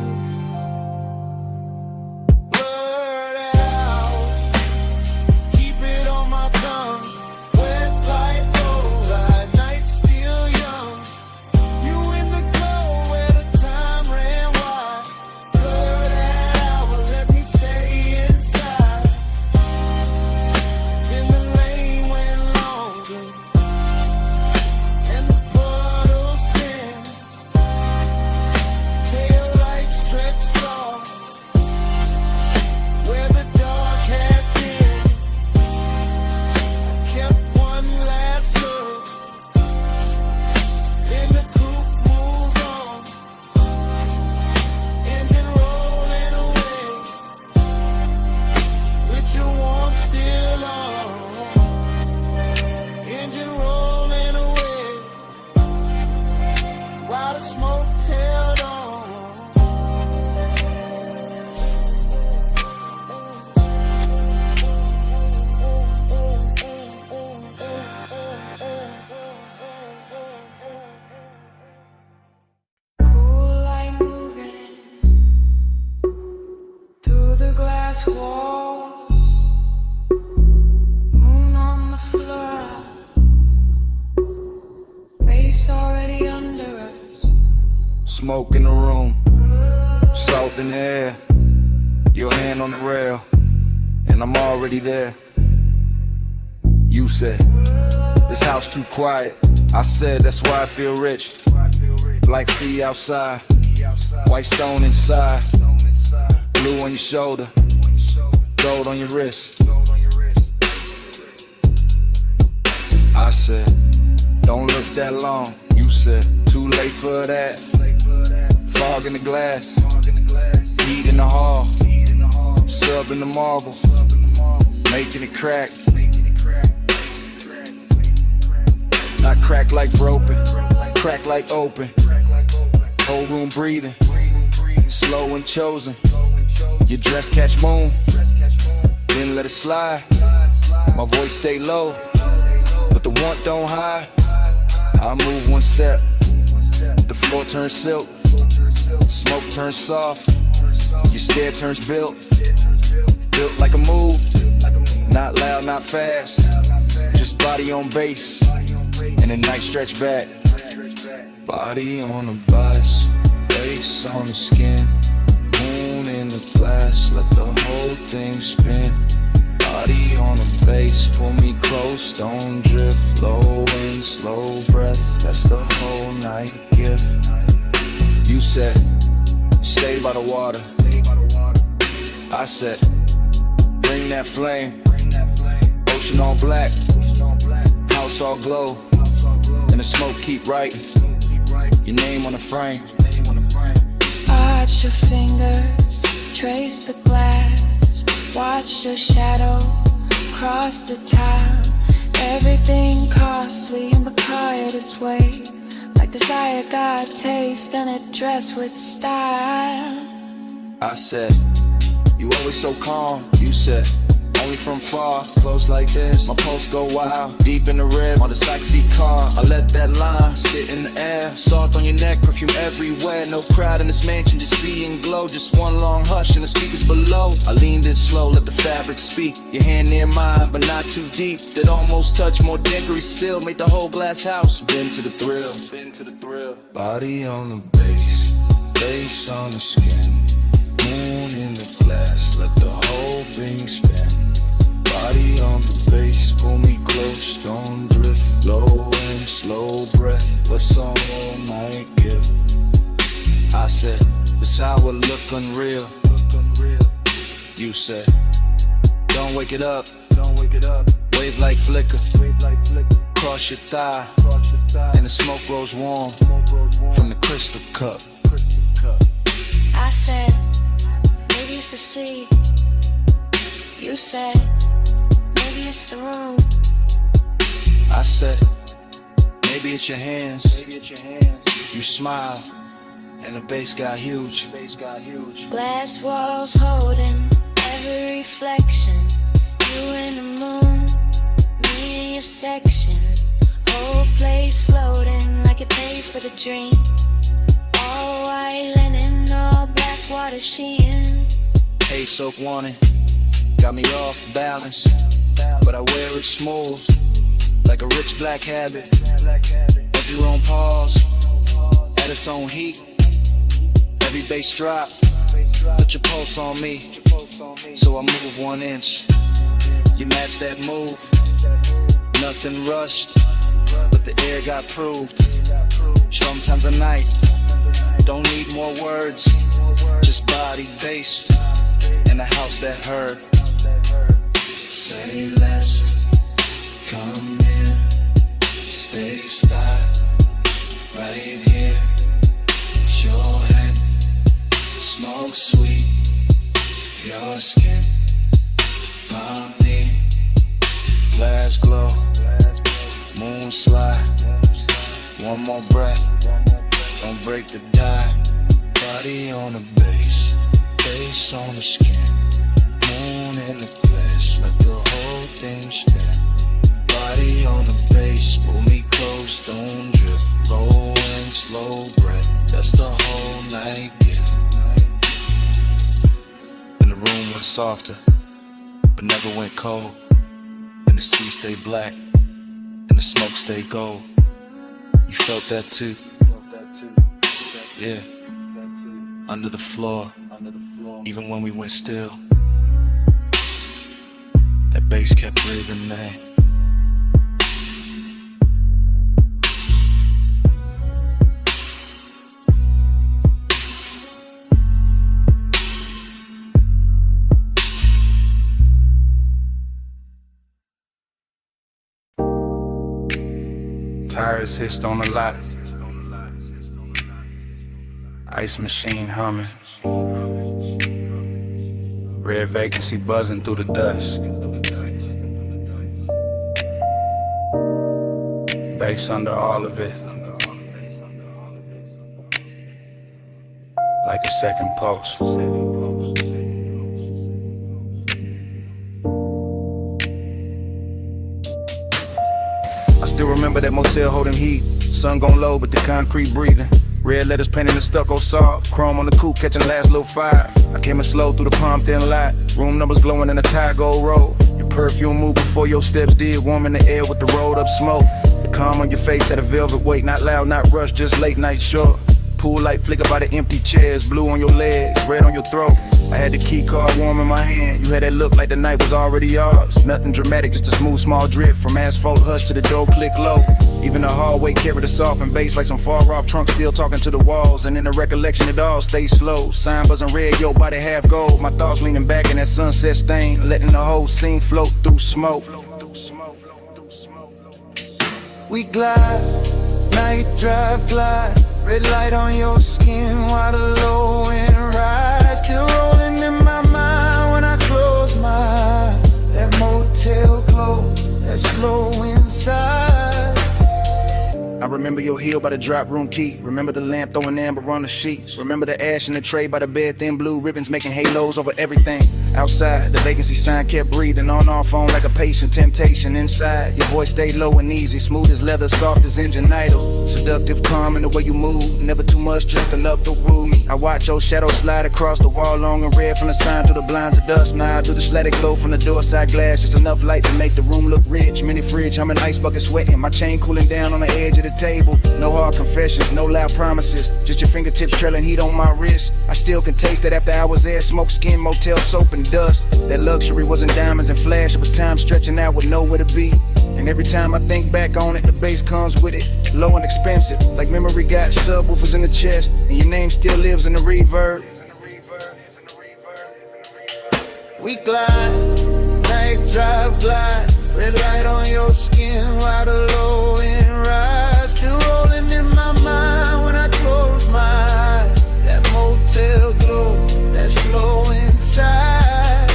up in the air, your hand on the rail, and I'm already there. You said, this house too quiet. I said, that's why I feel rich. Black sea outside, white stone inside, blue on your shoulder, gold on your wrist. I said, don't look that long. You said, too late for that. Fog in the glass, heat in the hall, sub in the marble, making it crack. Not crack like broken, crack like open. Whole room breathing, slow and chosen. Your dress catch moon, then let it slide. My voice stay low, but the want don't hide. I move one step, the floor turns silk, smoke turns soft, your stare turns built like a move. Not loud, not fast, just body on base, and a nice stretch back. Body on the bus, face on the skin, moon in the glass, let the whole thing spin. Body on the base, pull me close, don't drift. Low wind, slow breath, that's the whole night gift. You said, stay by the water. I said, bring that flame. Ocean all black, house all glow, and the smoke keep writing your name on the frame. Arch your fingers, trace the glass, watch your shadow cross the tile. Everything costly in the quietest way, like desire got taste and it dressed with style. I said, you always so calm. You said, only from far, close like this. My pulse go wild, deep in the red, on the sexy car. I let that line sit in the air, salt on your neck, perfume everywhere. No crowd in this mansion, just see and glow. Just one long hush and the speakers below. I leaned in slow, let the fabric speak. Your hand near mine, but not too deep. That almost touch, more dickery still. Made the whole glass house bend to the thrill. Body on the bass, face on the skin, moon in the glass, let the whole thing spin. Body on the base, pull me close, don't drift. Low and slow breath, what's all night give? I said, this how it look unreal. You said, don't wake it up, wave like flicker, cross your thigh, and the smoke grows warm from the crystal cup. I said, maybe it's the sea. You said, maybe it's the room. I said, maybe it's your hands. You smile, and the bass got huge. Glass walls holding every reflection. You and the moon, me in your section. Whole place floating like it paid for the dream. All white linen, all black water sheen. Hey, soap wanting, got me off balance, but I wear it smooth, like a rich black habit. Every room pause, at its own heat. Every bass drop, put your pulse on me, so I move 1 inch. You match that move, nothing rushed, but the air got proved. Sometimes a night, don't need more words, just body bass, and a house that heard. Say less, come here, stay style, right here. It's your head, smoke sweet, your skin, my knee. Glass glow, moon slide, one more breath, don't break the die. Body on the bass, face on the skin, moon in the glass, let the whole thing spin. Body on the bass, pull me close, don't drift. Low and slow breath, that's the whole night gift. And the room went softer, but never went cold. And the sea stayed black, and the smoke stayed gold. You felt that too? Yeah. Under the floor, even when we went still. That bass kept breathing, man. Tires hissed on the lot. Ice machine humming. Red vacancy buzzing through the dust. Bass under all of it. Like a second pulse. I still remember that motel holding heat. Sun gon' low, but the concrete breathing. Red letters painted in stucco soft. Chrome on the coupe catching last little fire. I came in slow through the palm thin light. Room numbers glowing in a tie gold roll. Your perfume moved before your steps did. Warm in the air with the rolled up smoke. The calm on your face had a velvet weight. Not loud, not rushed, just late night short. Pool light flicker by the empty chairs. Blue on your legs, red on your throat. I had the key card warm in my hand. You had that look like the night was already yours. Nothing dramatic, just a smooth small drip. From asphalt hush to the door click low. Even the hallway carried a soft and bass like some far off trunk still talking to the walls. And in the recollection it all stays slow. Sign buzzing red, your body half gold. My thoughts leaning back in that sunset stain. Letting the whole scene float through smoke. We glide, night drive glide. Red light on your skin while the low end rise. Still rolling in my mind when I close my eyes. That motel glow, that slow inside. I remember your heel by the drop room key. Remember the lamp throwing amber on the sheets. Remember the ash in the tray by the bed, thin blue ribbons making halos over everything. Outside, the vacancy sign kept breathing. On our phone like a patient, temptation inside. Your voice stayed low and easy, smooth as leather, soft as engine idle. Seductive, calm in the way you move. Never too much, just enough to rule me. I watch your shadow slide across the wall, long and red from the sign through the blinds of dust. Now through the static glow from the door side glass. Just enough light to make the room look rich. Mini fridge, I'm an ice bucket sweating. My chain cooling down on the edge of the table. No hard confessions, no loud promises. Just your fingertips trailing heat on my wrist. I still can taste that after hours there. Smoke, skin, motel, soap, and dust. That luxury wasn't diamonds and flash. It was time stretching out with nowhere to be. And every time I think back on it, the bass comes with it. Low and expensive, like memory got subwoofers in the chest. And your name still lives in the reverb. We glide, night drive glide. Red light on your skin while the low end rise. Still rolling in my mind when I close my eyes. That motel glow, that slow inside.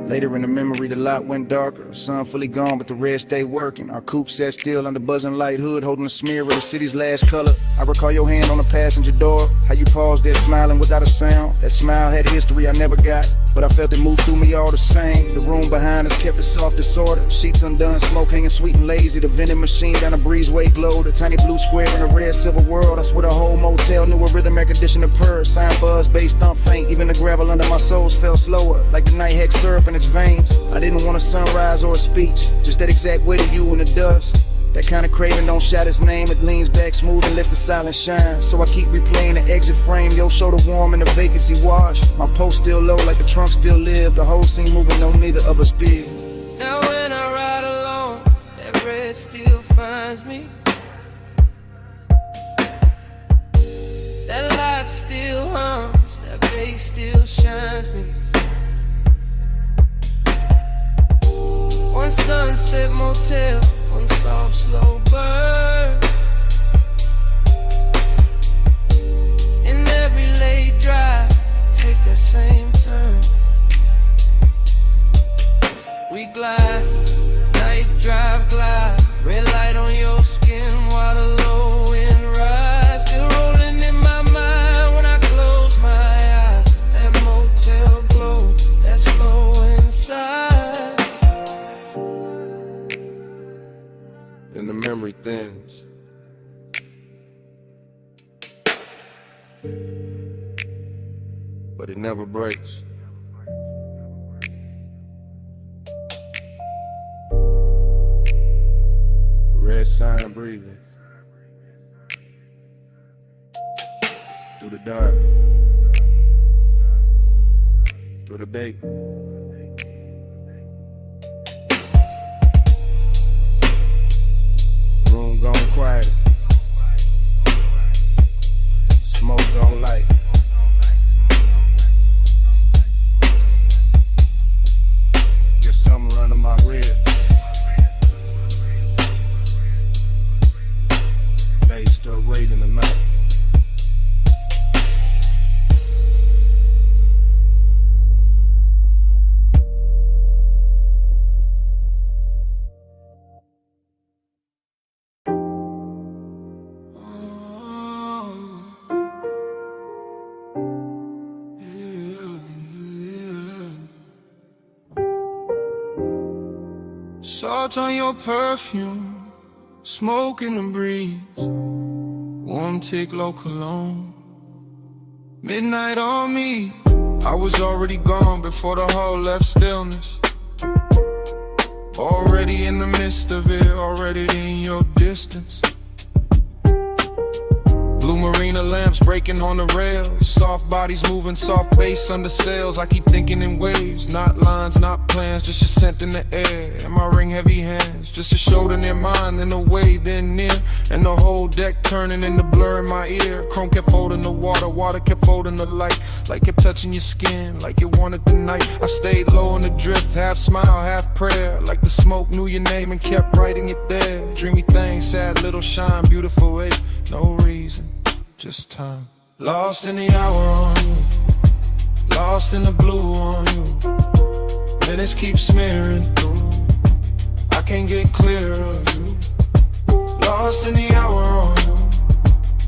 Later in the memory, the lot went darker. Sun fully gone, but the red stayed working. Our coupe sat still under buzzing light hood, holding a smear of the city's last color. I recall your hand on the passenger door, how you paused there smiling without a sound. That smile had history I never got, but I felt it move through me all the same. The room behind us kept it soft disorder. Sheets undone, smoke hanging sweet and lazy. The vending machine down the breezeway glowed. A tiny blue square in a red silver world. I swear the whole motel knew a rhythm air conditioner purr. Sign buzz, bass thump faint. Even the gravel under my soles fell slower, like the night had syrup in its veins. I didn't want a sunrise or a speech, just that exact way to you in the dust. That kind of craving don't shout its name. It leans back smooth and lets the silence shine. So I keep replaying the exit frame. Your shoulder warm and the vacancy wash. My post still low like the trunk still live. The whole scene moving, no neither of us did. Now when I ride alone, that red still finds me. That light still hums, that bass still shines me. One sunset motel, one soft slow burn. In every late drive, take that same turn. We glide, night drive glide. Red light on your skin while the low end rise. Still rolling in my mind when I close my eyes. That motel glow, that slow inside. And the memory thins. But it never breaks. Red sign breathing through the dark. the day. Room gone quiet. Smoke gone light. Get something running my rib. Bass still raiding the night. Salt on your perfume, smoke in the breeze, warm tick low cologne. Midnight on me, I was already gone before the hall left stillness. Already in the midst of it, already in your distance. Blue marina lamps breaking on the rails, soft bodies moving, soft bass under sails. I keep thinking in waves, not lines, not plans, just your scent in the air. And my ring heavy hands, just a shoulder near mine, then away, then near. And the whole deck turning into blur in my ear. Chrome kept folding the water, water kept folding the light. Like kept touching your skin, like it wanted the night. I stayed low in the drift, half smile, half prayer. Like the smoke knew your name and kept writing it there. Dreamy thing, sad little shine, beautiful ache. No reason, just time. Lost in the hour on you, lost in the blue on you. Minutes keep smearing through, I can't get clear of you. Lost in the hour on you,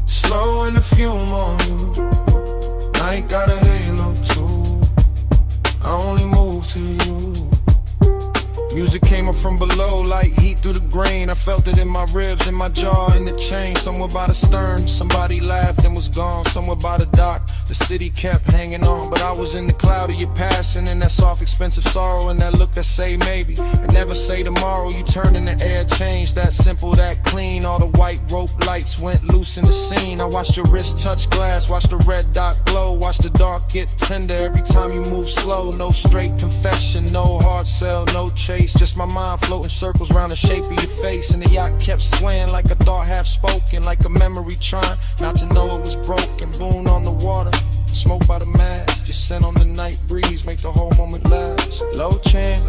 slow in the fume on you. Night got a halo too, I only move to you. Music came up from below like heat through the grain. I felt it in my ribs, in my jaw, in the chain. Somewhere by the stern, somebody laughed and was gone. Somewhere by the dock, the city kept hanging on. But I was in the cloud of your passing, and that soft, expensive sorrow, and that look that say maybe, and never say tomorrow. You turned and the air changed, that simple, that clean. All the white rope lights went loose in the scene. I watched your wrist touch glass, watched the red dot glow, watched the dark get tender every time you move slow. No straight confession, no hard sell, no chase. Just my mind floating circles around the shape of your face. And the yacht kept swaying like a thought half spoken, like a memory trying not to know it was broken. Boon on the water, smoke by the mast. Your scent on the night breeze make the whole moment last. Low chant,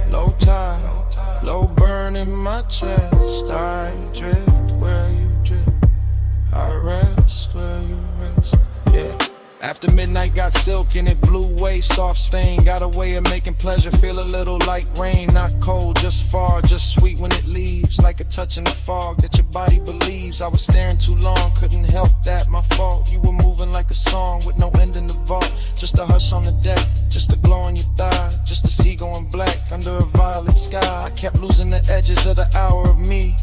low tide, low burn in my chest. I drift where you drift, I rest where you rest. Yeah. After midnight got silk and it blew away, soft stain. Got a way of making pleasure feel a little like rain. Not cold, just far, just sweet when it leaves. Like a touch in the fog that your body believes. I was staring too long, couldn't help that, my fault. You were moving like a song with no end in the vault. Just a hush on the deck, just a glow on your thigh. Just a sea going black under a violet sky. I kept losing the edges of the hour of me.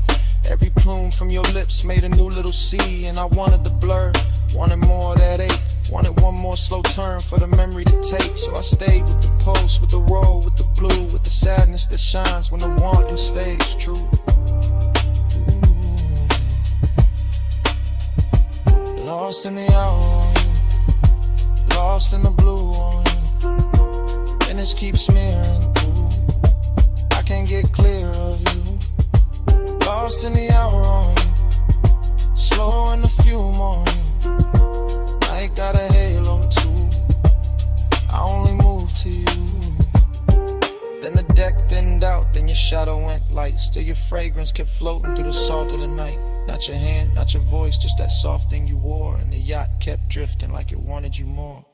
Every plume from your lips made a new little sea. And I wanted the blur, wanted more of that ache. Wanted one more slow turn for the memory to take. So I stayed with the pulse, with the roll, with the blue, with the sadness that shines when the wanting stays true. Ooh. Lost in the hour on you, lost in the blue on you. Minutes keep smearing through, I can't get clear of you. Lost in the hour on you, slow in the fume on you. I got a halo too, I only move to you. Then the deck thinned out, then your shadow went light. Still your fragrance kept floating through the salt of the night. Not your hand, not your voice, just that soft thing you wore. And the yacht kept drifting like it wanted you more.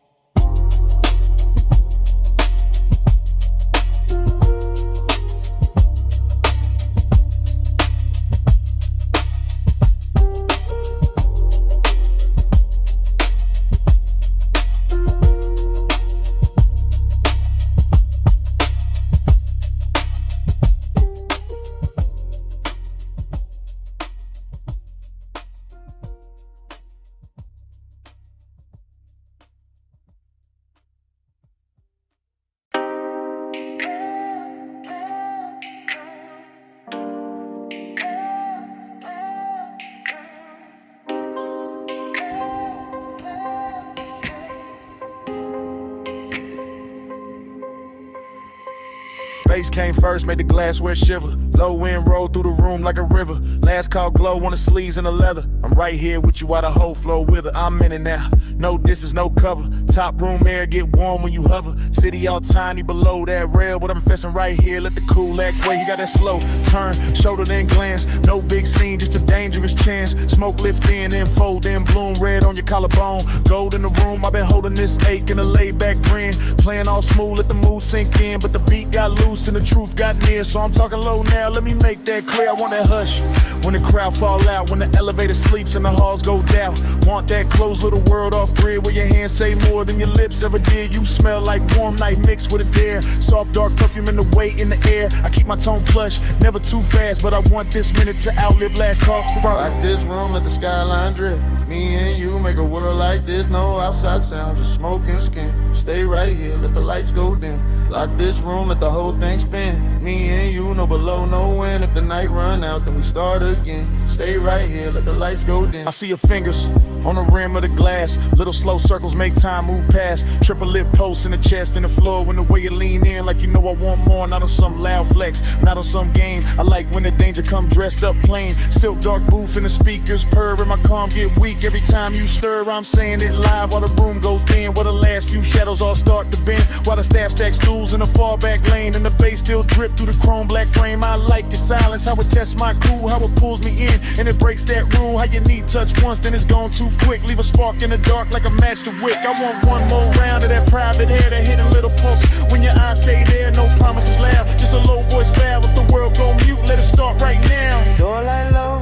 Bass came first, made the glassware shiver. Low wind rolled through the room like a river. Last call glow on the sleeves and the leather. I'm right here with you while the whole flow with her. I'm in it now, no distance, no cover. Top room air get warm when you hover. City all tiny below that rail, but I'm fessing right here. Let the cool act way. You got that slow turn, shoulder then glance. No big scene, just a dangerous chance. Smoke lift in and fold in, bloom red on your collarbone. Gold in the room, I've been holding this ache in a laid back grin. Playing all smooth, let the mood sink in, but the beat got loose and the truth got near. So I'm talking low now, let me make that clear. I want that hush when the crowd fall out, when the elevator sleeps and the halls go down. Want that closed little world off grid where your hands say more than your lips ever did. You smell like warm night mixed with a dare. Soft dark perfume in the weight in the air. I keep my tone plush, never too fast, but I want this minute to outlive last call for Like this room, let the skyline drip. Me and you make a world like this. No outside sound, just smoke and skin. Stay right here, let the lights go dim. Lock this room, let the whole thing spin. Me and you, no below, no wind. If the night run out, then we start again. Stay right here, let the lights go dim. I see your fingers on the rim of the glass. Little slow circles make time move past. Triple lip posts in the chest and the floor. When the way you lean in like you know I want more. Not on some loud flex, not on some game. I like when the danger come dressed up plain. Silk dark booth and the speakers purr and my calm get weak. Every time you stir, I'm saying it live while the room goes thin. While the last few shadows all start to bend. While the staff stacks stools in the fallback lane. And the bass still drip through the chrome black frame. I like your silence, how it tests my crew. How it pulls me in and it breaks that rule. How you need touch once, then it's gone too quick. Leave a spark in the dark like a match to wick. I want one more round of that private hair, that hidden little pulse. When your eyes stay there, no promises loud. Just a low voice valve. If the world go mute, let it start right now. Door light low,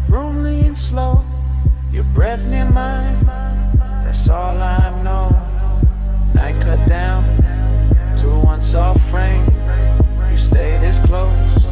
room lean slow. Your breath near mine, that's all I know. Night cut down to one soft frame. You stay this close,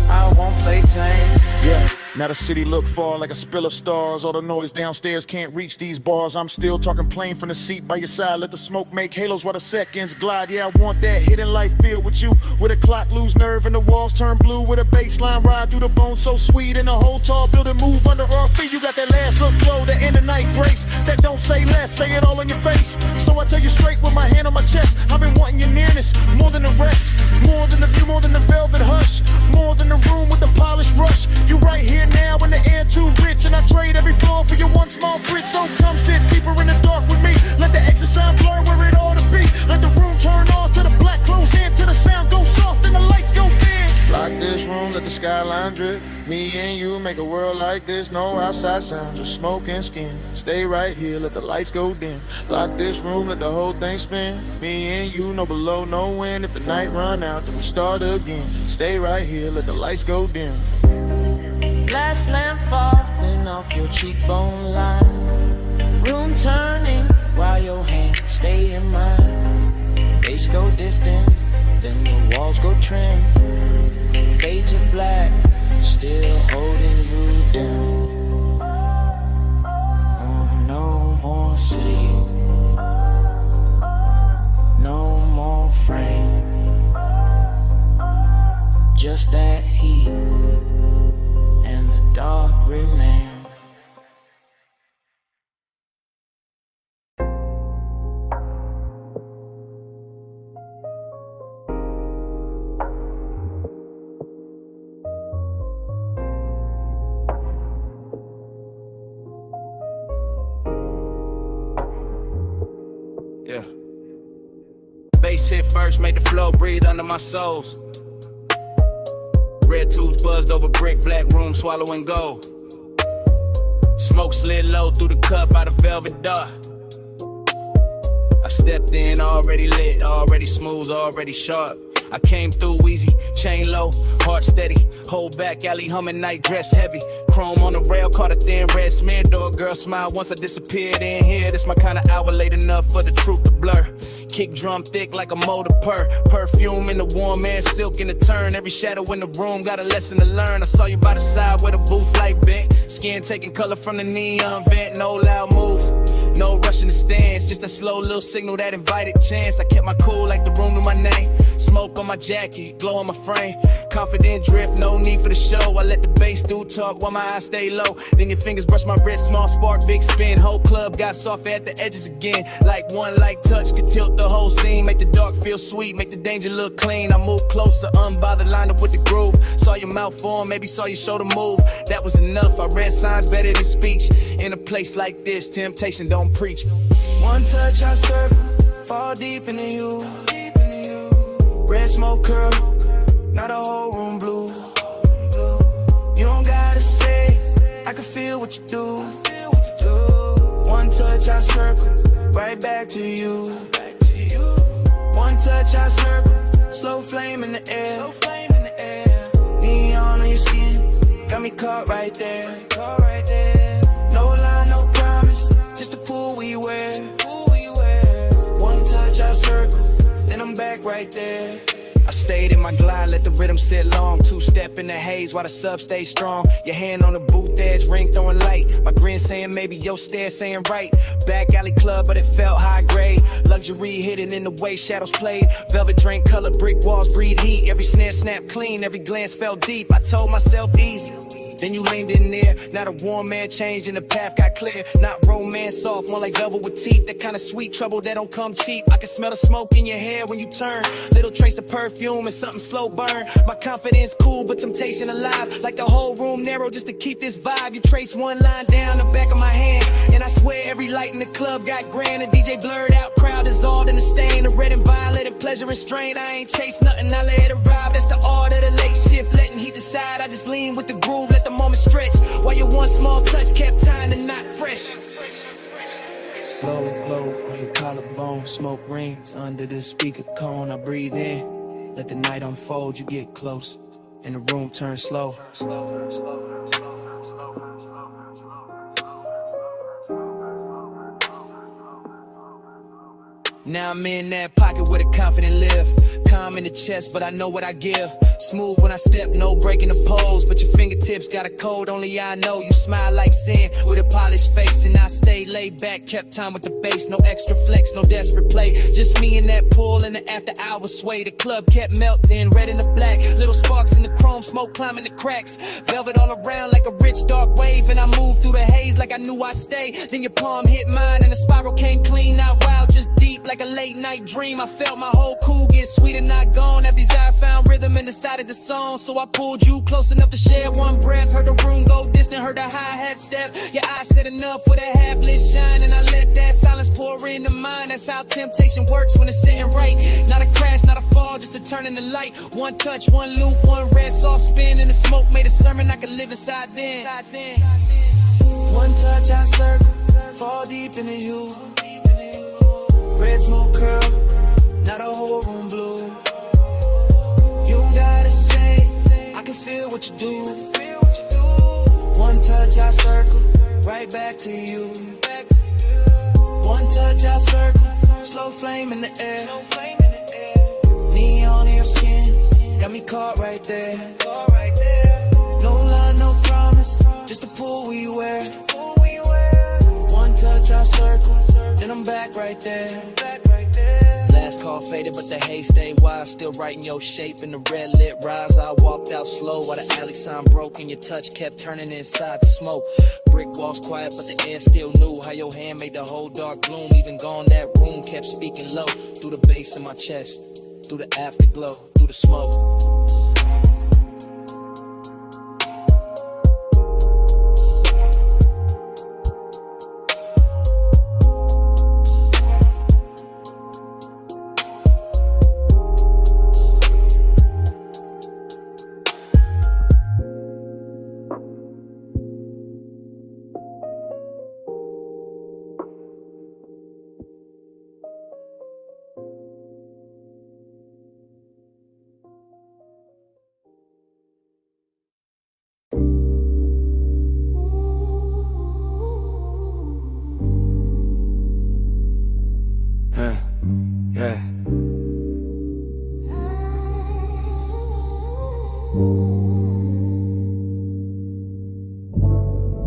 I won't play tame. Yeah. Now the city look far like a spill of stars. All the noise downstairs can't reach these bars. I'm still talking plain from the seat by your side. Let the smoke make halos while the seconds glide. Yeah, I want that hidden light filled with you. Where the clock lose nerve and the walls turn blue. With a bass line ride through the bone so sweet. And the whole tall building move under our feet. You got that last look flow, that in the night grace. That don't say less, say it all in your face. So I tell you straight with my hand on my chest. I've been wanting your nearness, more than the rest. More than the view, more than the velvet hush. More than the room with the polished rush. You right here now in the air too rich. And I trade every floor for your one small bridge. So come sit deeper in the dark with me. Let the exit sound blur where it ought to be. Let the room turn off to the black close in. To the sound go soft and the lights go dim. Lock this room, let the skyline drip. Me and you make a world like this. No outside sound, just smoke and skin. Stay right here, let the lights go dim. Lock this room, let the whole thing spin. Me and you, no below, no wind. If the night run out, then we start again. Stay right here, let the lights go dim. Glass lamp falling off your cheekbone line. Room turning while your hands stay in mine. Bass go distant, then the walls go trim. Fade to black, still holding you down. Oh, no more city, no more frame. Just that heat and the dark remain. Yeah. Bass hit first, made the flow breathe under my soles. Red tubes buzzed over brick, black room swallowing gold. Smoke slid low through the cup out of velvet dark. I stepped in already lit, already smooth, already sharp. I came through easy, chain low, heart steady. Hold back, alley humming, night dress heavy. Chrome on the rail, caught a thin red smear. Door girl smile once I disappeared in here. This my kind of hour, late enough for the truth to blur. Kick drum thick like a motor purr. Perfume in the warm air, silk in the turn. Every shadow in the room got a lesson to learn. I saw you by the side where the booth light bent. Skin taking color from the neon vent, no loud move. No rush in the stands, just a slow little signal that invited chance. I kept my cool like the room to my name. Smoke on my jacket, glow on my frame. Confident drift, no need for the show. I let the bass do talk while my eyes stay low. Then your fingers brush my wrist, small spark, big spin. Whole club got soft at the edges again. Like one light touch could tilt the whole scene. Make the dark feel sweet, make the danger look clean. I move closer, unbothered, lined up with the groove. Saw your mouth form, maybe saw your shoulder move. That was enough, I read signs better than speech. In a place like this, temptation don't preach. One touch, I circle, fall deep into you. Red smoke curl, not a whole room blue. You don't gotta say, I can feel what you do. One touch, I circle, right back to you. One touch, I circle, slow flame in the air. Neon on your skin, got me caught right there. No lie, no promise, just a pool we wear. One touch, I circle, then I'm back right there. I stayed in my glide, let the rhythm sit long. Two-step in the haze while the sub stays strong. Your hand on the booth edge, ring throwing light. My grin saying maybe your stare saying right. Back alley club, but it felt high grade. Luxury hidden in the way shadows played. Velvet drink color, brick walls breathe heat. Every snare snapped clean, every glance felt deep. I told myself easy. Then you leaned in there, not a warm man changed and the path got clear. Not romance soft, more like velvet with teeth. That kind of sweet trouble that don't come cheap. I can smell the smoke in your hair when you turn. Little trace of perfume and something slow burn. My confidence cool, but temptation alive. Like the whole room narrow just to keep this vibe. You trace one line down the back of my hand, and I swear every light in the club got grand. The DJ blurred out, crowd dissolved in the stain. The red and violet and pleasure and strain. I ain't chase nothing, I let it arrive. That's the art of the late shift, letting heat decide. I just lean with the groove, let the moment stretch. While your one small touch kept time to not fresh. Low glow on your collarbone, smoke rings under the speaker cone. I breathe in, let the night unfold. You get close, and the room turns slow. Now I'm in that pocket where the confident live. Calm in the chest, but I know what I give. Smooth when I step, no breaking the pose. But your fingertips got a code, only I know. You smile like sin with a polished face. And I stay laid back, kept time with the bass. No extra flex, no desperate play. Just me and that pool in the after hours sway. The club kept melting, red and the black. Little sparks in the chrome, smoke climbing the cracks. Velvet all around like a rich dark wave. And I moved through the haze like I knew I'd stay. Then your palm hit mine and the spiral came clean. Not wild, just deep like a late night dream. I felt my whole cool get sweet and not gone. Every desire found rhythm in the side of the song. So I pulled you close enough to share one breath. Heard the room go distant, heard the hi-hat step. Your eyes said enough with a half-lit shine. And I let that silence pour into mine. That's how temptation works when it's sitting right. Not a crash, not a fall, just a turn in the light. One touch, one loop, one red soft spin. And the smoke made a sermon I could live inside then. One touch, I circle, fall deep into you. Red smoke curl, not a whole room blue. You don't gotta say, I can feel what you do. One touch, I circle, right back to you. One touch, I circle, slow flame in the air. Neon in your skin, got me caught right there. No lie, no promise, just a pool we wear. One touch, I circle, then I'm back right there. Last call faded, but the haze stayed wild. Still writing your shape in the red lit rise. I walked out slow while the alley sign broke and your touch kept turning inside the smoke. Brick walls quiet, but the air still knew how your hand made the whole dark gloom. Even gone, that room kept speaking low. Through the bass in my chest, through the afterglow, through the smoke.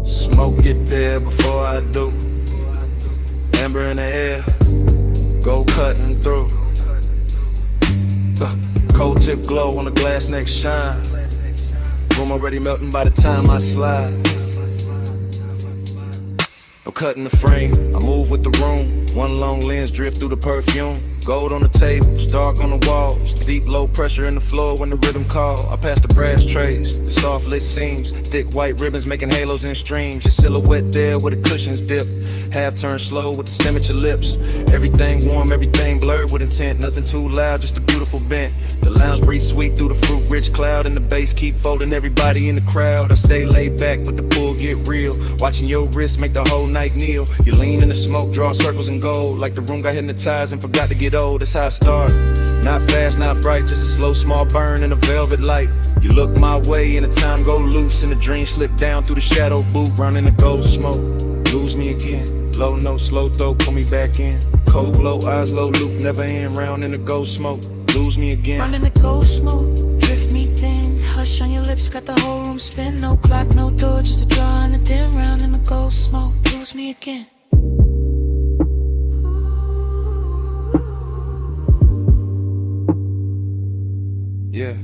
Smoke get there before I do. amber in the air, gold cutting through. Cold tip glow on the glass neck shine. Room already melting by the time I slide. No cutting the frame, I move with the room. One long lens drift through the perfume. Gold on the tables, dark on the walls. Deep low pressure in the floor when the rhythm call. I pass the brass trays, the soft lit seams. Thick white ribbons making halos and streams. Your silhouette there where the cushions dip. Half turn slow with the stem at your lips. Everything warm, everything blurred with intent. Nothing too loud, just a beautiful bent. The lounge breeze sweet through the fruit rich cloud. And the bass keep folding everybody in the crowd. I stay laid back but the pool get real. Watching your wrist make the whole night kneel. You lean in the smoke, draw circles in gold. Like the room got hypnotized and forgot to get old. That's how I start. Not fast, not bright, just a slow small burn in a velvet light. You look my way and the time go loose. And the dream slip down through the shadow boot. Running the gold smoke, lose me again. Low note, slow throw, pull me back in. Cold glow, eyes low, loop, never end. Round in the gold smoke, lose me again. Round in the gold smoke, drift me thin. Hush on your lips, got the whole room spin. No clock, no door, just a draw and a dim. Round in the gold smoke, lose me again. Yeah,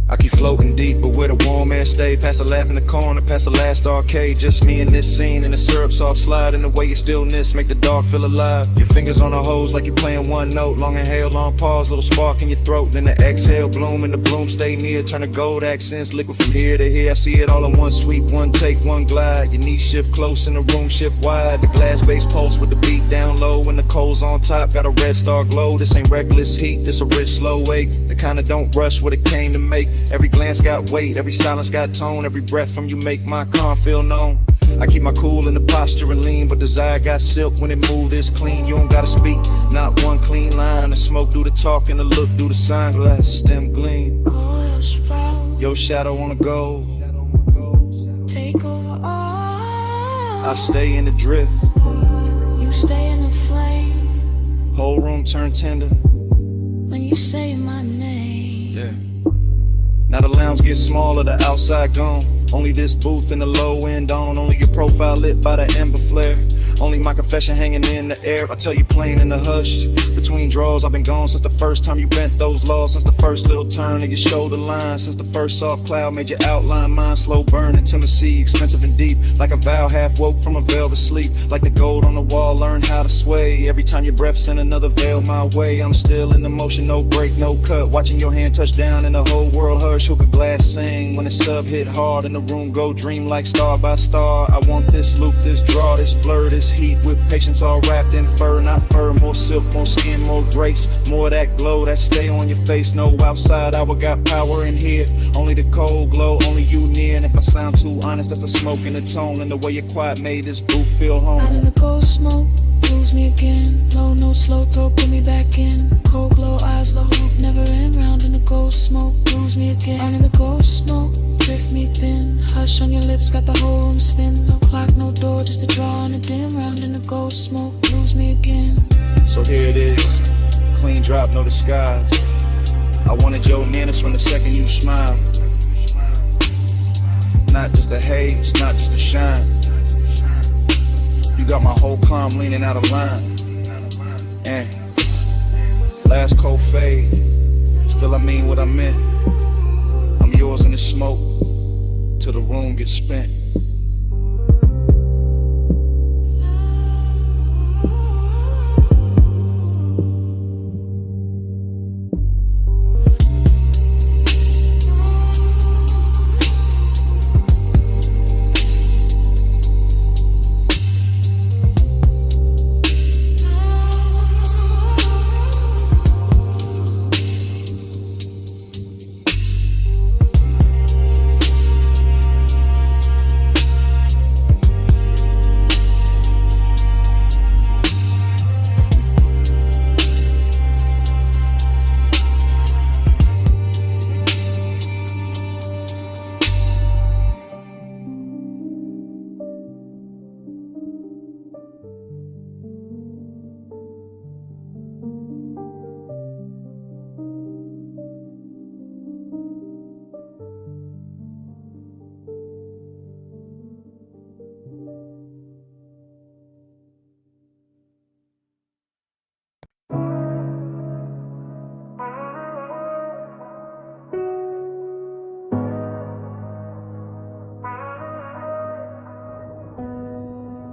I keep floating deep, but where the warm air stay. Past the laugh in the corner, past the last arcade. Just me and this scene, and the syrup soft slide. And the way your stillness make the dark feel alive. Your fingers on the hose like you playing one note. Long inhale, long pause, little spark in your throat. Then the exhale, bloom, and the bloom stay near. Turn the gold accents, liquid from here to here. I see it all in one sweep, one take, one glide. Your knees shift close and the room shift wide. The glass base pulse with the beat down low. And the coals on top, got a red star glow. This ain't reckless heat, this a rich slow wake. The kinda don't rush what it came to make. Every glance got weight, every silence got tone. Every breath from you make my calm feel known. I keep my cool in the posture and lean, but desire got silk when it moved is clean. You don't gotta speak, not one clean line. The smoke do the talk and the look do the sunglasses, them gleam. Your shadow on the gold, Take over all. I stay in the drift. You stay in the flame. Whole room turn tender. When you say my name. Yeah. Now the lounge gets smaller, the outside gone. Only this booth and the low end on. Only your profile lit by the ember flare. Only my confession hanging in the air. I tell you plain in the hush. Between draws, I've been gone since the first time you bent those laws. Since the first little turn of your shoulder line. Since the first soft cloud made your outline mine. Slow burn, intimacy, expensive and deep. Like a vow half woke from a velvet sleep. Like the gold on the wall, learn how to sway. Every time your breath send another veil my way. I'm still in the motion, no break, no cut. Watching your hand touch down and the whole world hush. Hook a glass sing when the sub hit hard. And the room go dream like star by star. I want this loop, this draw, this blur, this heat. With patience all wrapped in fur, not fur. More silk, more skin, more grace. More of that glow that stay on your face. No outside hour got power in here. Only the cold glow, only you near. And if I sound too honest, that's the smoke and the tone. And the way your quiet made this booth feel home. Out in the gold smoke, lose me again. Low note, slow throw, put me back in. Cold glow, eyes low, hope never end. Round in the gold smoke, lose me again. Round in the gold smoke, drift me thin. Hush on your lips, got the whole room spin. No clock, no door, just a draw and a dim. Round in the gold smoke, lose me again. So here it is, clean drop, no disguise. I wanted your manners from the second you smiled. Not just a haze, not just a shine. You got my whole calm leaning out of line. And last cold fade, still I mean what I meant. I'm yours in the smoke, till the room gets spent.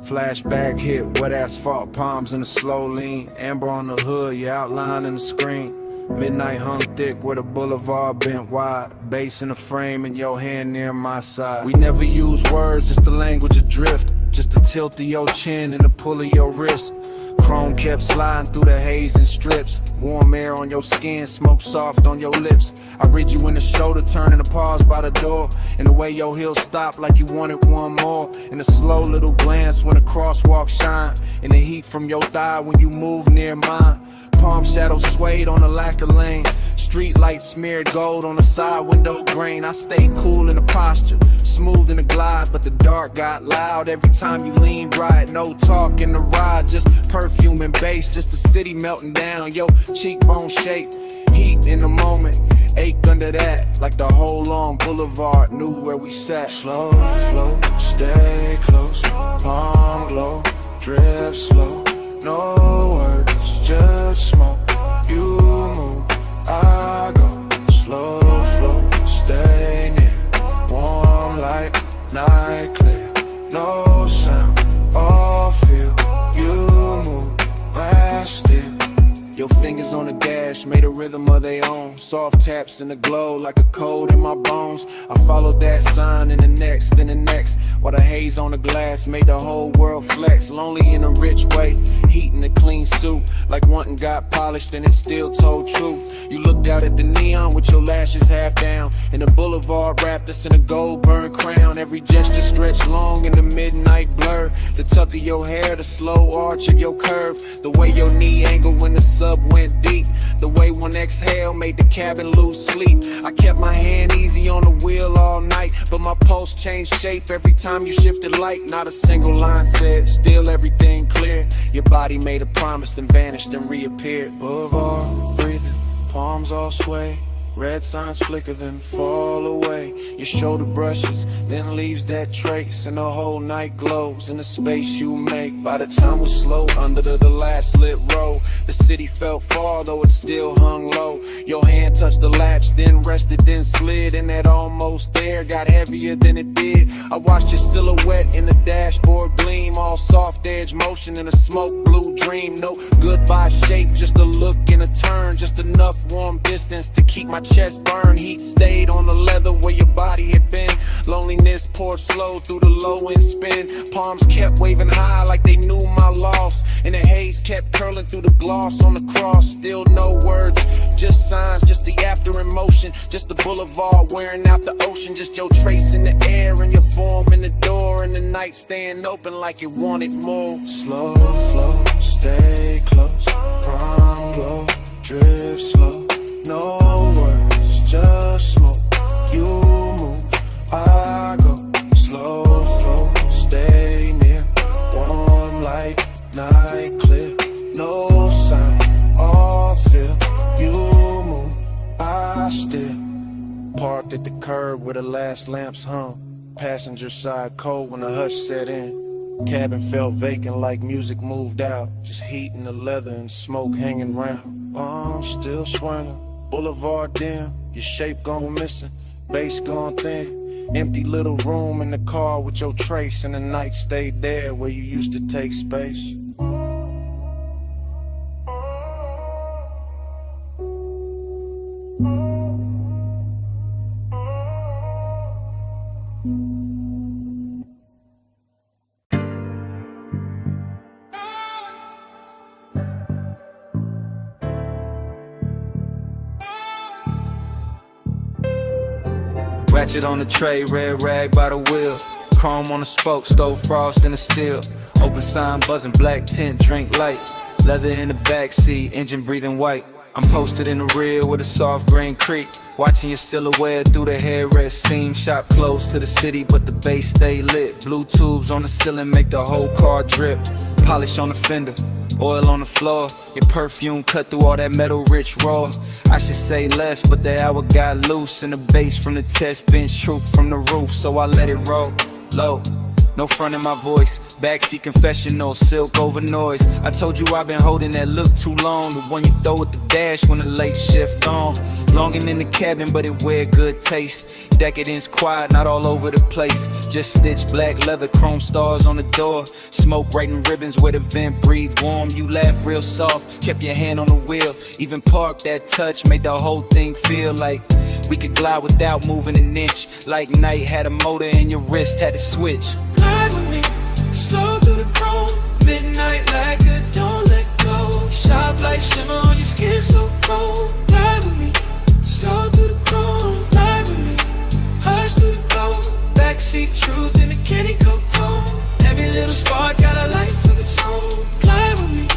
Flashback hit, wet asphalt, palms in a slow lean. Amber on the hood, your outline in the screen. Midnight hung thick where the boulevard bent wide. Bass in the frame and your hand near my side. We never use words, just the language adrift. Just the tilt of your chin and the pull of your wrist. Chrome kept sliding through the haze and strips. Warm air on your skin, smoke soft on your lips. I read you in the shoulder, turning to pause by the door. And the way your heels stopped like you wanted one more. And a slow little glance when the crosswalk shine. And the heat from your thigh when you move near mine. Palm shadows swayed on the lacquer lane. Street lights smeared gold on the side window grain. I stayed cool in the posture, smooth in the glide, but the dark got loud every time you leaned right. No talk in the ride, just perfume and bass, just the city melting down. Yo, cheekbone shape, heat in the moment, ache under that, like the whole long boulevard knew where we sat. Slow flow, stay close, palm glow, drift slow. No words, just smoke. You move, I go. Slow flow, stay near. Warm light, night clear. No sound, all feel. You move, I still. Your fingers on the dash made a rhythm of their own. Soft taps in the glow like a cold in my bones. I followed that sign in the next, then the next. While the haze on the glass made the whole world flex. Lonely in a rich way, heat in a clean suit. Like one got polished and it still told truth. You looked out at the neon with your lashes half down. And the boulevard wrapped us in a gold burned crown. Every gesture stretched long in the midnight blur. The tuck of your hair, the slow arch of your curve. The way your knee angled when the sub went deep. The way one exhale made the cabin lose sleep. I kept my hand easy on the wheel all night, but my pulse changed shape every time you shifted light. Not a single line said, still everything clear. Your body made a promise, then vanished and reappeared. Boulevard, breathing, palms all sway. Red signs flicker, then fall away. Your shoulder brushes, then leaves that trace. And the whole night glows in the space you make. By the time we're slow under the last lit row, the city felt far, though it still hung low. Your hand touched the latch, then rested, then slid. And that almost there got heavier than it did. I watched your silhouette in the dashboard gleam. All soft edge motion in a smoke blue dream. No goodbye shape, just a look and a turn. Just enough warm distance to keep my chest burn. Heat stayed on the leather where your body had been. Loneliness poured slow through the low end spin. Palms kept waving high like they knew my loss. And the haze kept curling through the gloss on the cross. Still no words, just signs, just the after emotion. Just the boulevard wearing out the ocean. Just your trace in the air and your form in the door. And the night staying open like it wanted more. Slow flow, stay close, palm glow, drift slow. No words, just smoke. You move, I go. Slow flow, stay near. Warm light, night clear. No sound, all feel. You move, I still. Parked at the curb where the last lamps hung. Passenger side cold when the hush set in. Cabin felt vacant like music moved out. Just heat in the leather and smoke hanging round. Arms still swinging. Boulevard dim, your shape gone missing, bass gone thin. Empty little room in the car with your trace, and the night stayed there where you used to take space. Ratchet on the tray, red rag by the wheel. Chrome on the spoke, stove frost in the steel. Open sign buzzing, black tint, drink light. Leather in the backseat, engine breathing white. I'm posted in the rear with a soft green creek. Watching your silhouette through the headrest seam. Shop close to the city, but the base stay lit. Blue tubes on the ceiling make the whole car drip. Polish on the fender, oil on the floor. Your perfume cut through all that metal rich raw. I should say less, but the hour got loose. And the bass from the test bench troop from the roof, so I let it roll low. no front in my voice. Backseat confessional, silk over noise. I told you I've been holding that look too long. The one you throw at the dash when the late shift on. Longing in the cabin, but it wear good taste. Decadence quiet, not all over the place. Just stitched black leather, chrome stars on the door. Smoke writing ribbons where the vent breathe warm. You laugh real soft, kept your hand on the wheel. Even parked that touch, made the whole thing feel like we could glide without moving an inch. Like night had a motor and your wrist had to switch. Glide with me, slow through the chrome. Midnight like a don't let go. Sharp like shimmer on your skin so cold. Glide with me, slow through the chrome. Glide with me, hush through the glow. Backseat truth in a candy coat tone. Every little spark got a life of its own. Glide with me,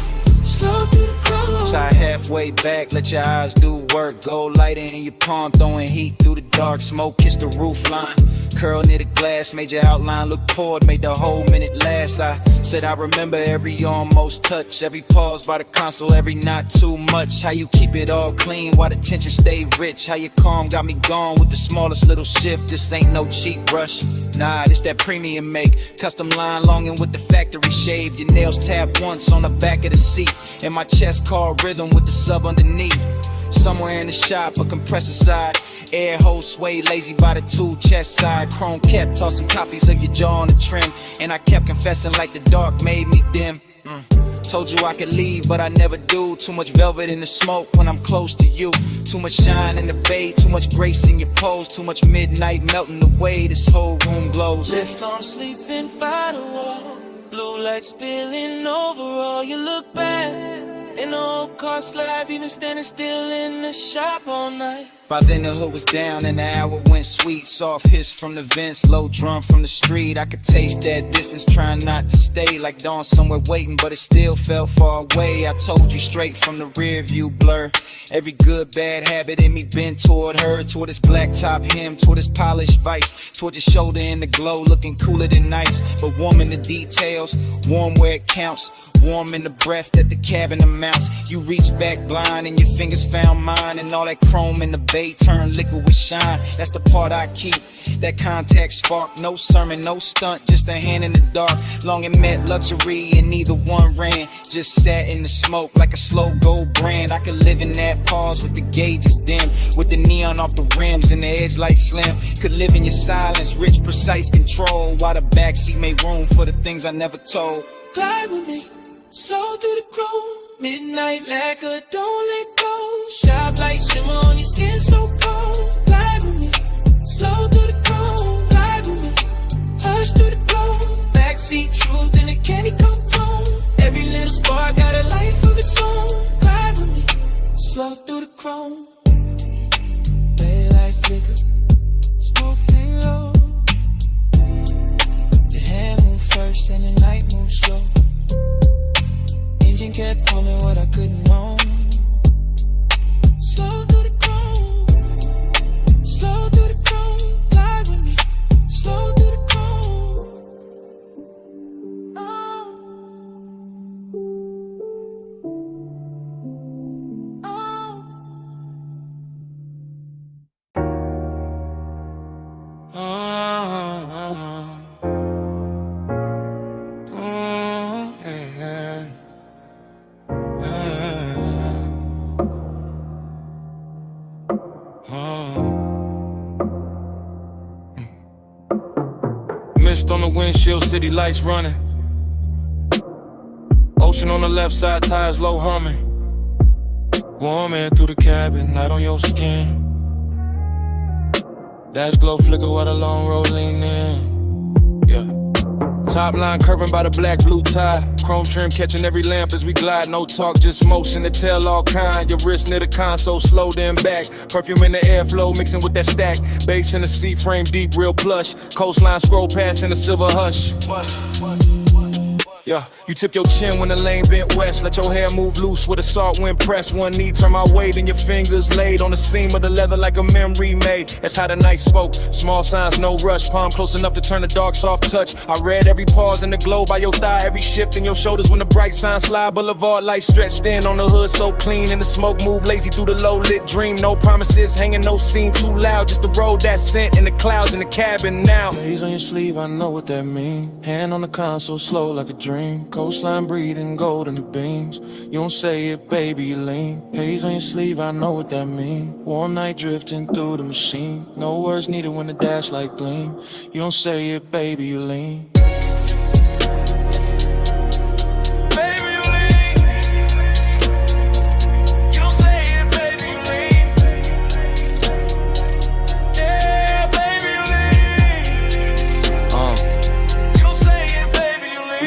slow through the chrome. Tie halfway back, let your eyes do work. Gold lighter in your palm, throwing heat through the dark. Smoke kiss the roof line. Curl near the glass, made your outline look poured, made the whole minute last. I said I remember every almost touch, every pause by the console, every not too much. How you keep it all clean while the tension stay rich. How you calm got me gone with the smallest little shift. This ain't no cheap brush, nah, this that premium make. Custom line longing with the factory shaved. Your nails tapped once on the back of the seat, and my chest called rhythm with the sub underneath. Somewhere in the shop, a compressor side. Air hole sway, lazy by the tool chest side. Chrome kept tossing copies of your jaw on the trim. And I kept confessing like the dark made me dim. Told you I could leave, but I never do. Too much velvet in the smoke when I'm close to you. Too much shine in the bay, too much grace in your pose. Too much midnight melting away, this whole room glows. Lift on sleeping by the wall. Blue light spilling over all. You look back in the old car slides, even standing still in the shop all night. By then the hood was down and the hour went sweet. Soft hiss from the vents, low drum from the street. I could taste that distance, trying not to stay. Like dawn somewhere waiting, but it still felt far away. I told you straight from the rear view blur. Every good bad habit in me bent toward her. Toward his black top hem, toward his polished vice. Toward his shoulder in the glow, looking cooler than nice. But warm in the details, warm where it counts. Warm in the breath that the cabin amounts. You reach back blind and your fingers found mine. And all that chrome in the bay turned liquid with shine. That's the part I keep, that contact spark. No sermon, no stunt, just a hand in the dark. Long and met luxury and neither one ran. Just sat in the smoke like a slow gold brand. I could live in that pause with the gauges dim, with the neon off the rims and the edge light slim. Could live in your silence, rich, precise control, while the backseat made room for the things I never told. Glide with me, slow through the chrome. Midnight lacquer, don't let go. Sharp light shimmer on your skin so cold. Glide with me, slow through the chrome. Glide with me, hush through the glow. Backseat truth in a candy coat tone. Every little spark got a life of its own. Glide with me, slow through the chrome. Daylight flicker, smoke hang low. The hand move first and the night move slow. Engine kept pulling what I couldn't own. Slow through the chrome, slow through the chrome. Glide with me, slow through the chrome. Mist on the windshield, city lights running. Ocean on the left side, tires low humming. Warm air through the cabin, light on your skin. Dash glow flicker while the long road lean in. Yeah. Top line curving by the black blue tie. Chrome trim catching every lamp as we glide. No talk, just motion to tell all kind. Your wrist near the console, slow then back. Perfume in the airflow mixing with that stack. Bass in the seat frame deep, real plush. Coastline scroll past in a silver hush. Yeah, you tip your chin when the lane bent west. Let your hair move loose with a salt wind press. One knee turn my way, then your fingers laid on the seam of the leather like a memory made. That's how the night spoke. Small signs, no rush. Palm close enough to turn the dark soft touch. I read every pause in the glow by your thigh, every shift in your shoulders when the bright signs slide. Boulevard lights stretched in on the hood so clean, and the smoke move lazy through the low lit dream. No promises, hanging no scene too loud. Just the road that sent in the clouds in the cabin now. Haze on your sleeve, I know what that mean. Hand on the console, slow like a dream. Coastline breathing golden the beams. You don't say it, baby, you lean. Haze on your sleeve, I know what that mean. Warm night drifting through the machine. No words needed when the dash light gleam. You don't say it, baby, you lean.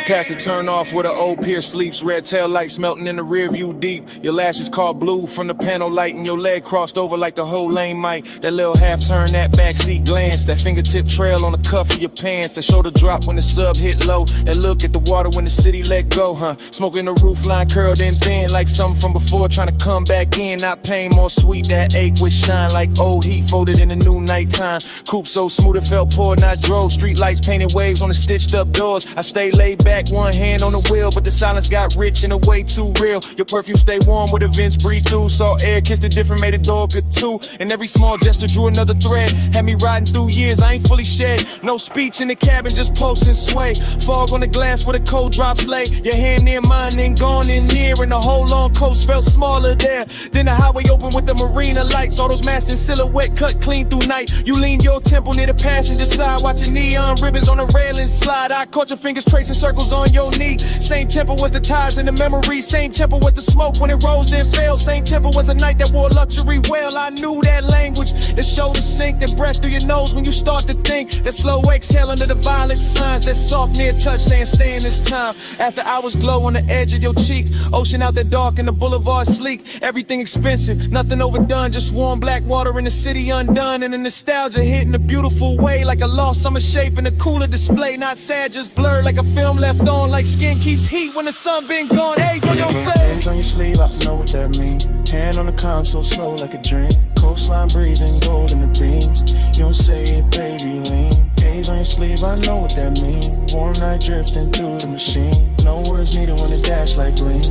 Past the turn off where the old pier sleeps. Red tail lights melting in the rear view deep. Your lashes caught blue from the panel light, and your leg crossed over like the whole lane might. That little half turn, that backseat glance, that fingertip trail on the cuff of your pants, that shoulder drop when the sub hit low, that look at the water when the city let go, huh? Smoking the roof line curled in thin like something from before, trying to come back in. Not pain, more sweet, that ache with shine like old heat folded in the new nighttime. Coupe so smooth it felt poor, not drove. Street lights painted waves on the stitched up doors. I stay laid back, one hand on the wheel, but the silence got rich in a way too real. Your perfume stay warm with the vents breathe through. Saw air, kissed it different, made a door good too. And every small gesture drew another thread. Had me riding through years, I ain't fully shed. No speech in the cabin, just pulse and sway. Fog on the glass where the cold drops lay. Your hand near mine, then gone in near. And the whole long coast felt smaller there. Then the highway opened with the marina lights. All those masts in silhouette cut clean through night. You leaned your temple near the passenger side, watching neon ribbons on the railing slide. I caught your fingers tracing circles on your knee. Same tempo was the tires in the memory. Same tempo was the smoke when it rose then fell. Same tempo was a night that wore luxury well. I knew that language. The shoulder sink, then breath through your nose when you start to think. That slow exhale under the violet signs. That soft near touch saying stay in this time. After hours glow on the edge of your cheek. Ocean out there dark and the boulevard sleek. Everything expensive, nothing overdone. Just warm black water in the city undone. And the nostalgia hit in a beautiful way. Like a lost summer shape in a cooler display. Not sad, just blurred like a film left on. Like skin keeps heat when the sun been gone. Hey, on your side. Hands on your sleeve, I know what that means. Hand on the console, slow like a dream. Coastline breathing, gold in the beams. You don't say it, baby, lean. Haze on your sleeve, I know what that means. Warm night drifting through the machine. No words needed when the dash like gleam.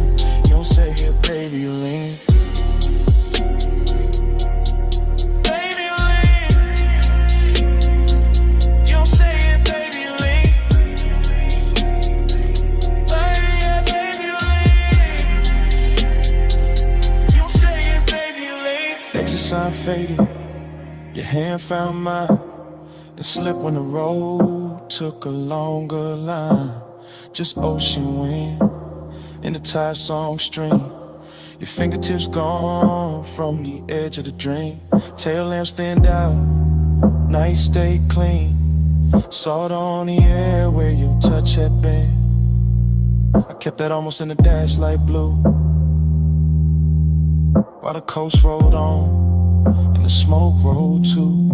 You don't say it, baby, lean. Sign faded, your hand found mine. The slip when the road took a longer line. Just ocean wind in the Thai song stream. Your fingertips gone from the edge of the dream. Tail lamps stand out, night stay clean. Salt on the air where your touch had been. I kept that almost in the dash light blue. While the coast rolled on and the smoke rolled too.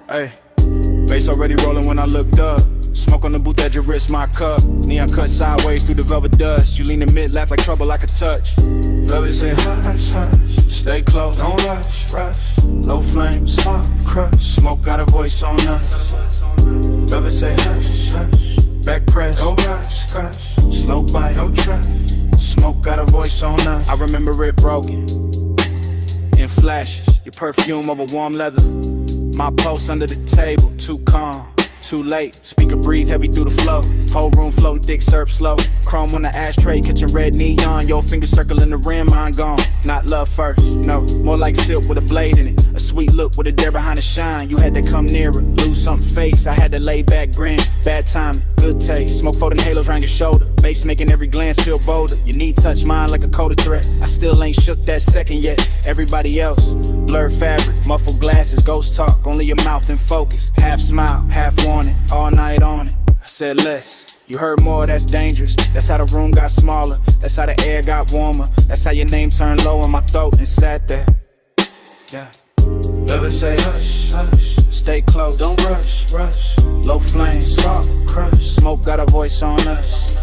Hey, bass already rolling when I looked up. Smoke on the booth at your wrist, my cup. Neon cut sideways through the velvet dust. You lean in mid, laugh like trouble I could touch. Velvet say hush, hush. Stay close, don't rush, rush. Low flames, smart crush. Smoke got a voice on us. Velvet say hush, hush. Back press, go rush, crush. Slow bite, no trap. Smoke got a voice on us. I remember it broken in flashes. Your perfume over warm leather. My pulse under the table, too calm. Too late, speaker breathe heavy through the flow. Whole room floating thick, syrup slow. Chrome on the ashtray, catching red neon. Your finger circling the rim, mine gone. Not love first, no, more like silk with a blade in it. A sweet look with a dare behind the shine. You had to come nearer, lose something face. I had to lay back grin, bad timing, good taste. Smoke folding halos around your shoulder. Bass making every glance feel bolder. Your knee touch mine like a coded threat. I still ain't shook that second yet. Everybody else, blurred fabric, muffled glasses, ghost talk, only your mouth in focus. Half smile, half warning, all night on it. I said less. You heard more, that's dangerous. That's how the room got smaller. That's how the air got warmer. That's how your name turned low in my throat and sat there. Yeah. Never say hush, hush. Stay close, don't rush, rush. Low flame, soft crush. Smoke got a voice on us.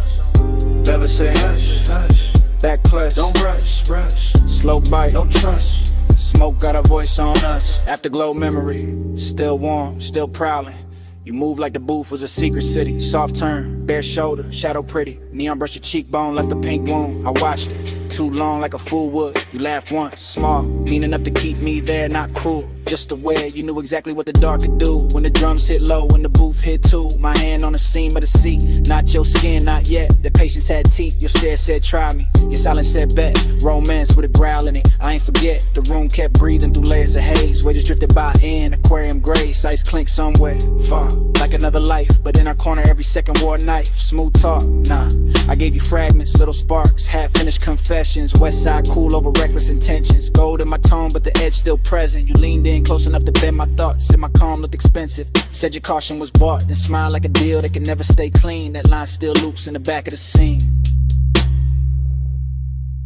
Never say hush, hush. Back clutch, don't rush, rush. Slow bite, don't trust. Smoke got a voice on us. Afterglow memory, still warm, still prowling. You move like the booth was a secret city. Soft turn, bare shoulder, shadow pretty. Neon brush your cheekbone, left a pink wound. I watched it, too long like a fool would. You laughed once, small, mean enough to keep me there, not cruel. Just aware, you knew exactly what the dark could do. When the drums hit low, when the booth hit too. My hand on the seam of the seat, not your skin, not yet. The patience had teeth, your stare said try me. Your silence said bet, romance with a growl in it. I ain't forget, the room kept breathing through layers of haze. Waiters drifted by in aquarium grace, ice clink somewhere far, like another life. But in our corner every second wore a knife. Smooth talk, nah, I gave you fragments, little sparks, half-finished confessions. West side cool over reckless intentions. Gold in my tone but the edge still present. You leaned in close enough to bend my thoughts. Said my calm looked expensive. Said your caution was bought. Then smiled like a deal that can never stay clean. That line still loops in the back of the scene.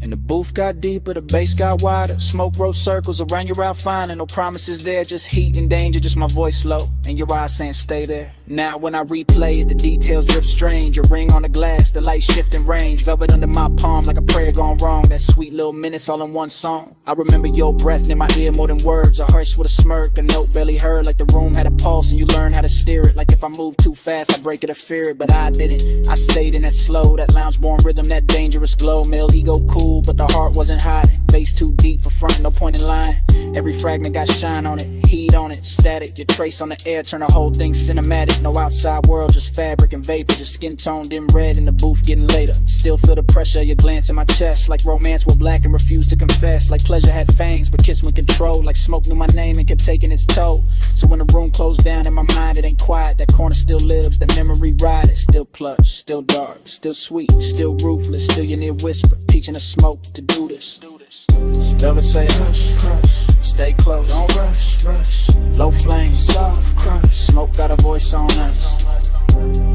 And the booth got deeper, the bass got wider. Smoke wrote circles around your outfinding. No promises there, just heat and danger. Just my voice low and your eyes saying stay there. Now when I replay it, the details drift strange. A ring on the glass, the light shifting range. Velvet under my palm like a prayer gone wrong. That sweet little minutes all in one song. I remember your breath near my ear more than words. A hush with a smirk, a note barely heard. Like the room had a pulse and you learned how to steer it. Like if I moved too fast, I'd break it or fear it. But I didn't, I stayed in that slow, that lounge-born rhythm, that dangerous glow. Male ego cool, but the heart wasn't hiding. Bass too deep for front, no point in lying. Every fragment got shine on it, heat on it, static. Your trace on the air, turn the whole thing cinematic. No outside world, just fabric and vapor. Just skin toned dim red in the booth getting later. Still feel the pressure of your glance in my chest. Like romance were black and refused to confess. Like pleasure had fangs but kissed with control. Like smoke knew my name and kept taking its toll. So when the room closed down in my mind, it ain't quiet. That corner still lives, that memory ride. It's still plush, still dark, still sweet, still ruthless. Still your near whisper, teaching the smoke to do this. Never say hush, hush. Stay close, don't rush, rush. Low flame, soft crush. Smoke got a voice on us.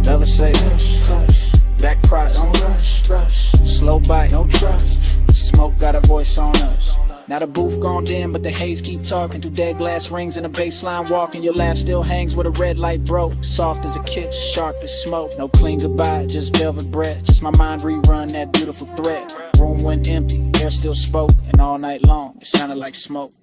Never say hush, hush. Back cross, don't rush, rush. Slow bite, no trust. Smoke got a voice on us. Now the booth gone dim, but the haze keep talking through dead glass rings and the baseline walking. Your laugh still hangs where the red light broke. Soft as a kiss, sharp as smoke. No clean goodbye, just velvet breath. Just my mind rerun that beautiful thread. Room went empty, air still spoke, and all night long it sounded like smoke.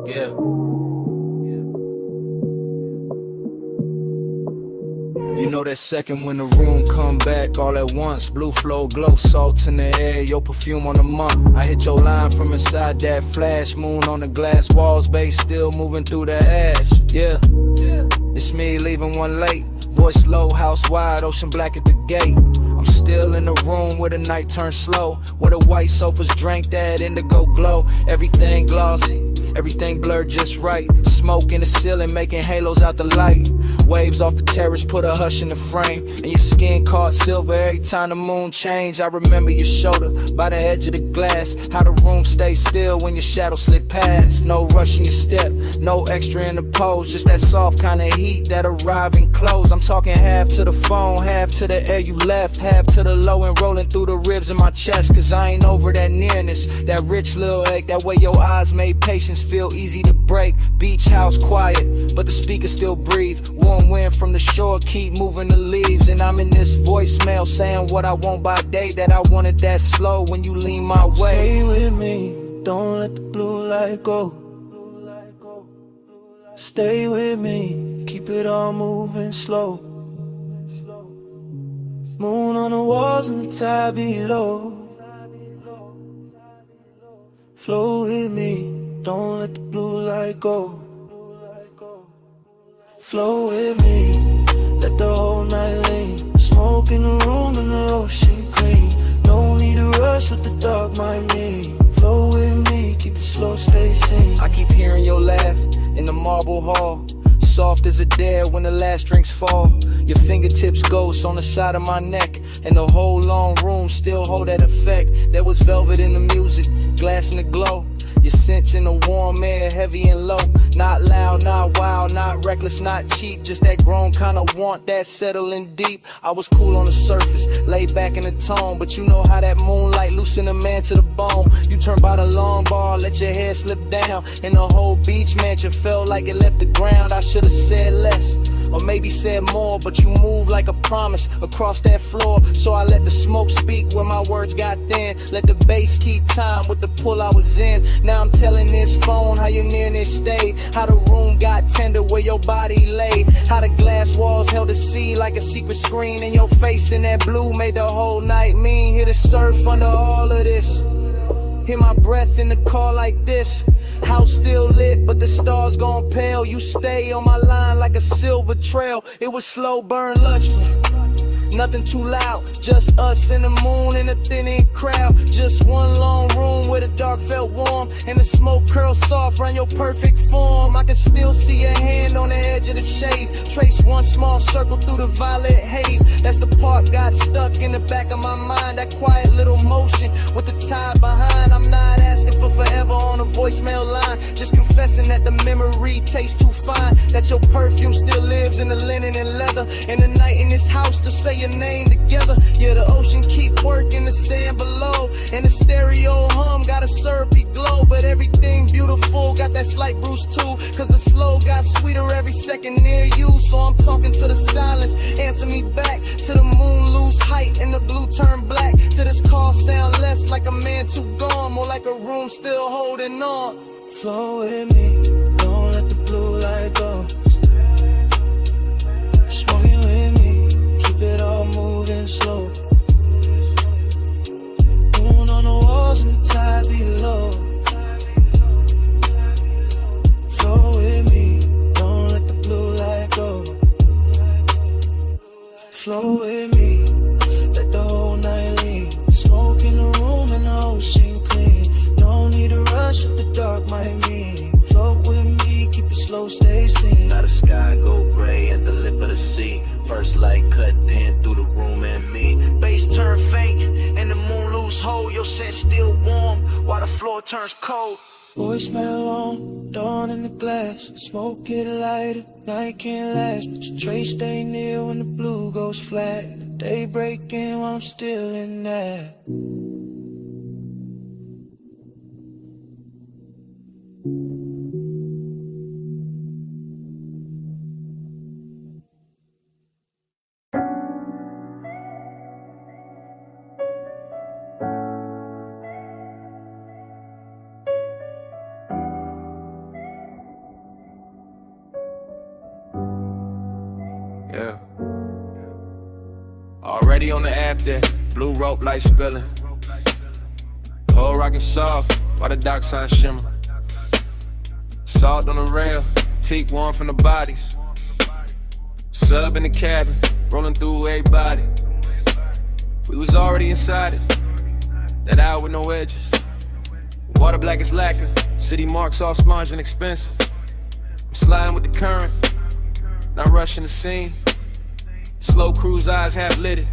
Yeah. You know that second when the room come back all at once. Blue flow, glow, salt in the air, your perfume on the month. I hit your line from inside that flash. Moon on the glass walls, bass still moving through the ash. Yeah, it's me leaving one late. Voice low, house wide, ocean black at the gate. I'm still in the room where the night turns slow, where the white sofas drank that indigo glow. Everything glossy, everything blurred just right. Smoke in the ceiling making halos out the light. Waves off the terrace put a hush in the frame. And your skin caught silver every time the moon changed. I remember your shoulder by the edge of the glass. How the room stayed still when your shadow slid past. No rush in your step, no extra in the pose. Just that soft kind of heat that arrive and close. I'm talking half to the phone, half to the air you left, half to the low and rolling through the ribs in my chest. Cause I ain't over that nearness, that rich little ache. That way your eyes made patience feel easy to break. Beach house quiet, but the speakers still breathe. Warm wind from the shore keep moving the leaves. And I'm in this voicemail saying what I want by day. That I wanted that slow when you lean my way. Stay with me, don't let the blue light go. Stay with me, keep it all moving slow. Moon on the walls and the tide below. Flow with me, don't let the blue light go. Flow with me, let the whole night lean. Smoke in the room and the ocean clean. No need to rush. rush what the dark might mean. Flow with me, keep it slow, stay sane. I keep hearing your laugh in the marble hall, soft as a dare when the last drinks fall. Your fingertips ghost on the side of my neck, and the whole long room still hold that effect. There was velvet in the music, glass in the glow. Your scents in the warm air, heavy and low. Not loud, not wild, not reckless, not cheap. Just that grown kind of want that settling deep. I was cool on the surface, laid back in the tone, but you know how that moonlight loosen a man to the bone. You turn by the long bar, let your hair slip down, and the whole beach mansion felt like it left the ground. I should've said less, or maybe said more, but you move like a promise across that floor. So I let the smoke speak where my words got thin. Let the bass keep time with the pull I was in. Now I'm telling this phone how your nearness stayed, how the room got tender where your body lay, how the glass walls held the sea like a secret screen, and your face in that blue made the whole night mean. Hear the surf under all of this, hear my breath in the car like this. House still lit, but the stars gone pale. You stay on my line like a silver trail. It was slow burn luxury, nothing too loud, just us and the moon and a thinning crowd. Just one long room where the dark felt warm, and the smoke curled soft around your perfect form. I can still see your hand on the edge of the shades, trace one small circle through the violet haze. That's the part got stuck in the back of my mind, that quiet little motion with the tide behind. I'm not asking for forever on a voicemail line, just confessing that the memory tastes too fine, that your perfume still lives in the linen and leather, and the night in this house to say your name together. Yeah, the ocean keep working, the sand below, and the stereo hum got a syrupy glow. But everything beautiful got that slight bruise too, cause the slow got sweeter every second near you. So I'm talking to the silence, answer me back, to the moon lose height and the blue turn black, to this call sound less like a man too gone, more like a room still holding on. Flow with me, don't let the blue light go. Smoking with me, keep it all moving slow. Moon on the walls and the tide below. Flow with me, don't let the blue light go. Flow with me, let the whole night lead. Smoke in the room and the ocean clean. No need to rush what the dark might mean. Float with me, keep it slow, stay seen. Now the sky go gray at the lip of the sea. First light cut in through the room and me. Bass turn faint and the moon lose hold. Your scent still warm while the floor turns cold. Voicemail on, dawn in the glass. Smoke it lighter, night can't last, but your trace stay near when the blue goes flat. The day breaking while I'm still in that. Yeah. Already on the after, blue rope light spilling. Whole rockin' soft, while the dock sign shimmer. Salt on the rail, teak warm from the bodies. Sub in the cabin, rolling through everybody. We was already inside it, that hour with no edges. Water black as lacquer, city marks all sponge and expensive. I'm sliding with the current, not rushing the scene. Slow cruise eyes half lit,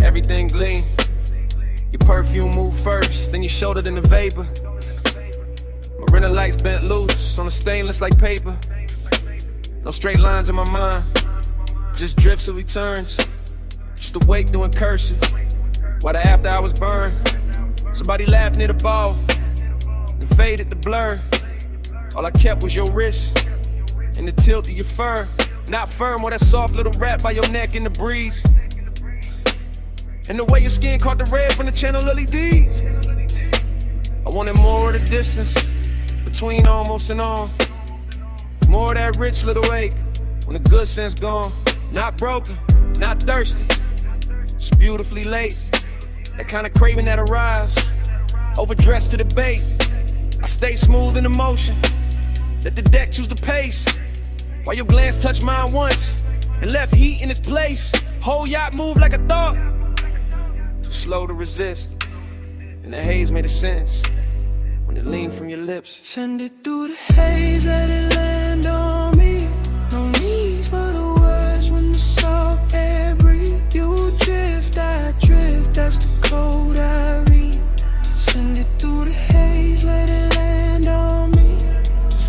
everything gleam. Your perfume move first, then your shoulder, then the vapor. Marina lights bent loose on the stainless like paper. No straight lines in my mind, just drifts of returns. Just awake doing cursive, while the after hours burn. Somebody laughed near the ball, and faded the blur. All I kept was your wrist, and the tilt of your fur. Not firm or that soft little wrap by your neck in the breeze. And the way your skin caught the red from the channel LEDs. I wanted more of the distance between almost and on. More of that rich little ache when the good sense gone. Not broken, not thirsty, just beautifully late. That kind of craving that arrives, overdressed to the bait. I stay smooth in the motion, let the deck choose the pace. While your glance touched mine once and left heat in its place. Whole yacht moved like a thought, too slow to resist. and the haze made a sense when it leaned from your lips. Send it through the haze, let it land on me. No need for the words when the salt air breathe. You drift, I drift, that's the code I read. Send it through the haze, let it land on me.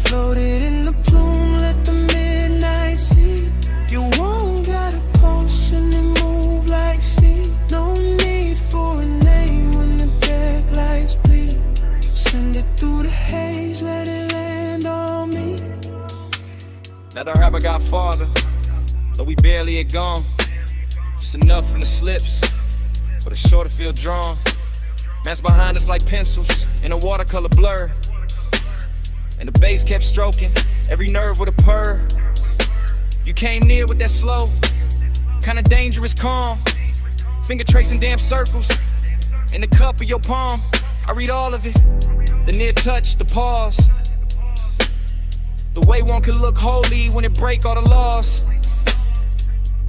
Floated in the plume, let the midnight see. You won't gotta pulse and it move like sea. No need for a name when the deck lights bleed. Send it through the haze, let it land on me. Now the rapper got farther, though we barely had gone. Just enough from the slips for the shore to feel drawn. Man's behind us like pencils in a watercolor blur, and the bass kept stroking every nerve with a purr. You came near with that slow, kinda dangerous calm. Finger tracing damn circles in the cup of your palm. I read all of it, the near touch, the pause, the way one could look holy when it break all the laws.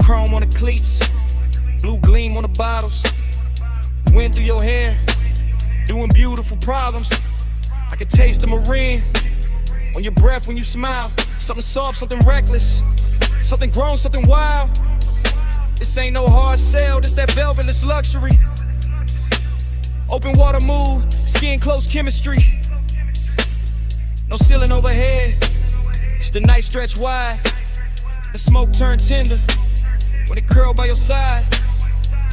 Chrome on the cleats, blue gleam on the bottles. Wind through your hair, doing beautiful problems. I could taste the marine on your breath when you smile. Something soft, something reckless, something grown, something wild. This ain't no hard sell, this that velvetless luxury. Open water move, skin close chemistry. No ceiling overhead, it's the night stretch wide. The smoke turn tender when it curl by your side.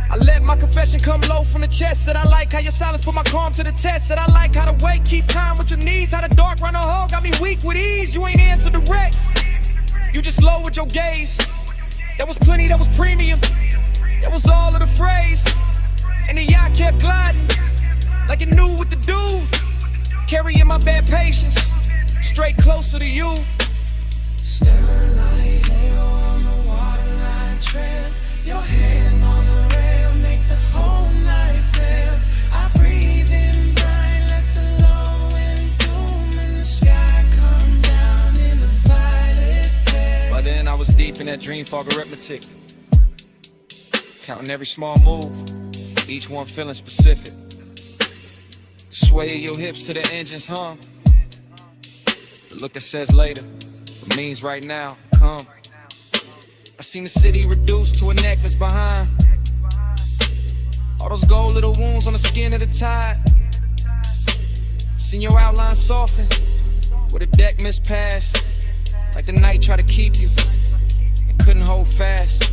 I let my confession come low from the chest. Said I like how your silence put my calm to the test. Said I like how the weight keep time with your knees. How the dark run a hole got me weak with ease. You ain't answer direct, you just lowered your gaze. That was plenty, that was premium, that was all of the phrase. And the yacht kept gliding like it knew what to do. Carrying my bad patience straight closer to you. Staring like hell on the waterline trail. Your hand on the rail, make the whole night pale. I breathe in bright, let the low wind bloom, and the sky come down in a violet flare. By then I was deep in that dream fog arithmetic, counting every small move, each one feeling specific. The sway of your hips to the engine's hum, the look that says later, but means right now, come. I seen the city reduced to a necklace behind. All those gold little wounds on the skin of the tide. Seen your outline soften with a deck mispassed, like the night tried to keep you and couldn't hold fast.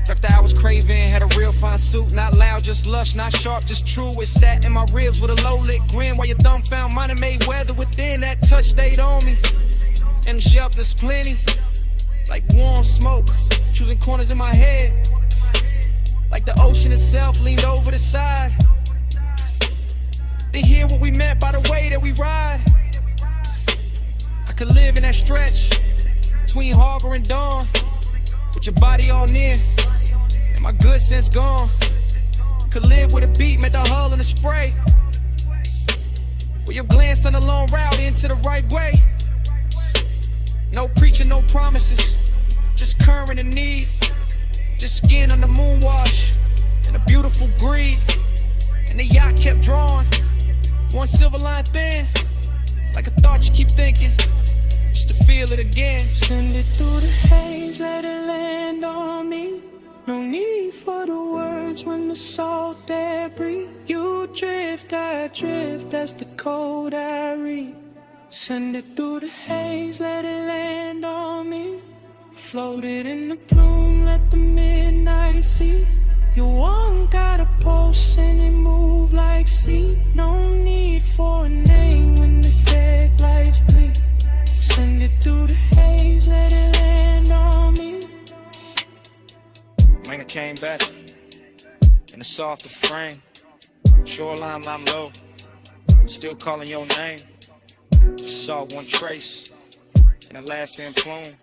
After I was craving, had a real fine suit, not loud, just lush, not sharp, just true. It sat in my ribs with a low lit grin, while your thumb found mine and made weather within. That touch stayed on me, and the shelf there's plenty, like warm smoke, choosing corners in my head, like the ocean itself leaned over the side to hear what we meant by the way that we ride. I could live in that stretch between harbor and dawn, with your body all near and my good sense gone. Could live with a beat, met the hull and the spray, where your glance turned a long route into the right way. No preaching, no promises, just current and need, just skin on the moon wash and a beautiful greed. And the yacht kept drawing, one silver line thin, like a thought you keep thinking, just to feel it again. Send it through the haze, let it land on me. No need for the words when the salt air breathe. You drift, I drift, that's the code I read. Send it through the haze, let it land on me. Floated in the plume, let the midnight see. You won't gotta pulse and it move like sea. No need for a name when the deck lights bleed. Send it through the haze, let it land on me. When I came back in a softer frame, shoreline I'm low, still calling your name. Just saw one trace in the last end plume,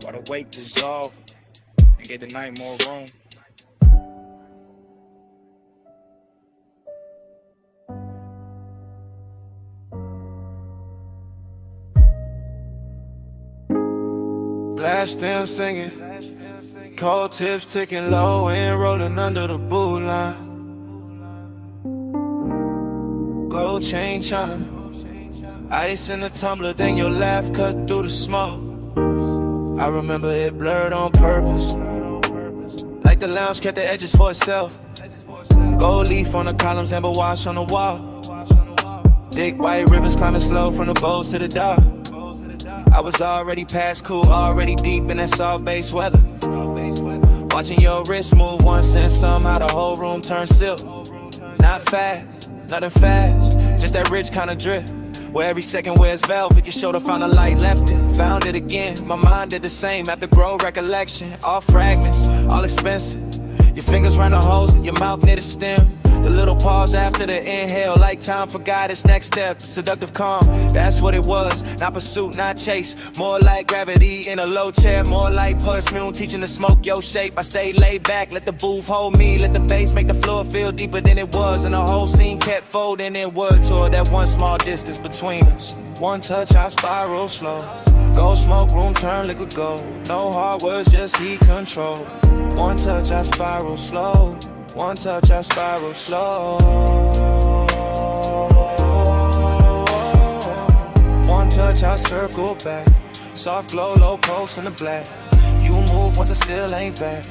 while the wake dissolved and gave the night more room. Blast them singing, cold tips ticking low and rolling under the boot line. gold chain chime. Ice in the tumbler, then your laugh cut through the smoke. I remember it blurred on purpose, like the lounge kept the edges for itself. Gold leaf on the columns, amber wash on the wall. Thick white rivers climbing slow from the bows to the dock. I was already past cool, already deep in that soft base weather. Watching your wrist move once and somehow the whole room turned silk. Not fast, nothing fast, just that rich kind of drip. Where every second wears velvet, your shoulder found a light, left it, found it again. My mind did the same after grow recollection. All fragments, all expensive. Your fingers round the holes, your mouth near the stem. The little pause after the inhale, like time for guidance. Next step, seductive calm, that's what it was. Not pursuit, not chase. More like gravity in a low chair. More like perfume, teaching to smoke your shape. I stayed laid back, let the booth hold me. Let the bass make the floor feel deeper than it was. And the whole scene kept folding inward toward that one small distance between us. One touch, I spiral slow. Gold smoke, room turn liquid gold. No hard words, just heat control. One touch, I spiral slow. One touch, I spiral slow. One touch, I circle back. Soft glow, low pulse in the black. You move once I still ain't back.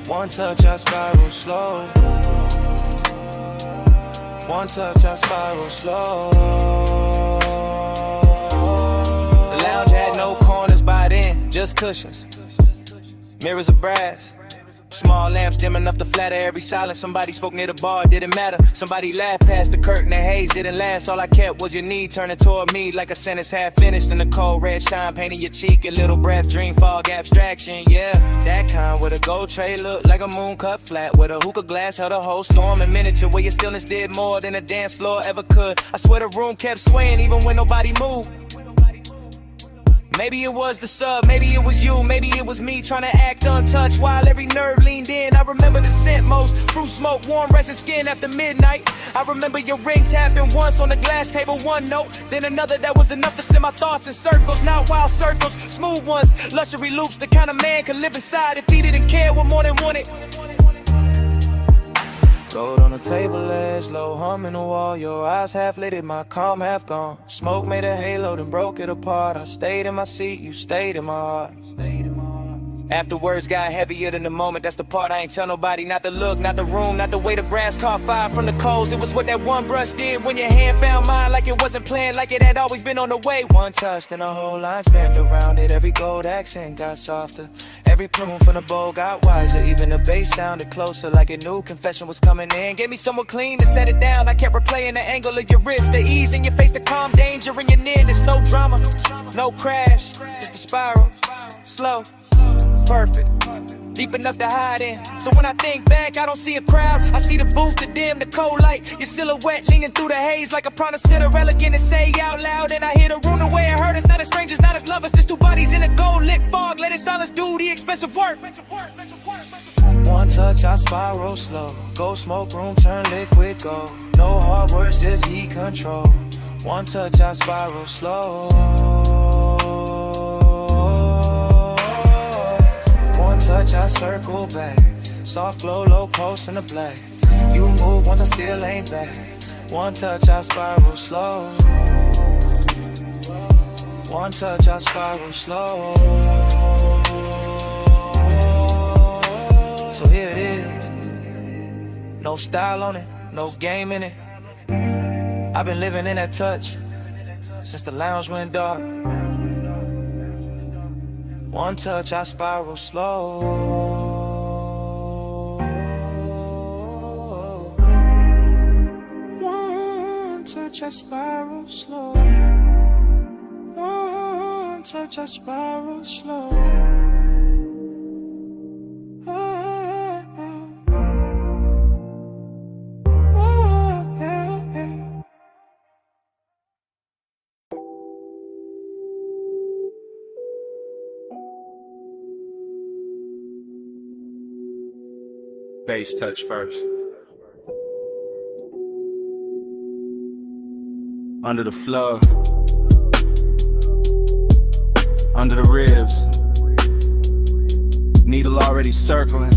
One touch, I spiral slow. One touch, I spiral slow. The lounge had no corners by then, just cushions. Mirrors of brass. Small lamps dim enough to flatter every silence. Somebody spoke near the bar, it didn't matter. Somebody laughed past the curtain, the haze didn't last. All I kept was your knee turning toward me like a sentence half finished. And the cold red shine painting your cheek. A little breath, dream fog abstraction, yeah. That kind with a gold tray looked like a moon cut flat. With a hookah glass held a whole storm in miniature. Where your stillness did more than a dance floor ever could. I swear the room kept swaying even when nobody moved. Maybe it was the sub, maybe it was you, maybe it was me trying to act untouched while every nerve leaned in. I remember the scent most, fruit smoke, warm resin skin after midnight. I remember your ring tapping once on the glass table, one note, then another that was enough to send my thoughts in circles. Not wild circles, smooth ones, luxury loops, the kind of man could live inside if he didn't care what more than wanted. Gold on the table edge, low hum in the wall. Your eyes half lit, my calm half gone. Smoke made a halo, then broke it apart. I stayed in my seat, you stayed in my heart. After words got heavier than the moment, that's the part I ain't tell nobody. Not the look, not the room, not the way the brass caught fire from the coals. It was what that one brush did when your hand found mine. Like it wasn't planned, like it had always been on the way. One touch, then the whole line spanned around it. Every gold accent got softer. Every plume from the bowl got wiser. Even the bass sounded closer, like a new confession was coming in. Gave me someone clean to set it down. I kept replaying the angle of your wrist, the ease in your face, the calm danger in your nearness. No drama, no crash, just a spiral, slow, perfect, deep enough to hide in. So when I think back, I don't see a crowd. I see the booth, the dim, the cold light. Your silhouette leaning through the haze like a promise to the elegant and say out loud. And I hear the room the way it hurt us. Not as strangers, not as lovers, just two bodies in a gold lit fog. Letting silence do the expensive work. One touch, I spiral slow. Gold smoke, room turn liquid gold. No hard words, just heat control. One touch, I spiral slow. One touch, I circle back. Soft glow, low pulse in the black. You move once I still ain't back. One touch, I spiral slow. One touch, I spiral slow. So here it is. No style on it, no game in it. I've been living in that touch since the lounge went dark. One touch, I spiral slow. One touch, I spiral slow. One touch, I spiral slow. Bass touch first. Under the floor. Under the ribs. Needle already circling.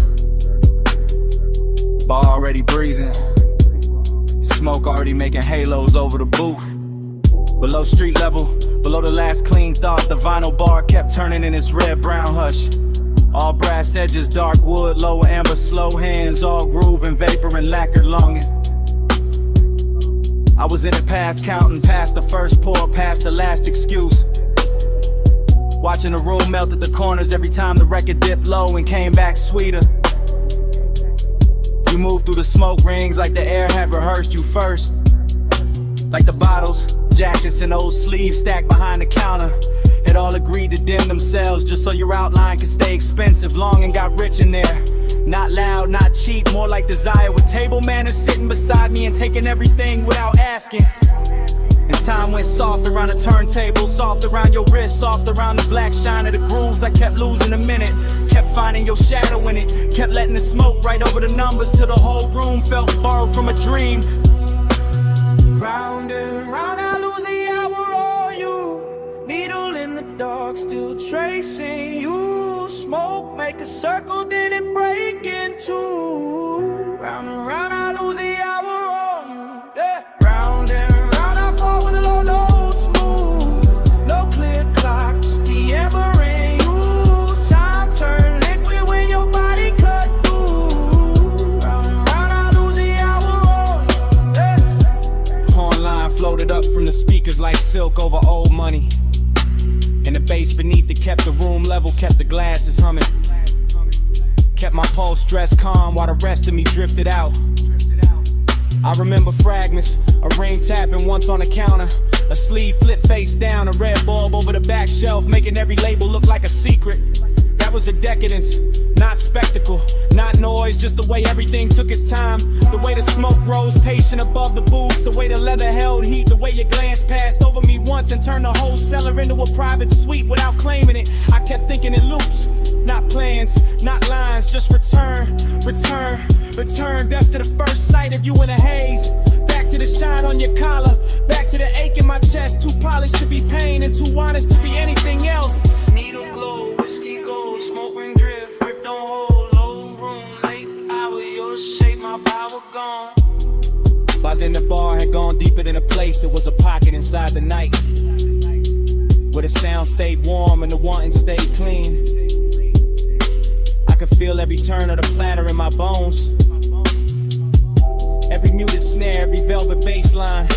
Ball already breathing. smoke already making halos over the booth. Below street level, below the last clean thought, the vinyl bar kept turning in its red-brown hush. All brass edges, dark wood, low amber, slow hands, all groove and vapor and lacquered longing. I was in it past counting, past the first pour, past the last excuse. Watching the room melt at the corners every time the record dipped low and came back sweeter. You moved through the smoke rings like the air had rehearsed you first. Like the bottles, jackets, and old sleeves stacked behind the counter had all agreed to dim themselves just so your outline could stay expensive. Long and got rich in there. Not loud, not cheap, more like desire. With table manners sitting beside me and taking everything without asking. And time went soft around the turntable, soft around your wrist, soft around the black shine of the grooves. I kept losing a minute, kept finding your shadow in it, kept letting the smoke right over the numbers till the whole room felt borrowed from a dream. Round and round, I lose the hour on you. Needle in the dark, still tracing you. Smoke, make a circle, then it break in two. Round and round, I lose the hour on you. Yeah. Round and round, I fall with the low notes move. No clear clock, just the ember in you. Time turn liquid when your body cut through. Round and round, I lose the hour on you. Yeah. Horn line floated up from the speakers like silk over old money. And the bass beneath it kept the room level, kept the glasses humming. Kept my pulse stressed calm while the rest of me drifted out. I remember fragments, a ring tapping once on the counter, a sleeve flipped face down, a red bulb over the back shelf, making every label look like a secret. That was the decadence, not spectacle, not noise, just the way everything took its time. The way the smoke rose patient above the booths, the way the leather held heat, the way your glance passed over me once and turned the whole cellar into a private suite without claiming it. I kept thinking in loops, not plans, not lines, just return, return, return. That's to the first sight of you in a haze. Back to the shine on your collar, back to the ache in my chest. Too polished to be pain and too honest to be anything else. Needle glow, whiskey gold, smoke ring drift, grip don't hold, low room, late hour, your shape, my power gone. By then the bar had gone deeper than a place, it was a pocket inside the night, where the sound stayed warm and the wanting stayed clean. I could feel every turn of the platter in my bones, every muted snare, every velvet bass line,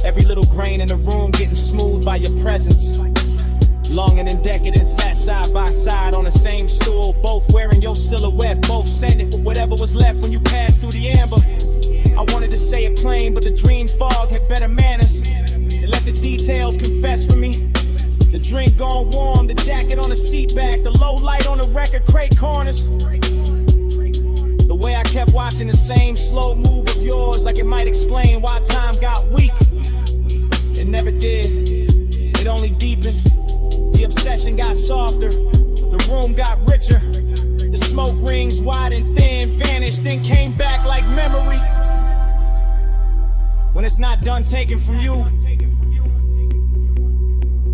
every little grain in the room getting smooth by your presence. Longing and decadent sat side by side on the same stool, both wearing your silhouette, both sending whatever was left when you passed through the amber. I wanted to say it plain, but the dream fog had better manners. It let the details confess for me. The drink gone warm, the jacket on the seat back, the low light on the record crate corners. The way I kept watching the same slow move of yours, like it might explain why time got weak. It never did, it only deepened. The obsession got softer, the room got richer. The smoke rings wide and thin vanished, then came back like memory. When it's not done taken from you.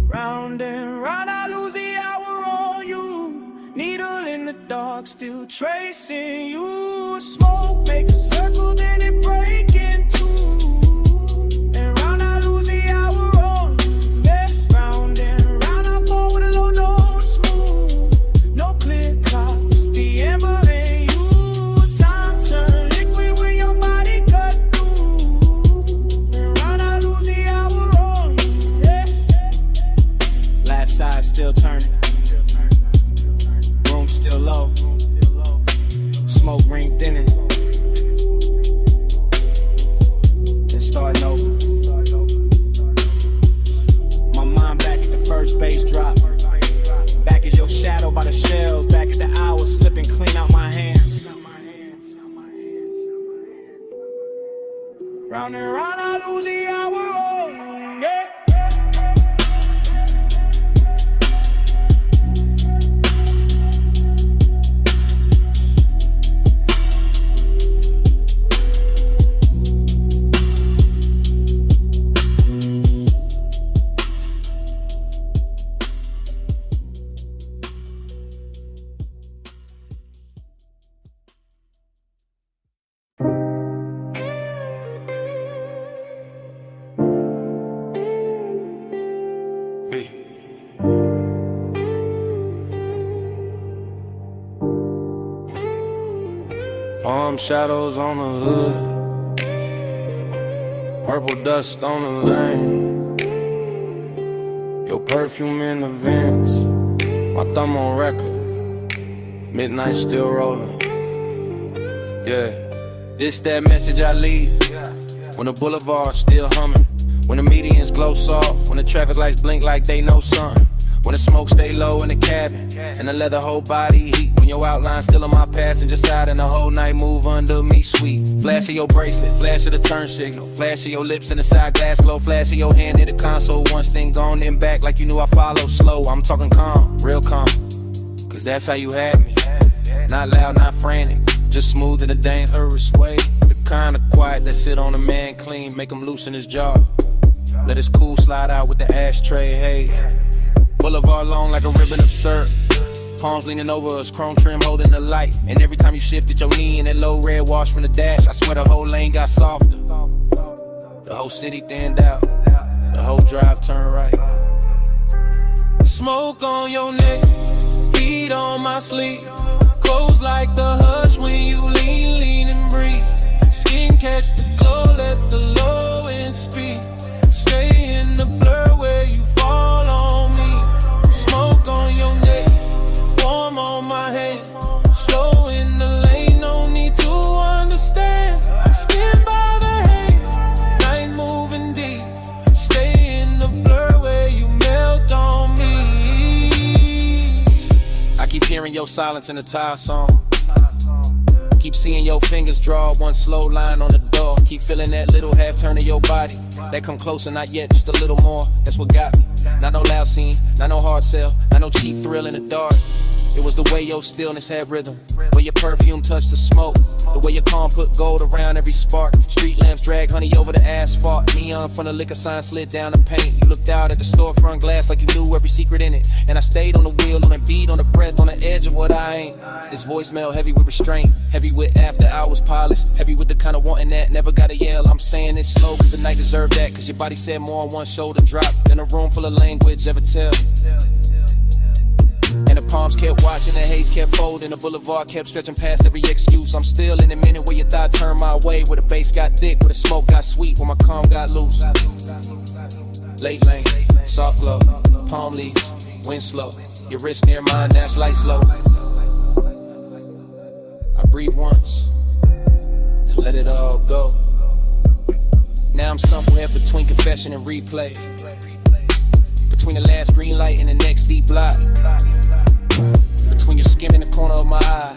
Round and round, I lose the hour on you. Needle in the dark, still tracing you. Smoke, make a circle, then it break in two. And round, I lose the hour on you. Yeah. Round and round, I fall with a low notes move. No clear clock, just the ember in you. Time turn liquid when your body cut through. And round, I lose the hour on you. Yeah. Last side still turning, room still low, smoke ring thinning, then starting over. My mind back at the first bass drop, back as your shadow by the shelves, back at the hours slipping clean out my hands. Round and round, I lose the hour on you. Yeah. B. Palm shadows on the hood, purple dust on the lane, your perfume in the vents, my thumb on record, midnight still rolling. Yeah, this that message I leave when the boulevard's still humming, when the medians glow soft, when the traffic lights blink like they know something, when the smoke stay low in the cabin and the leather whole body heat, when your outline still on my passenger side and the whole night move under me sweet. Flash of your bracelet, flash of the turn signal, flash of your lips in the side glass glow, flash of your hand in the console, once thing gone then back like you knew I follow slow. I'm talking calm, real calm, cause that's how you had me. Not loud, not frantic, just smooth in a dangerous way. The kind of quiet that sit on a man clean, make him loosen his jaw. Let his cool slide out with the ashtray haze. Boulevard long like a ribbon of syrup. Palms leaning over us, chrome trim holding the light. And every time you shifted your knee in that low red wash from the dash, I swear the whole lane got softer. The whole city thinned out, the whole drive turned right. Smoke on your neck, heat on my sleeve. Close like the hush when you lean, lean and breathe. Skin catch the glow, let the low end speed. Stay in the blur where you fall on me. Smoke on your neck, warm on my hand. Slow in the lane, no need to understand. Skin by the haze, night moving deep. Stay in the blur where you melt on me. I keep hearing your silence in the tire song. Keep seeing your fingers draw one slow line on the door. Keep feeling that little half turn of your body. That come closer, not yet, just a little more. That's what got me. Not no loud scene, not no hard sell, not no cheap thrill in the dark. It was the way your stillness had rhythm, where your perfume touched the smoke, the way your calm put gold around every spark. Street lamps drag honey over the asphalt. Neon from the liquor sign slid down the paint. You looked out at the storefront glass like you knew every secret in it. And I stayed on the wheel, on the beat, on the breath, on the edge of what I ain't. This voicemail heavy with restraint, heavy with after hours polish, heavy with the kind of wanting that never gotta yell. I'm saying it slow cause the night deserved that, cause your body said more on one shoulder drop than a room full of language ever tell. And the palms kept watching, the haze kept folding, the boulevard kept stretching past every excuse. I'm still in a minute where your thought turned my way, where the bass got thick, where the smoke got sweet, where my calm got loose. Late lane, soft glow, palm leaves, wind slow, your wrist near mine, dash light slow. I breathe once, and let it all go. Now I'm somewhere between confession and replay, between the last green light and the next deep block, between your skin in the corner of my eye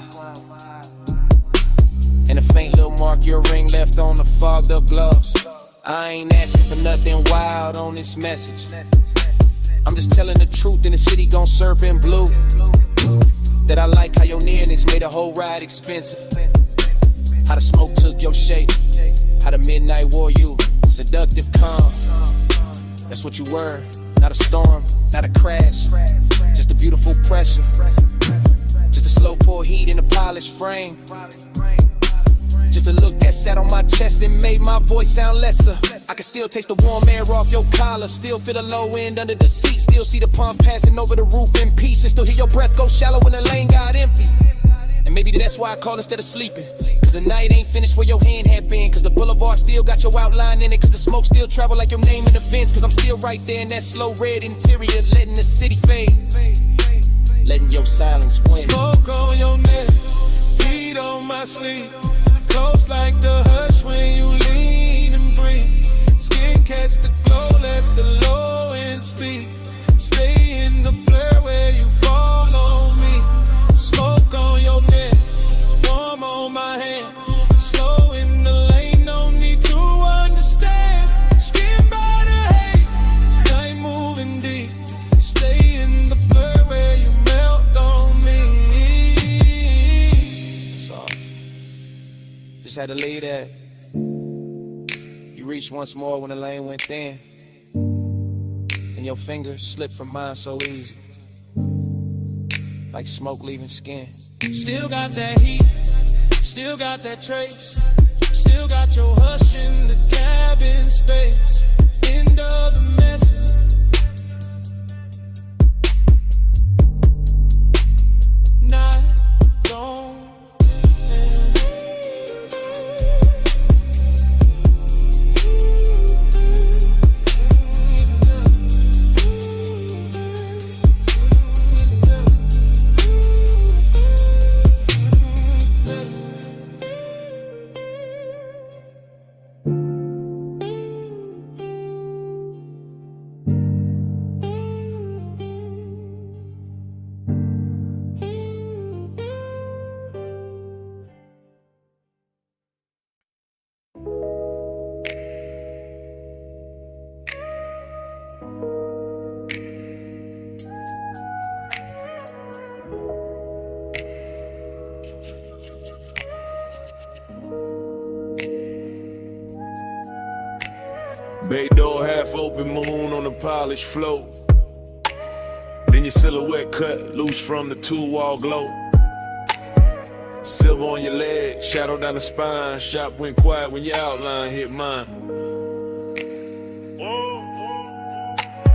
and a faint little mark your ring left on the fogged up gloss. I ain't asking for nothing wild on this message. I'm just telling the truth in the city gon' serve in blue. That I like how your nearness made a whole ride expensive. How the smoke took your shape, how the midnight wore you. Seductive calm, that's what you were. Not a storm, not a crash, just a beautiful pressure. Just a slow pour heat in a polished frame. Just a look that sat on my chest and made my voice sound lesser. I can still taste the warm air off your collar, still feel the low end under the seat, still see the palms passing over the roof in peace, and still hear your breath go shallow when the lane got empty. And maybe that's why I call instead of sleeping, cause the night ain't finished where your hand had been, cause the boulevard still got your outline in it, cause the smoke still travel like your name in the vents, cause I'm still right there in that slow red interior, letting the city fade, letting your silence win. Smoke on your neck, heat on my sleeve. Close like the hush when you lean and breathe. Skin catch the glow, let the low end speak. Stay in the blur where you fall on me. Smoke on your neck, warm on my hand. Slow in the lane, no need to understand. Skin by the haze, night moving deep. Stay in the blur where you melt on me. So, just had to leave that. You reached once more when the lane went thin, and your fingers slipped from mine so easy, like smoke leaving skin. Still got that heat, still got that trace. Still got your hush in the cabin space. End of the message, Bay door half open, moon on the polished floor. Then your silhouette cut loose from the two-wall glow. Silver on your leg, shadow down the spine. Shop went quiet when your outline hit mine.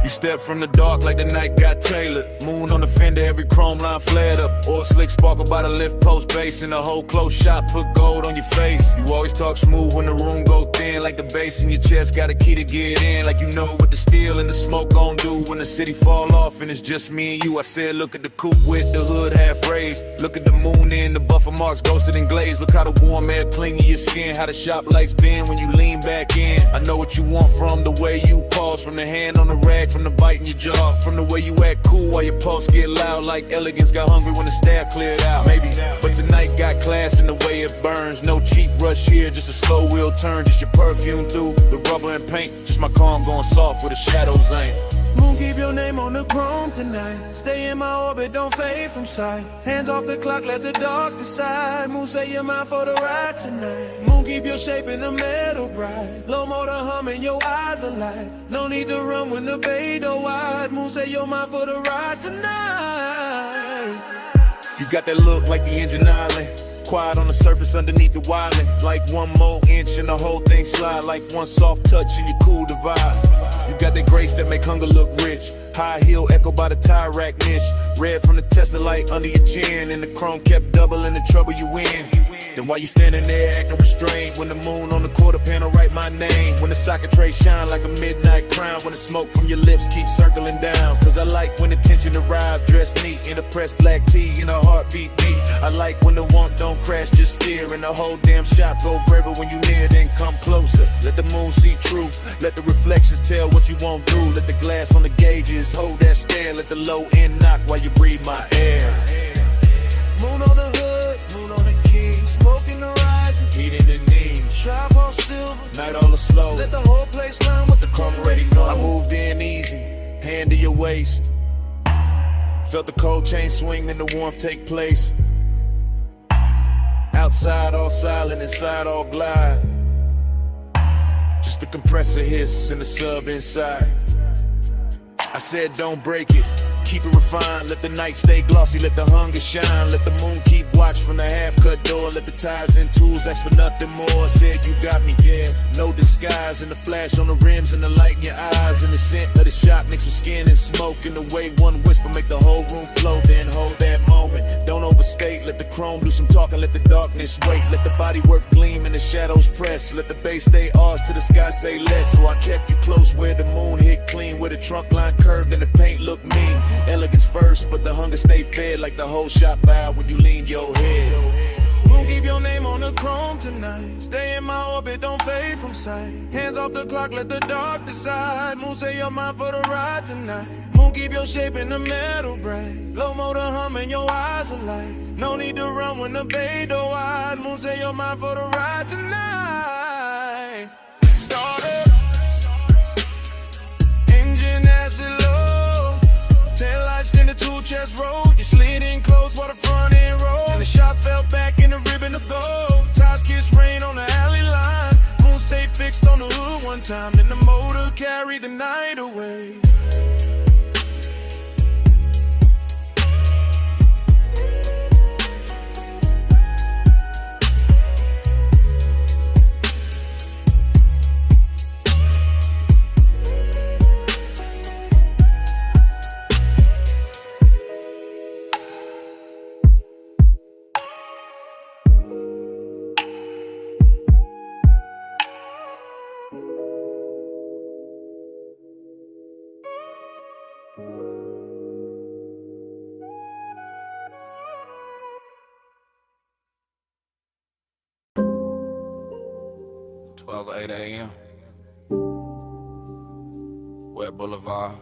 You step from the dark like the night got tailored. Moon on the fender, every chrome line flared up. Oil slick sparkle by the lift post base. In the whole close shot, put gold on your face. You always talk smooth when the room go thin. Like the bass in your chest, got a key to get in. Like you know what the steel and the smoke gon' do when the city fall off and it's just me and you. I said look at the coupe with the hood half raised. Look at the moon in the buffer marks ghosted and glazed. Look how the warm air cling to your skin. How the shop lights bend when you lean back in. I know what you want from the way you pause. From the hand on the rag, from the bite in your jaw, from the way you act cool while your pulse get loud. Like elegance got hungry when the staff cleared out. Maybe, but tonight got class in the way it burns. No cheap rush here, just a slow wheel turn. Just your perfume through the rubber and paint. Just my calm going soft where the shadows ain't. Moon, keep your name on the chrome tonight. Stay in my orbit, don't fade from sight. Hands off the clock, let the dark decide. Moon, say you're mine for the ride tonight. Moon, keep your shape in the metal bright. Low motor humming, your eyes alight. No need to run when the bay door wide. Moon, say you're mine for the ride tonight. You got that look like the engine island. Quiet on the surface underneath the wildin'. Like one more inch and the whole thing slide. Like one soft touch and you cool the vibe. You got that grace that make hunger look rich. High heel echo by the tire rack niche. Red from the Tesla light under your chin. And the chrome kept doubling the trouble you win. Then why you standing there acting restrained? When the moon on the quarter panel write my name. When the socket tray shine like a midnight crown. When the smoke from your lips keeps circling down. Cause I like when the tension arrives dressed neat. In a pressed black tee and a heartbeat beat. I like when the want don't crash, just steer. And the whole damn shop go forever when you near, then come closer. Let the moon see true. Let the reflections tell what you won't do. Let the glass on the gauges hold that stare. Let the low end knock while you breathe my air. Moon on the hood, moon on the key. Smoke in the rise, Heat in the knees. trap all silver. Night all slow. Let the whole place learn what the Come already know. I moved in easy. Hand to your waist. Felt the cold chain swing, then the warmth take place. Outside all silent, inside all glide. Just the compressor hiss and the sub inside. I said don't break it, keep it refined. Let the night stay glossy, let the hunger shine. Let the moon keep watch from the half-cut door. Let the ties and tools ask for nothing more. Said you got me, yeah, no disguise. And the flash on the rims and the light in your eyes. And the scent of the shop mixed with skin and smoke. And the way one whisper make the whole room flow. Then hold that moment, don't overstate. Let the chrome do some talking, let the darkness wait. Let the body work gleam and the shadows press. Let the bass stay ours till the sky say less. So I kept you close where the moon hit clean. Where the trunk line curved and the paint looked mean. Elegance first, but the hunger stay fed. Like the whole shop bowed when you lean your head. Moon, keep your name on the chrome tonight. Stay in my orbit, don't fade from sight. Hands off the clock, let the dark decide. Moon, say you're mine for the ride tonight. Moon, keep your shape in the metal bright. Low motor humming, your eyes alight. No need to run when the bay door wide. Moon, say you're mine for the ride tonight. Start up. Engine acid low. Tail lights in the two chest roll. You slid in close while the front end roll. And the shot fell back in the ribbon of gold. Tires kiss rain on the alley line. Moon stay fixed on the hood one time. Then the motor carried the night away. Twelve 8 a.m. Wet Boulevard.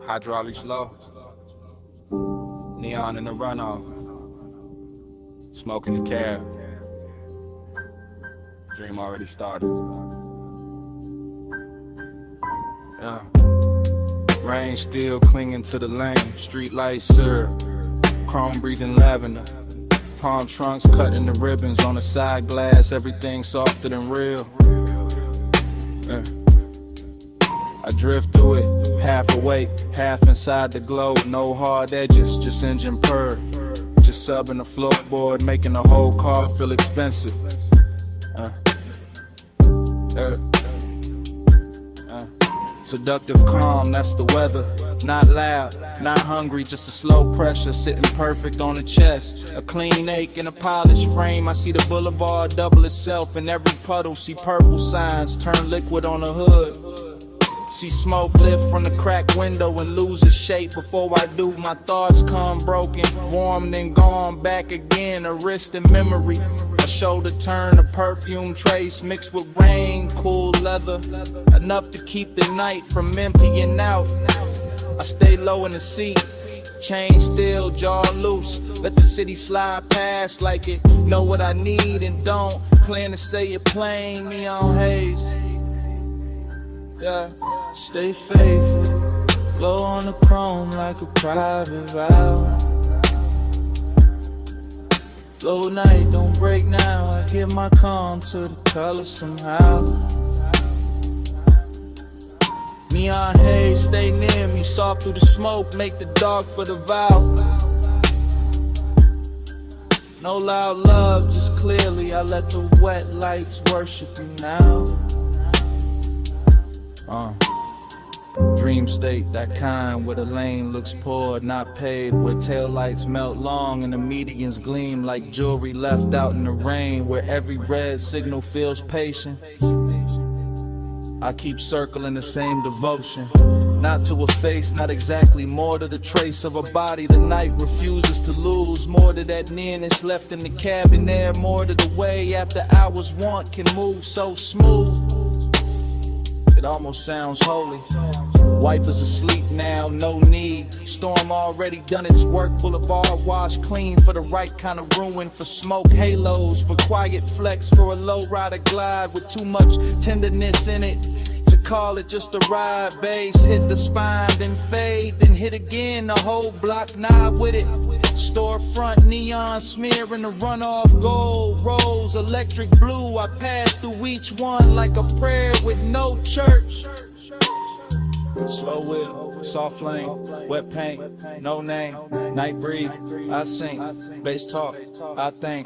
Hydraulics low. Neon in the runoff. Smoke in the cab. Dream already started. Yeah. Rain still clinging to the lane. Street lights syrup. Chrome breathing lavender. Palm trunks cutting the ribbons on the side glass. Everything softer than real. I drift through it, half awake, half inside the glow. No hard edges, just engine purr. Just subbing the floorboard, making the whole car feel expensive. Seductive calm, that's the weather. Not loud, not hungry, just a slow pressure sitting perfect on the chest. A clean ache in a polished frame. I see the boulevard double itself in every puddle. See purple signs turn liquid on the hood. See smoke lift from the cracked window and lose its shape. Before I do, my thoughts come broken, warm then gone back again. A wrist and memory, a shoulder turn, a perfume trace mixed with rain, cool leather, enough to keep the night from emptying out. I stay low in the seat, chain still, jaw loose. Let the city slide past like it know what I need and don't. Plan to say it plain, neon haze. Yeah, stay faithful, glow on the chrome like a private vow. Low night, don't break now. I give my calm to the color somehow. Neon haze, stay near me, soft through the smoke, make the dark for the vow. No loud love, just clearly I let the wet lights worship you now. Dream state, that kind where the lane looks poured, not paved, where taillights melt long and the medians gleam like jewelry left out in the rain, where every red signal feels patient. I keep circling the same devotion, not to a face, not exactly, more to the trace of a body the night refuses to lose, more to that nearness left in the cabin air, more to the way after hours want can move so smooth. It almost sounds holy. Wipers asleep now, no need. Storm already done its work. Boulevard washed clean for the right kind of ruin. For smoke halos, for quiet flex. For a low rider glide with too much tenderness in it to call it just a ride. Bass hit the spine, then fade, then hit again. The whole block knob with it. Storefront neon smearing the runoff gold. Rose, electric blue. I pass through each one like a prayer with no church. Slow whip, soft flame, wet paint, no name, night breathe, I sing, bass talk, I think.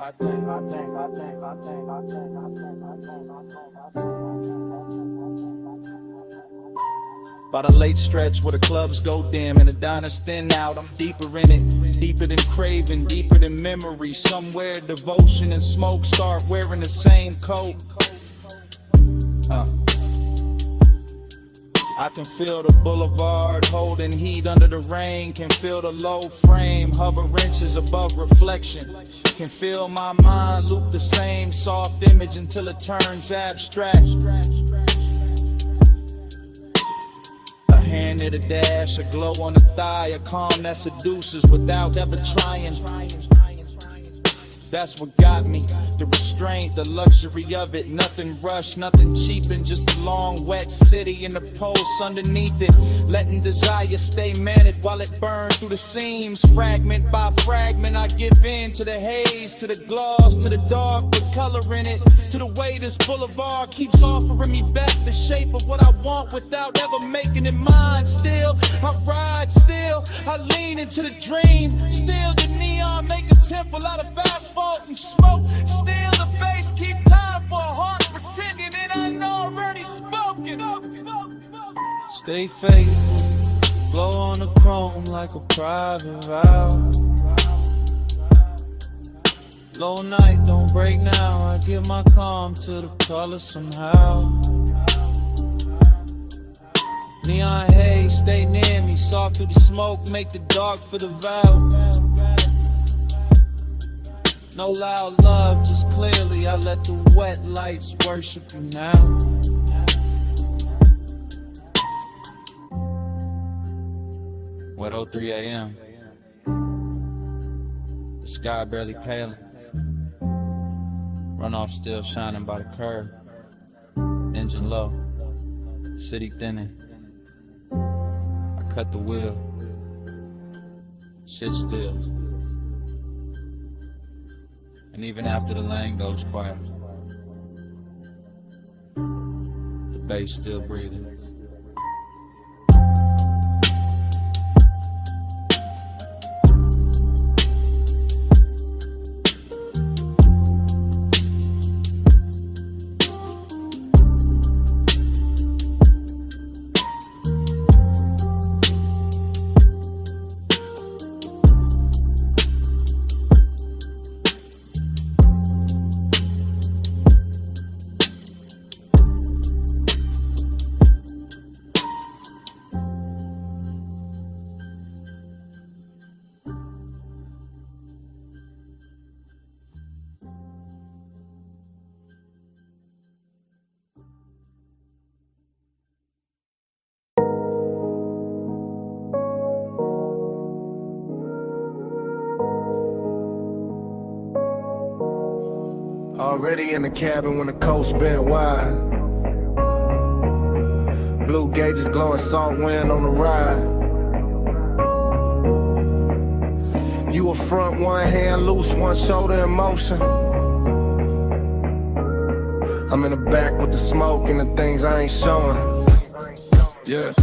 By the late stretch where the clubs go dim and the diners thin out, I'm deeper in it, deeper than craving, deeper than memory. Somewhere devotion and smoke start wearing the same coat. I can feel the boulevard holding heat under the rain. Can feel the low frame hover inches above reflection. Can feel my mind loop the same soft image until it turns abstract. A hand at a dash, a glow on the thigh, a calm that seduces without ever trying. That's what got me, the restraint, the luxury of it. Nothing rushed, nothing cheaping, just a long wet city and the pulse underneath it. Letting desire stay managed while it burns through the seams. Fragment by fragment I give in to the haze, to the gloss, to the dark, but color in it. To the way this boulevard keeps offering me back the shape of what I want without ever making it mine. Still, I ride, still, I lean into the dream. Still the neon make a temple out of asphalt and smoke. Still the bass keep time for a heart pretending it ain't already spoken. Stay faithful, glow on the chrome like a private vow. Low night, don't break now. I give my calm to the color somehow. Neon haze, stay near me. Soft through the smoke, make the dark for the vow. No loud love, just clearly I let the wet lights worship you now. What 03 a.m. The sky barely paling. Runoff still shining by the curb. Engine low, city thinning. I cut the wheel, shit still. And even after the lane goes quiet, the Bass still breathing. Already in the cabin when the coast bent wide. Blue gauges glowing, salt wind on the ride. You a front, one hand loose, one shoulder in motion. I'm in the back with the smoke and the things I ain't showing. Yeah.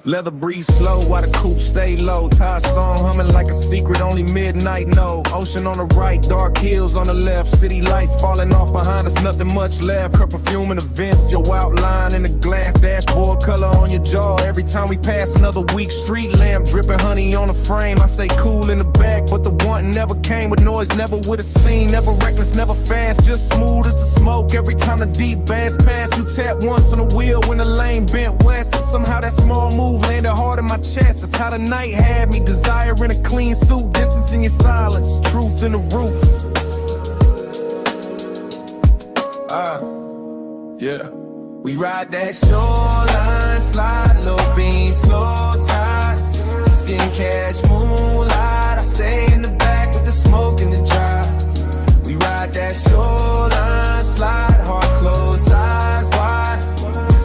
Leather breeze slow while the coupe stay low. Ty song humming like a secret only midnight know. Ocean on the right, dark hills on the left. City lights falling off behind us, nothing much left. Her perfume and events, your outline in the glass. Dashboard color on your jaw. Every time we pass another weak street lamp, dripping honey on the frame. I stay cool in the back, but the wanting never came with noise, never with a scene. Never reckless, never fast, just smooth as the smoke. Every time the deep bass pass, you tap once on the wheel when the lane bent west. And somehow that small move landed hard in my chest. That's how the night had me, desiring a clean suit. Distance in your silence, truth in the roof. Yeah. We ride that shoreline, slide, low beam, slow tide. Skin catch moonlight. I stay in the back with the smoke and the drive. We ride that shoreline, slide, heart closed, eyes wide.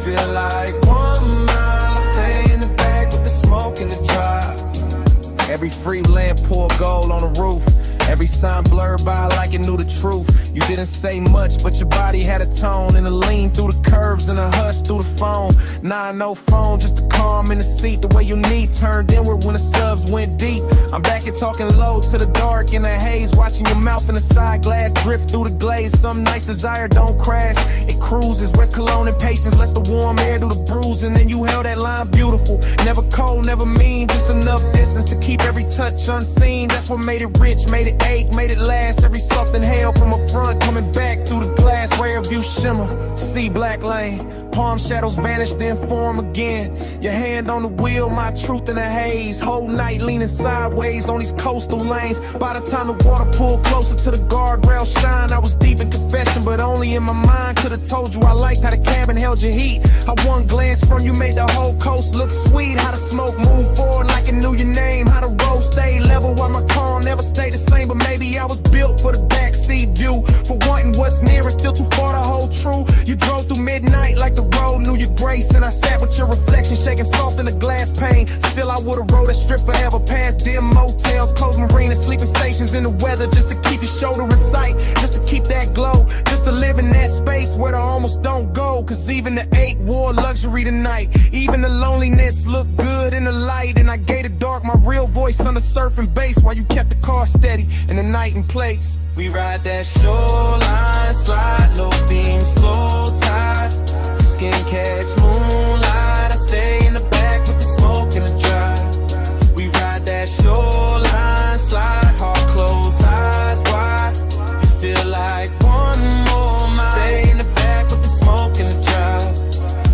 Feel like 1 mile. I stay in the back with the smoke and the drive. Every free lamp pour gold on the roof. Every sign blurred by like it knew the truth. You didn't say much, but your body had a tone. And a lean through the curves and a hush through the phone. Nah, no phone, just a calm in the seat. The way you need turned inward when the subs went deep. I'm back here talking low to the dark in the haze. Watching your mouth in the side glass drift through the glaze. Some nights desire don't crash, it cruises. West Cologne and patience lets the warm air do the bruise. And then you held that line beautiful. Never cold, never mean, just enough distance to keep every touch unseen. That's what made it rich, made it ache, made it last. Every soft inhale from a front, coming back through the glass. Rear view shimmer, see black lane. Palm shadows vanish, then form again. Your hand on the wheel, my truth in the haze. Whole night leaning sideways on these coastal lanes. By the time the water pulled closer to the guardrail shine, I was deep in confession, but only in my mind. Could've told you I liked how the cabin held your heat. How one glance from you made the whole coast look sweet. How the smoke moved forward like it knew your name. How the road stayed level while my car never stayed the same. But maybe I was built for the backseat view. For wanting what's near and still too far to hold true. You drove through midnight like the road knew your grace. And I sat with your reflection shaking soft in the glass pane. Still I would've rode a strip forever past dim motels, closed marinas, sleeping stations in the weather. Just to keep your shoulder in sight, just to keep that glow. Just to live in that space where the almost don't go. Cause even the ache wore luxury tonight. Even the loneliness looked good in the light. And I gave the dark my real voice on the surfing bass while you kept the car steady in the night and place. We ride that shoreline, slide, low beam, slow tide. Skin catch moonlight. I stay in the back with the smoke and the drive. We ride that shoreline, slide, heart closed, eyes wide. You feel like 1 more mile. Stay in the back with the smoke and the drive.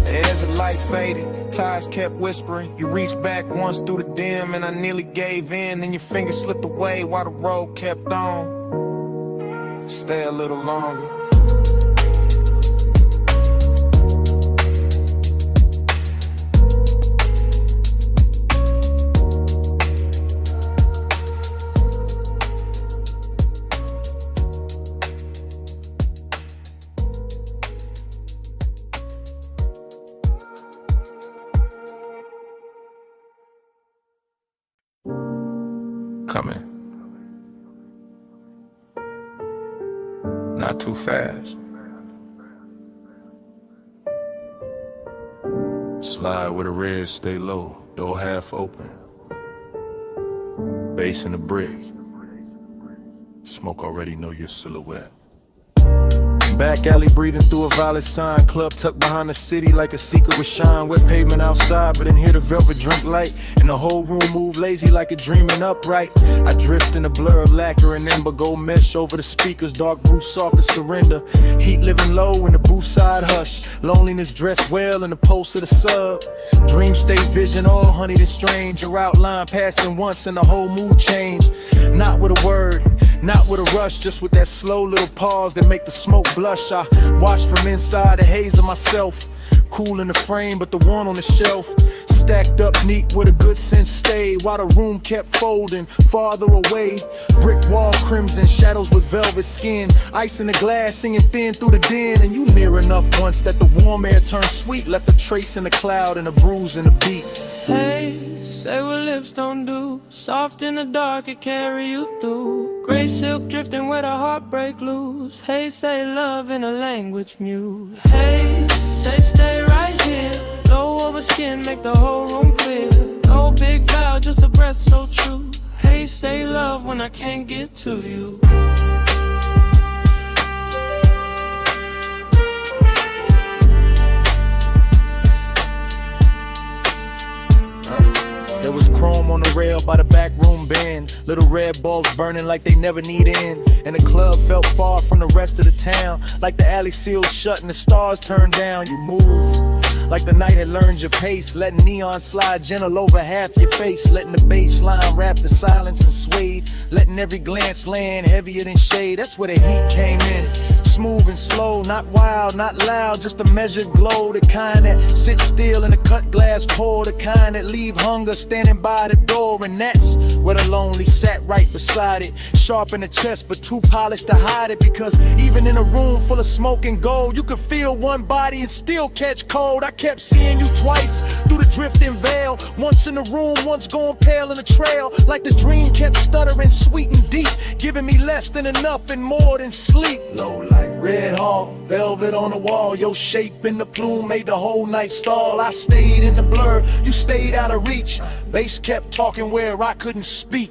As the light faded, ties kept whispering. You reached back once through the dim and I nearly gave in. Then your fingers slipped away while the road kept on. Stay a little longer. Coming. Not too fast. Slide with a red, stay low, door half open. Bass in the brick. Smoke already know your silhouette. Back alley breathing through a violet sign. Club tucked behind the city like a secret with shine. Wet pavement outside, but in here the velvet drink light. And the whole room move lazy like a dreaming upright. I drift in a blur of lacquer and ember. Gold mesh over the speakers, dark blue soft to surrender. Heat living low in the booth side hush. Loneliness dressed well in the pulse of the sub. Dream state vision, all honeyed and strange. Your outline passing once and the whole mood change. Not with a word, not with a rush, just with that slow little pause that make the smoke blush. I watch from inside the haze of myself. Cool in the frame, but the one on the shelf stacked up neat with a good sense stayed. While the room kept folding farther away. Brick wall crimson, shadows with velvet skin. Ice in the glass, singing thin through the den. And you near enough once that the warm air turned sweet. Left a trace in the cloud and a bruise in the beat. Hey, say what lips don't do. Soft in the dark, it carry you through. Gray silk drifting where the heartbreak loose. Hey, say love in a language mute. Hey, say stay right here. Low over skin, make the whole room clear. No big vow, just a breath so true. Hey, say love when I can't get to you. There was chrome on the rail by the back room bend. Little red bulbs burning like they never need end. And the club felt far from the rest of the town. Like the alley sealed shut and the stars turned down. You move like the night had learned your pace. Letting neon slide gentle over half your face. Letting the bass line wrap the silence and suede. Letting every glance land heavier than shade. That's where the heat came in. Smooth and slow, not wild, not loud, just a measured glow. The kind that sits still in a cut glass pour. The kind that leave hunger standing by the door. And that's where the lonely sat right beside it. Sharp in the chest, but too polished to hide it. Because even in a room full of smoke and gold, you could feel one body and still catch cold. I kept seeing you twice through the drifting veil. Once in the room, once going pale in the trail. Like the dream kept stuttering sweet and deep, giving me less than enough and more than sleep. Low like red hall, velvet on the wall. Your shape in the plume made the whole night stall. I stayed in the blur, you stayed out of reach. Bass kept talking where I couldn't speak.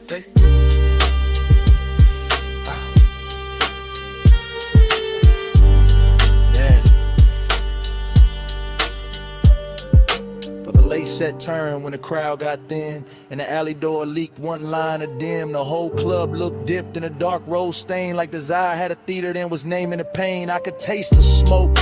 Late set turn when the crowd got thin, and the alley door leaked one line of dim. The whole club looked dipped in a dark rose stain, like desire had a theater then was naming the pain. I could taste the smoke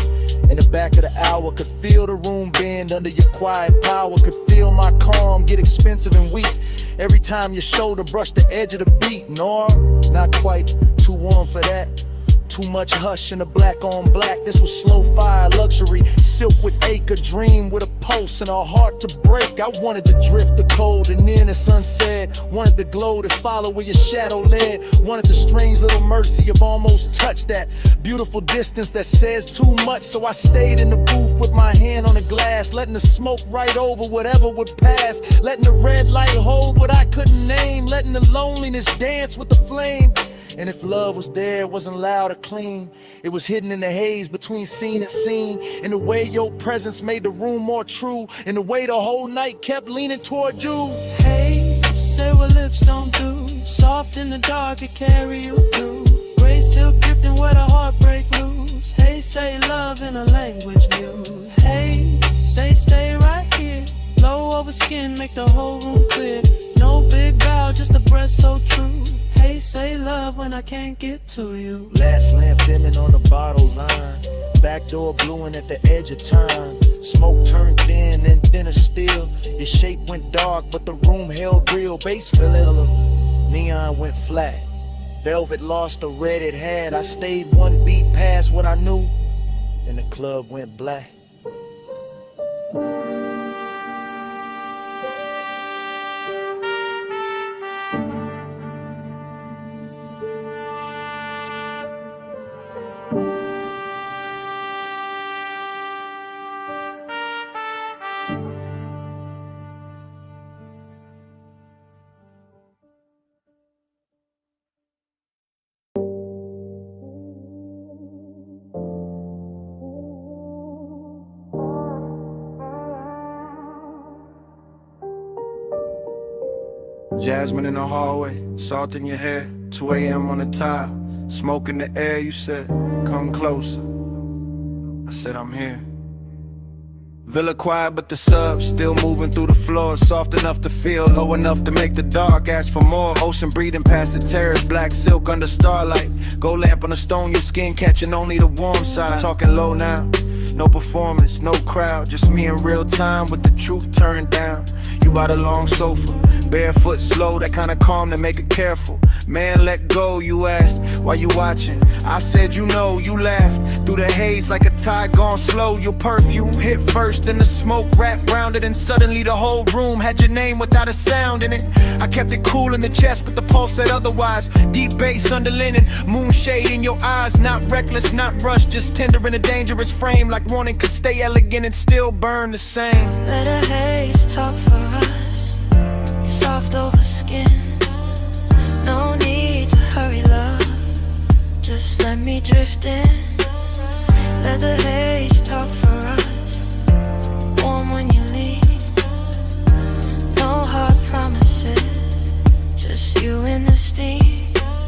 in the back of the hour, could feel the room bend under your quiet power, could feel my calm get expensive and weak every time your shoulder brushed the edge of the beat. No, not quite too warm for that. Too much hush in the black on black. This was slow fire luxury, silk with ache, a dream with a pulse and a heart to break. I wanted to drift the cold and then the sunset. Wanted the glow to follow where your shadow led. Wanted the strange little mercy of almost touch, that beautiful distance that says too much. So I stayed in the booth with my hand on the glass, letting the smoke right over whatever would pass. Letting the red light hold what I couldn't name. Letting the loneliness dance with the flame. And if love was there, it wasn't loud or clean. It was hidden in the haze between scene and scene. In the way your presence made the room more true. In the way the whole night kept leaning toward you. Hey, say what lips don't do. Soft in the dark, it carry you through. Gray silk drifting where the heartbreak loose. Hey, say love in a language mute. Hey, say stay right here. Low over skin, make the whole room clear. No big vow, just a breath so true. Hey, say love when I can't get to you. Last lamp dimming on the bottle line. Back door bluing at the edge of time. Smoke turned thin and thinner still. Your shape went dark, but the room held real. Bass fell ill. Neon went flat. Velvet lost the red it had. I stayed one beat past what I knew, and the club went black. Jasmine in the hallway, salt in your hair, 2 a.m. on the tile, smoke in the air. You said, come closer. I said, I'm here. Villa quiet, but the sub still moving through the floor. Soft enough to feel, low enough to make the dark ask for more. Ocean breathing past the terrace, black silk under starlight. Gold lamp on the stone, your skin catching only the warm side. Talking low now, no performance, no crowd, just me in real time with the truth turned down. You by the long sofa, barefoot slow, that kind of calm to make it careful. Man, let go, you asked, why you watching? I said, you know, you laughed through the haze like a tide gone slow. Your perfume hit first, then the smoke wrapped round it, and suddenly the whole room had your name without a sound in it. I kept it cool in the chest, but the pulse said otherwise. Deep bass under linen, moonshade in your eyes. Not reckless, not rushed, just tender in a dangerous frame. Like wanting could stay elegant and still burn the same. Let the haze talk for us, soft over skin. No need to hurry, love, just let me drift in. Let the haze talk for us, warm when you leave. No hard promises, just you and the steam.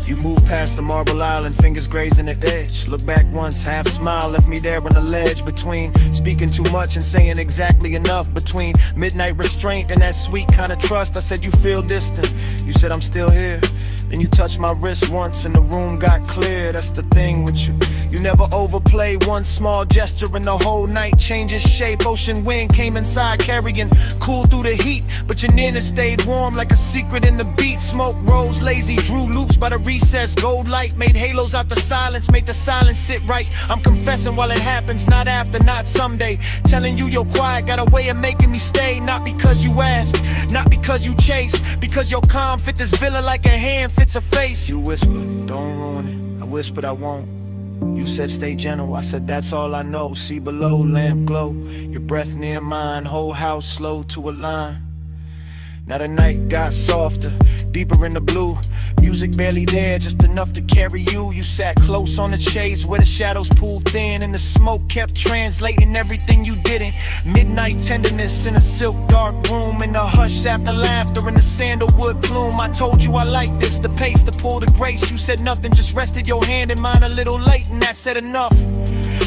You moved past the marble island, fingers grazing the edge. Look back once, half smile, left me there on the ledge. Between speaking too much and saying exactly enough. Between midnight restraint and that sweet kind of trust. I said, you feel distant, you said I'm still here. Then you touched my wrist once and the room got clear. That's the thing with you, you never overplay. One small gesture and the whole night changes shape. Ocean wind came inside carrying cool through the heat, but your nana stayed warm like a secret in the beat. Smoke rose lazy, drew loops by the recess. Gold light made halos out the silence, made the silence sit right. I'm confessing while it happens, not after, not someday. Telling you you're quiet got a way of making me stay. Not because you ask, not because you chase, because your calm fit this villa like a hand fits a face. You whispered, don't ruin it. I whispered, I won't. You said stay gentle, I said that's all I know. See below, lamp glow, your breath near mine. Whole house slow to a line. Now the night got softer, deeper in the blue. Music barely there, just enough to carry you. You sat close on the shades where the shadows pulled thin, and the smoke kept translating everything you didn't. Midnight tenderness in a silk dark room, in the hush after laughter in the sandalwood plume. I told you I like this, the pace, the pull, the grace. You said nothing, just rested your hand in mine a little late, and that said enough.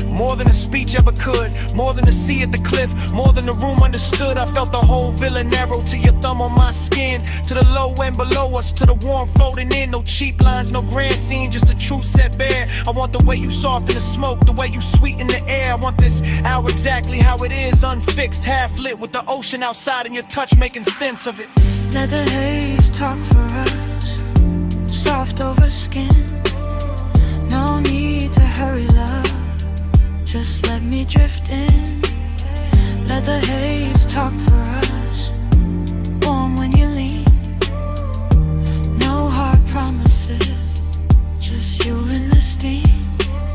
More than a speech ever could, more than a sea at the cliff, more than the room understood. I felt the whole villa narrow to your thumb on my skin, to the low end below us, to the warm folding in. No cheap lines, no grand scene, just the truth set bare. I want the way you soften the smoke, the way you sweeten the air. I want this hour exactly how it is, unfixed, half lit, with the ocean outside and your touch making sense of it. Let the haze talk for us, soft over skin. No need to hurry, love, just let me drift in. Let the haze talk for us, warm when you leave. No hard promises, just you and the steam.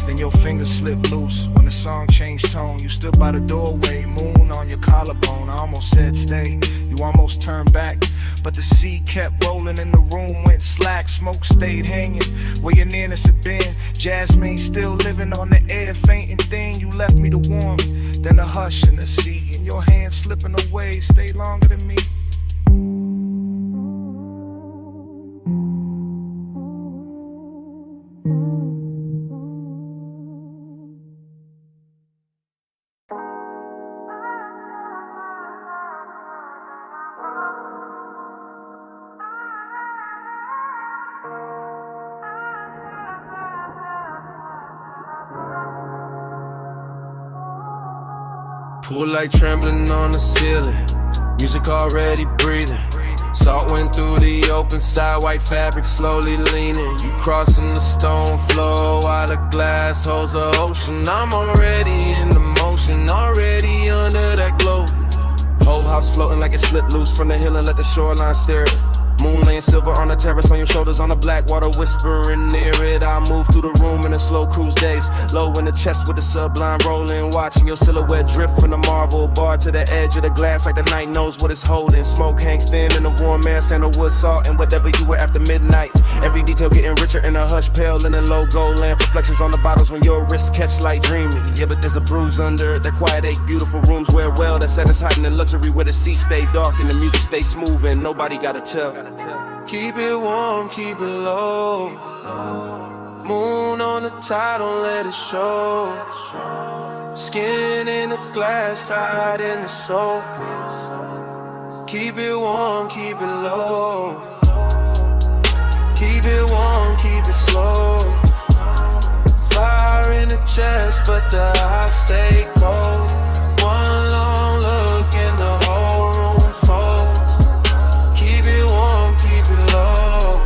Then your fingers slipped loose when the song changed tone. You stood by the doorway, moon on your collarbone. I almost said stay, you almost turned back, but the sea kept rolling and the room went slack. Smoke stayed hanging where your nearness had been. Jasmine still living on the air, fainting thin. You left me the warmth, then the hush in the sea, and your hand slipping away stayed longer than me. Pool light trembling on the ceiling, music already breathing. Salt went through the open side, white fabric slowly leaning. You crossing the stone floor while the glass holds the ocean. I'm already in the motion, already under that glow. Whole house floating like it slipped loose from the hill and let the shoreline stare it. Moon laying silver on the terrace, on your shoulders, on the black water whispering near it. I move through the room in a slow cruise days, low in the chest with the sublime rolling, watching your silhouette drift from the marble bar to the edge of the glass like the night knows what it's holding. Smoke hangs thin in the warm air, sandalwood, salt, and whatever you were after midnight. Every detail getting richer in a hush, pale in a low gold lamp. Reflections on the bottles when your wrists catch light dreaming. Yeah, but there's a bruise under it. That quiet 8 beautiful rooms wear well. That sadness hiding in luxury where the sea stay dark and the music stay smooth and nobody gotta tell. Keep it warm, keep it low. Moon on the tide, don't let it show. Skin in the glass, tied in the soul. Keep it warm, keep it low. Keep it warm, keep it slow. Fire in the chest, but the eyes stay cold. One long look and the whole room folds. Keep it warm, keep it low.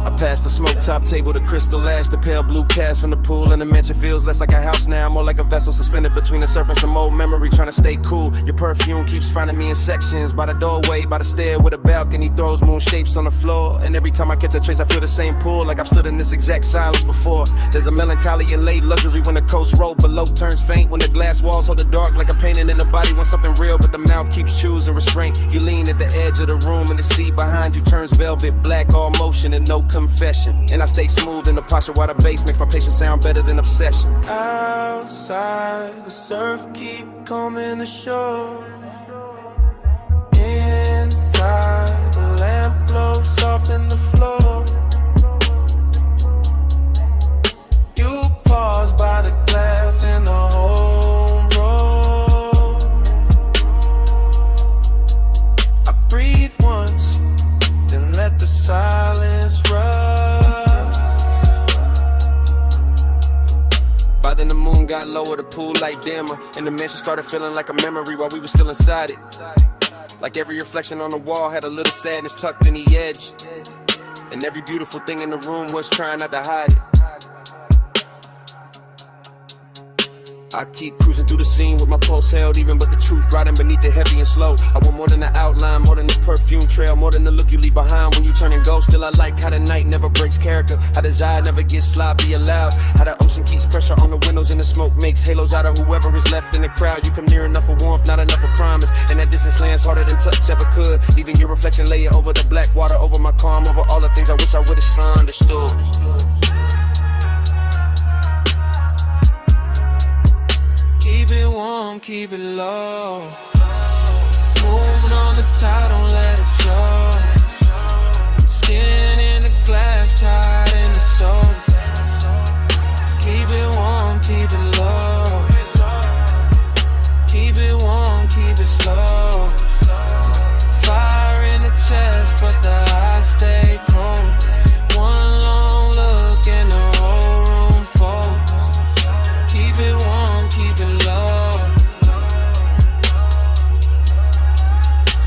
I passed the smoke top table, the crystal ash, the pale blue cast from the pool, and the mansion feels less like a house now, more like a vessel suspended between the surf and some old memory, trying to stay cool. Your perfume keeps finding me in sections, by the doorway, by the stair with a balcony, throws moon shapes on the floor, and every time I catch a trace I feel the same pull, like I've stood in this exact silence before. There's a melancholy and late luxury when the coast road below turns faint, when the glass walls hold the dark like a painting in the body wants something real, but the mouth keeps choosing restraint. You lean at the edge of the room and the sea behind you turns velvet black, all motion and no confession, and I stay smooth in the posture while the bass makes my patience sound better than obsession. Outside, the surf keep coming ashore. Inside, the lamp glows soft in the floor. You pause by the glass in the home row. I breathe once, then let the silence rush. By then the moon got lower, the pool light dimmer, and the mansion started feeling like a memory while we were still inside it. Like every reflection on the wall had a little sadness tucked in the edge, and every beautiful thing in the room was trying not to hide it. I keep cruising through the scene with my pulse held even, but the truth riding beneath it heavy and slow. I want more than the outline, more than the perfume trail, more than the look you leave behind when you turn and go. Still I like how the night never breaks character, how desire never gets sloppy allowed, how the ocean keeps pressure on the windows and the smoke makes halos out of whoever is left in the crowd. You come near enough for warmth, not enough for promise, and that distance lands harder than touch ever could. Even your reflection lay it over the black water, over my calm, over all the things I wish I would've understood. Keep it warm, keep it low. Moving on the tide, don't let it show. Skin in the glass, tied in the soul. Keep it warm, keep it low. Keep it warm, keep it slow. Fire in the chest, but the eyes stay cold. One long look and the whole room folds. Keep it warm, keep it low.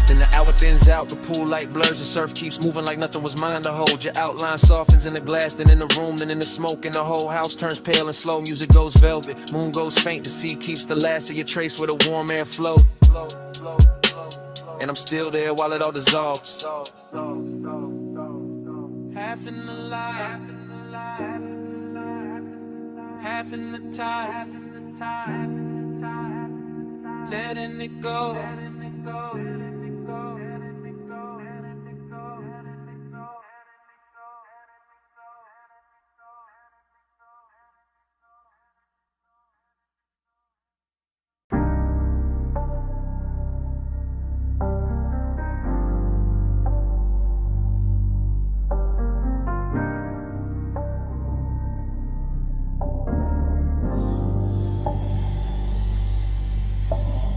Then the hour thins out, the pool light blurs, the surf keeps moving like nothing was mine to hold. Your outline softens in the glass, then in the room, then in the smoke, and the whole house turns pale and slow. Music goes velvet, moon goes faint, the sea keeps the last of your trace where the warm air flow. And I'm still there while it all dissolves. Half in the light, half in the tide, letting it go.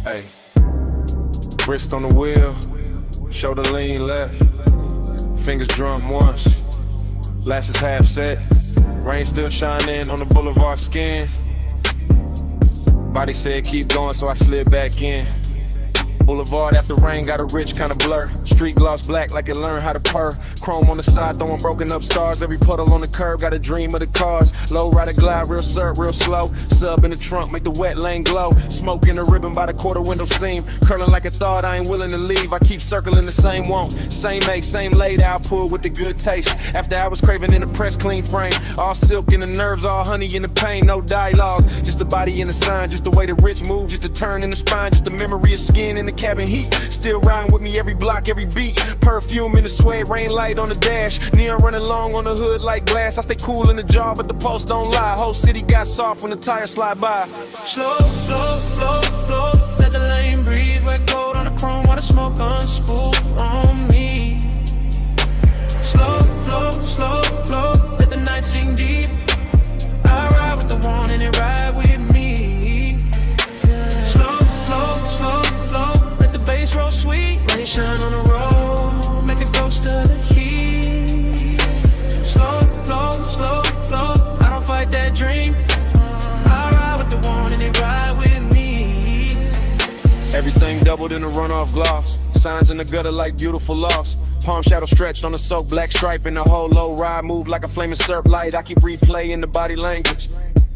Hey, wrist on the wheel, shoulder lean left, fingers drum once, lashes half set, rain still shining on the boulevard skin. Body said keep going, so I slid back in. Boulevard after rain got a rich kind of blur. Street gloss black like it learned how to purr. Chrome on the side throwing broken up stars. Every puddle on the curb got a dream of the cars. Low rider glide real surf real slow. Sub in the trunk make the wet lane glow. Smoke in the ribbon by the quarter window seam. Curling like a thought I ain't willing to leave. I keep circling the same want. Same make, same laid out pull with the good taste. After I was craving in the press clean frame. All silk in the nerves, all honey in the pain. No dialogue, just the body and the sign. Just the way the rich move, just the turn in the spine. Just the memory of skin in the cabin heat. Still riding with me every block, every beat. Perfume in the suede, rain light on the dash. Neon running long on the hood like glass. I stay cool in the jar, but the pulse don't lie. Whole city got soft when the tires slide by. Slow, flow, flow, flow. Let the lane breathe. Wet cold on the chrome while the smoke unspool on me. cold in a runoff gloss. Signs in the gutter like beautiful loss. Palm shadow stretched on the soaked black stripe. And the whole low ride move like a flaming surf light. I keep replaying the body language.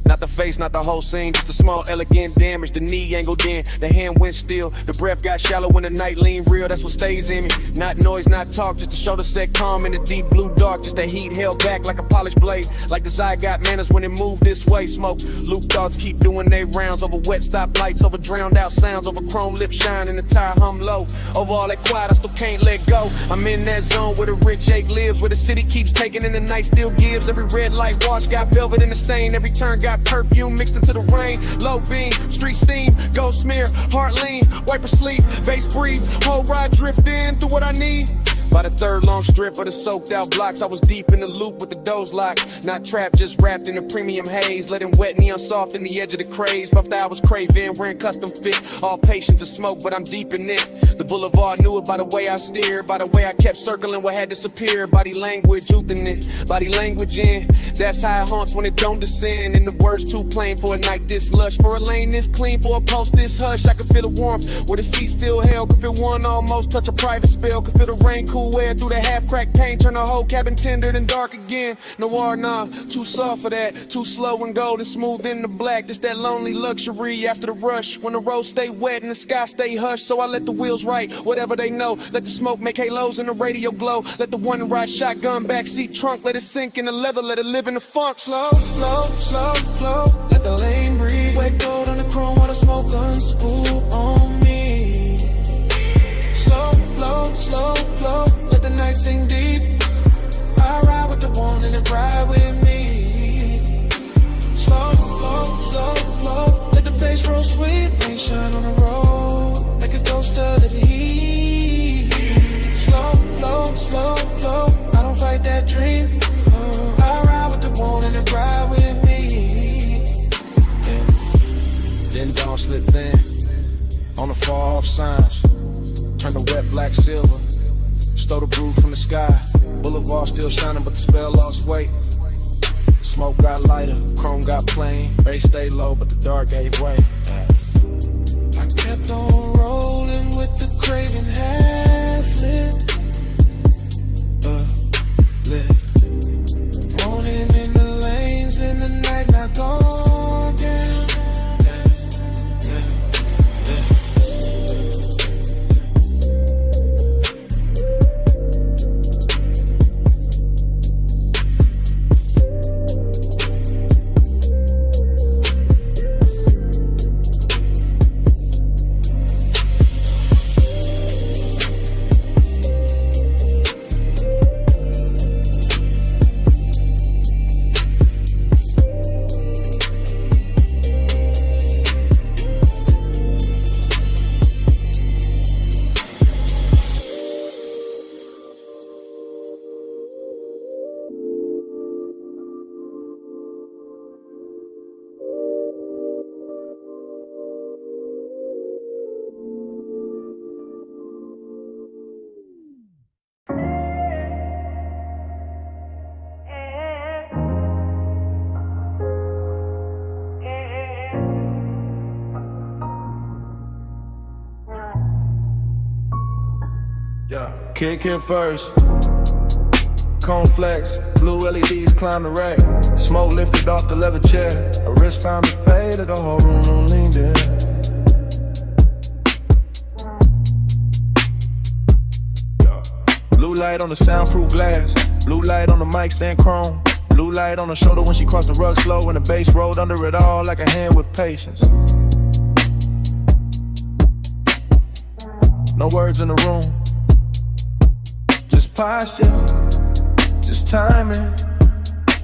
Not the face, not the whole scene, just a small elegant damage. The knee angled in, the hand went still. The breath got shallow when the night lean real, that's what stays in me. Not noise, not talk, just a shoulder set calm in the deep blue dark. Just that heat held back like a polished blade. Like the eye got manners when it moved this way. Smoke, loop thoughts keep doing their rounds. Over wet stop lights, over drowned out sounds. Over chrome lip shine and the tire hum low. Over all that quiet, I still can't let go. I'm in that zone where the rich ache lives. Where the city keeps taking and the night still gives. Every red light wash got velvet in the stain. Every turn got perfume mixed into the rain. Low beam, street steam, ghost smear, heart lean, wiper sleep, bass breathe, whole ride drifting through what I need. By the third long strip of the soaked out blocks, I was deep in the loop with the doors locked. Not trapped, just wrapped in a premium haze. Letting wet neon soft in the edge of the craze. Puffed I was craving, wearing custom fit. All patience to smoke, but I'm deep in it. The boulevard knew it by the way I steered. By the way I kept circling what had disappeared. Body language, youthing it. Body language in. That's how it haunts when it don't descend. And the words too plain for a night this lush. For a lane this clean, for a post this hush. I could feel the warmth where the seat still held. Could feel one almost touch a private spell. Could feel the rain cool air through the half-cracked paint, turn the whole cabin tendered and dark again. Noir, nah, too soft for that. Too slow and gold and smooth in the black. Just that lonely luxury after the rush. When the roads stay wet and the sky stay hushed. So I let the wheels write whatever they know. Let the smoke make halos and the radio glow. Let the one ride shotgun backseat trunk. Let it sink in the leather, let it live in the funk. Slow, slow, slow, slow. Let the lane breathe. Wet gold on the chrome while the smoke guns spool on me. Slow, slow, slow, slow. Let the night sing deep. I ride with the one and it ride with me. Slow, slow, slow, slow. Let the bass roll sweet. Rain shine on the road. Make a ghost of the heat. Slow, slow, slow, slow. I don't fight that dream. I ride with the one and it ride with me. Yeah. Then dawn slipped in on the far off signs. Turn the wet black silver. Stole the brew from the sky. Boulevard still shining, but the spell lost weight. The smoke got lighter, chrome got plain. Bass stayed low, but the dark gave way. I kept on rolling with the craving half lit. Lit. Morning in the lanes, in the night not gone down. Kick in first, cone flex, blue LEDs climb the rack. Smoke lifted off the leather chair. A wrist found me faded, the whole room leaned in. Blue light on the soundproof glass, blue light on the mic stand chrome. Blue light on the shoulder when she crossed the rug slow, and the bass rolled under it all like a hand with patience. No words in the room, just posture, just timing.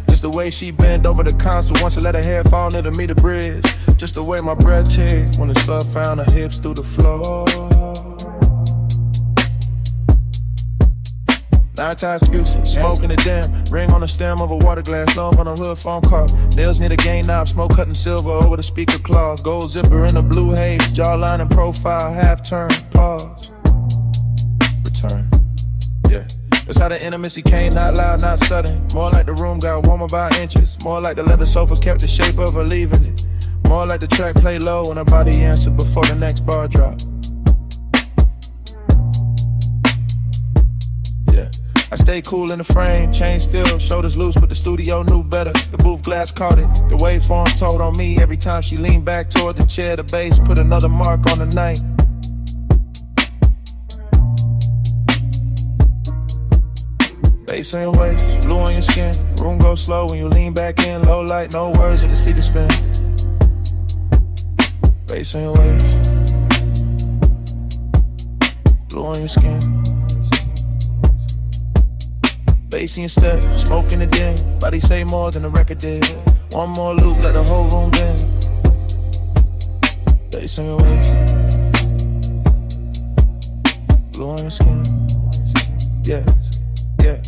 Just the way she bent over the console once I let her hair fall near to meet the bridge. Just the way my breath ticked when the slug found her hips through the floor. 9 times excuses, smoking the dim. Ring on the stem of a water glass, love on a hood phone call. Nails near the gain knob, smoke cutting silver over the speaker claws. Gold zipper in the blue haze, jawline and profile, half turn, pause. Return, yeah. That's how the intimacy came, not loud, not sudden. More like the room got warmer by inches. More like the leather sofa kept the shape of her leaving it. More like the track played low when her body answered before the next bar dropped. I stay cool in the frame, chain still, shoulders loose, but the studio knew better. The booth glass caught it, the waveform told on me. Every time she leaned back toward the chair, the bass put another mark on the night. Bass on your waist, blue on your skin. Room goes slow when you lean back in. Low light, no words of the speaker spin. Bass on your waist, blue on your skin. Bass in your step, smoke in the den. Body say more than the record did. One more loop, let the whole room bend. Bass on your waist, blue on your skin. Yeah, yeah.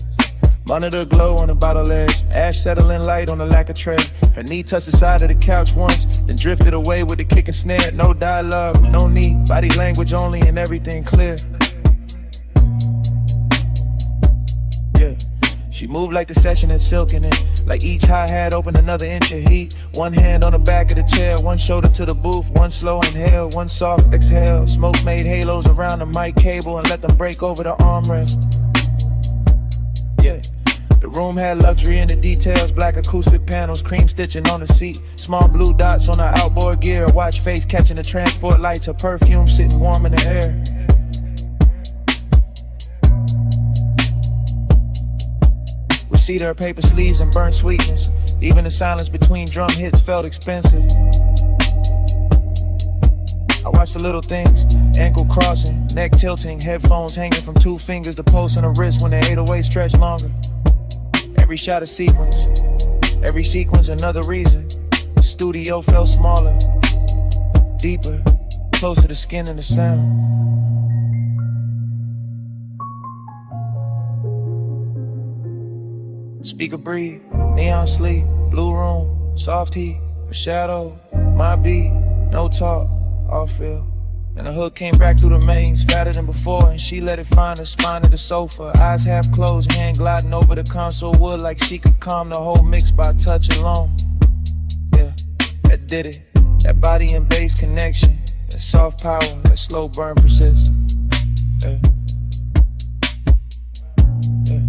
Monitor glow on the bottle edge. Ash settling light on the lacquer tray. Her knee touched the side of the couch once, then drifted away with the kick and snare. No dialogue, no need, body language only and everything clear. Yeah, she moved like the session had silk in it. Like each hi-hat opened another inch of heat. One hand on the back of the chair, one shoulder to the booth. One slow inhale, one soft exhale. Smoke made halos around the mic cable and let them break over the armrest. Yeah. The room had luxury in the details, black acoustic panels, cream stitching on the seat, small blue dots on the outboard gear, a watch face catching the transport lights, her perfume sitting warm in the air. We see her paper sleeves and burnt sweetness, even the silence between drum hits felt expensive. I watch the little things, ankle crossing, neck tilting, headphones hanging from 2 fingers, the pulse on the wrist when the 808 stretch longer. Every shot a sequence, every sequence another reason. The studio felt smaller, deeper, closer to skin and the sound. Speaker breathe, neon sleep, blue room, soft heat, a shadow, my beat, no talk, all feel. And the hook came back through the mains, fatter than before, and she let it find her spine of the sofa. Eyes half closed, hand gliding over the console wood like she could calm the whole mix by touch alone. Yeah, that did it. That body and bass connection, that soft power, that slow burn persists. Yeah. Yeah.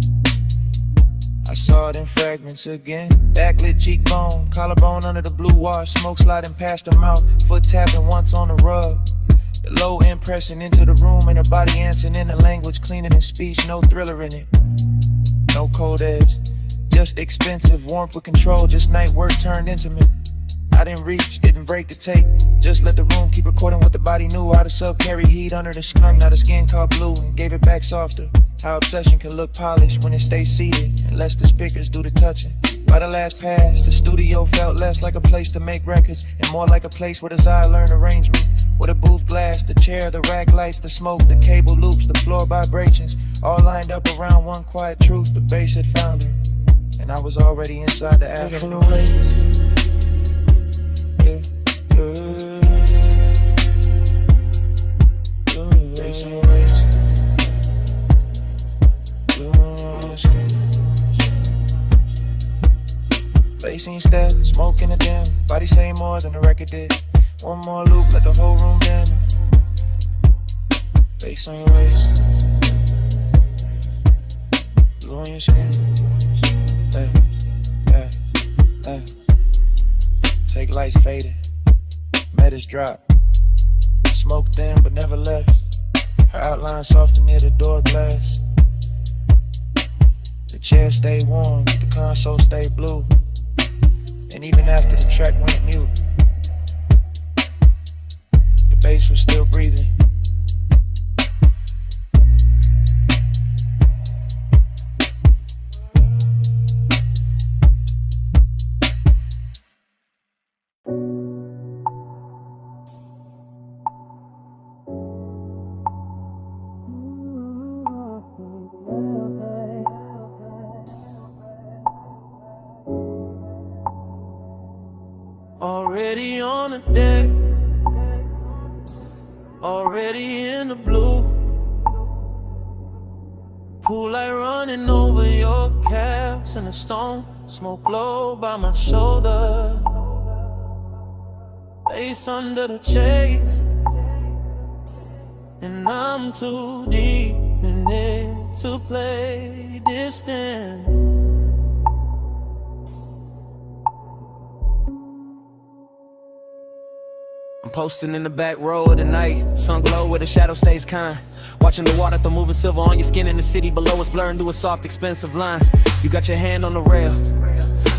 I saw it in fragments again. Backlit cheekbone, collarbone under the blue wash, smoke sliding past her mouth, foot tapping once on the rug. The low end pressing into the room and her body answering in a language cleaner than speech, no thriller in it. No cold edge, just expensive warmth with control, just night work turned intimate. I didn't reach, didn't break the tape, just let the room keep recording what the body knew. How the sub carry heat under the skunk, now the skin caught blue and gave it back softer. How obsession can look polished when it stays seated and lets the speakers do the touching. By the last pass, the studio felt less like a place to make records and more like a place where desire learned arrangement. With a booth glass, the chair, the rack lights, the smoke, the cable loops, the floor vibrations, all lined up around one quiet truth. The bass had found her, and I was already inside the afternoon. Bass on your waist, bass in your step, smoke in the dim, body say more than the record did. One more loop, let the whole room bend. Bass on your waist, blue on your skin. Hey, hey, hey. Take lights faded, metas drop. Smoke thin but never left. Her outline softer near the door glass. The chair stayed warm, the console stayed blue. And even after the track went mute, the bass was still breathing. Already on the deck, already in the blue. Pool light running over your calves and the stone smoke low by my shoulder. Lace under the chase, and I'm too deep in it to play distant. I'm posting in the back row of the night, sun glow where the shadow stays kind. Watching the water throw moving silver on your skin in the city below us, blurring to a soft, expensive line. You got your hand on the rail,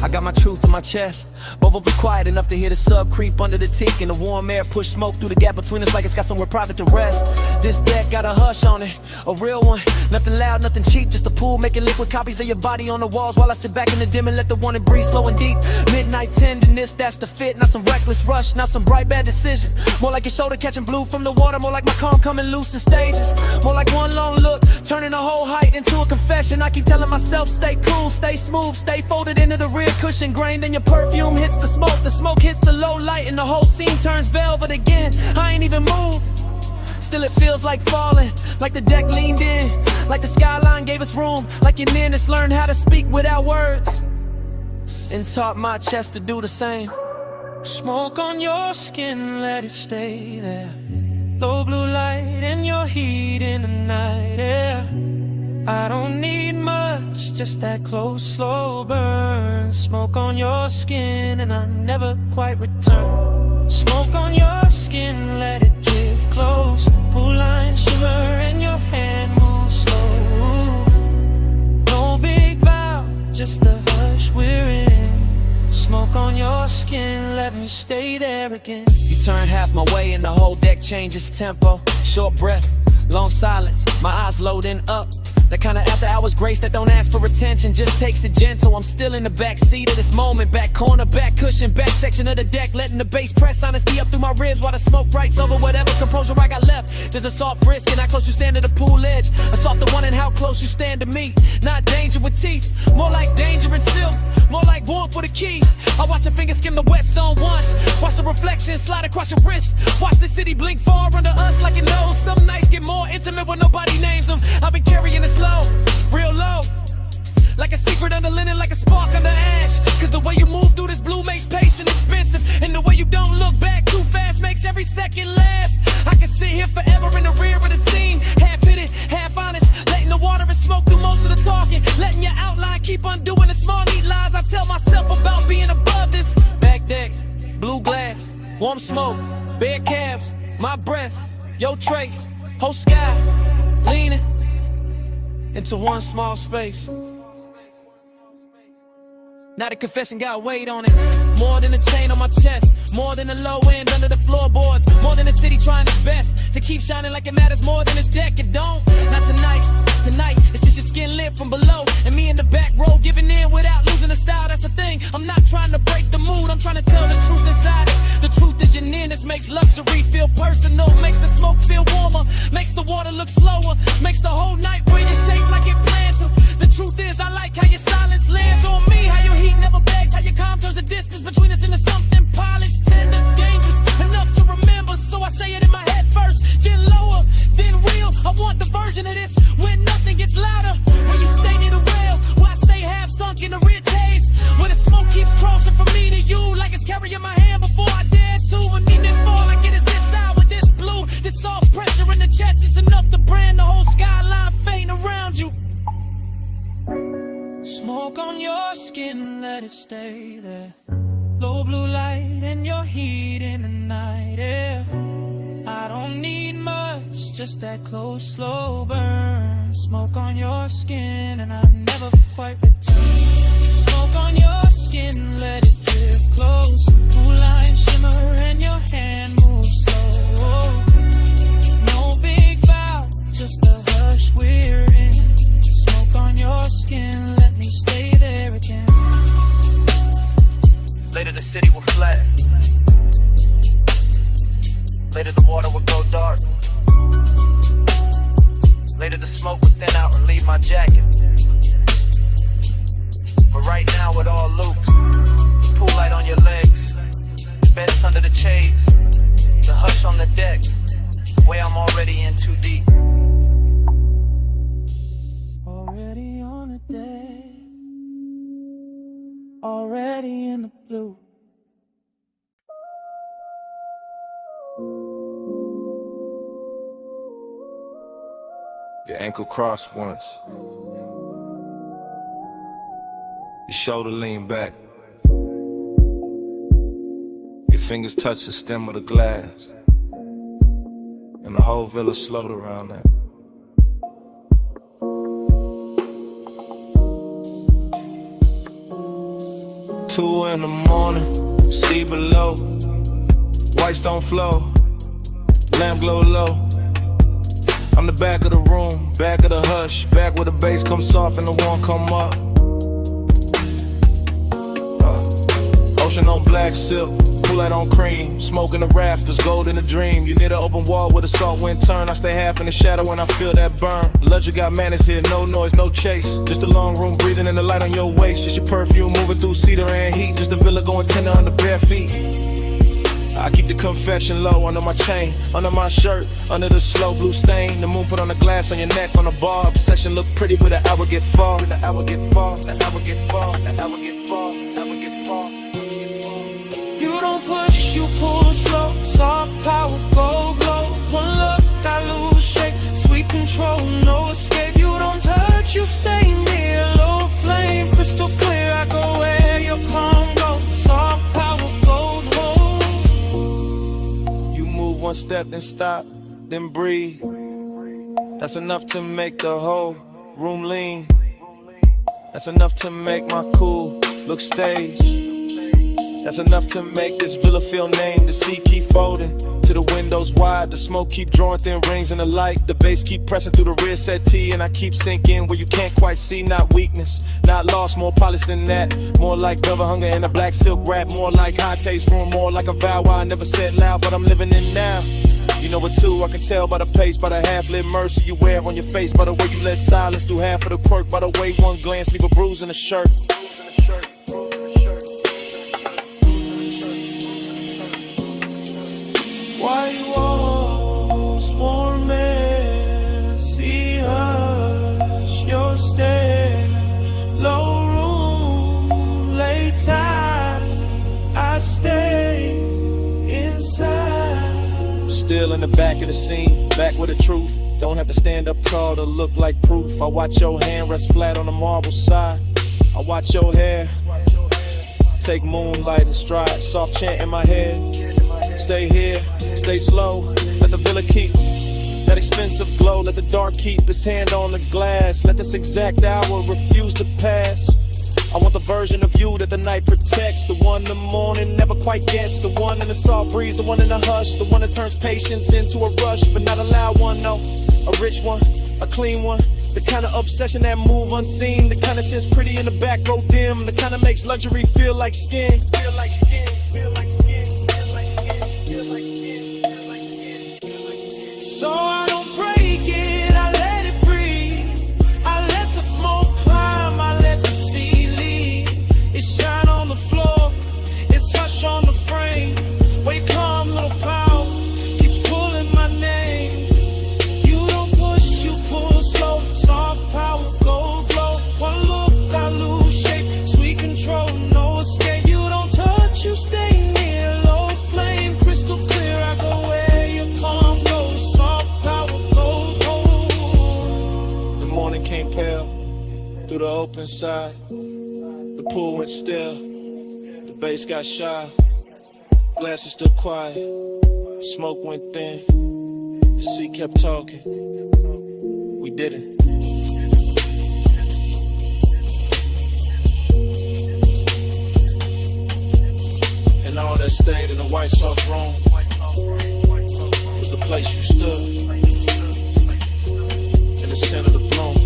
I got my truth in my chest. Both of us quiet enough to hear the sub creep under the teak, and the warm air push smoke through the gap between us like it's got somewhere private to rest. This deck got a hush on it, a real one. Nothing loud, nothing cheap, just a pool making liquid copies of your body on the walls while I sit back in the dim and let the wanted breeze slow and deep. Midnight tenderness, that's the fit. Not some reckless rush, not some bright bad decision. More like your shoulder catching blue from the water, more like my calm coming loose in stages. More like one long look, turning a whole height into a confession. I keep telling myself, stay cool, stay smooth, stay folded into the rear cushion grain. Then your perfume hits the smoke hits the low light, and the whole scene turns velvet again. I ain't even moved, still it feels like falling, like the deck leaned in, like the skyline gave us room, like your nearness learned how to speak without words, and taught my chest to do the same. Smoke on your skin, let it stay there. Low blue light and your heat in the night air. I don't need much, just that close, slow burn. Smoke on your skin and I never quite return. Smoke on your skin, let it drift close. Pool line shimmer and your hand moves slow. No big vow, just a hush we're in. Smoke on your skin, let me stay there again. You turn half my way and the whole deck changes tempo. Short breath, long silence, my eyes loading up. That kind of after hours grace that don't ask for attention, just takes it gentle. I'm still in the back seat of this moment, back corner, back cushion, back section of the deck, letting the bass press honesty up through my ribs while the smoke writes over whatever composure I got left. There's a soft risk in how close you stand to the pool edge, a softer one in how close you stand to me. Not danger with teeth, more like danger and silk, more like warmth for the key. I watch your fingers skim the wet stone once, watch the reflection slide across your wrist, watch the city blink far under us like it knows. Some nights get more intimate when nobody names them. I've been carrying the slow, real low, like a secret under linen, like a spark under ash. Cause the way you move through this blue makes patience expensive, and the way you don't look back too fast makes every second last. I can sit here forever in the rear of the scene, half hidden, half honest, letting the water and smoke do most of the talking, letting your outline keep undoing the small neat lies I tell myself about being above this. Back deck, blue glass, warm smoke, bare calves, my breath, your trace, whole sky, leaning into one small space. Now the confession got weight on it, more than a chain on my chest, more than the low end under the floorboards, more than the city trying its best to keep shining like it matters more than this deck. It don't, not tonight. Tonight, it's just your skin lit from below, and me in the back row giving in without losing the style. That's the thing, I'm not trying to break the mood, I'm trying to tell the truth inside it. The truth is your nearness makes luxury feel personal, makes the smoke feel warmer, makes the water look slower, makes the whole night wear your shape like it planned to. The truth is I like how your silence lands on me, how your heat never begs, how your calm turns the distance between us into something polished, tender, dangerous, enough to remember. So I say it in my head first, then lower, then real. I want the version of this when nothing gets louder, when you stay near the rail, where I stay half sunk in the rich haze, where the smoke keeps crossing from me to you like it's carrying my hand before I dare to, and even fall like it is this hour, this blue, this soft pressure in the chest. It's enough to brand the whole skyline faint around you. Smoke on your skin, let it stay there. Low blue light and your heat in the night air. I don't need much, just that close, slow burn. Smoke on your skin and I never quite return. Smoke on your skin, let it drift close. Blue line shimmer and your hand moves slow. No big vow, just a hush we're in. Smoke on your skin, let me stay there again. Later the city will flat. Later the water will go dark. Later the smoke will thin out and leave my jacket. But right now it all loops. Pool light on your legs, beds under the shades, the hush on the deck, way I'm already in too deep. Already on the deck, already in the blue. Your ankle crossed once. Your shoulder lean back. Your fingers touch the stem of the glass. And the whole village slowed around that. Two in the morning, see below. Whites don't flow, lamp glow low. I'm the back of the room, back of the hush, back where the bass comes soft and the warm come up. Ocean on black silk, Kool-Aid on cream, smoke in the rafters, gold in the dream. You near the open wall where the salt wind turn. I stay half in the shadow when I feel that burn. Luxury got manners here, no noise, no chase. Just a long room breathing in the light on your waist. Just your perfume moving through cedar and heat. Just a villa going tender under bare feet. I keep the confession low under my chain, under my shirt, under the slow blue stain. The moon put on the glass on your neck on the bar. Obsession look pretty with the hour get far. The hour get far, the hour get far, the hour get far, the hour get far. You don't push, you pull slow. Soft power, go glow. One look, I lose shape. Sweet control, no escape. You don't touch, you stay near. Low flame, crystal clear. I go where your palm goes. Soft power, gold hold. You move one step, then stop, then breathe. That's enough to make the whole room lean. That's enough to make my cool look staged. That's enough to make this villa feel named. The sea keep folding to the windows wide. The smoke keep drawing thin rings in the light. The bass keep pressing through the rear settee. And I keep sinking where you can't quite see. Not weakness, not lost, more polished than that. More like velvet hunger in a black silk wrap. More like high taste room, more like a vow I never said loud, but I'm living in now. You know it too, I can tell by the pace, by the half-lit mercy you wear on your face, by the way you let silence do half of the quirk, by the way one glance leave a bruise in the shirt. Why you walls warm air? See hush your stare. Low room, late tide. I stay inside. Still in the back of the scene, back with the truth. Don't have to stand up tall to look like proof. I watch your hand rest flat on the marble side. I watch your hair take moonlight and stride. Soft chant in my head. Stay here, stay slow. Let the villa keep that expensive glow. Let the dark keep its hand on the glass. Let this exact hour refuse to pass. I want the version of you that the night protects. The one the morning never quite gets. The one in the soft breeze, the one in the hush. The one that turns patience into a rush. But not a loud one, no. A rich one, a clean one. The kind of obsession that move unseen. The kind that sits pretty in the back row dim. The kind that makes luxury feel like skin. Feel like skin, feel like skin, feel like skin, feel like skin, feel like skin, feel like skin. So I don't break it, I let it breathe. I let the smoke climb, I let the sea leave. It shine on the floor, it's hush on the frame. Wake calm, little power, keeps pulling my name. You don't push, you pull slow. Soft power, gold glow. One look, I lose shape. Sweet control, no escape. You don't touch, you stay near. Low flame, crystal clear. I go where your palm goes. Soft power, gold hold. The morning came pale through the open side. The pool went still. The bass got shy. Glasses stood quiet. Smoke went thin. The sea kept talking. We didn't. And all that stayed in the white soft room was the place you stood in the center of the bloom.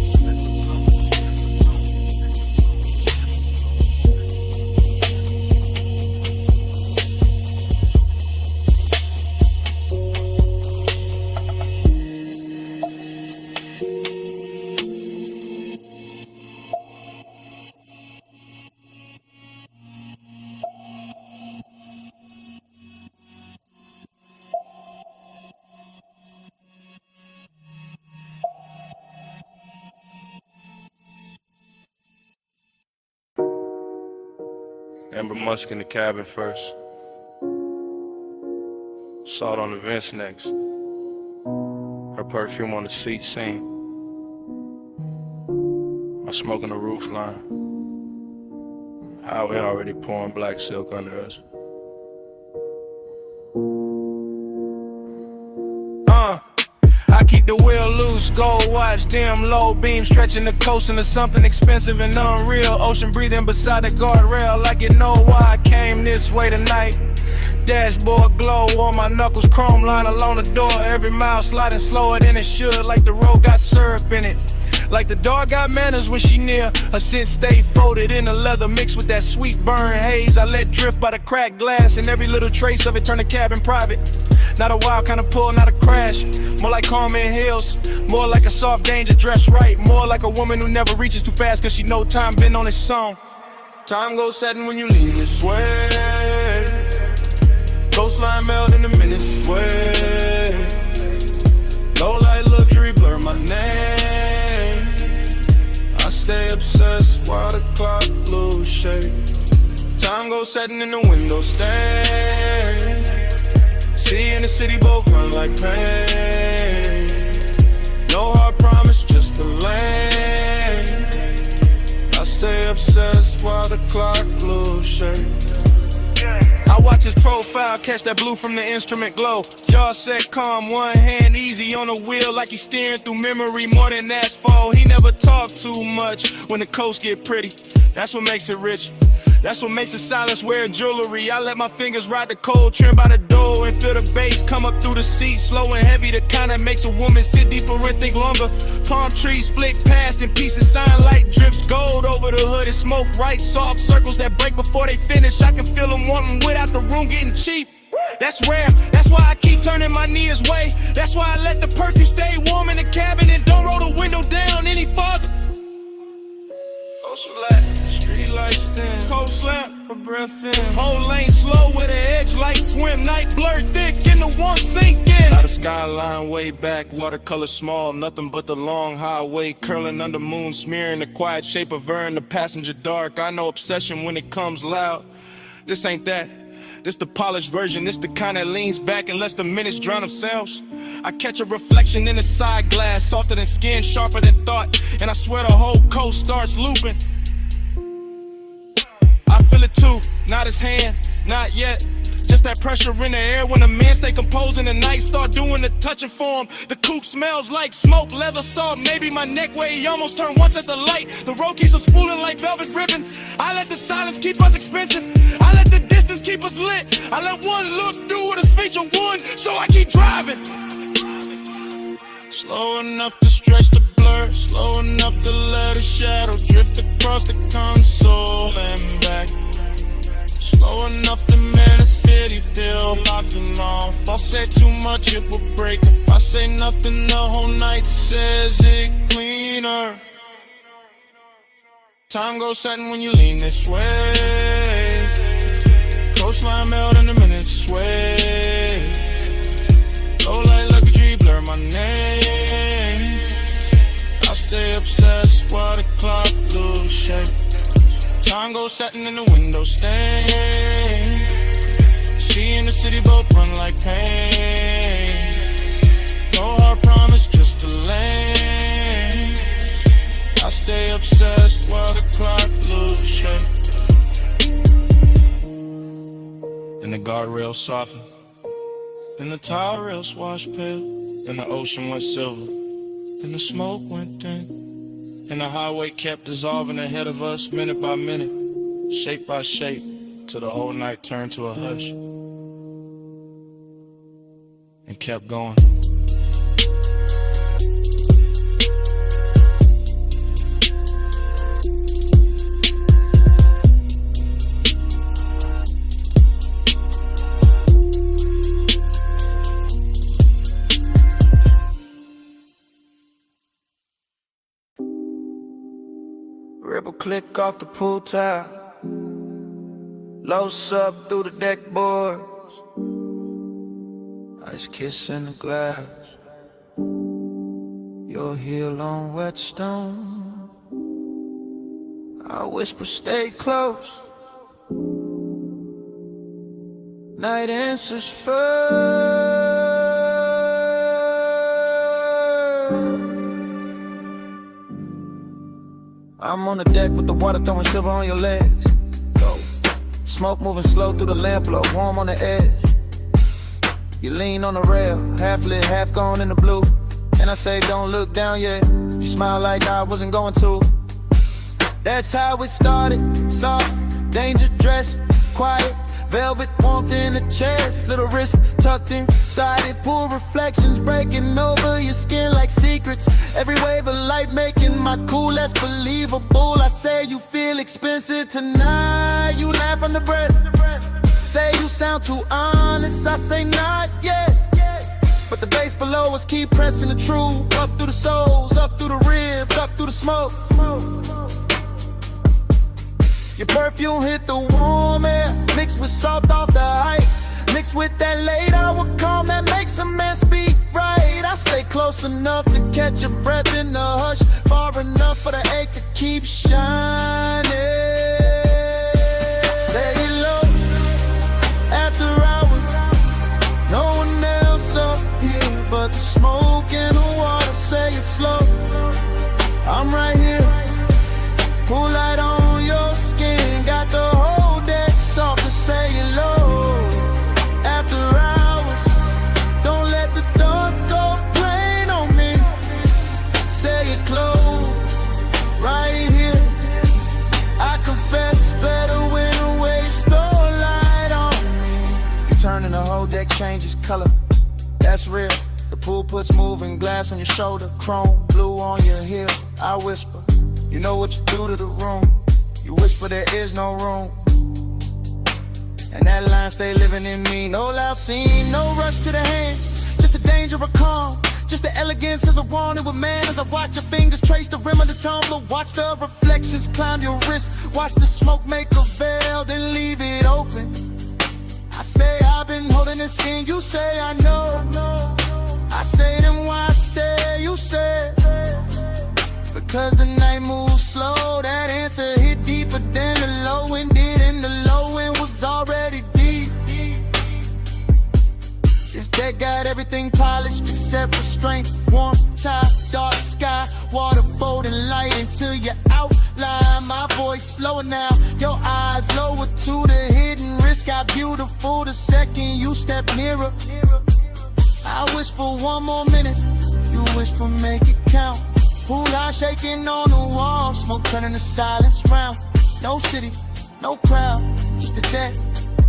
Amber Musk in the cabin first. Salt on the vents next. Her perfume on the seat seen. I'm smoking a roof line. Highway already pouring black silk under us. I keep the wheel loose, gold watch, dim low beam, stretching the coast into something expensive and unreal. Ocean breathing beside the guardrail, like you know why I came this way tonight. Dashboard glow on my knuckles, chrome line along the door. Every mile sliding slower than it should, like the road got syrup in it. Like the dog got manners when she near. Her scent stay folded in the leather mixed with that sweet burn haze I let drift by the cracked glass, and every little trace of it turn the cabin private. Not a wild kind of pull, not a crash. More like Carmen Hills, more like a soft danger dressed right. More like a woman who never reaches too fast cause she know time been on its song. Time goes setting when you lean this way. Coastline melt in the minutes way. Low light luxury blur my name. I stay obsessed while the clock lose shape. Time goes setting in the window stand. See in the city both run like pain. No hard promise, just a lane. I stay obsessed while the clock lose shape. I watch his profile, catch that blue from the instrument glow. Jaw set calm, one hand easy on the wheel, like he's steering through memory more than asphalt. He never talk too much when the coast get pretty. That's what makes it rich. That's what makes the silence wear jewelry. I let my fingers ride the cold trim by the door and feel the bass come up through the seat, slow and heavy. The kind that makes a woman sit deeper and think longer. Palm trees flick past in pieces, sign light drips gold over the hood and smoke right. Soft circles that break before they finish. I can feel them wanting without the room getting cheap. That's rare, that's why I keep turning my knee his way. That's why I let the perfume stay warm in the cabin and don't roll the window down any farther. Coast flat, street lights thin, cold slam, a breath in. Whole lane slow with an edge light swim. Night blurred thick in the one sink in. Out of skyline way back, watercolor small. Nothing but the long highway curling under moon, smearing the quiet shape of her in the passenger dark. I know obsession when it comes loud. This ain't that. This the polished version, this the kind that leans back and lets the minutes drown themselves. I catch a reflection in the side glass, softer than skin, sharper than thought, and I swear the whole coast starts looping. I feel it too, not his hand, not yet. Just that pressure in the air when a man stay composed and the night start doing the touching for him. The coupe smells like smoke, leather soft, maybe my neck where he almost turned once at the light. The road keeps us spooling like velvet ribbon. I let the silence keep us expensive. I let the distance keep us lit. I let one look do what is feature one, so I keep driving. Slow enough to stretch the blur, slow enough to let a shadow drift across the console and back. Slow enough to make the city feel alive and long. If I say too much, it will break. If I say nothing, the whole night says it cleaner. Time goes setting when you lean this way. Coastline melt in the minutes sway. Low light luxury blur my name. I stay obsessed while the clock lose shape. Time goes setting in the window stain. See in the city both run like pain. No hard promise, just a lane. I stay obsessed while the clock lose shape. Then the guardrail softened. Then the tire rails washed pale. Then the ocean went silver. Then the smoke went thin. And the highway kept dissolving ahead of us, minute by minute, shape by shape, till the whole night turned to a hush. And kept going. Ripple click off the pool tile. Low sub through the deck boards. Ice kiss in the glass. Your heel on whetstone. I whisper stay close. Night answers first. I'm on the deck with the water throwing silver on your legs. Go. Smoke moving slow through the lamp, blow warm on the edge. You lean on the rail, half lit, half gone in the blue. And I say don't look down yet. You smile like I wasn't going to. That's how it started. Soft, danger dress, quiet, velvet warmth in the chest. Little wrist tucked inside it, pool reflections breaking over your skin like secrets. Every wave of light making my cool less believable. I say you feel expensive tonight. You laugh under breath. Say you sound too honest. I say not yet. But the bass below us keep pressing the truth. Up through the souls, up through the ribs, up through the smoke. Your perfume hit the warm air, mixed with salt off the height, mixed with that late hour calm that makes a man speak right. I stay close enough to catch your breath in the hush, far enough for the ache to keep shining. Say it low, after hours, no one else up here but the smoke and the water. Say it slow, I'm right here, pull light on your skin, got the whole deck soft to say it low. After hours, don't let the dark go plain on me. Say it close, right here. I confess better when the waves throw light on me. You turning the whole deck changes color, that's real. The pool puts moving glass on your shoulder, chrome blue on your heel. I whisper, you know what you do to the room. You whisper there is no room, and that line stay living in me. No loud scene, no rush to the hands, just the danger of calm, just the elegance as I want it with man. As I watch your fingers trace the rim of the tumbler, watch the reflections climb your wrist, watch the smoke make a veil, then leave it open. I say I've been holding this in, you say I know. I say then why stay, you say because the night moves slow. That answer hit deeper than the low end did, and the low end was already deep. This deck got everything polished except restraint. Warm top, dark sky, water folding light until you outline. My voice slower now, your eyes lower to the hidden risk. How beautiful the second you step nearer. I whisper one more minute, you whisper make it count. Pool light shaking on the wall, smoke turning the silence round. No city, no crowd, just the deck,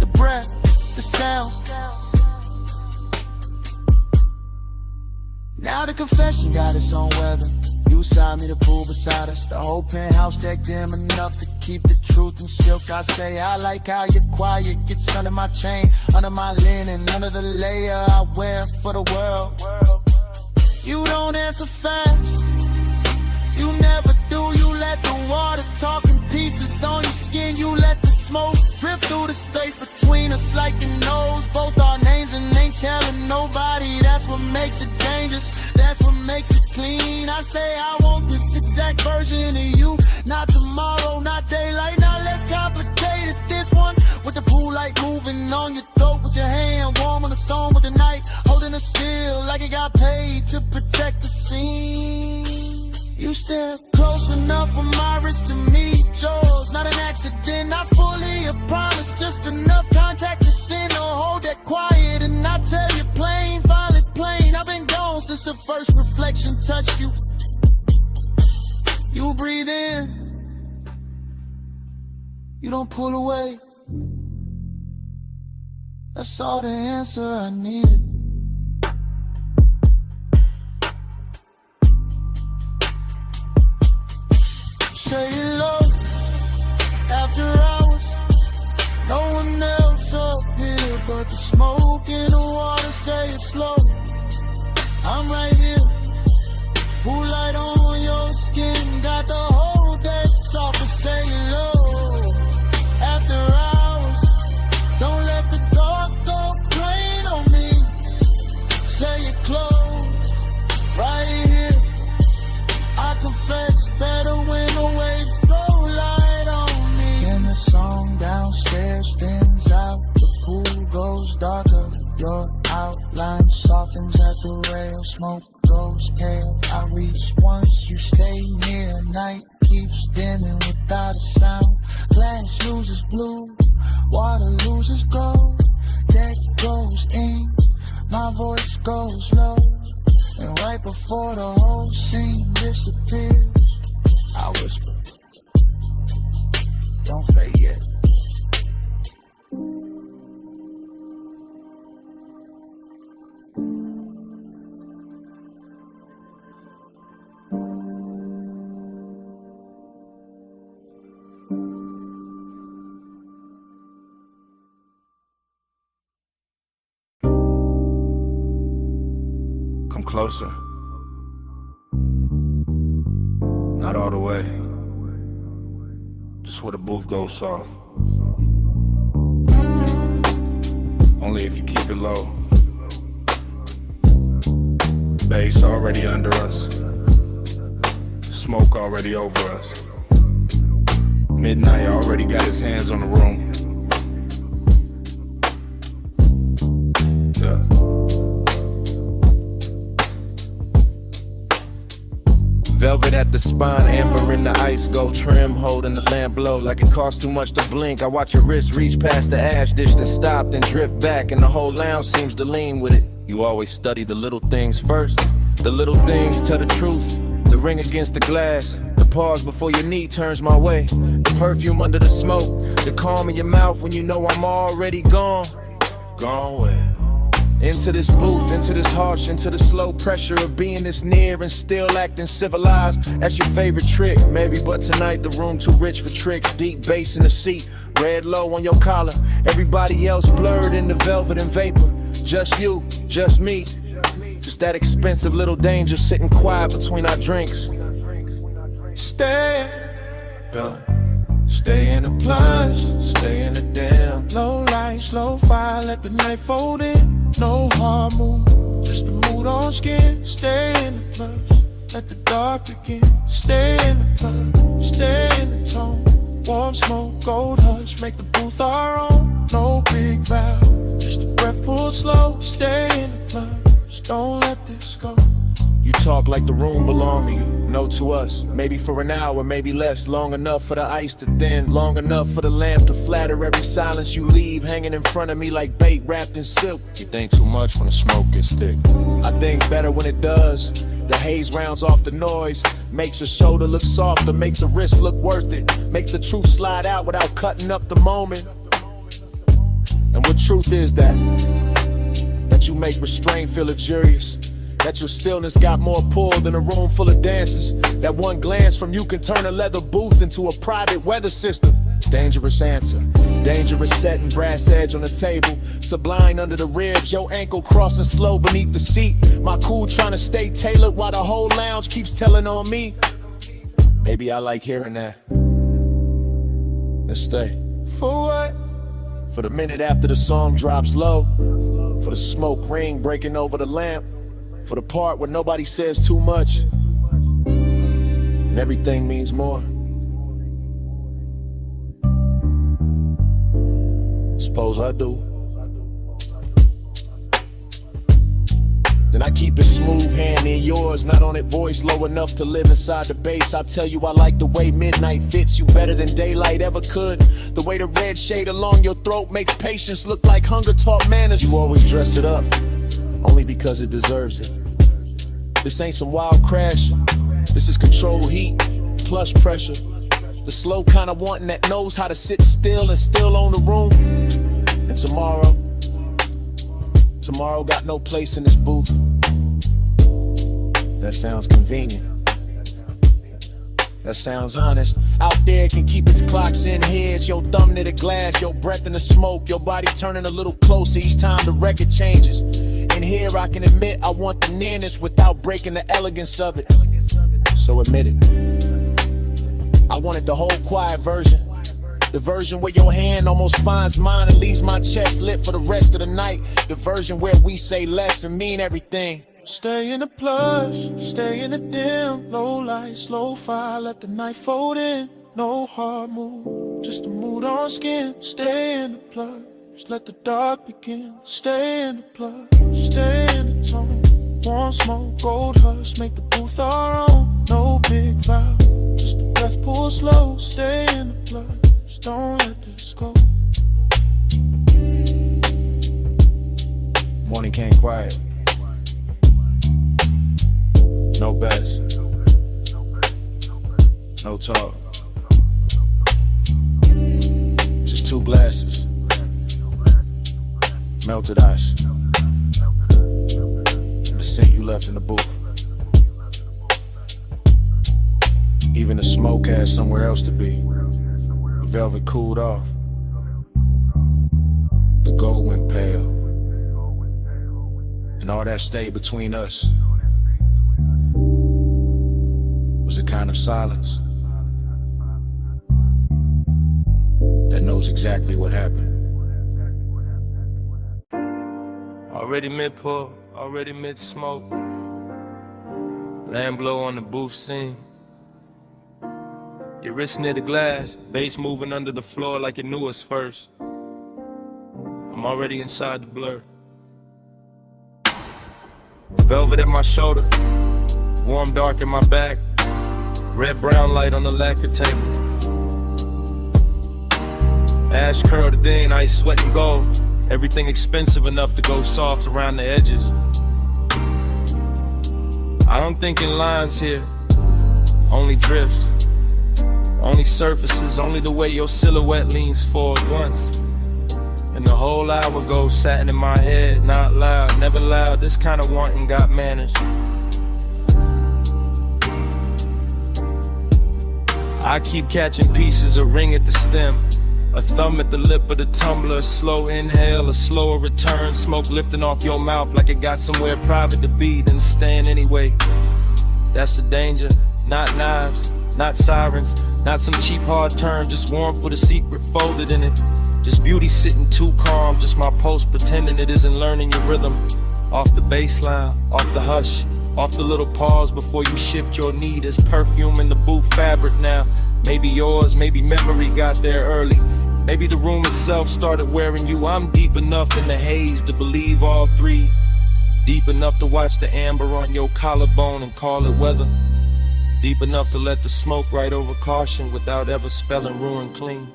the breath, the sound. Now the confession got its own weather. You side me, the pool beside us. The whole penthouse deck dim enough to keep the truth in silk. I say I like how you're quiet, gets under my chain, under my linen, under the layer I wear for the world. You don't answer fast, you never do. You let the water talk in pieces on your skin. You let the smoke drip through the space between us like your nose. Both our names and ain't telling nobody. That's what makes it dangerous, that's what makes it clean. I say I want this exact version of you. Not tomorrow, not daylight, not less complicated. This one with the pool light moving on your throat, with your hand warm on the stone with the night, holding it still like it got paid to protect the scene. You step close enough for my wrist to meet yours. Not an accident, not fully a promise, just enough contact to send or hold that quiet. And I tell you plain, finally plain, I've been gone since the first reflection touched you. You breathe in, you don't pull away. That's all the answer I needed. Say it low, after hours, no one else up here but the smoke in the water. Say it slow, I'm right here, pool light on your skin, got the whole deck soft. Say it low, after hours, don't let the dark go plain on me. Say it close, right here, I confess better when the waves throw light on me. And the song downstairs thins out, the pool goes darker, your outline softens at the rail, smoke goes spinning without a sound. Glass loses blue, water loses gold. Deck goes in, my voice goes low. And right before the whole scene disappears, I whisper, don't fade yet. Come closer. Not all the way. Just where the booth goes soft. Only if you keep it low. Bass already under us. Smoke already over us. Midnight already got his hands on the room. Yeah. Velvet at the spine, amber in the ice, gold trim, holding the lamp low like it costs too much to blink. I watch your wrist reach past the ash dish, then stop, then drift back, and the whole lounge seems to lean with it. You always study the little things first. The little things tell the truth. The ring against the glass, the pause before your knee turns my way. The perfume under the smoke, the calm in your mouth when you know I'm already gone. Gone where? Into this booth, into this harsh, into the slow pressure of being this near and still acting civilized. That's your favorite trick, maybe, but tonight the room too rich for tricks. Deep bass in the seat, red low on your collar. Everybody else blurred into velvet and vapor. Just you, just me. Just that expensive little danger sitting quiet between our drinks. Stay, stay in the plunge, stay in the damn. Low light, slow fire, let the night fold in. No hard move, just the mood on skin. Stay in the plush, let the dark begin. Stay in the plug, stay in the tone. Warm smoke, gold hush, make the booth our own. No big vow, just a breath pulled slow. Stay in the plush, don't let this go. You talk like the room belonged to you, no to us. Maybe for an hour, maybe less. Long enough for the ice to thin, long enough for the lamp to flatter every silence you leave, hanging in front of me like bait wrapped in silk. You think too much when the smoke gets thick. I think better when it does. The haze rounds off the noise, makes your shoulder look softer, makes the wrist look worth it, makes the truth slide out without cutting up the moment. And what truth is that? That you make restraint feel luxurious. That your stillness got more pull than a room full of dancers. That one glance from you can turn a leather booth into a private weather system. Dangerous answer, dangerous setting, brass edge on the table. Sublime under the ribs, your ankle crossing slow beneath the seat. My cool trying to stay tailored while the whole lounge keeps telling on me. Maybe I like hearing that. Let's stay. For what? For the minute after the song drops low. For the smoke ring breaking over the lamp. For the part where nobody says too much and everything means more. Suppose I do. Then I keep it smooth, hand in yours, not on it, voice low enough to live inside the bass. I tell you I like the way midnight fits you better than daylight ever could. The way the red shade along your throat makes patience look like hunger taught manners. You always dress it up, only because it deserves it. This ain't some wild crash, this is controlled heat, plush pressure. The slow kind of wanting that knows how to sit still and still own the room. And tomorrow got no place in this booth. That sounds convenient. That sounds honest. Out there it can keep its clocks in heads. Your thumb near the glass, your breath in the smoke. Your body turning a little closer each time the record changes. And here I can admit I want the nearness without breaking the elegance of it. So admit it. I wanted the whole quiet version. The version where your hand almost finds mine and leaves my chest lit for the rest of the night. The version where we say less and mean everything. Stay in the plush, stay in the dim. Low light, slow fire, let the night fold in. No hard move, just a mood on skin. Stay in the plush, let the dark begin. Stay in the plush, stay in the tone. Warm smoke, gold hush, make the booth our own. No big vow, just a breath pulled slow, stay in the blood. Just don't let this go. Morning came quiet. No bets. No talk. Just 2 glasses. Melted ice. And the scent you left in the booth. Even the smoke had somewhere else to be. The velvet cooled off. The gold went pale. And all that stayed between us was a kind of silence that knows exactly what happened. Already mid-pull, already mid-smoke. Lamb blow on the booth scene. Your wrist near the glass, bass moving under the floor like it knew us first. I'm already inside the blur. Velvet at my shoulder, warm dark in my back. Red-brown light on the lacquer table. Ash curled a thing, ice sweating gold. Everything expensive enough to go soft around the edges. I don't think in lines here, only drifts. Only surfaces, only the way your silhouette leans forward once. And the whole hour goes satin in my head, not loud, never loud. This kind of wanting got manners. I keep catching pieces, a ring at the stem, a thumb at the lip of the tumbler, a slow inhale, a slower return, smoke lifting off your mouth like it got somewhere private to be, then staying anyway. That's the danger, not knives, not sirens, not some cheap hard turn, just warmth with a secret folded in it. Just beauty sitting too calm, just my pulse pretending it isn't learning your rhythm. Off the baseline, off the hush, off the little pause before you shift your knee. There's perfume in the booth fabric now. Maybe yours, maybe memory got there early. Maybe the room itself started wearing you. I'm deep enough in the haze to believe all three. Deep enough to watch the amber on your collarbone and call it weather. Deep enough to let the smoke right over caution without ever spelling ruin clean.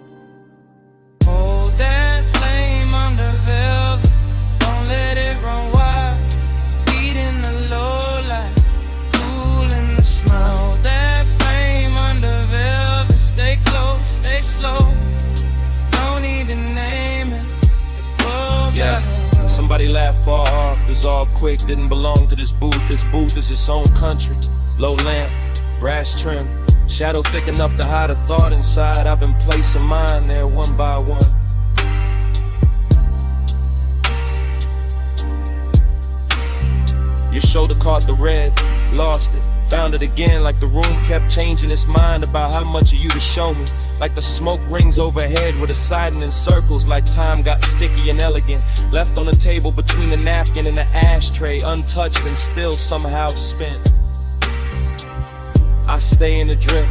Hold that flame under velvet, don't let it run wild. Beat in the low light, cool in the smile. Hold that flame under velvet, stay close, stay slow. No need to name it. Yeah, somebody laughed far off, dissolved quick, didn't belong to this booth. This booth is its own country. Low lamp, brass trim, shadow thick enough to hide a thought inside. I've been placing mine there one by one. Your shoulder caught the red, lost it, found it again, like the room kept changing its mind about how much of you to show me. Like the smoke rings overhead with a siding in circles, like time got sticky and elegant, left on the table between the napkin and the ashtray, untouched and still somehow spent. I stay in the drift,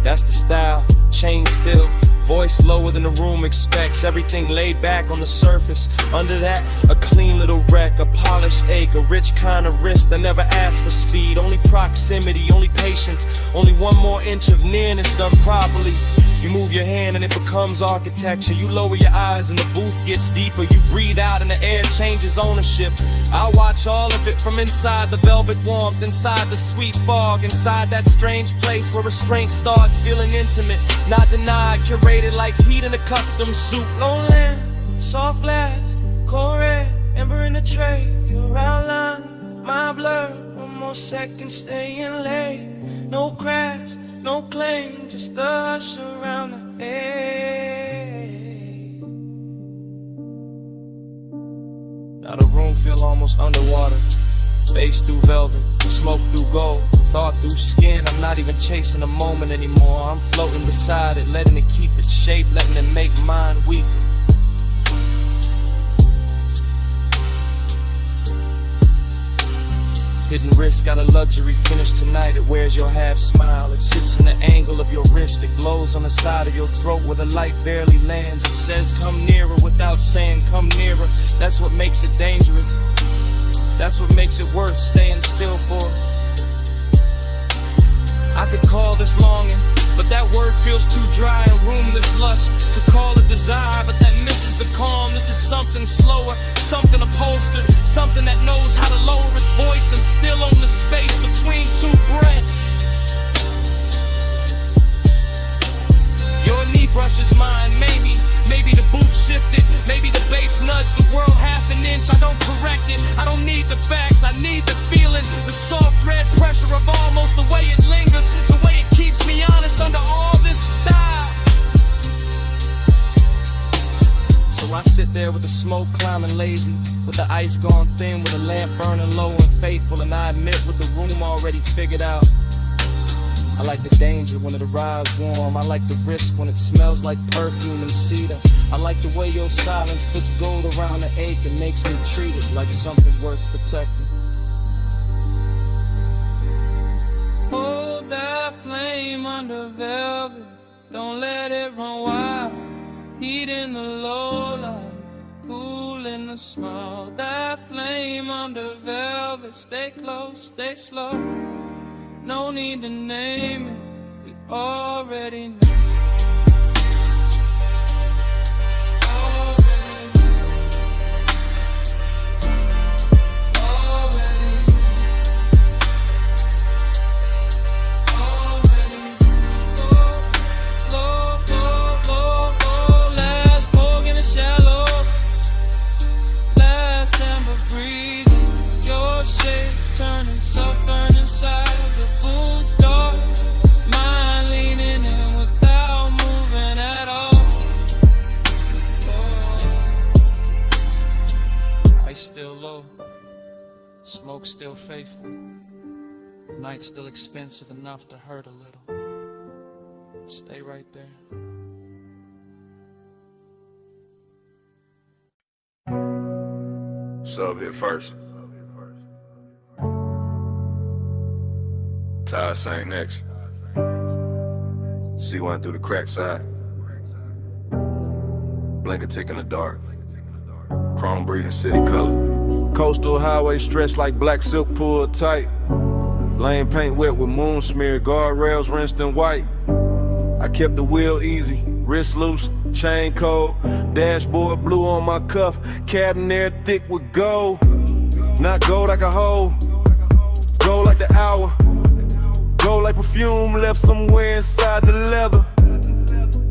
that's the style, chain still, voice lower than the room expects, everything laid back on the surface. Under that, a clean little wreck, a polished ache, a rich kind of wrist that never asked for speed, only proximity, only patience, only one more inch of nearness done properly. You move your hand and it becomes architecture. You lower your eyes and the booth gets deeper. You breathe out and the air changes ownership. I watch all of it from inside the velvet warmth, inside the sweet fog, inside that strange place where restraint starts feeling intimate, not denied, curated like heat in a custom suit. Low lamp, soft glass, cold red, ember in the tray. Your outline, my blur, one more second staying late. No crash, no claim, just the hush around the edge. Now the room feel almost underwater. Bass through velvet, smoke through gold, thought through skin. I'm not even chasing the moment anymore. I'm floating beside it, letting it keep its shape, letting it make mine weaker. Hidden wrist got a luxury finish tonight. It wears your half smile. It sits in the angle of your wrist. It glows on the side of your throat where the light barely lands. It says come nearer without saying come nearer. That's what makes it dangerous. That's what makes it worth staying still for. I could call this longing, but that word feels something slower, something upholstered, something that knows how to lower its voice and still own the space between two breaths. Your knee brushes mine, maybe the booth shifted, maybe the bass nudged the world half an inch. I don't correct it, I don't need the facts, I need the feeling, the soft red pressure of almost, the way it lingers, the way it keeps me honest under all this style. So I sit there with the smoke climbing lazy, with the ice gone thin, with the lamp burning low and faithful, and I admit with the room already figured out. I like the danger when it arrives warm. I like the risk when it smells like perfume and cedar. I like the way your silence puts gold around the ache and makes me treat it like something worth protecting. Hold that flame under velvet, don't let it run wild. Heat in the low light, cool in the smile. That flame under velvet, stay close, stay slow. No need to name it, we already know. Turning suffering inside of the boot door. Mind leaning in without moving at all. Oh. Ice still low, smoke still faithful. Night still expensive enough to hurt a little. Stay right there. Sub hit first. Ty sang next. C1 through the crack side. Blinker tick in the dark. Chrome breathing city color. Coastal highway stretched like black silk pulled tight. Lane paint wet with moon smear, guardrails rinsed in white. I kept the wheel easy, wrist loose, chain cold. Dashboard blue on my cuff, cabin air thick with gold. Not gold like a hole, gold like the hour. Gold like perfume left somewhere inside the leather.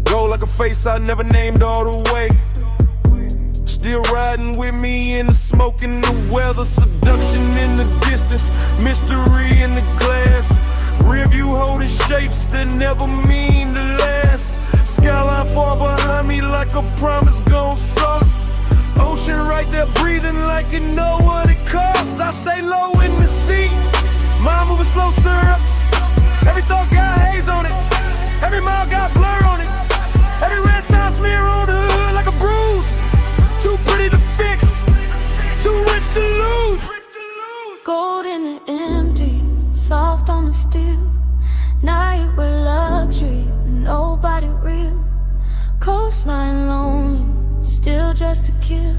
Gold like a face I never named all the way. Still riding with me in the smoke and the weather. Seduction in the distance, mystery in the glass. Rear view holding shapes that never mean to last. Skyline far behind me like a promise gone soft. Ocean right there breathing like you know what it costs. I stay low in the seat, mind moving slow syrup. Every thought got haze on it, every mile got blur on it. Every red sign smear on the hood like a bruise. Too pretty to fix, too rich to lose. Gold in the empty, soft on the steel. Night with luxury, nobody real. Coastline lonely, still dressed to kill.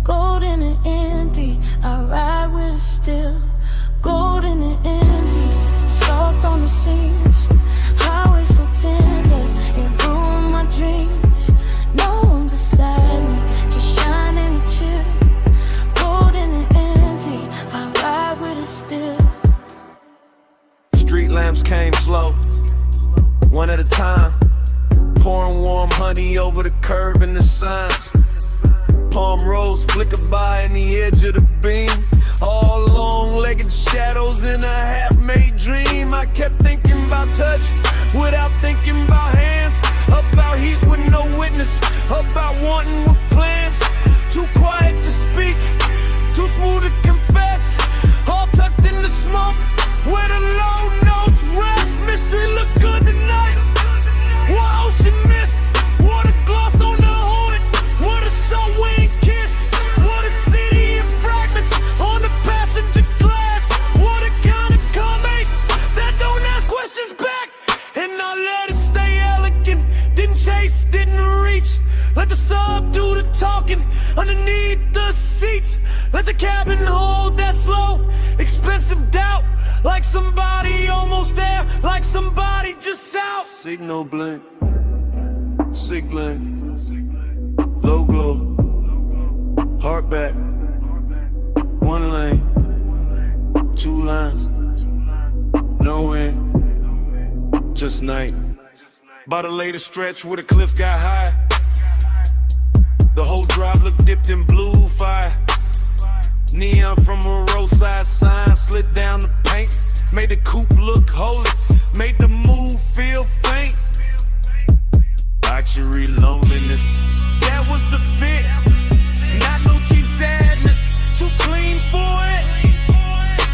Gold in the empty, I ride with it still. Gold in the empty, soft on the seams. Highway so tender, it ruined my dreams. No one beside me, just shine and chill. Gold in the empty, I ride with it still. Street lamps came slow, one at a time. Pouring warm honey over the curb and the signs. Palm rose flickered by in the edge of the beam. All long-legged shadows in a half-made dream. I kept thinking about touch without thinking about hands. About heat with no witness, about wanting with plans. Too quiet to speak, too smooth to confess. All tucked in the smoke, where the low notes rest. Mystery look good tonight. What ocean mist, water gloss on the hood. What a soul we ain't kissed. What a city in fragments on the passenger glass. What a kind of comic that don't ask questions back. And I let it stay elegant. Didn't chase, didn't reach. Let the sub do the talking underneath the seats. Let the cabin hold that slow, expensive doubt. Like somebody almost there, like somebody just out. Signal blink, signaling, low glow. Park back, one lane, two lines, no wind, just night. By the latest stretch where the cliffs got high, the whole drive looked dipped in blue fire. Neon from a roadside sign slid down the paint, made the coupe look holy, made the move feel faint. Archery loneliness, that was the fit. Not no cheap sadness, too clean for it.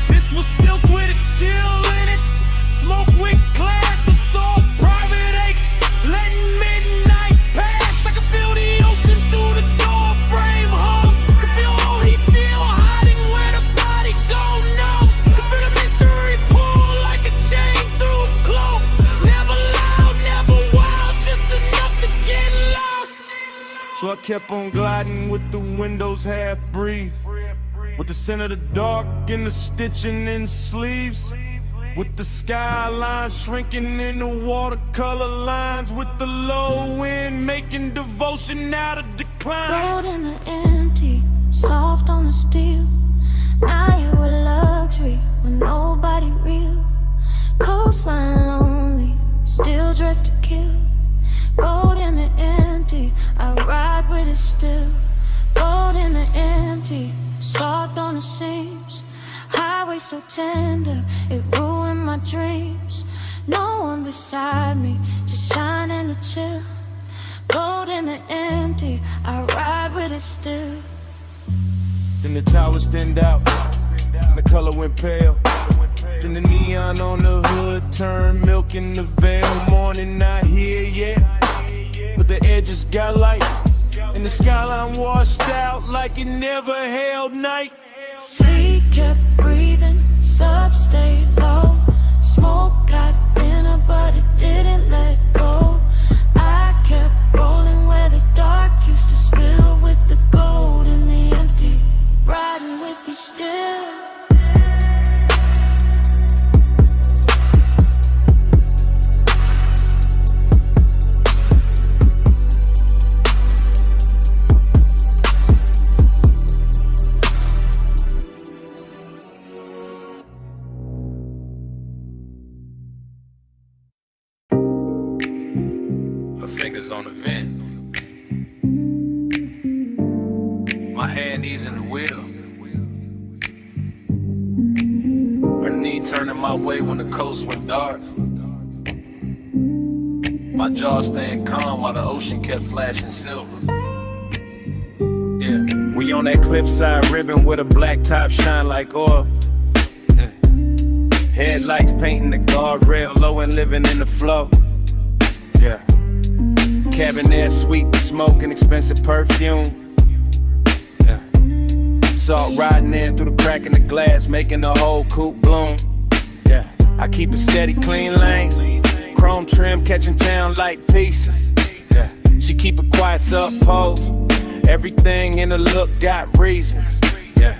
This was silk with a chill in it, smoke with class, assault, private ache, letting midnight pass. I can feel the ocean through the door frame, home. Can feel all he still hiding where the body don't know. Can feel the mystery pull like a chain through a cloak. Never loud, never wild, just enough to get lost. So I kept on gliding with the windows half breathed, with the scent of the dark and the stitching in sleeves, with the skyline shrinking into watercolor lines, with the low wind making devotion out of decline. Gold in the empty, soft on the steel. Now you with luxury with nobody real. Coastline lonely, still dressed to kill. Gold in the empty, I ride with it still. Gold in the empty, soft on the seams. Highway so tender, it ruined my dreams. No one beside me, just shining to chill. Gold in the empty, I ride with it still. Then the towers thinned out, and the color went pale. Then the neon on the hood turned milk in the veil. Morning not here yet, but the edges got light, and the skyline washed out like it never held night. Sea kept breathing, sub stayed low. Smoke got thinner, but it didn't let go. I kept rolling where the dark used to spill, with the gold in the empty, riding with you still. Fingers on the vent, my hand easing the wheel, her knee turning my way when the coast went dark, my jaw staying calm while the ocean kept flashing silver. Yeah, we on that cliffside ribbon with a black top shine like oil. Headlights painting the guardrail low and living in the flow. Yeah, cabin air sweet with smoke and expensive perfume. Yeah. Salt riding in through the crack in the glass, making the whole coupe bloom. Yeah, I keep a steady clean lane, chrome trim catching town like pieces. Yeah, she keep a quiet sub pose, everything in the look got reasons. Yeah,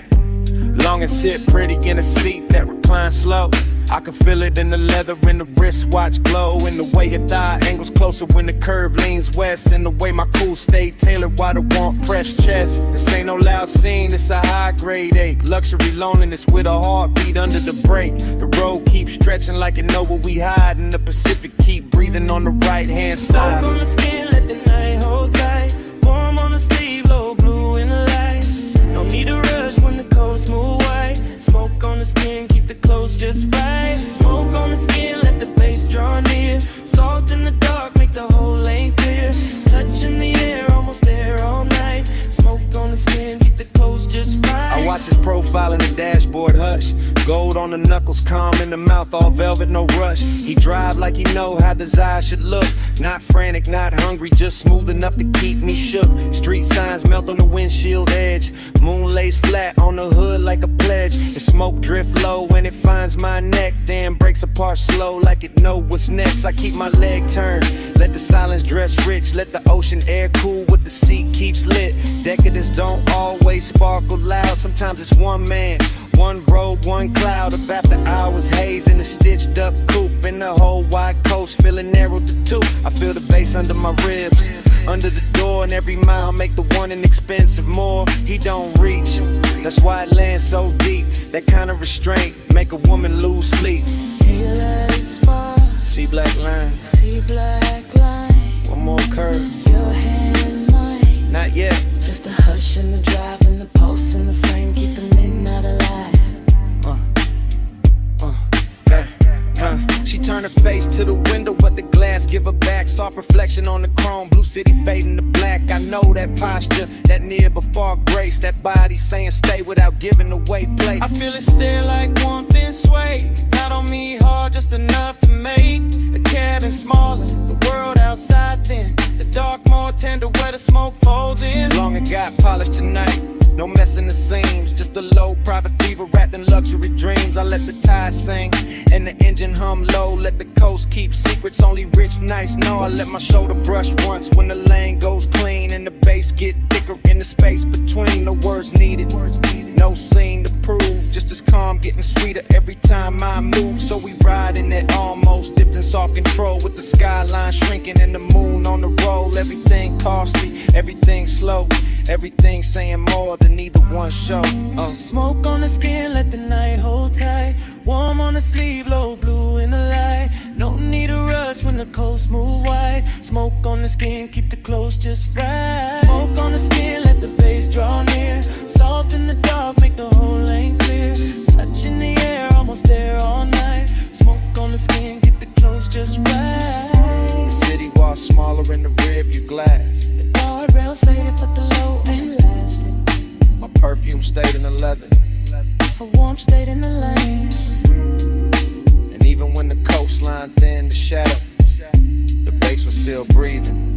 long and sit pretty in a seat that reclines slow. I can feel it in the leather, in the wristwatch glow, in the way your thigh angles closer when the curve leans west, in the way my cool stay tailored while the warmth pressed chest. This ain't no loud scene, it's a high grade ache. Luxury loneliness with a heartbeat under the brake. The road keeps stretching like it know where we hide, and the Pacific keep breathing on the right hand side. Soak on the skin, let the night hold tight. Warm on the sleeve, low blue in the light. Don't need a rush when the coast move white. Smoke on the skin, keep the clothes just right. Smoke on the skin, let the bass draw near. Salt in the dark, make the whole lane clear. Touch in the air, almost there all night. Smoke on the skin, keep the clothes just right. I watch his profile in the dashboard, hush. Gold on the knuckles, calm in the mouth, all velvet, no rush. He drive like he know how desire should look. Not frantic, not hungry, just smooth enough to keep me shook. Street signs melt on the windshield edge. Moon lays flat on the hood like a pledge. The smoke drift low when it finds my neck, then breaks apart slow like it know what's next. I keep my leg turned, let the silence dress rich. Let the ocean air cool what the seat keeps lit. Decadence don't always sparkle loud. Sometimes it's one man, one road, one cloud of after hours haze in a stitched up coupe, and the whole wide coast feeling narrow to two. I feel the bass under my ribs, under the door, and every mile make the one inexpensive more. He don't reach, that's why it lands so deep. That kind of restraint make a woman lose sleep. He lights far, See black lines, see black line. one more curve, Your hand in mine. not yet. Just a hush in the drive and the pulse in the frame, keep the midnight alive. She turned her face to the window, but the glass give her back. Soft reflection on the chrome, blue city fading to black. I know that posture, that near before grace. That body saying stay without giving away place. I feel it stare like warmth and sway. Not on me hard, just enough to make the cabin smaller, the world outside thin, the dark more tender where the smoke folds in. Long it got polished tonight, no messing the seams. Just a low private fever wrapped in luxury dreams. I let the tide sing and the engine hum low. Let the coast keep secrets only rich nights know. I let my shoulder brush once when the lane goes clean and the bass get thicker in the space between. No words needed, no scene to prove. Just as calm getting sweeter every time I move. So we ride in that almost dipped in soft control, with the skyline shrinking and the moon on the roll. Everything costly, everything slow, everything saying more than either one show. Smoke on the skin, let the night hold tight. Warm on the sleeve, low blue in the light. No need to rush when the coast move wide. Smoke on the skin, keep the clothes just right. Smoke on the skin, let the bass draw near. Soft in the dark, make the whole lane clear. Touch in the air, almost there all night. Smoke on the skin, keep the clothes just right. The city walls smaller in the rear view glass. The guardrails faded, but the low ain't lasting. My perfume stayed in the leather, A warm state in the lane. and even when the coastline thinned the shadow, the bass was still breathing.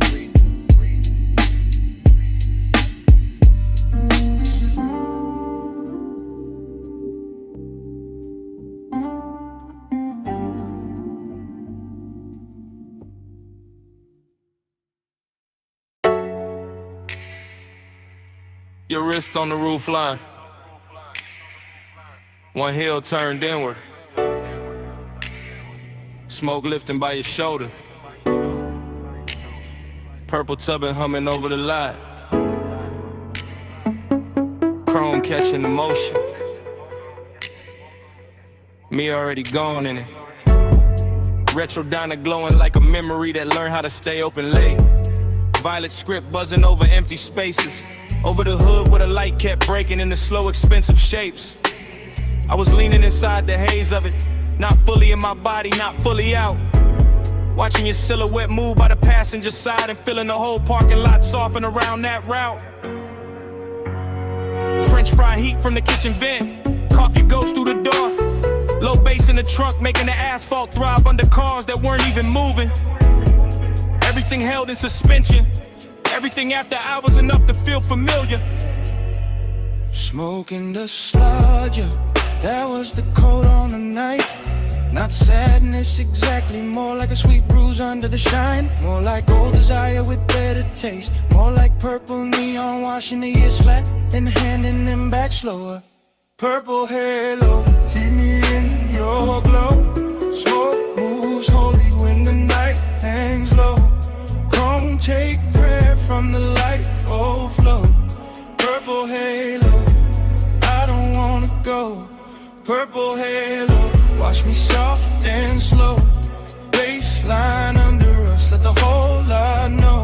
Your wrists on the roof line. One heel turned inward. Smoke lifting by your shoulder. Purple tubbing humming over the lot. Chrome catching the motion. Me already gone in it. Retro diner glowing like a memory that learned how to stay open late. Violet script buzzing over empty spaces. Over the hood where the light kept breaking into slow, expensive shapes. I was leaning inside the haze of it, not fully in my body, not fully out. Watching your silhouette move by the passenger side and feeling the whole parking lot soften around that route. French fry heat from the kitchen vent, coffee goes through the door. Low bass in the trunk making the asphalt throb under cars that weren't even moving. Everything held in suspension. Everything after hours enough to feel familiar. Smoking the sludge, that was the coat on the night. Not sadness exactly, more like a sweet bruise under the shine. More like old desire with better taste. More like purple neon washing the years flat and handing them back slower. Purple halo, keep me in your glow. Smoke moves holy when the night hangs low. Chrome take prayer from the light overflow. Purple halo, I don't wanna go. Purple halo, watch me soft and slow. Baseline under us, let the whole lot know.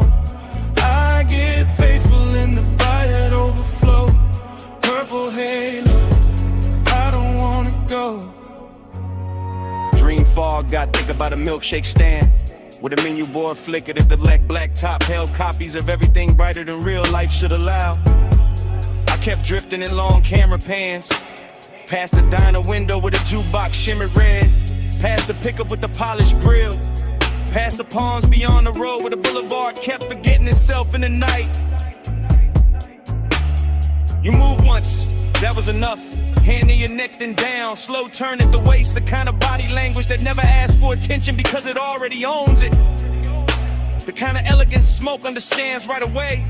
I get faithful in the fire that overflow. Purple halo, I don't wanna go. Dream fog got thick about a milkshake stand. With a menu board flickered at the black top held copies of everything brighter than real life should allow. I kept drifting in long camera pans. Past the diner window with a jukebox shimmered red. Past the pickup with the polished grill. Past the palms beyond the road where the boulevard kept forgetting itself in the night. You moved once, that was enough. Hand in your neck then down, slow turn at the waist. The kind of body language that never asks for attention because it already owns it. The kind of elegance smoke understands right away.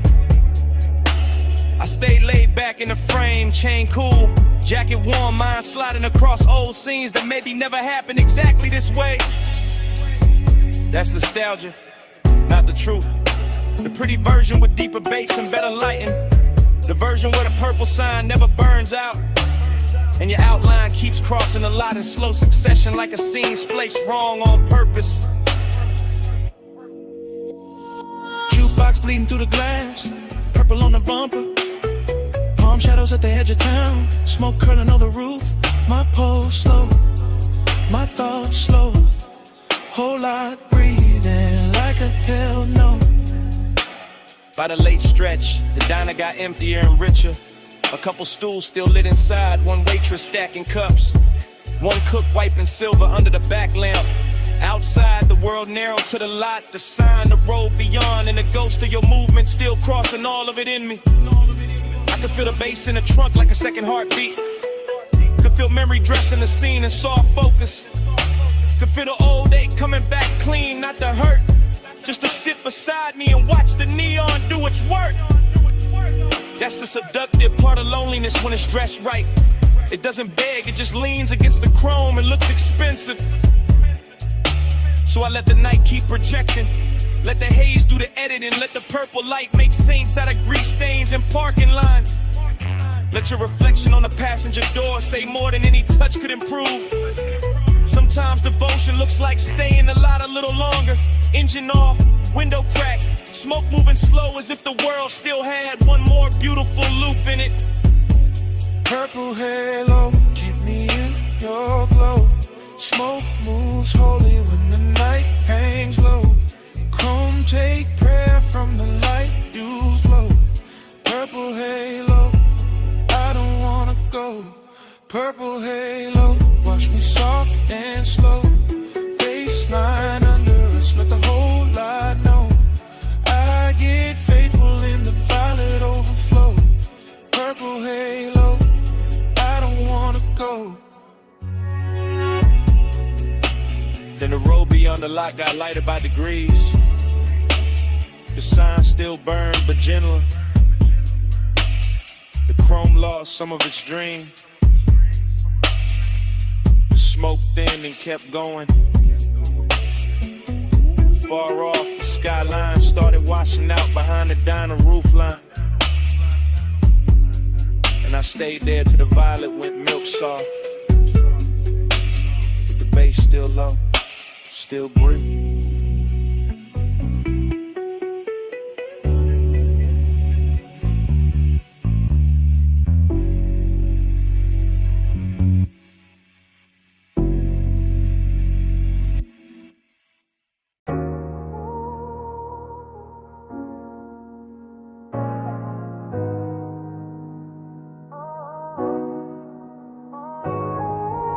I stayed laid back in the frame, chain cool, jacket warm, mind sliding across old scenes that maybe never happened exactly this way. That's nostalgia, not the truth. The pretty version with deeper bass and better lighting. The version where the purple sign never burns out. And your outline keeps crossing a lot in slow succession, like a scene spliced wrong on purpose. Jukebox bleeding through the glass, purple on the bumper. Palm shadows at the edge of town, smoke curling on the roof. My pulse slow, my thoughts slow. Whole lot breathing like a hell no. By the late stretch, the diner got emptier and richer. A couple stools still lit inside, one waitress stacking cups. One cook wiping silver under the back lamp. Outside, the world narrowed to the lot, the sign, the road beyond, and the ghost of your movement still crossing all of it in me. I could feel the bass in the trunk like a second heartbeat. Could feel memory dressing the scene in soft focus. Could feel the old ache coming back clean, not the hurt. Just to sit beside me and watch the neon do its work. That's the seductive part of loneliness when it's dressed right. It doesn't beg, it just leans against the chrome and looks expensive. So I let the night keep projecting. Let the haze do the editing. Let the purple light make saints out of grease stains in parking lines. Let your reflection on the passenger door say more than any touch could improve. Sometimes devotion looks like staying a lot a little longer. Engine off, window crack, smoke moving slow as if the world still had one more beautiful loop in it. Purple halo, keep me in your glow. Smoke moves holy when the night hangs low. Chrome take prayer from the light you flow. Purple halo, I don't wanna go. Purple halo, watch me soft and slow. Baseline under us, let the whole lot know. I get faithful in the violet overflow. Purple halo, I don't wanna go. Then the road beyond the lot got lighter by degrees. The sign still burned, but gentler. The chrome lost some of its dream. The smoke thinned and kept going. Far off, the skyline started washing out behind the diner roof line. And I stayed there till the violet went milk soft. With the bass still low, still breathe.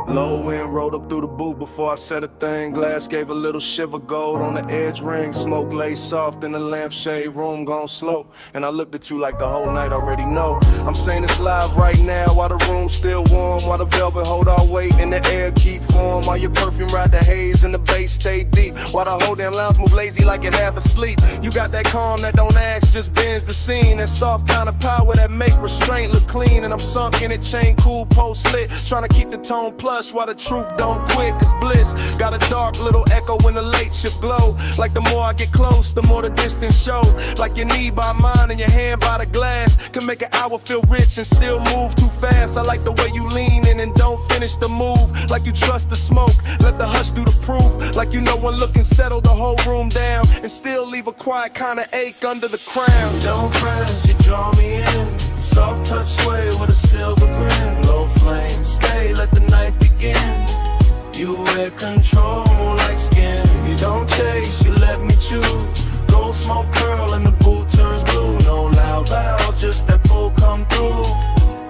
Low wind rolled up through the booth before I said a thing. Glass gave a little shiver, gold on the edge ring. Smoke lay soft in the lampshade, room gone slow. And I looked at you like the whole night already know. I'm saying it's live right now while the room's still warm. While the velvet hold our weight and the air keep warm. While your perfume ride the haze and the bass stay deep. While the whole damn lounge move lazy like it half asleep. You got that calm that don't ask, just bends the scene. That soft kind of power that make restraint look clean. And I'm sunk in it, chain cool, post lit. Trying to keep the tone plush while the truth don't quit. Cause bliss got a dark little echo when the late shift glow. Like the more I get close, the more the distance show. Like your knee by mine and your hand by the glass. Can make an hour feel rich and still move too fast. I like the way you lean in and don't finish the move. Like you trust the smoke, let the hush do the proof. Like you know one look and settle the whole room down. And still leave a quiet kind of ache under the crown. Don't press, you draw me in. Soft touch sway with a silver grin. Low flame, stay, let the night begin. You wear control like skin. You don't chase, you let me choose. Gold smoke curl and the booth turns blue. No loud loud, just that pull come through.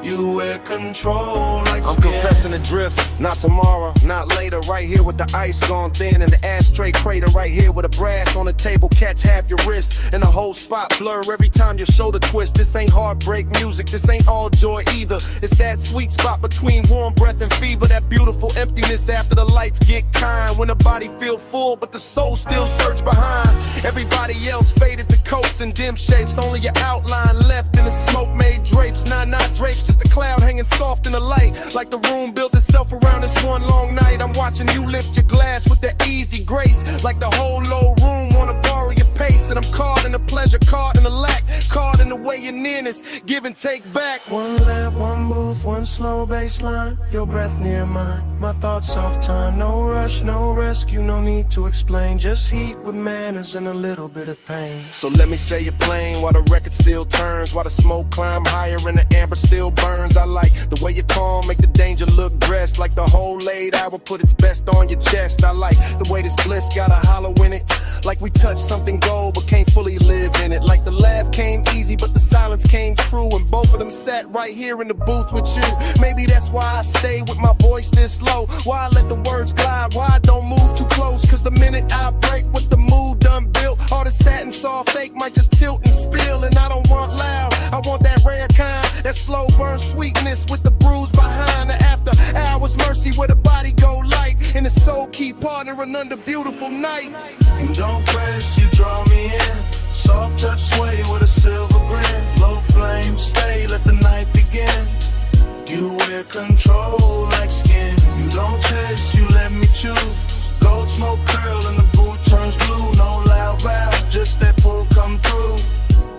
You wear control like I'm skin. confessing the drift, not tomorrow, not later. Right here with the ice gone thin and the ashtray crater. Right here with a brass on the table, catch half your wrist. And the whole spot blur every time your shoulder twist. This ain't heartbreak music, this ain't all joy either. It's that sweet spot between warm breath and fever. That beautiful emptiness after the lights get kind. When the body feel full but the soul still search behind. Everybody else faded to coats and dim shapes. Only your outline left in the smoke made drapes. Nah, not drapes, just a cloud hanging soft in the light. Like the room built itself around this one long night. I'm watching you lift your glass with that easy grace. Like the whole low room wanna borrow your pace. And I'm caught in the pleasure treasure caught in the lack, caught in the way you're nearness, give and take back. One lap, one move, one slow baseline, your breath near mine, my thoughts off time. No rush, no rescue, no need to explain, just heat with manners and a little bit of pain. So let me say it plain, while the record still turns, while the smoke climb higher and the amber still burns. I like the way you calm, make the danger look dressed, like the whole laid out will put its best on your chest. I like the way this bliss got a hollow in it, like we touched something gold but can't fully live in it. Like the laugh came easy but the silence came true, and both of them sat right here in the booth with you. Maybe that's why I stay with my voice this low, why I let the words glide, why I don't move too close. Cause the minute I break with the mood done built, all the satin soft fake might just tilt and spill. And I don't want loud, I want that rare kind, that slow burn sweetness with the bruise behind. The after hours mercy where the body go light and the soul keep partnering under beautiful night. You don't press, you draw me in, soft touch sway with a silver grin. Low flame stay, let the night begin. You wear control like skin. You don't chase, you let me choose. Gold smoke curl and the boot turns blue. No loud valve, just that pull come through.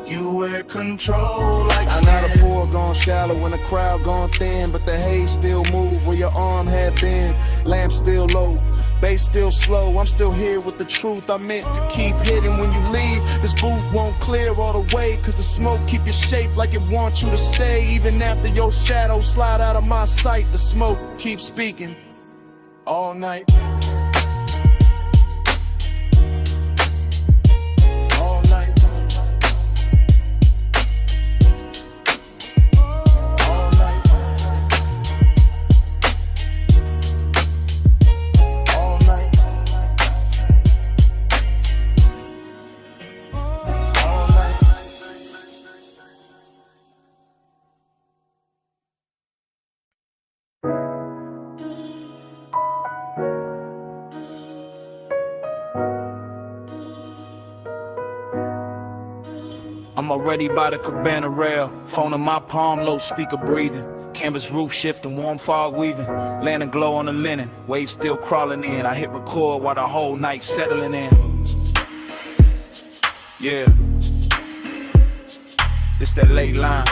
You wear control like skin. Now the pool gone shallow when the crowd gone thin, but the haze still move where your arm had been. Lamp still low, bass still slow. I'm still here with the truth I meant to keep hidden. When you leave, this booth won't clear all the way, cause the smoke keep your shape like it wants you to stay. Even after your shadow slide out of my sight, the smoke keeps speaking all night. I'm already by the cabana rail, phone in my palm, low speaker breathing. Canvas roof shifting, warm fog weaving, lantern glow on the linen, waves still crawling in. I hit record while the whole night settling in. Yeah, this that late line.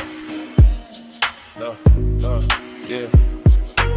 Yeah.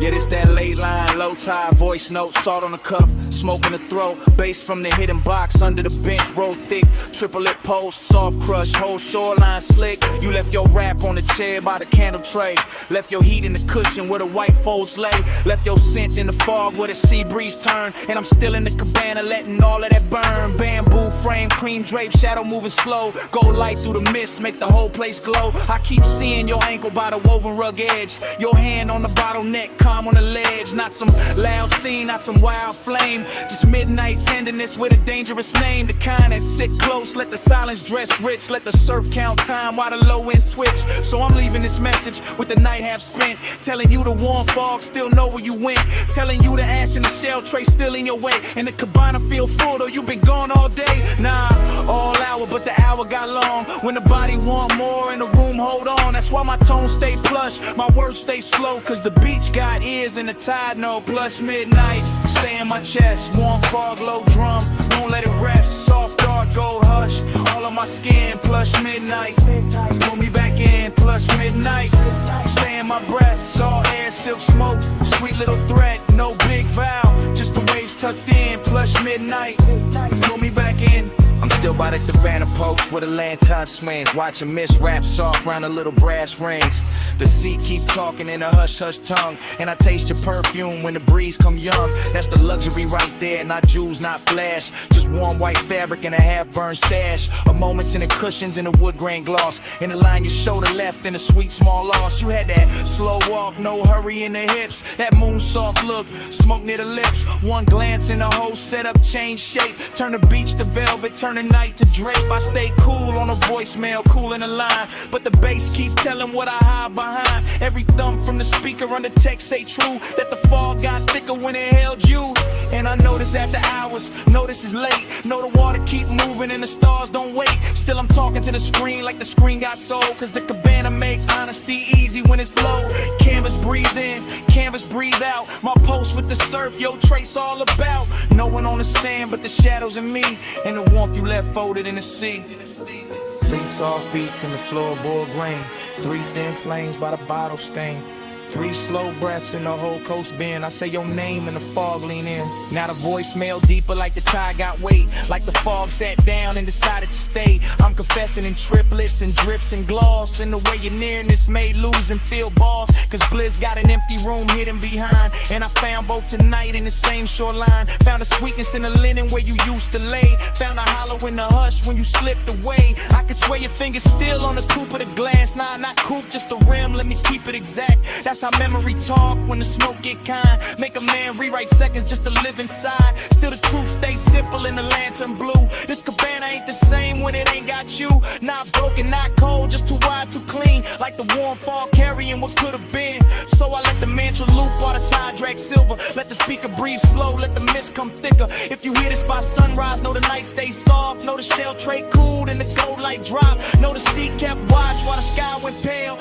Yeah, this that late line, low tide, voice note, salt on the cuff, smoke in the throat, bass from the hidden box, under the bench, roll thick, triple lip post, soft crush, whole shoreline slick. You left your rap on the chair by the candle tray, left your heat in the cushion where the white folds lay, left your scent in the fog where the sea breeze turn, and I'm still in the cabana letting all of that burn. Bamboo frame, cream drape, shadow moving slow, gold light through the mist, make the whole place glow. I keep seeing your ankle by the woven rug edge, your hand on the bottleneck, on the ledge, not some loud scene, not some wild flame, just midnight tenderness with a dangerous name, the kind that sit close, let the silence dress rich, let the surf count time while the low end twitch. So I'm leaving this message with the night half spent, telling you the warm fog still know where you went, telling you the ash in the shell tray still in your way, and the cabana feel full though you been gone all day. Nah, all hour but the hour got long, when the body want more and the room hold on. That's why my tone stay plush, my words stay slow, cause the beach got ears and the tide know. Plus midnight, stay in my chest, warm fog, low drum, won't let it rest. Soft dark gold hush, all on my skin. Plus midnight, pull me back in. Plus midnight, stay in my breath, salt air, silk smoke, sweet little threat, no big vow, just the waves tucked in. Plus midnight, pull me back in. I'm still by the cabana post where the lantern swings, watching mist wrap soft round the little brass rings. The sea keep talking in a hush-hush tongue, and I taste your perfume when the breeze come young. That's the luxury right there, not jewels, not flash, just warm white fabric and a half-burned stash. A moments in the cushions and the wood grain gloss, in the line your shoulder left in a sweet small loss. You had that slow walk, no hurry in the hips, that moon soft look, smoke near the lips. One glance and the whole setup change shape, turn the beach to velvet, turn the night to drape. I stay cool on a voicemail, cool in the line, but the bass keep telling what I hide behind. Every thump from the speaker on the text say true, that the fog got thicker when it held you. And I notice after hours, notice it's late, know the water keep moving and the stars don't wait. Still I'm talking to the screen like the screen got sold, cause the cabana make honesty easy when it's low. Canvas breathe in, canvas breathe out, my post with the surf, yo trace all about. No one on the sand but the shadows in me, and the warmth you left folded in the sea. soft beats and the floorboard grain. 3 thin flames by the bottle stain. 3 slow breaths in the whole coast bend. I say your name and the fog lean in. Now the voicemail deeper like the tide got weight. Like the fog sat down and decided to stay. I'm confessing in triplets and drips and gloss. And the way you're nearing this made lose and feel boss. Cause Blizz got an empty room hidden behind. And I found both tonight in the same shoreline. Found a sweetness in the linen where you used to lay. Found a hollow in the hush when you slipped away. I could sway your fingers still on the coupe of the glass. Nah, not coupe, just the rim, let me keep it exact. That's how memory talk when the smoke get kind. Make a man rewrite seconds just to live inside. Still the truth stays simple in the lantern blue. This cabana ain't the same when it ain't got you. Not broken, not cold, just too wide, too clean. Like the warm fall carrying what could have been. So I let the mantra loop while the tide drag silver. Let the speaker breathe slow, let the mist come thicker. If you hear this by sunrise, know the night stays soft. Know the shell tray cooled and the gold light drop. Know the sea kept watch while the sky went pale.